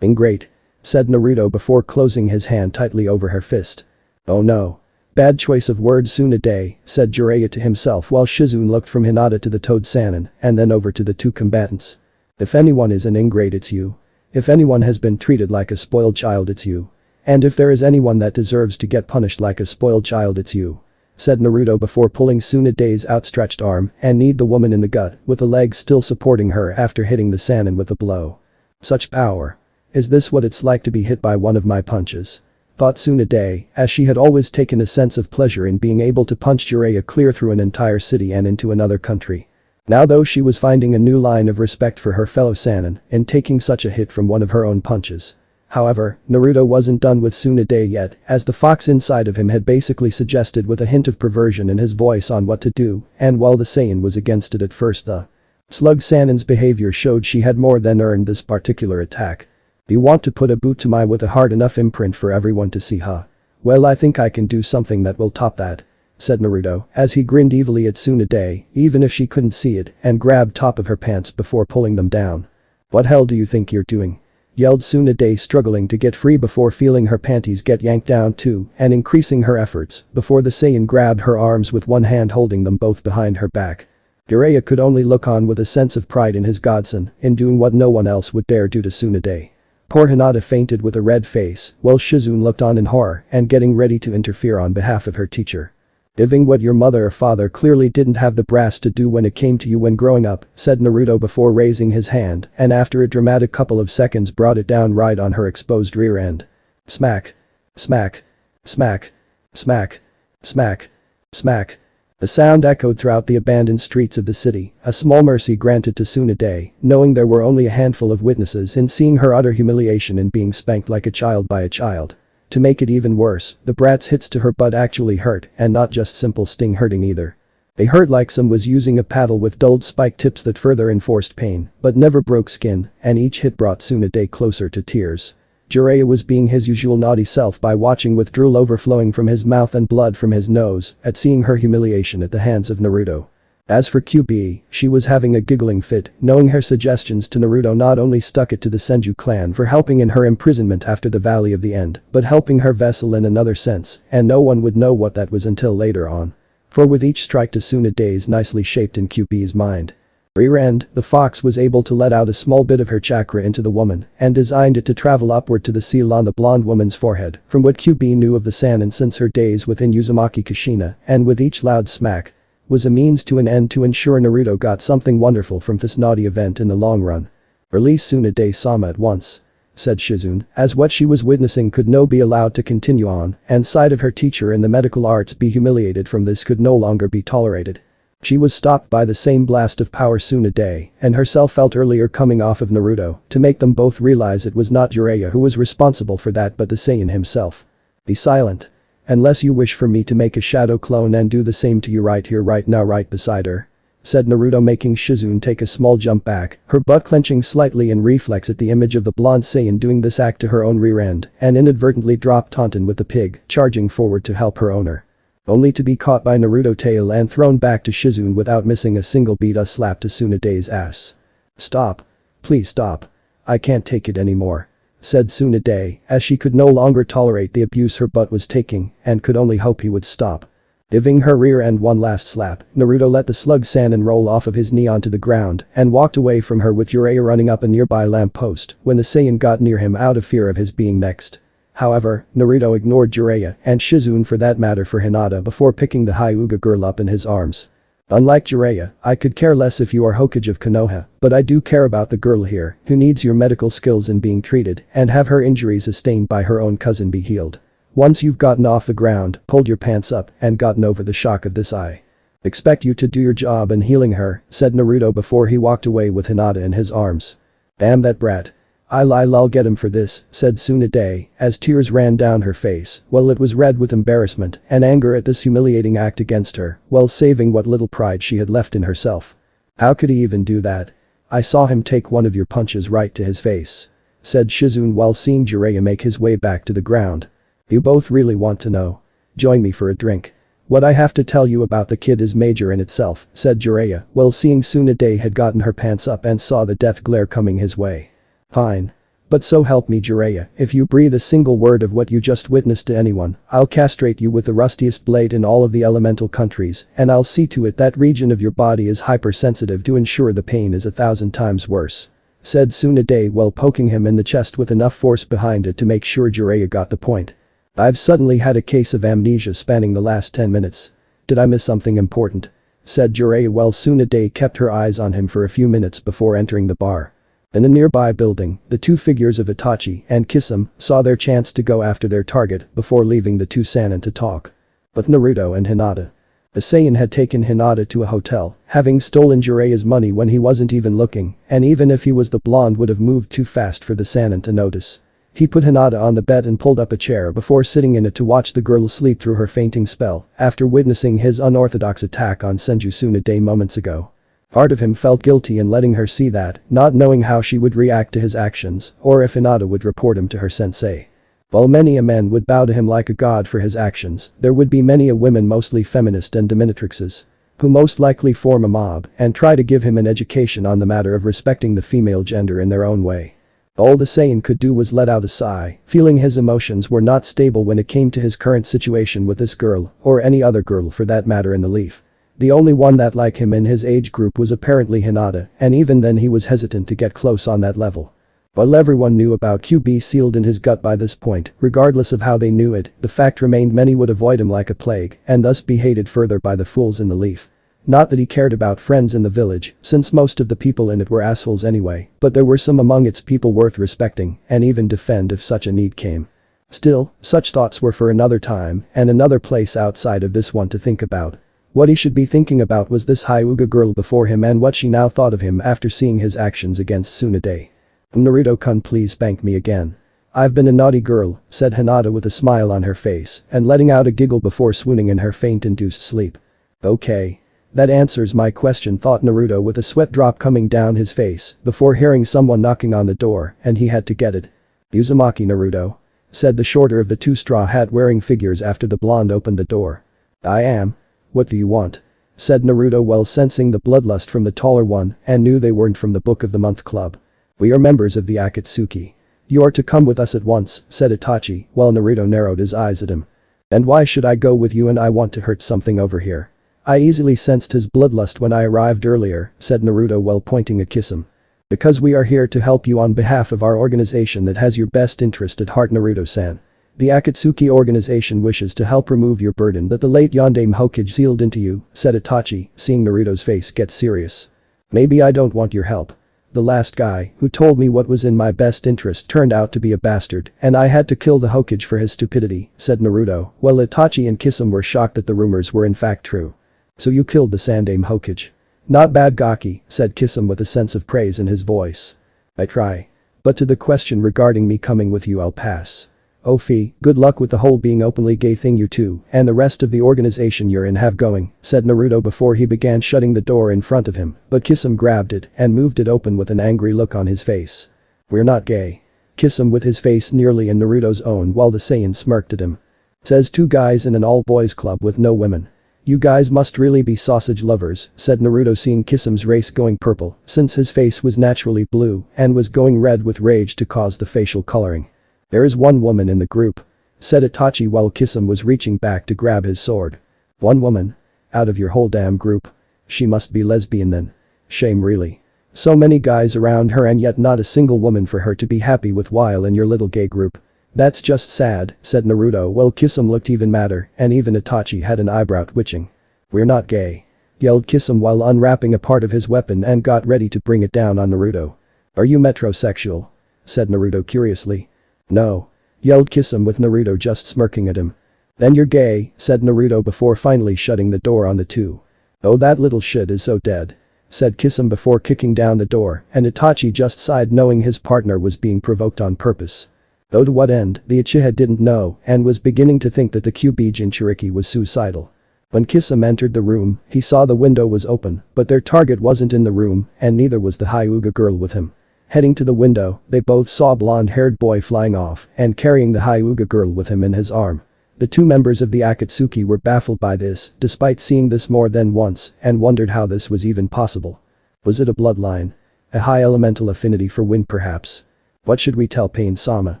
Ingrate. Said Naruto before closing his hand tightly over her fist. Oh no. Bad choice of words, Tsunade, said Jiraiya to himself while Shizune looked from Hinata to the Toad Sannin and then over to the two combatants. If anyone is an ingrate, it's you. If anyone has been treated like a spoiled child, it's you. And if there is anyone that deserves to get punished like a spoiled child, it's you. Said Naruto before pulling Tsunade's outstretched arm and kneed the woman in the gut with the leg still supporting her after hitting the Sannin with a blow. Such power. Is this what it's like to be hit by one of my punches? Thought Tsunade as she had always taken a sense of pleasure in being able to punch Jiraiya clear through an entire city and into another country. Now though she was finding a new line of respect for her fellow Saiyan in taking such a hit from one of her own punches. However, Naruto wasn't done with Tsunade yet, as the fox inside of him had basically suggested with a hint of perversion in his voice on what to do, and while the Saiyan was against it at first, the Slug Saiyan's behavior showed she had more than earned this particular attack. You want to put a boot to my with a hard enough imprint for everyone to see, huh? Well, I think I can do something that will top that, said Naruto as he grinned evilly at Tsunade, even if she couldn't see it, and grabbed top of her pants before pulling them down. What hell do you think you're doing? Yelled Tsunade, struggling to get free before feeling her panties get yanked down too and increasing her efforts before the Saiyan grabbed her arms with one hand holding them both behind her back. Jiraiya could only look on with a sense of pride in his godson in doing what no one else would dare do to Tsunade. Poor Hinata fainted with a red face while Shizune looked on in horror and getting ready to interfere on behalf of her teacher. Doing what your mother or father clearly didn't have the brass to do when it came to you when growing up, said Naruto before raising his hand and after a dramatic couple of seconds brought it down right on her exposed rear end. Smack. Smack. Smack. Smack. Smack. Smack. The sound echoed throughout the abandoned streets of the city, a small mercy granted to Tsunade, knowing there were only a handful of witnesses in seeing her utter humiliation and being spanked like a child by a child. To make it even worse, the brat's hits to her butt actually hurt, and not just simple sting hurting either. They hurt like some was using a paddle with dulled spike tips that further enforced pain, but never broke skin, and each hit brought Tsunade closer to tears. Jiraiya was being his usual naughty self by watching with drool overflowing from his mouth and blood from his nose at seeing her humiliation at the hands of Naruto. As for QB, she was having a giggling fit, knowing her suggestions to Naruto not only stuck it to the Senju clan for helping in her imprisonment after the Valley of the End, but helping her vessel in another sense, and no one would know what that was until later on. For with each strike to Tsunade's nicely shaped in QB's mind. Rear end, the fox was able to let out a small bit of her chakra into the woman and designed it to travel upward to the seal on the blonde woman's forehead, from what QB knew of the Saiyan since her days within Uzumaki Kushina, and with each loud smack, was a means to an end to ensure Naruto got something wonderful from this naughty event in the long run. Release Tsunade-sama at once, said Shizune, as what she was witnessing could no be allowed to continue on, and sight of her teacher in the medical arts be humiliated from this could no longer be tolerated. She was stopped by the same blast of power Tsunade and herself felt earlier coming off of Naruto to make them both realize it was not Jiraiya who was responsible for that but the Saiyan himself. Be silent. Unless you wish for me to make a shadow clone and do the same to you right here right now right beside her, said Naruto, making Shizune take a small jump back, her butt clenching slightly in reflex at the image of the blonde Saiyan doing this act to her own rear end and inadvertently dropped taunton with the pig, charging forward to help her owner. Only to be caught by Naruto tail and thrown back to Shizune without missing a single beat, a slap to Tsunade's ass. Stop. Please stop. I can't take it anymore, said Tsunade as she could no longer tolerate the abuse her butt was taking and could only hope he would stop. Giving her rear end one last slap, Naruto let the slug Saiyan roll off of his knee onto the ground and walked away from her with Jiraiya running up a nearby lamppost when the Saiyan got near him out of fear of his being next. However, Naruto ignored Jiraiya and Shizune for that matter for Hinata before picking the Hyuga girl up in his arms. Unlike Jiraiya, I could care less if you are Hokage of Konoha, but I do care about the girl here who needs your medical skills in being treated and have her injuries sustained by her own cousin be healed. Once you've gotten off the ground, pulled your pants up, and gotten over the shock of this, I expect you to do your job in healing her, said Naruto before he walked away with Hinata in his arms. Damn that brat. I'll get him for this, said Tsunade as tears ran down her face while it was red with embarrassment and anger at this humiliating act against her while saving what little pride she had left in herself. How could he even do that? I saw him take one of your punches right to his face, said Shizune while seeing Jiraiya make his way back to the ground. You both really want to know? Join me for a drink. What I have to tell you about the kid is major in itself, said Jiraiya while seeing Tsunade had gotten her pants up and saw the death glare coming his way. Fine. But so help me Jiraiya, if you breathe a single word of what you just witnessed to anyone, I'll castrate you with the rustiest blade in all of the elemental countries, and I'll see to it that region of your body is hypersensitive to ensure the pain is 1,000 times worse, said Tsunade while poking him in the chest with enough force behind it to make sure Jiraiya got the point. I've suddenly had a case of amnesia spanning the last 10 minutes. Did I miss something important? Said Jiraiya while Tsunade kept her eyes on him for a few minutes before entering the bar. In a nearby building, the two figures of Itachi and Kisame saw their chance to go after their target before leaving the two Saiyan to talk. With Naruto and Hinata. The Saiyan had taken Hinata to a hotel, having stolen Jireya's money when he wasn't even looking, and even if he was the blonde would have moved too fast for the Saiyan to notice. He put Hinata on the bed and pulled up a chair before sitting in it to watch the girl sleep through her fainting spell after witnessing his unorthodox attack on Senju Tsunade moments ago. Part of him felt guilty in letting her see that, not knowing how she would react to his actions or if Hinata would report him to her sensei. While many a men would bow to him like a god for his actions, there would be many a women, mostly feminist and dominatrixes, who most likely form a mob and try to give him an education on the matter of respecting the female gender in their own way. All the Saiyan could do was let out a sigh, feeling his emotions were not stable when it came to his current situation with this girl, or any other girl for that matter in the Leaf. The only one that like him in his age group was apparently Hinata, and even then he was hesitant to get close on that level. While everyone knew about QB sealed in his gut by this point, regardless of how they knew it, the fact remained many would avoid him like a plague and thus be hated further by the fools in the Leaf. Not that he cared about friends in the village, since most of the people in it were assholes anyway, but there were some among its people worth respecting and even defend if such a need came. Still, such thoughts were for another time and another place outside of this one to think about. What he should be thinking about was this Hyuga girl before him and what she now thought of him after seeing his actions against Tsunade. "Naruto-kun, please spank me again. I've been a naughty girl," said Hinata with a smile on her face and letting out a giggle before swooning in her faint-induced sleep. "Okay. That answers my question," thought Naruto with a sweat drop coming down his face before hearing someone knocking on the door and he had to get it. "Uzumaki, Naruto," said the shorter of the two straw hat-wearing figures after the blonde opened the door. "I am. What do you want?" said Naruto while sensing the bloodlust from the taller one and knew they weren't from the Book of the Month Club. "We are members of the Akatsuki. You are to come with us at once," said Itachi while Naruto narrowed his eyes at him. "And why should I go with you, and I want to hurt something over here? I easily sensed his bloodlust when I arrived earlier," said Naruto while pointing at Kisame. "Because we are here to help you on behalf of our organization that has your best interest at heart, Naruto-san. The Akatsuki organization wishes to help remove your burden that the late Yondaime Hokage sealed into you," said Itachi, seeing Naruto's face get serious. "Maybe I don't want your help. The last guy who told me what was in my best interest turned out to be a bastard and I had to kill the Hokage for his stupidity," said Naruto, while Itachi and Kisame were shocked that the rumors were in fact true. "So you killed the Sandaime Hokage. Not bad, Gaki," said Kisame with a sense of praise in his voice. "I try. But to the question regarding me coming with you, I'll pass. Oh Fee, good luck with the whole being openly gay thing you two and the rest of the organization you're in have going," said Naruto before he began shutting the door in front of him, but Kisame grabbed it and moved it open with an angry look on his face. "We're not gay." Kisame with his face nearly in Naruto's own while the Saiyan smirked at him. "Says two guys in an all-boys club with no women. You guys must really be sausage lovers," said Naruto seeing Kisame's race going purple since his face was naturally blue and was going red with rage to cause the facial coloring. "There is one woman in the group," said Itachi while Kisame was reaching back to grab his sword. "One woman? Out of your whole damn group? She must be lesbian then. Shame really. So many guys around her and yet not a single woman for her to be happy with while in your little gay group. That's just sad," said Naruto while Kisame looked even madder and even Itachi had an eyebrow twitching. "We're not gay," yelled Kisame while unwrapping a part of his weapon and got ready to bring it down on Naruto. "Are you metrosexual?" said Naruto curiously. "No," yelled Kisame with Naruto just smirking at him. "Then you're gay," said Naruto before finally shutting the door on the two. "Oh, that little shit is so dead," said Kisame before kicking down the door and Itachi just sighed knowing his partner was being provoked on purpose. Though to what end, the Uchiha didn't know and was beginning to think that the Kyuubi Jinchuriki was suicidal. When Kisame entered the room, he saw the window was open, but their target wasn't in the room and neither was the Hyuga girl with him. Heading to the window, they both saw a blonde-haired boy flying off and carrying the Hyuga girl with him in his arm. The two members of the Akatsuki were baffled by this, despite seeing this more than once, and wondered how this was even possible. Was it a bloodline? A high elemental affinity for wind perhaps? "What should we tell Pain-sama?"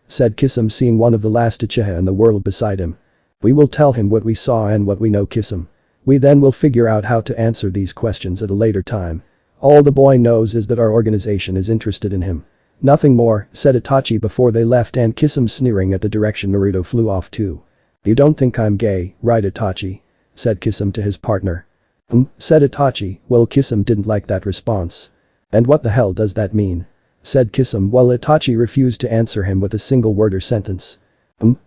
said Kisame seeing one of the last Uchiha in the world beside him. "We will tell him what we saw and what we know, Kisame. We then will figure out how to answer these questions at a later time. All the boy knows is that our organization is interested in him. Nothing more," said Itachi before they left and Kisame sneering at the direction Naruto flew off to. "You don't think I'm gay, right Itachi?" said Kisame to his partner. Said Itachi, well Kisame didn't like that response. "And what the hell does that mean?" said Kisame while Itachi refused to answer him with a single word or sentence.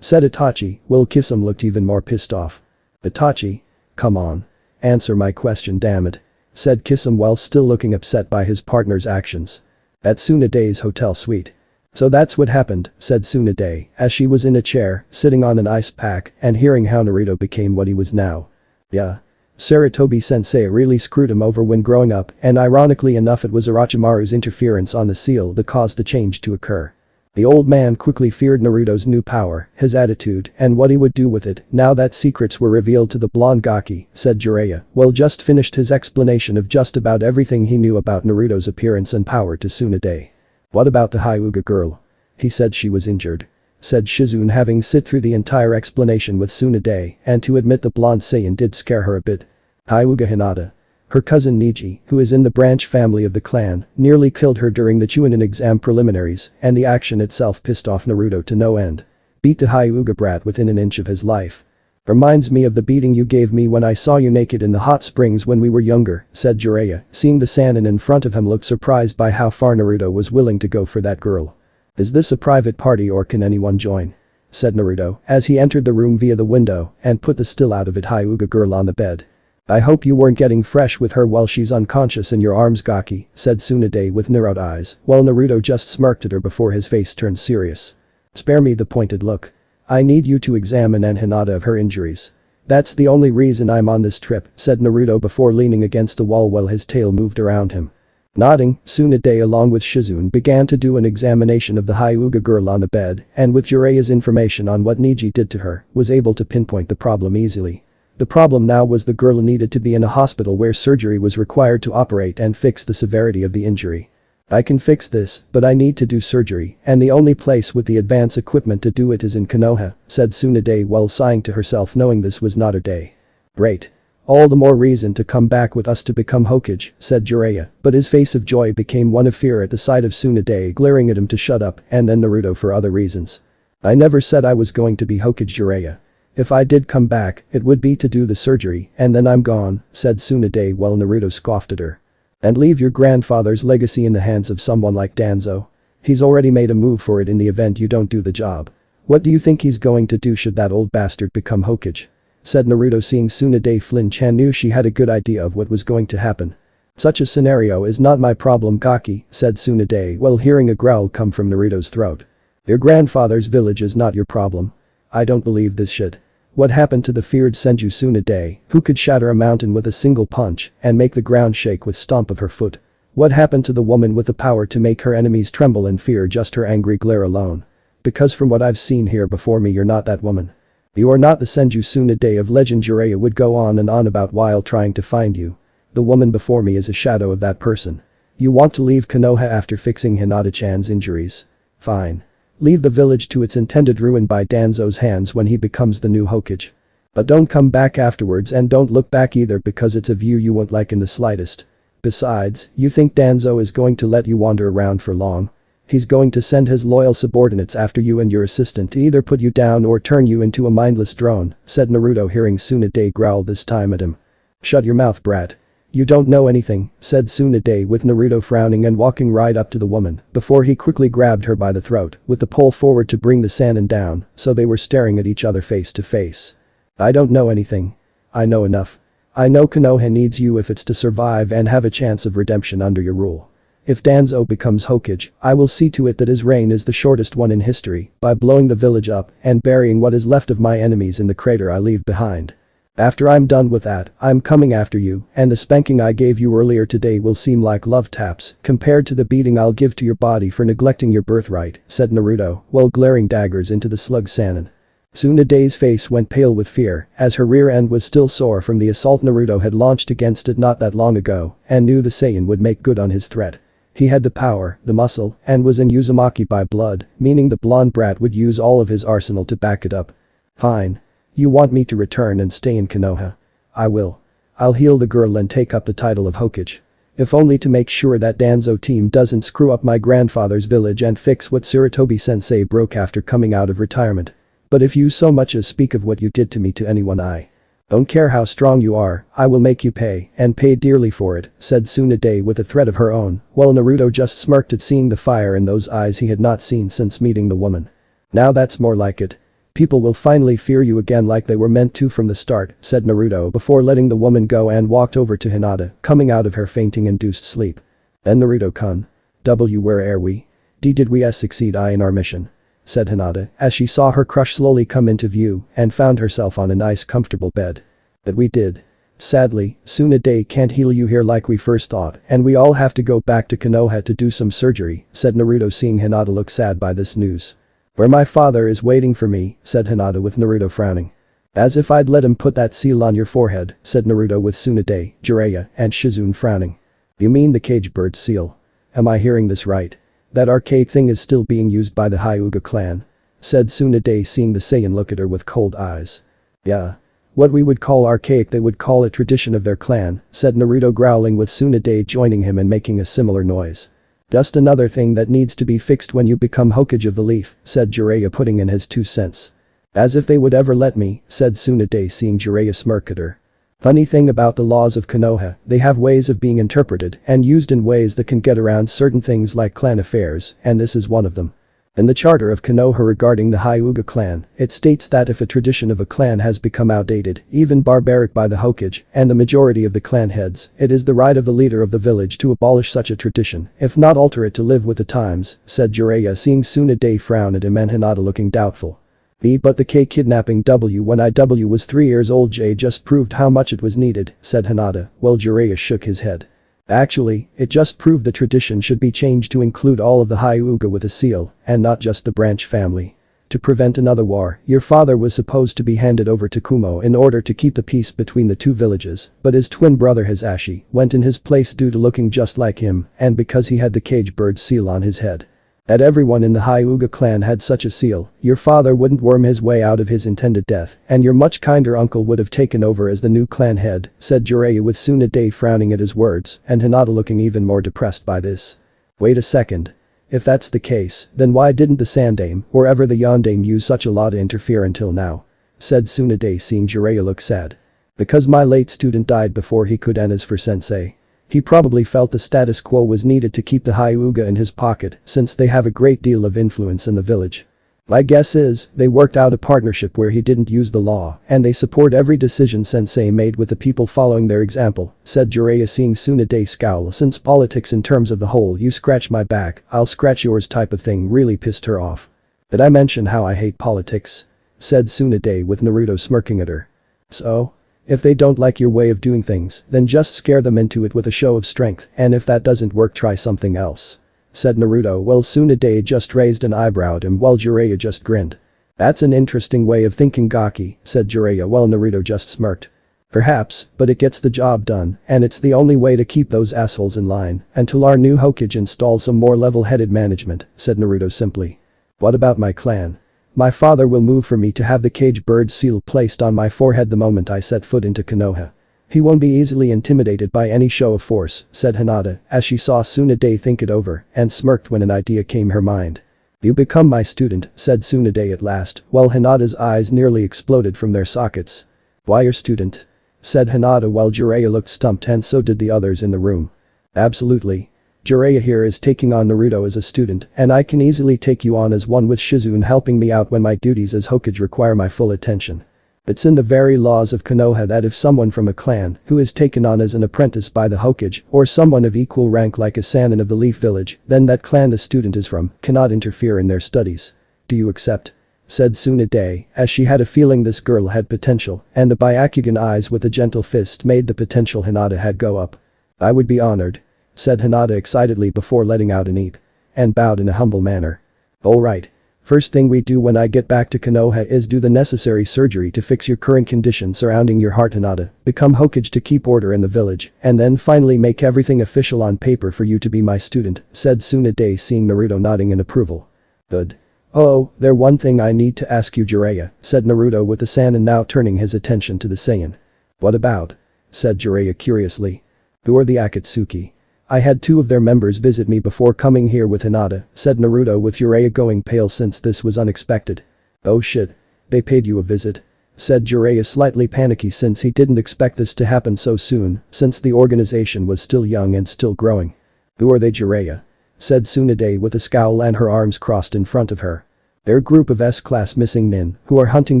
Said Itachi, while Kisame looked even more pissed off. "Itachi?" Come on. Answer my question, damn it. Said Kisum while still looking upset by his partner's actions. At Tsunoda's hotel suite. So that's what happened, said Tsunade, as she was in a chair, sitting on an ice pack and hearing how Naruto became what he was now. Yeah. Sarutobi-sensei really screwed him over when growing up, and ironically enough it was Orochimaru's interference on the seal that caused the change to occur. The old man quickly feared Naruto's new power, his attitude, and what he would do with it now that secrets were revealed to the blonde Gaki, said Jiraiya, while just finished his explanation of just about everything he knew about Naruto's appearance and power to Tsunade. What about the Hyuga girl? He said she was injured. Said Shizune, having sit through the entire explanation with Tsunade, and to admit the blonde Saiyan did scare her a bit. Hyuga Hinata. Her cousin Niji, who is in the branch family of the clan, nearly killed her during the Chunin exam preliminaries, and the action itself pissed off Naruto to no end. Beat the Hyuga brat within an inch of his life. Reminds me of the beating you gave me when I saw you naked in the hot springs when we were younger, said Jiraiya, seeing the Sannin in front of him look surprised by how far Naruto was willing to go for that girl. Is this a private party or can anyone join? Said Naruto, as he entered the room via the window and put the still out of it Hyuga girl on the bed. I hope you weren't getting fresh with her while she's unconscious in your arms, Gaki, said Tsunade with narrowed eyes, while Naruto just smirked at her before his face turned serious. Spare me the pointed look. I need you to examine Hinata of her injuries. That's the only reason I'm on this trip, said Naruto before leaning against the wall while his tail moved around him. Nodding, Tsunade along with Shizune began to do an examination of the Hyuga girl on the bed, and with Jiraiya's information on what Niji did to her, was able to pinpoint the problem easily. The problem now was the girl needed to be in a hospital where surgery was required to operate and fix the severity of the injury. I can fix this, but I need to do surgery, and the only place with the advanced equipment to do it is in Konoha, said Tsunade while sighing to herself knowing this was not her day. Great. All the more reason to come back with us to become Hokage, said Jiraiya, but his face of joy became one of fear at the sight of Tsunade glaring at him to shut up and then Naruto for other reasons. I never said I was going to be Hokage, Jiraiya. If I did come back, it would be to do the surgery and then I'm gone, said Tsunade while Naruto scoffed at her. And leave your grandfather's legacy in the hands of someone like Danzo. He's already made a move for it in the event you don't do the job. What do you think he's going to do should that old bastard become Hokage? Said Naruto, seeing Tsunade flinch and knew she had a good idea of what was going to happen. Such a scenario is not my problem, Gaki, said Tsunade while hearing a growl come from Naruto's throat. Your grandfather's village is not your problem. I don't believe this shit. What happened to the feared Senju Tsunade, who could shatter a mountain with a single punch and make the ground shake with stomp of her foot? What happened to the woman with the power to make her enemies tremble in fear just her angry glare alone? Because from what I've seen here before me, you're not that woman. You are not the Senju Tsunade of legend. Jiraiya would go on and on about while trying to find you. The woman before me is a shadow of that person. You want to leave Konoha after fixing Hinata-chan's injuries? Fine. Leave the village to its intended ruin by Danzo's hands when he becomes the new Hokage. But don't come back afterwards and don't look back either because it's a view you won't like in the slightest. Besides, you think Danzo is going to let you wander around for long? He's going to send his loyal subordinates after you and your assistant to either put you down or turn you into a mindless drone, said Naruto hearing Tsunade growl this time at him. Shut your mouth, brat. You don't know anything, said Tsunade with Naruto frowning and walking right up to the woman before he quickly grabbed her by the throat with the pole forward to bring the Sannin down so they were staring at each other face to face. I don't know anything. I know enough. I know Konoha needs you if it's to survive and have a chance of redemption under your rule. If Danzo becomes Hokage, I will see to it that his reign is the shortest one in history by blowing the village up and burying what is left of my enemies in the crater I leave behind. After I'm done with that, I'm coming after you, and the spanking I gave you earlier today will seem like love taps compared to the beating I'll give to your body for neglecting your birthright, said Naruto, while glaring daggers into the slug Sannin. Tsunade's face went pale with fear, as her rear end was still sore from the assault Naruto had launched against it not that long ago, and knew the Saiyan would make good on his threat. He had the power, the muscle, and was in Uzumaki by blood, meaning the blonde brat would use all of his arsenal to back it up. Fine. You want me to return and stay in Konoha? I will. I'll heal the girl and take up the title of Hokage. If only to make sure that Danzo team doesn't screw up my grandfather's village and fix what Sarutobi-sensei broke after coming out of retirement. But if you so much as speak of what you did to me to anyone, I don't care how strong you are, I will make you pay, and pay dearly for it, said Tsunade with a threat of her own, while Naruto just smirked at seeing the fire in those eyes he had not seen since meeting the woman. Now that's more like it. People will finally fear you again like they were meant to from the start, said Naruto before letting the woman go and walked over to Hinata, coming out of her fainting-induced sleep. Then Naruto-kun. Where are we? Did we succeed in our mission? Said Hinata as she saw her crush slowly come into view and found herself on a nice comfortable bed. That we did. Sadly, Tsunade can't heal you here like we first thought and we all have to go back to Konoha to do some surgery, said Naruto seeing Hinata look sad by this news. Where my father is waiting for me, said Hinata with Naruto frowning. As if I'd let him put that seal on your forehead, said Naruto with Tsunade, Jiraiya, and Shizune frowning. You mean the cage bird seal? Am I hearing this right? That archaic thing is still being used by the Hyuga clan? Said Tsunade seeing the Saiyan look at her with cold eyes. Yeah. What we would call archaic they would call a tradition of their clan, said Naruto growling with Tsunade joining him and making a similar noise. Just another thing that needs to be fixed when you become Hokage of the Leaf, said Jiraiya putting in his 2 cents. As if they would ever let me, said Tsunade seeing Jiraiya smirk at her. Funny thing about the laws of Konoha, they have ways of being interpreted and used in ways that can get around certain things like clan affairs, and this is one of them. In the charter of Konoha regarding the Hyuga clan, it states that if a tradition of a clan has become outdated, even barbaric by the Hokage and the majority of the clan heads, it is the right of the leader of the village to abolish such a tradition, if not alter it to live with the times, said Jiraiya seeing Tsunade frown at him and Hinata looking doubtful. But the K kidnapping when I was 3 years old just proved how much it was needed, said Hinata, while Jiraiya shook his head. Actually, it just proved the tradition should be changed to include all of the Hyuga with a seal, and not just the branch family. To prevent another war, your father was supposed to be handed over to Kumo in order to keep the peace between the 2 villages, but his twin brother Hisashi went in his place due to looking just like him and because he had the cage bird seal on his head. That everyone in the Hyuga clan had such a seal, your father wouldn't worm his way out of his intended death, and your much kinder uncle would have taken over as the new clan head, said Jiraiya with Tsunade frowning at his words and Hinata looking even more depressed by this. Wait a second. If that's the case, then why didn't the Sandame or ever the Yondame use such a law to interfere until now? Said Tsunade seeing Jiraiya look sad. Because my late student died before he could end as for sensei. He probably felt the status quo was needed to keep the Hyuga in his pocket since they have a great deal of influence in the village. My guess is, they worked out a partnership where he didn't use the law and they support every decision sensei made with the people following their example, said Jiraiya seeing Tsunade scowl since politics in terms of the whole you scratch my back, I'll scratch yours type of thing really pissed her off. Did I mention how I hate politics? Said Tsunade with Naruto smirking at her. So? If they don't like your way of doing things, then just scare them into it with a show of strength, and if that doesn't work try something else. Said Naruto while Tsunade just raised an eyebrow at him while Jiraiya just grinned. That's an interesting way of thinking Gaki, said Jiraiya while Naruto just smirked. Perhaps, but it gets the job done, and it's the only way to keep those assholes in line until our new Hokage installs some more level-headed management, said Naruto simply. What about my clan? My father will move for me to have the cage bird seal placed on my forehead the moment I set foot into Konoha. He won't be easily intimidated by any show of force, said Hinata as she saw Tsunade think it over and smirked when an idea came her mind. You become my student, said Tsunade at last, while Hinata's eyes nearly exploded from their sockets. Why your student? Said Hinata while Jiraiya looked stumped and so did the others in the room. Absolutely. Jiraiya here is taking on Naruto as a student and I can easily take you on as one with Shizune helping me out when my duties as Hokage require my full attention. It's in the very laws of Konoha that if someone from a clan who is taken on as an apprentice by the Hokage or someone of equal rank like a Sannin of the Leaf Village, then that clan the student is from cannot interfere in their studies. Do you accept? Said Tsunade as she had a feeling this girl had potential and the Byakugan eyes with a gentle fist made the potential Hinata had go up. I would be honored. Said Hinata excitedly before letting out an eep. And bowed in a humble manner. Alright. First thing we do when I get back to Konoha is do the necessary surgery to fix your current condition surrounding your heart Hinata, become Hokage to keep order in the village, and then finally make everything official on paper for you to be my student, said Tsunade seeing Naruto nodding in approval. Good. Oh, there's one thing I need to ask you Jiraiya, said Naruto with the Saiyan now turning his attention to the Saiyan. What about? Said Jiraiya curiously. Who are the Akatsuki? I had 2 of their members visit me before coming here with Hinata, said Naruto with Jiraiya going pale since this was unexpected. Oh shit. They paid you a visit? Said Jiraiya slightly panicky since he didn't expect this to happen so soon, since the organization was still young and still growing. Who are they Jiraiya? Said Tsunade with a scowl and her arms crossed in front of her. They're a group of S-class missing nin who are hunting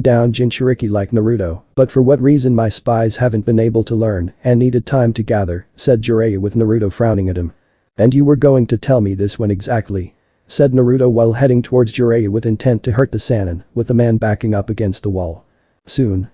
down Jinchuriki like Naruto, but for what reason my spies haven't been able to learn and needed time to gather, said Jiraiya with Naruto frowning at him. And you were going to tell me this when exactly? Said Naruto while heading towards Jiraiya with intent to hurt the Saiyan, with the man backing up against the wall. Soon.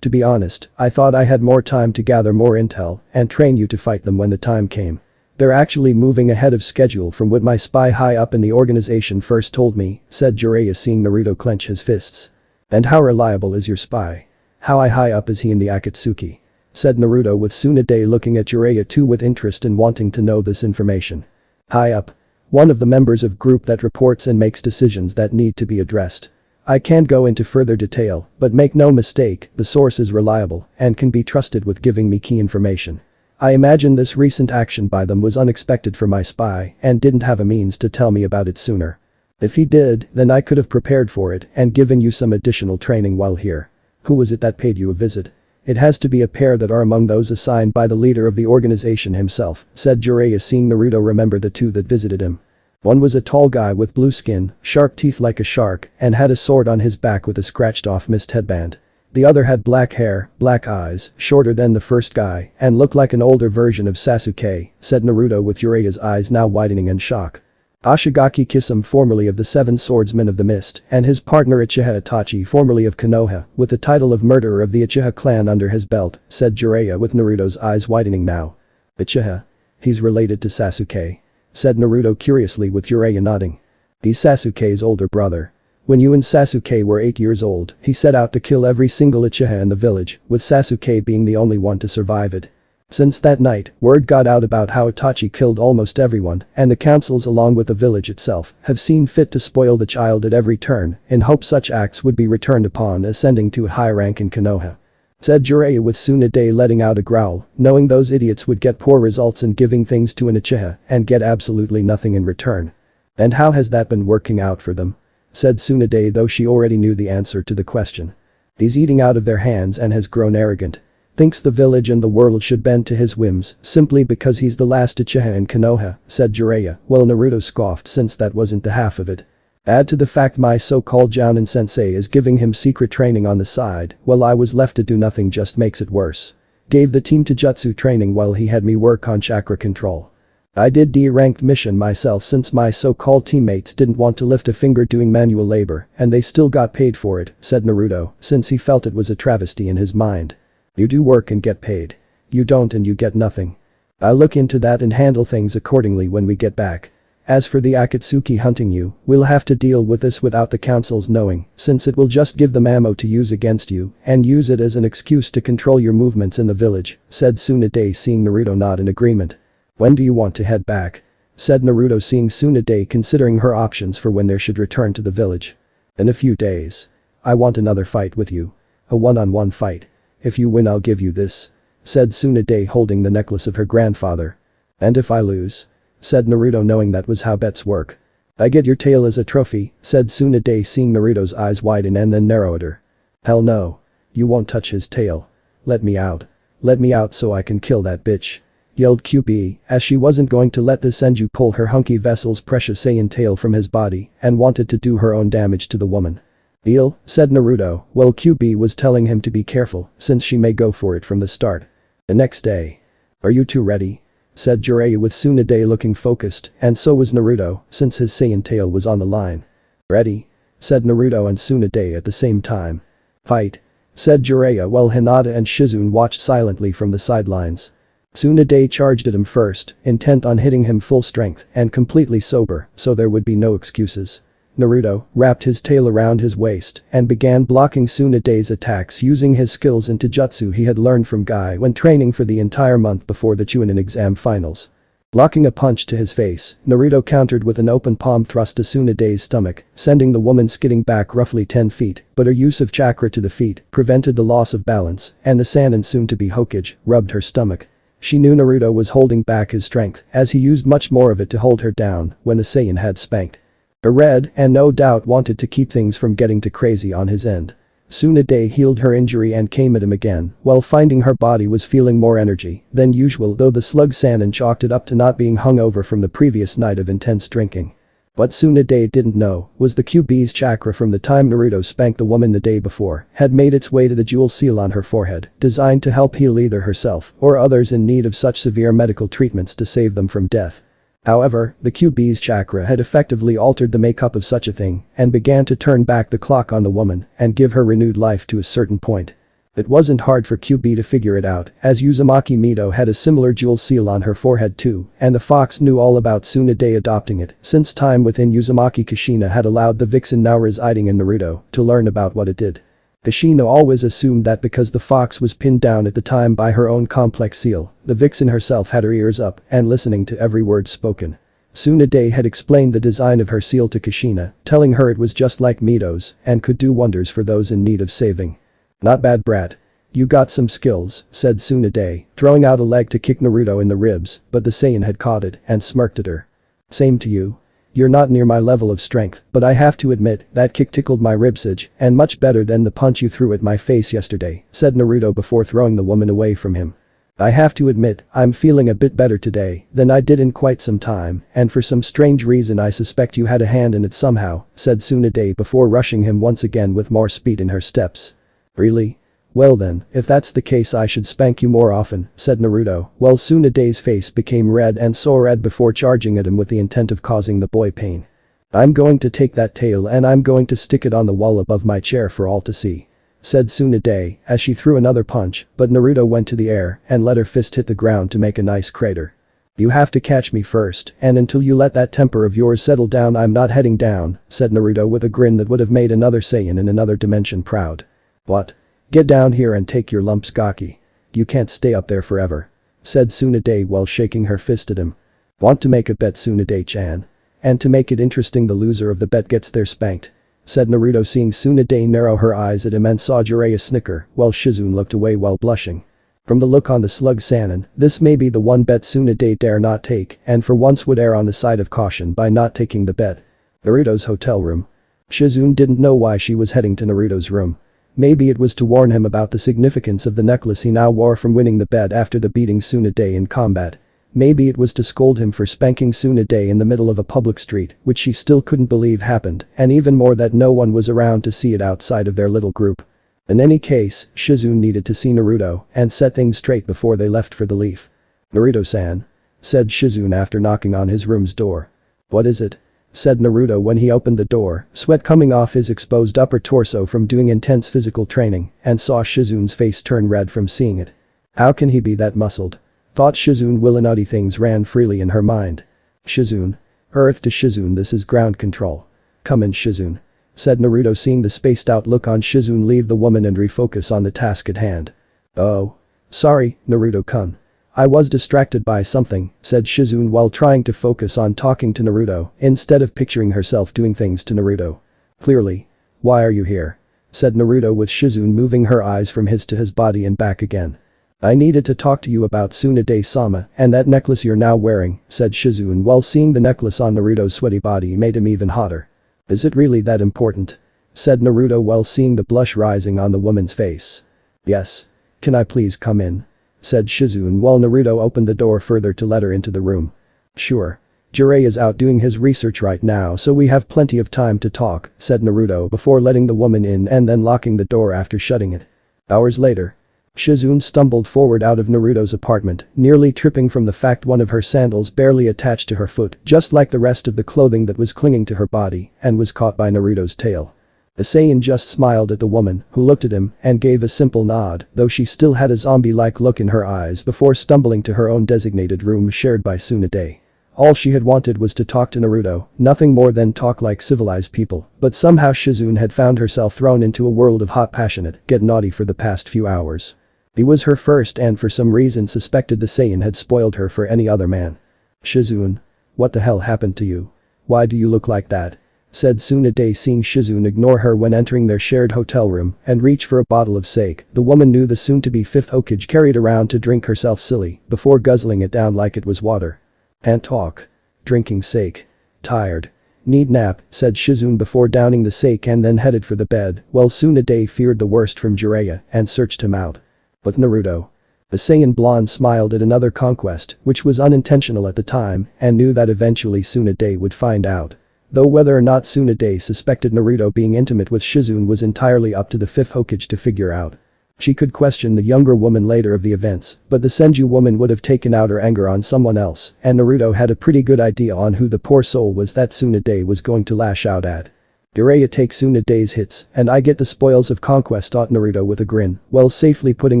To be honest, I thought I had more time to gather more intel and train you to fight them when the time came. They're actually moving ahead of schedule from what my spy high up in the organization first told me, said Jiraiya seeing Naruto clench his fists. And how reliable is your spy? How high up is he in the Akatsuki? Said Naruto with Tsunade looking at Jiraiya too with interest and wanting to know this information. High up. One of the members of group that reports and makes decisions that need to be addressed. I can't go into further detail, but make no mistake, the source is reliable and can be trusted with giving me key information. I imagine this recent action by them was unexpected for my spy and didn't have a means to tell me about it sooner. If he did, then I could have prepared for it and given you some additional training while here. Who was it that paid you a visit? It has to be a pair that are among those assigned by the leader of the organization himself, said Jiraiya seeing Naruto remember the two that visited him. One was a tall guy with blue skin, sharp teeth like a shark, and had a sword on his back with a scratched-off mist headband. The other had black hair, black eyes, shorter than the first guy, and looked like an older version of Sasuke, said Naruto with Jiraiya's eyes now widening in shock. Ashigaki Kisame formerly of the Seven Swordsmen of the Mist, and his partner Uchiha Itachi formerly of Konoha, with the title of murderer of the Uchiha clan under his belt, said Jiraiya with Naruto's eyes widening now. Uchiha? He's related to Sasuke? Said Naruto curiously with Jiraiya nodding. He's Sasuke's older brother. When you and Sasuke were 8 years old, he set out to kill every single Uchiha in the village, with Sasuke being the only one to survive it. Since that night, word got out about how Itachi killed almost everyone, and the councils along with the village itself have seen fit to spoil the child at every turn, in hope such acts would be returned upon ascending to a high rank in Konoha. Said Jiraiya with Tsunade letting out a growl, knowing those idiots would get poor results in giving things to an Uchiha and get absolutely nothing in return. And how has that been working out for them? Said Tsunade though she already knew the answer to the question. He's eating out of their hands and has grown arrogant. Thinks the village and the world should bend to his whims simply because he's the last Uchiha in Konoha, said Jiraiya, while Naruto scoffed since that wasn't the half of it. Add to the fact my so-called Jounin sensei is giving him secret training on the side while I was left to do nothing just makes it worse. Gave the team to jutsu training while he had me work on chakra control. I did D-ranked mission myself since my so-called teammates didn't want to lift a finger doing manual labor and they still got paid for it, said Naruto, since he felt it was a travesty in his mind. You do work and get paid. You don't and you get nothing. I'll look into that and handle things accordingly when we get back. As for the Akatsuki hunting you, we'll have to deal with this without the council's knowing, since it will just give them ammo to use against you and use it as an excuse to control your movements in the village, said Tsunade seeing Naruto nod in agreement. When do you want to head back? Said Naruto seeing Tsunade considering her options for when they should return to the village. In a few days. I want another fight with you. A one-on-one fight. If you win I'll give you this. Said Tsunade holding the necklace of her grandfather. And if I lose? Said Naruto knowing that was how bets work. I get your tail as a trophy, said Tsunade seeing Naruto's eyes widen and then narrow at her. Hell no. You won't touch his tail. Let me out. Let me out so I can kill that bitch. Yelled QB, as she wasn't going to let the Senju pull her hunky vessel's precious Saiyan tail from his body and wanted to do her own damage to the woman. Deal, said Naruto, while QB was telling him to be careful since she may go for it from the start. The next day. Are you two ready? Said Jiraiya with Tsunade looking focused, and so was Naruto, since his Saiyan tail was on the line. Ready? Said Naruto and Tsunade at the same time. Fight. Said Jiraiya while Hinata and Shizune watched silently from the sidelines. Tsunade charged at him first, intent on hitting him full strength and completely sober, so there would be no excuses. Naruto wrapped his tail around his waist and began blocking Tsunade's attacks using his skills into jutsu he had learned from Guy when training for the entire month before the Chunin exam finals. Blocking a punch to his face, Naruto countered with an open palm thrust to Tsunade's stomach, sending the woman skidding back roughly 10 feet, but her use of chakra to the feet prevented the loss of balance, and the Saiyan soon-to-be Hokage rubbed her stomach. She knew Naruto was holding back his strength as he used much more of it to hold her down when the Saiyan had spanked. Her red and no doubt wanted to keep things from getting too crazy on his end. Tsunade healed her injury and came at him again while finding her body was feeling more energy than usual though the slug Saiyan chalked it up to not being hungover from the previous night of intense drinking. What Tsunade didn't know was the QB's chakra from the time Naruto spanked the woman the day before had made its way to the jewel seal on her forehead, designed to help heal either herself or others in need of such severe medical treatments to save them from death. However, the QB's chakra had effectively altered the makeup of such a thing and began to turn back the clock on the woman and give her renewed life to a certain point. It wasn't hard for QB to figure it out, as Uzumaki Mido had a similar jewel seal on her forehead too, and the fox knew all about Tsunade adopting it since time within Uzumaki Kushina had allowed the vixen now residing in Naruto to learn about what it did. Kushina always assumed that because the fox was pinned down at the time by her own complex seal, the vixen herself had her ears up and listening to every word spoken. Tsunade had explained the design of her seal to Kushina, telling her it was just like Mido's and could do wonders for those in need of saving. "Not bad, brat. You got some skills," said Tsunade, throwing out a leg to kick Naruto in the ribs, but the Saiyan had caught it and smirked at her. "Same to you. You're not near my level of strength, but I have to admit that kick tickled my ribsage and much better than the punch you threw at my face yesterday," said Naruto before throwing the woman away from him. "I have to admit, I'm feeling a bit better today than I did in quite some time, and for some strange reason I suspect you had a hand in it somehow," said Tsunade before rushing him once again with more speed in her steps. "Really? Well then, if that's the case I should spank you more often," said Naruto, while Tsunade's face became red and so red before charging at him with the intent of causing the boy pain. "I'm going to take that tail and I'm going to stick it on the wall above my chair for all to see," said Tsunade as she threw another punch, but Naruto went to the air and let her fist hit the ground to make a nice crater. "You have to catch me first, and until you let that temper of yours settle down I'm not heading down," said Naruto with a grin that would have made another Saiyan in another dimension proud. "What? Get down here and take your lumps, Gaki. You can't stay up there forever," said Tsunade while shaking her fist at him. "Want to make a bet, Tsunade-chan? And to make it interesting, the loser of the bet gets their spanked," said Naruto, seeing Tsunade narrow her eyes at him and saw Jiraiya snicker while Shizune looked away while blushing. From the look on the slug Sannin, this may be the one bet Tsunade dare not take and for once would err on the side of caution by not taking the bet. Naruto's hotel room. Shizune didn't know why she was heading to Naruto's room. Maybe it was to warn him about the significance of the necklace he now wore from winning the bet after the beating Tsunade in combat. Maybe it was to scold him for spanking Tsunade in the middle of a public street, which she still couldn't believe happened, and even more that no one was around to see it outside of their little group. In any case, Shizune needed to see Naruto and set things straight before they left for the leaf. "Naruto-san," said Shizune after knocking on his room's door. "What is it?" said Naruto when he opened the door, sweat coming off his exposed upper torso from doing intense physical training, and saw Shizune's face turn red from seeing it. How can he be that muscled? Thought Shizune Willinati. Things ran freely in her mind. "Shizune. Earth to Shizune, this is ground control. Come in, Shizune," said Naruto, seeing the spaced out look on Shizune leave the woman and refocus on the task at hand. "Oh. Sorry, Naruto-kun. I was distracted by something," said Shizune while trying to focus on talking to Naruto instead of picturing herself doing things to Naruto. "Clearly. Why are you here?" said Naruto with Shizune moving her eyes from his to his body and back again. "I needed to talk to you about Tsunade-sama and that necklace you're now wearing," said Shizune while seeing the necklace on Naruto's sweaty body made him even hotter. "Is it really that important?" said Naruto while seeing the blush rising on the woman's face. "Yes. Can I please come in?" said Shizune while Naruto opened the door further to let her into the room. "Sure. Jiraiya's out doing his research right now so we have plenty of time to talk," said Naruto before letting the woman in and then locking the door after shutting it. Hours later. Shizune stumbled forward out of Naruto's apartment, nearly tripping from the fact one of her sandals barely attached to her foot, just like the rest of the clothing that was clinging to her body, and was caught by Naruto's tail. The Saiyan just smiled at the woman, who looked at him and gave a simple nod, though she still had a zombie-like look in her eyes before stumbling to her own designated room shared by Tsunade. All she had wanted was to talk to Naruto, nothing more than talk like civilized people, but somehow Shizune had found herself thrown into a world of hot passionate get naughty for the past few hours. He was her first and for some reason suspected the Saiyan had spoiled her for any other man. "Shizune. What the hell happened to you? Why do you look like that?" said Tsunade, seeing Shizune ignore her when entering their shared hotel room and reach for a bottle of sake. The woman knew the soon-to-be fifth Hokage carried around to drink herself silly before guzzling it down like it was water. "Can't talk. Drinking sake. Tired. Need nap," said Shizune before downing the sake and then headed for the bed, while Tsunade feared the worst from Jiraiya and searched him out. But Naruto. The Saiyan blonde smiled at another conquest, which was unintentional at the time, and knew that eventually Tsunade would find out. Though whether or not Tsunade suspected Naruto being intimate with Shizune was entirely up to the fifth Hokage to figure out. She could question the younger woman later of the events, but the Senju woman would have taken out her anger on someone else, and Naruto had a pretty good idea on who the poor soul was that Tsunade was going to lash out at. Jiraiya takes Tsunade's hits, and I get the spoils of conquest, thought Naruto with a grin, while safely putting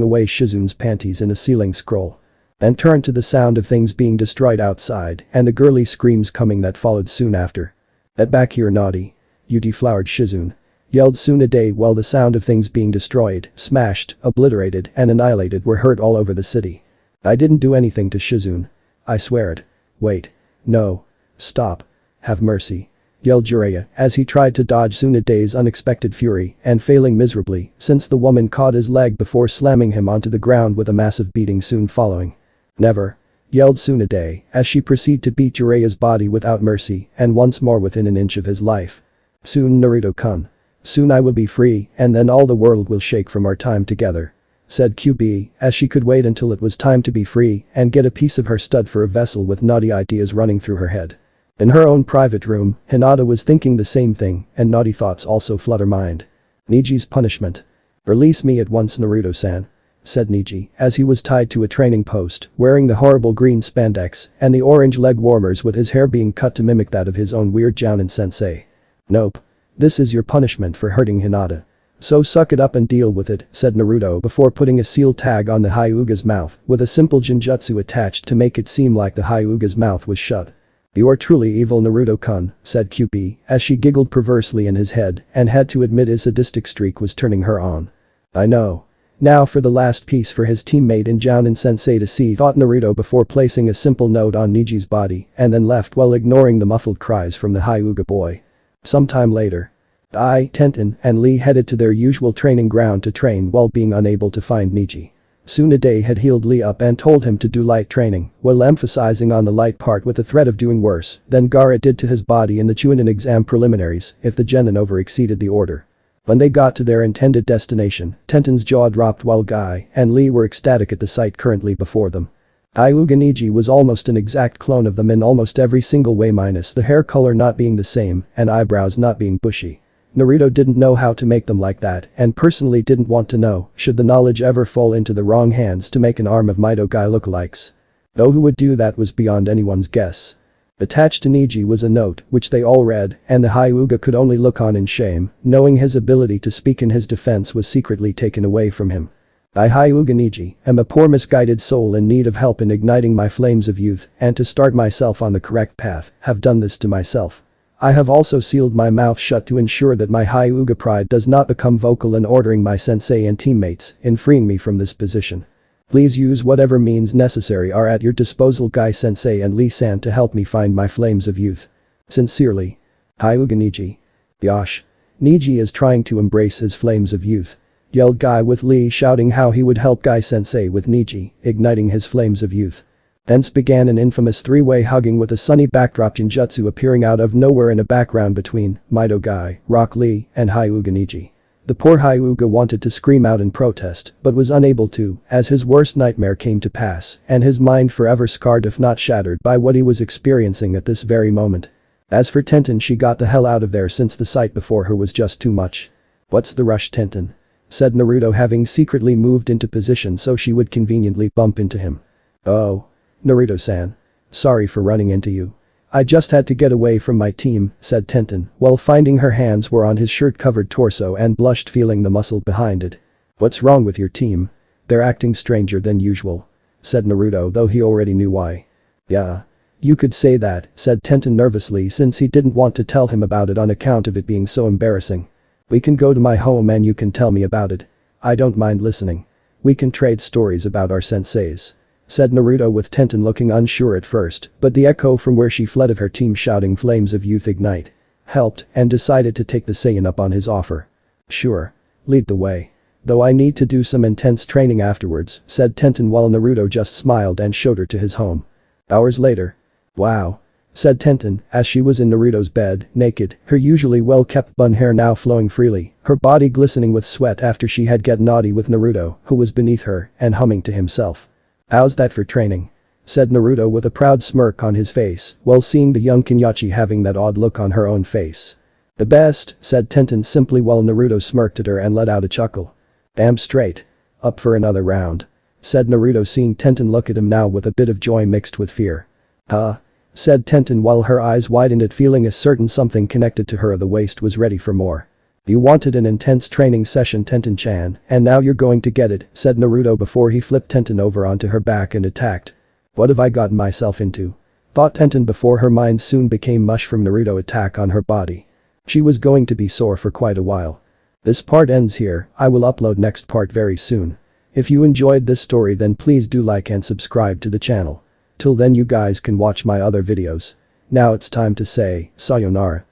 away Shizune's panties in a ceiling scroll. Then turned to the sound of things being destroyed outside, and the girly screams coming that followed soon after. "Get back here, naughty. You deflowered Shizune," yelled Tsunade while the sound of things being destroyed, smashed, obliterated, and annihilated were heard all over the city. "I didn't do anything to Shizune. I swear it. Wait. No. Stop. Have mercy," yelled Jiraiya as he tried to dodge Tsunade's unexpected fury and failing miserably since the woman caught his leg before slamming him onto the ground with a massive beating soon following. "Never," yelled Tsunade as she proceeded to beat Jiraiya's body without mercy and once more within an inch of his life. "Soon, Naruto-kun. Soon I will be free and then all the world will shake from our time together," said QB as she could wait until it was time to be free and get a piece of her stud for a vessel with naughty ideas running through her head. In her own private room, Hinata was thinking the same thing and naughty thoughts also flood her mind. "Niji's punishment. Release me at once, Naruto-san," said Niji as he was tied to a training post wearing the horrible green spandex and the orange leg warmers with his hair being cut to mimic that of his own weird Jounin sensei. "Nope. This is your punishment for hurting Hinata. So suck it up and deal with it," said Naruto before putting a seal tag on the Hyuga's mouth with a simple genjutsu attached to make it seem like the Hyuga's mouth was shut. "You are truly evil, Naruto-kun," said QB as she giggled perversely in his head and had to admit his sadistic streak was turning her on. "I know. Now for the last piece for his teammate in Jounin sensei to see," thought Naruto before placing a simple note on Niji's body and then left while ignoring the muffled cries from the Hyuga boy. Sometime later. Tenten and Lee headed to their usual training ground to train while being unable to find Niji. Tsunade had healed Lee up and told him to do light training, while emphasizing on the light part with the threat of doing worse than Gaara did to his body in the Chunin exam preliminaries if the genin over-exceeded the order. When they got to their intended destination, Tenten's jaw dropped while Guy and Lee were ecstatic at the sight currently before them. Hyuga Niji was almost an exact clone of them in almost every single way minus the hair color not being the same and eyebrows not being bushy. Naruto didn't know how to make them like that and personally didn't want to know should the knowledge ever fall into the wrong hands to make an arm of Mido Guy lookalikes. Though who would do that was beyond anyone's guess. Attached to Niji was a note which they all read and the Hyuga could only look on in shame, knowing his ability to speak in his defense was secretly taken away from him. "I, Hyuga Niji, am a poor misguided soul in need of help in igniting my flames of youth and to start myself on the correct path, have done this to myself. I have also sealed my mouth shut to ensure that my Hyuga pride does not become vocal in ordering my sensei and teammates in freeing me from this position. Please use whatever means necessary are at your disposal, Guy sensei and Lee-san, to help me find my flames of youth. Sincerely. Hyuga Niji." "Yosh. Niji is trying to embrace his flames of youth," yelled Guy with Lee shouting how he would help Guy sensei with Niji igniting his flames of youth. Thence began an infamous three-way hugging with a sunny backdrop genjutsu appearing out of nowhere in a background between Mido Guy, Rock Lee, and Hyuga Niji. The poor Hyuga wanted to scream out in protest but was unable to as his worst nightmare came to pass and his mind forever scarred if not shattered by what he was experiencing at this very moment. As for Tenten, she got the hell out of there since the sight before her was just too much. "What's the rush, Tenten?" said Naruto, having secretly moved into position so she would conveniently bump into him. "Oh. Naruto-san. Sorry for running into you. I just had to get away from my team," said Tenten while finding her hands were on his shirt-covered torso and blushed, feeling the muscle behind it. "What's wrong with your team? They're acting stranger than usual," said Naruto, though he already knew why. "Yeah. You could say that," said Tenten nervously since he didn't want to tell him about it on account of it being so embarrassing. "We can go to my home and you can tell me about it. I don't mind listening. We can trade stories about our senseis," said Naruto with Tenten looking unsure at first, but the echo from where she fled of her team shouting flames of youth ignite helped and decided to take the Saiyan up on his offer. "Sure. Lead the way. Though I need to do some intense training afterwards," said Tenten while Naruto just smiled and showed her to his home. Hours later. "Wow," said Tenten as she was in Naruto's bed, naked, her usually well-kept bun hair now flowing freely, her body glistening with sweat after she had get naughty with Naruto, who was beneath her, and humming to himself. "How's that for training?" said Naruto with a proud smirk on his face while seeing the young Kenyachi having that odd look on her own face. The best, said Tenten simply while Naruto smirked at her and let out a chuckle. Damn straight. Up for another round. Said Naruto seeing Tenten look at him now with a bit of joy mixed with fear. Huh? Said Tenten while her eyes widened at feeling a certain something connected to her at the waist was ready for more. You wanted an intense training session Tenten-chan, and now you're going to get it, said Naruto before he flipped Tenten over onto her back and attacked. What have I gotten myself into? Thought Tenten before her mind soon became mush from Naruto attack on her body. She was going to be sore for quite a while. This part ends here, I will upload next part very soon. If you enjoyed this story then please do like and subscribe to the channel. Till then you guys can watch my other videos. Now it's time to say, sayonara.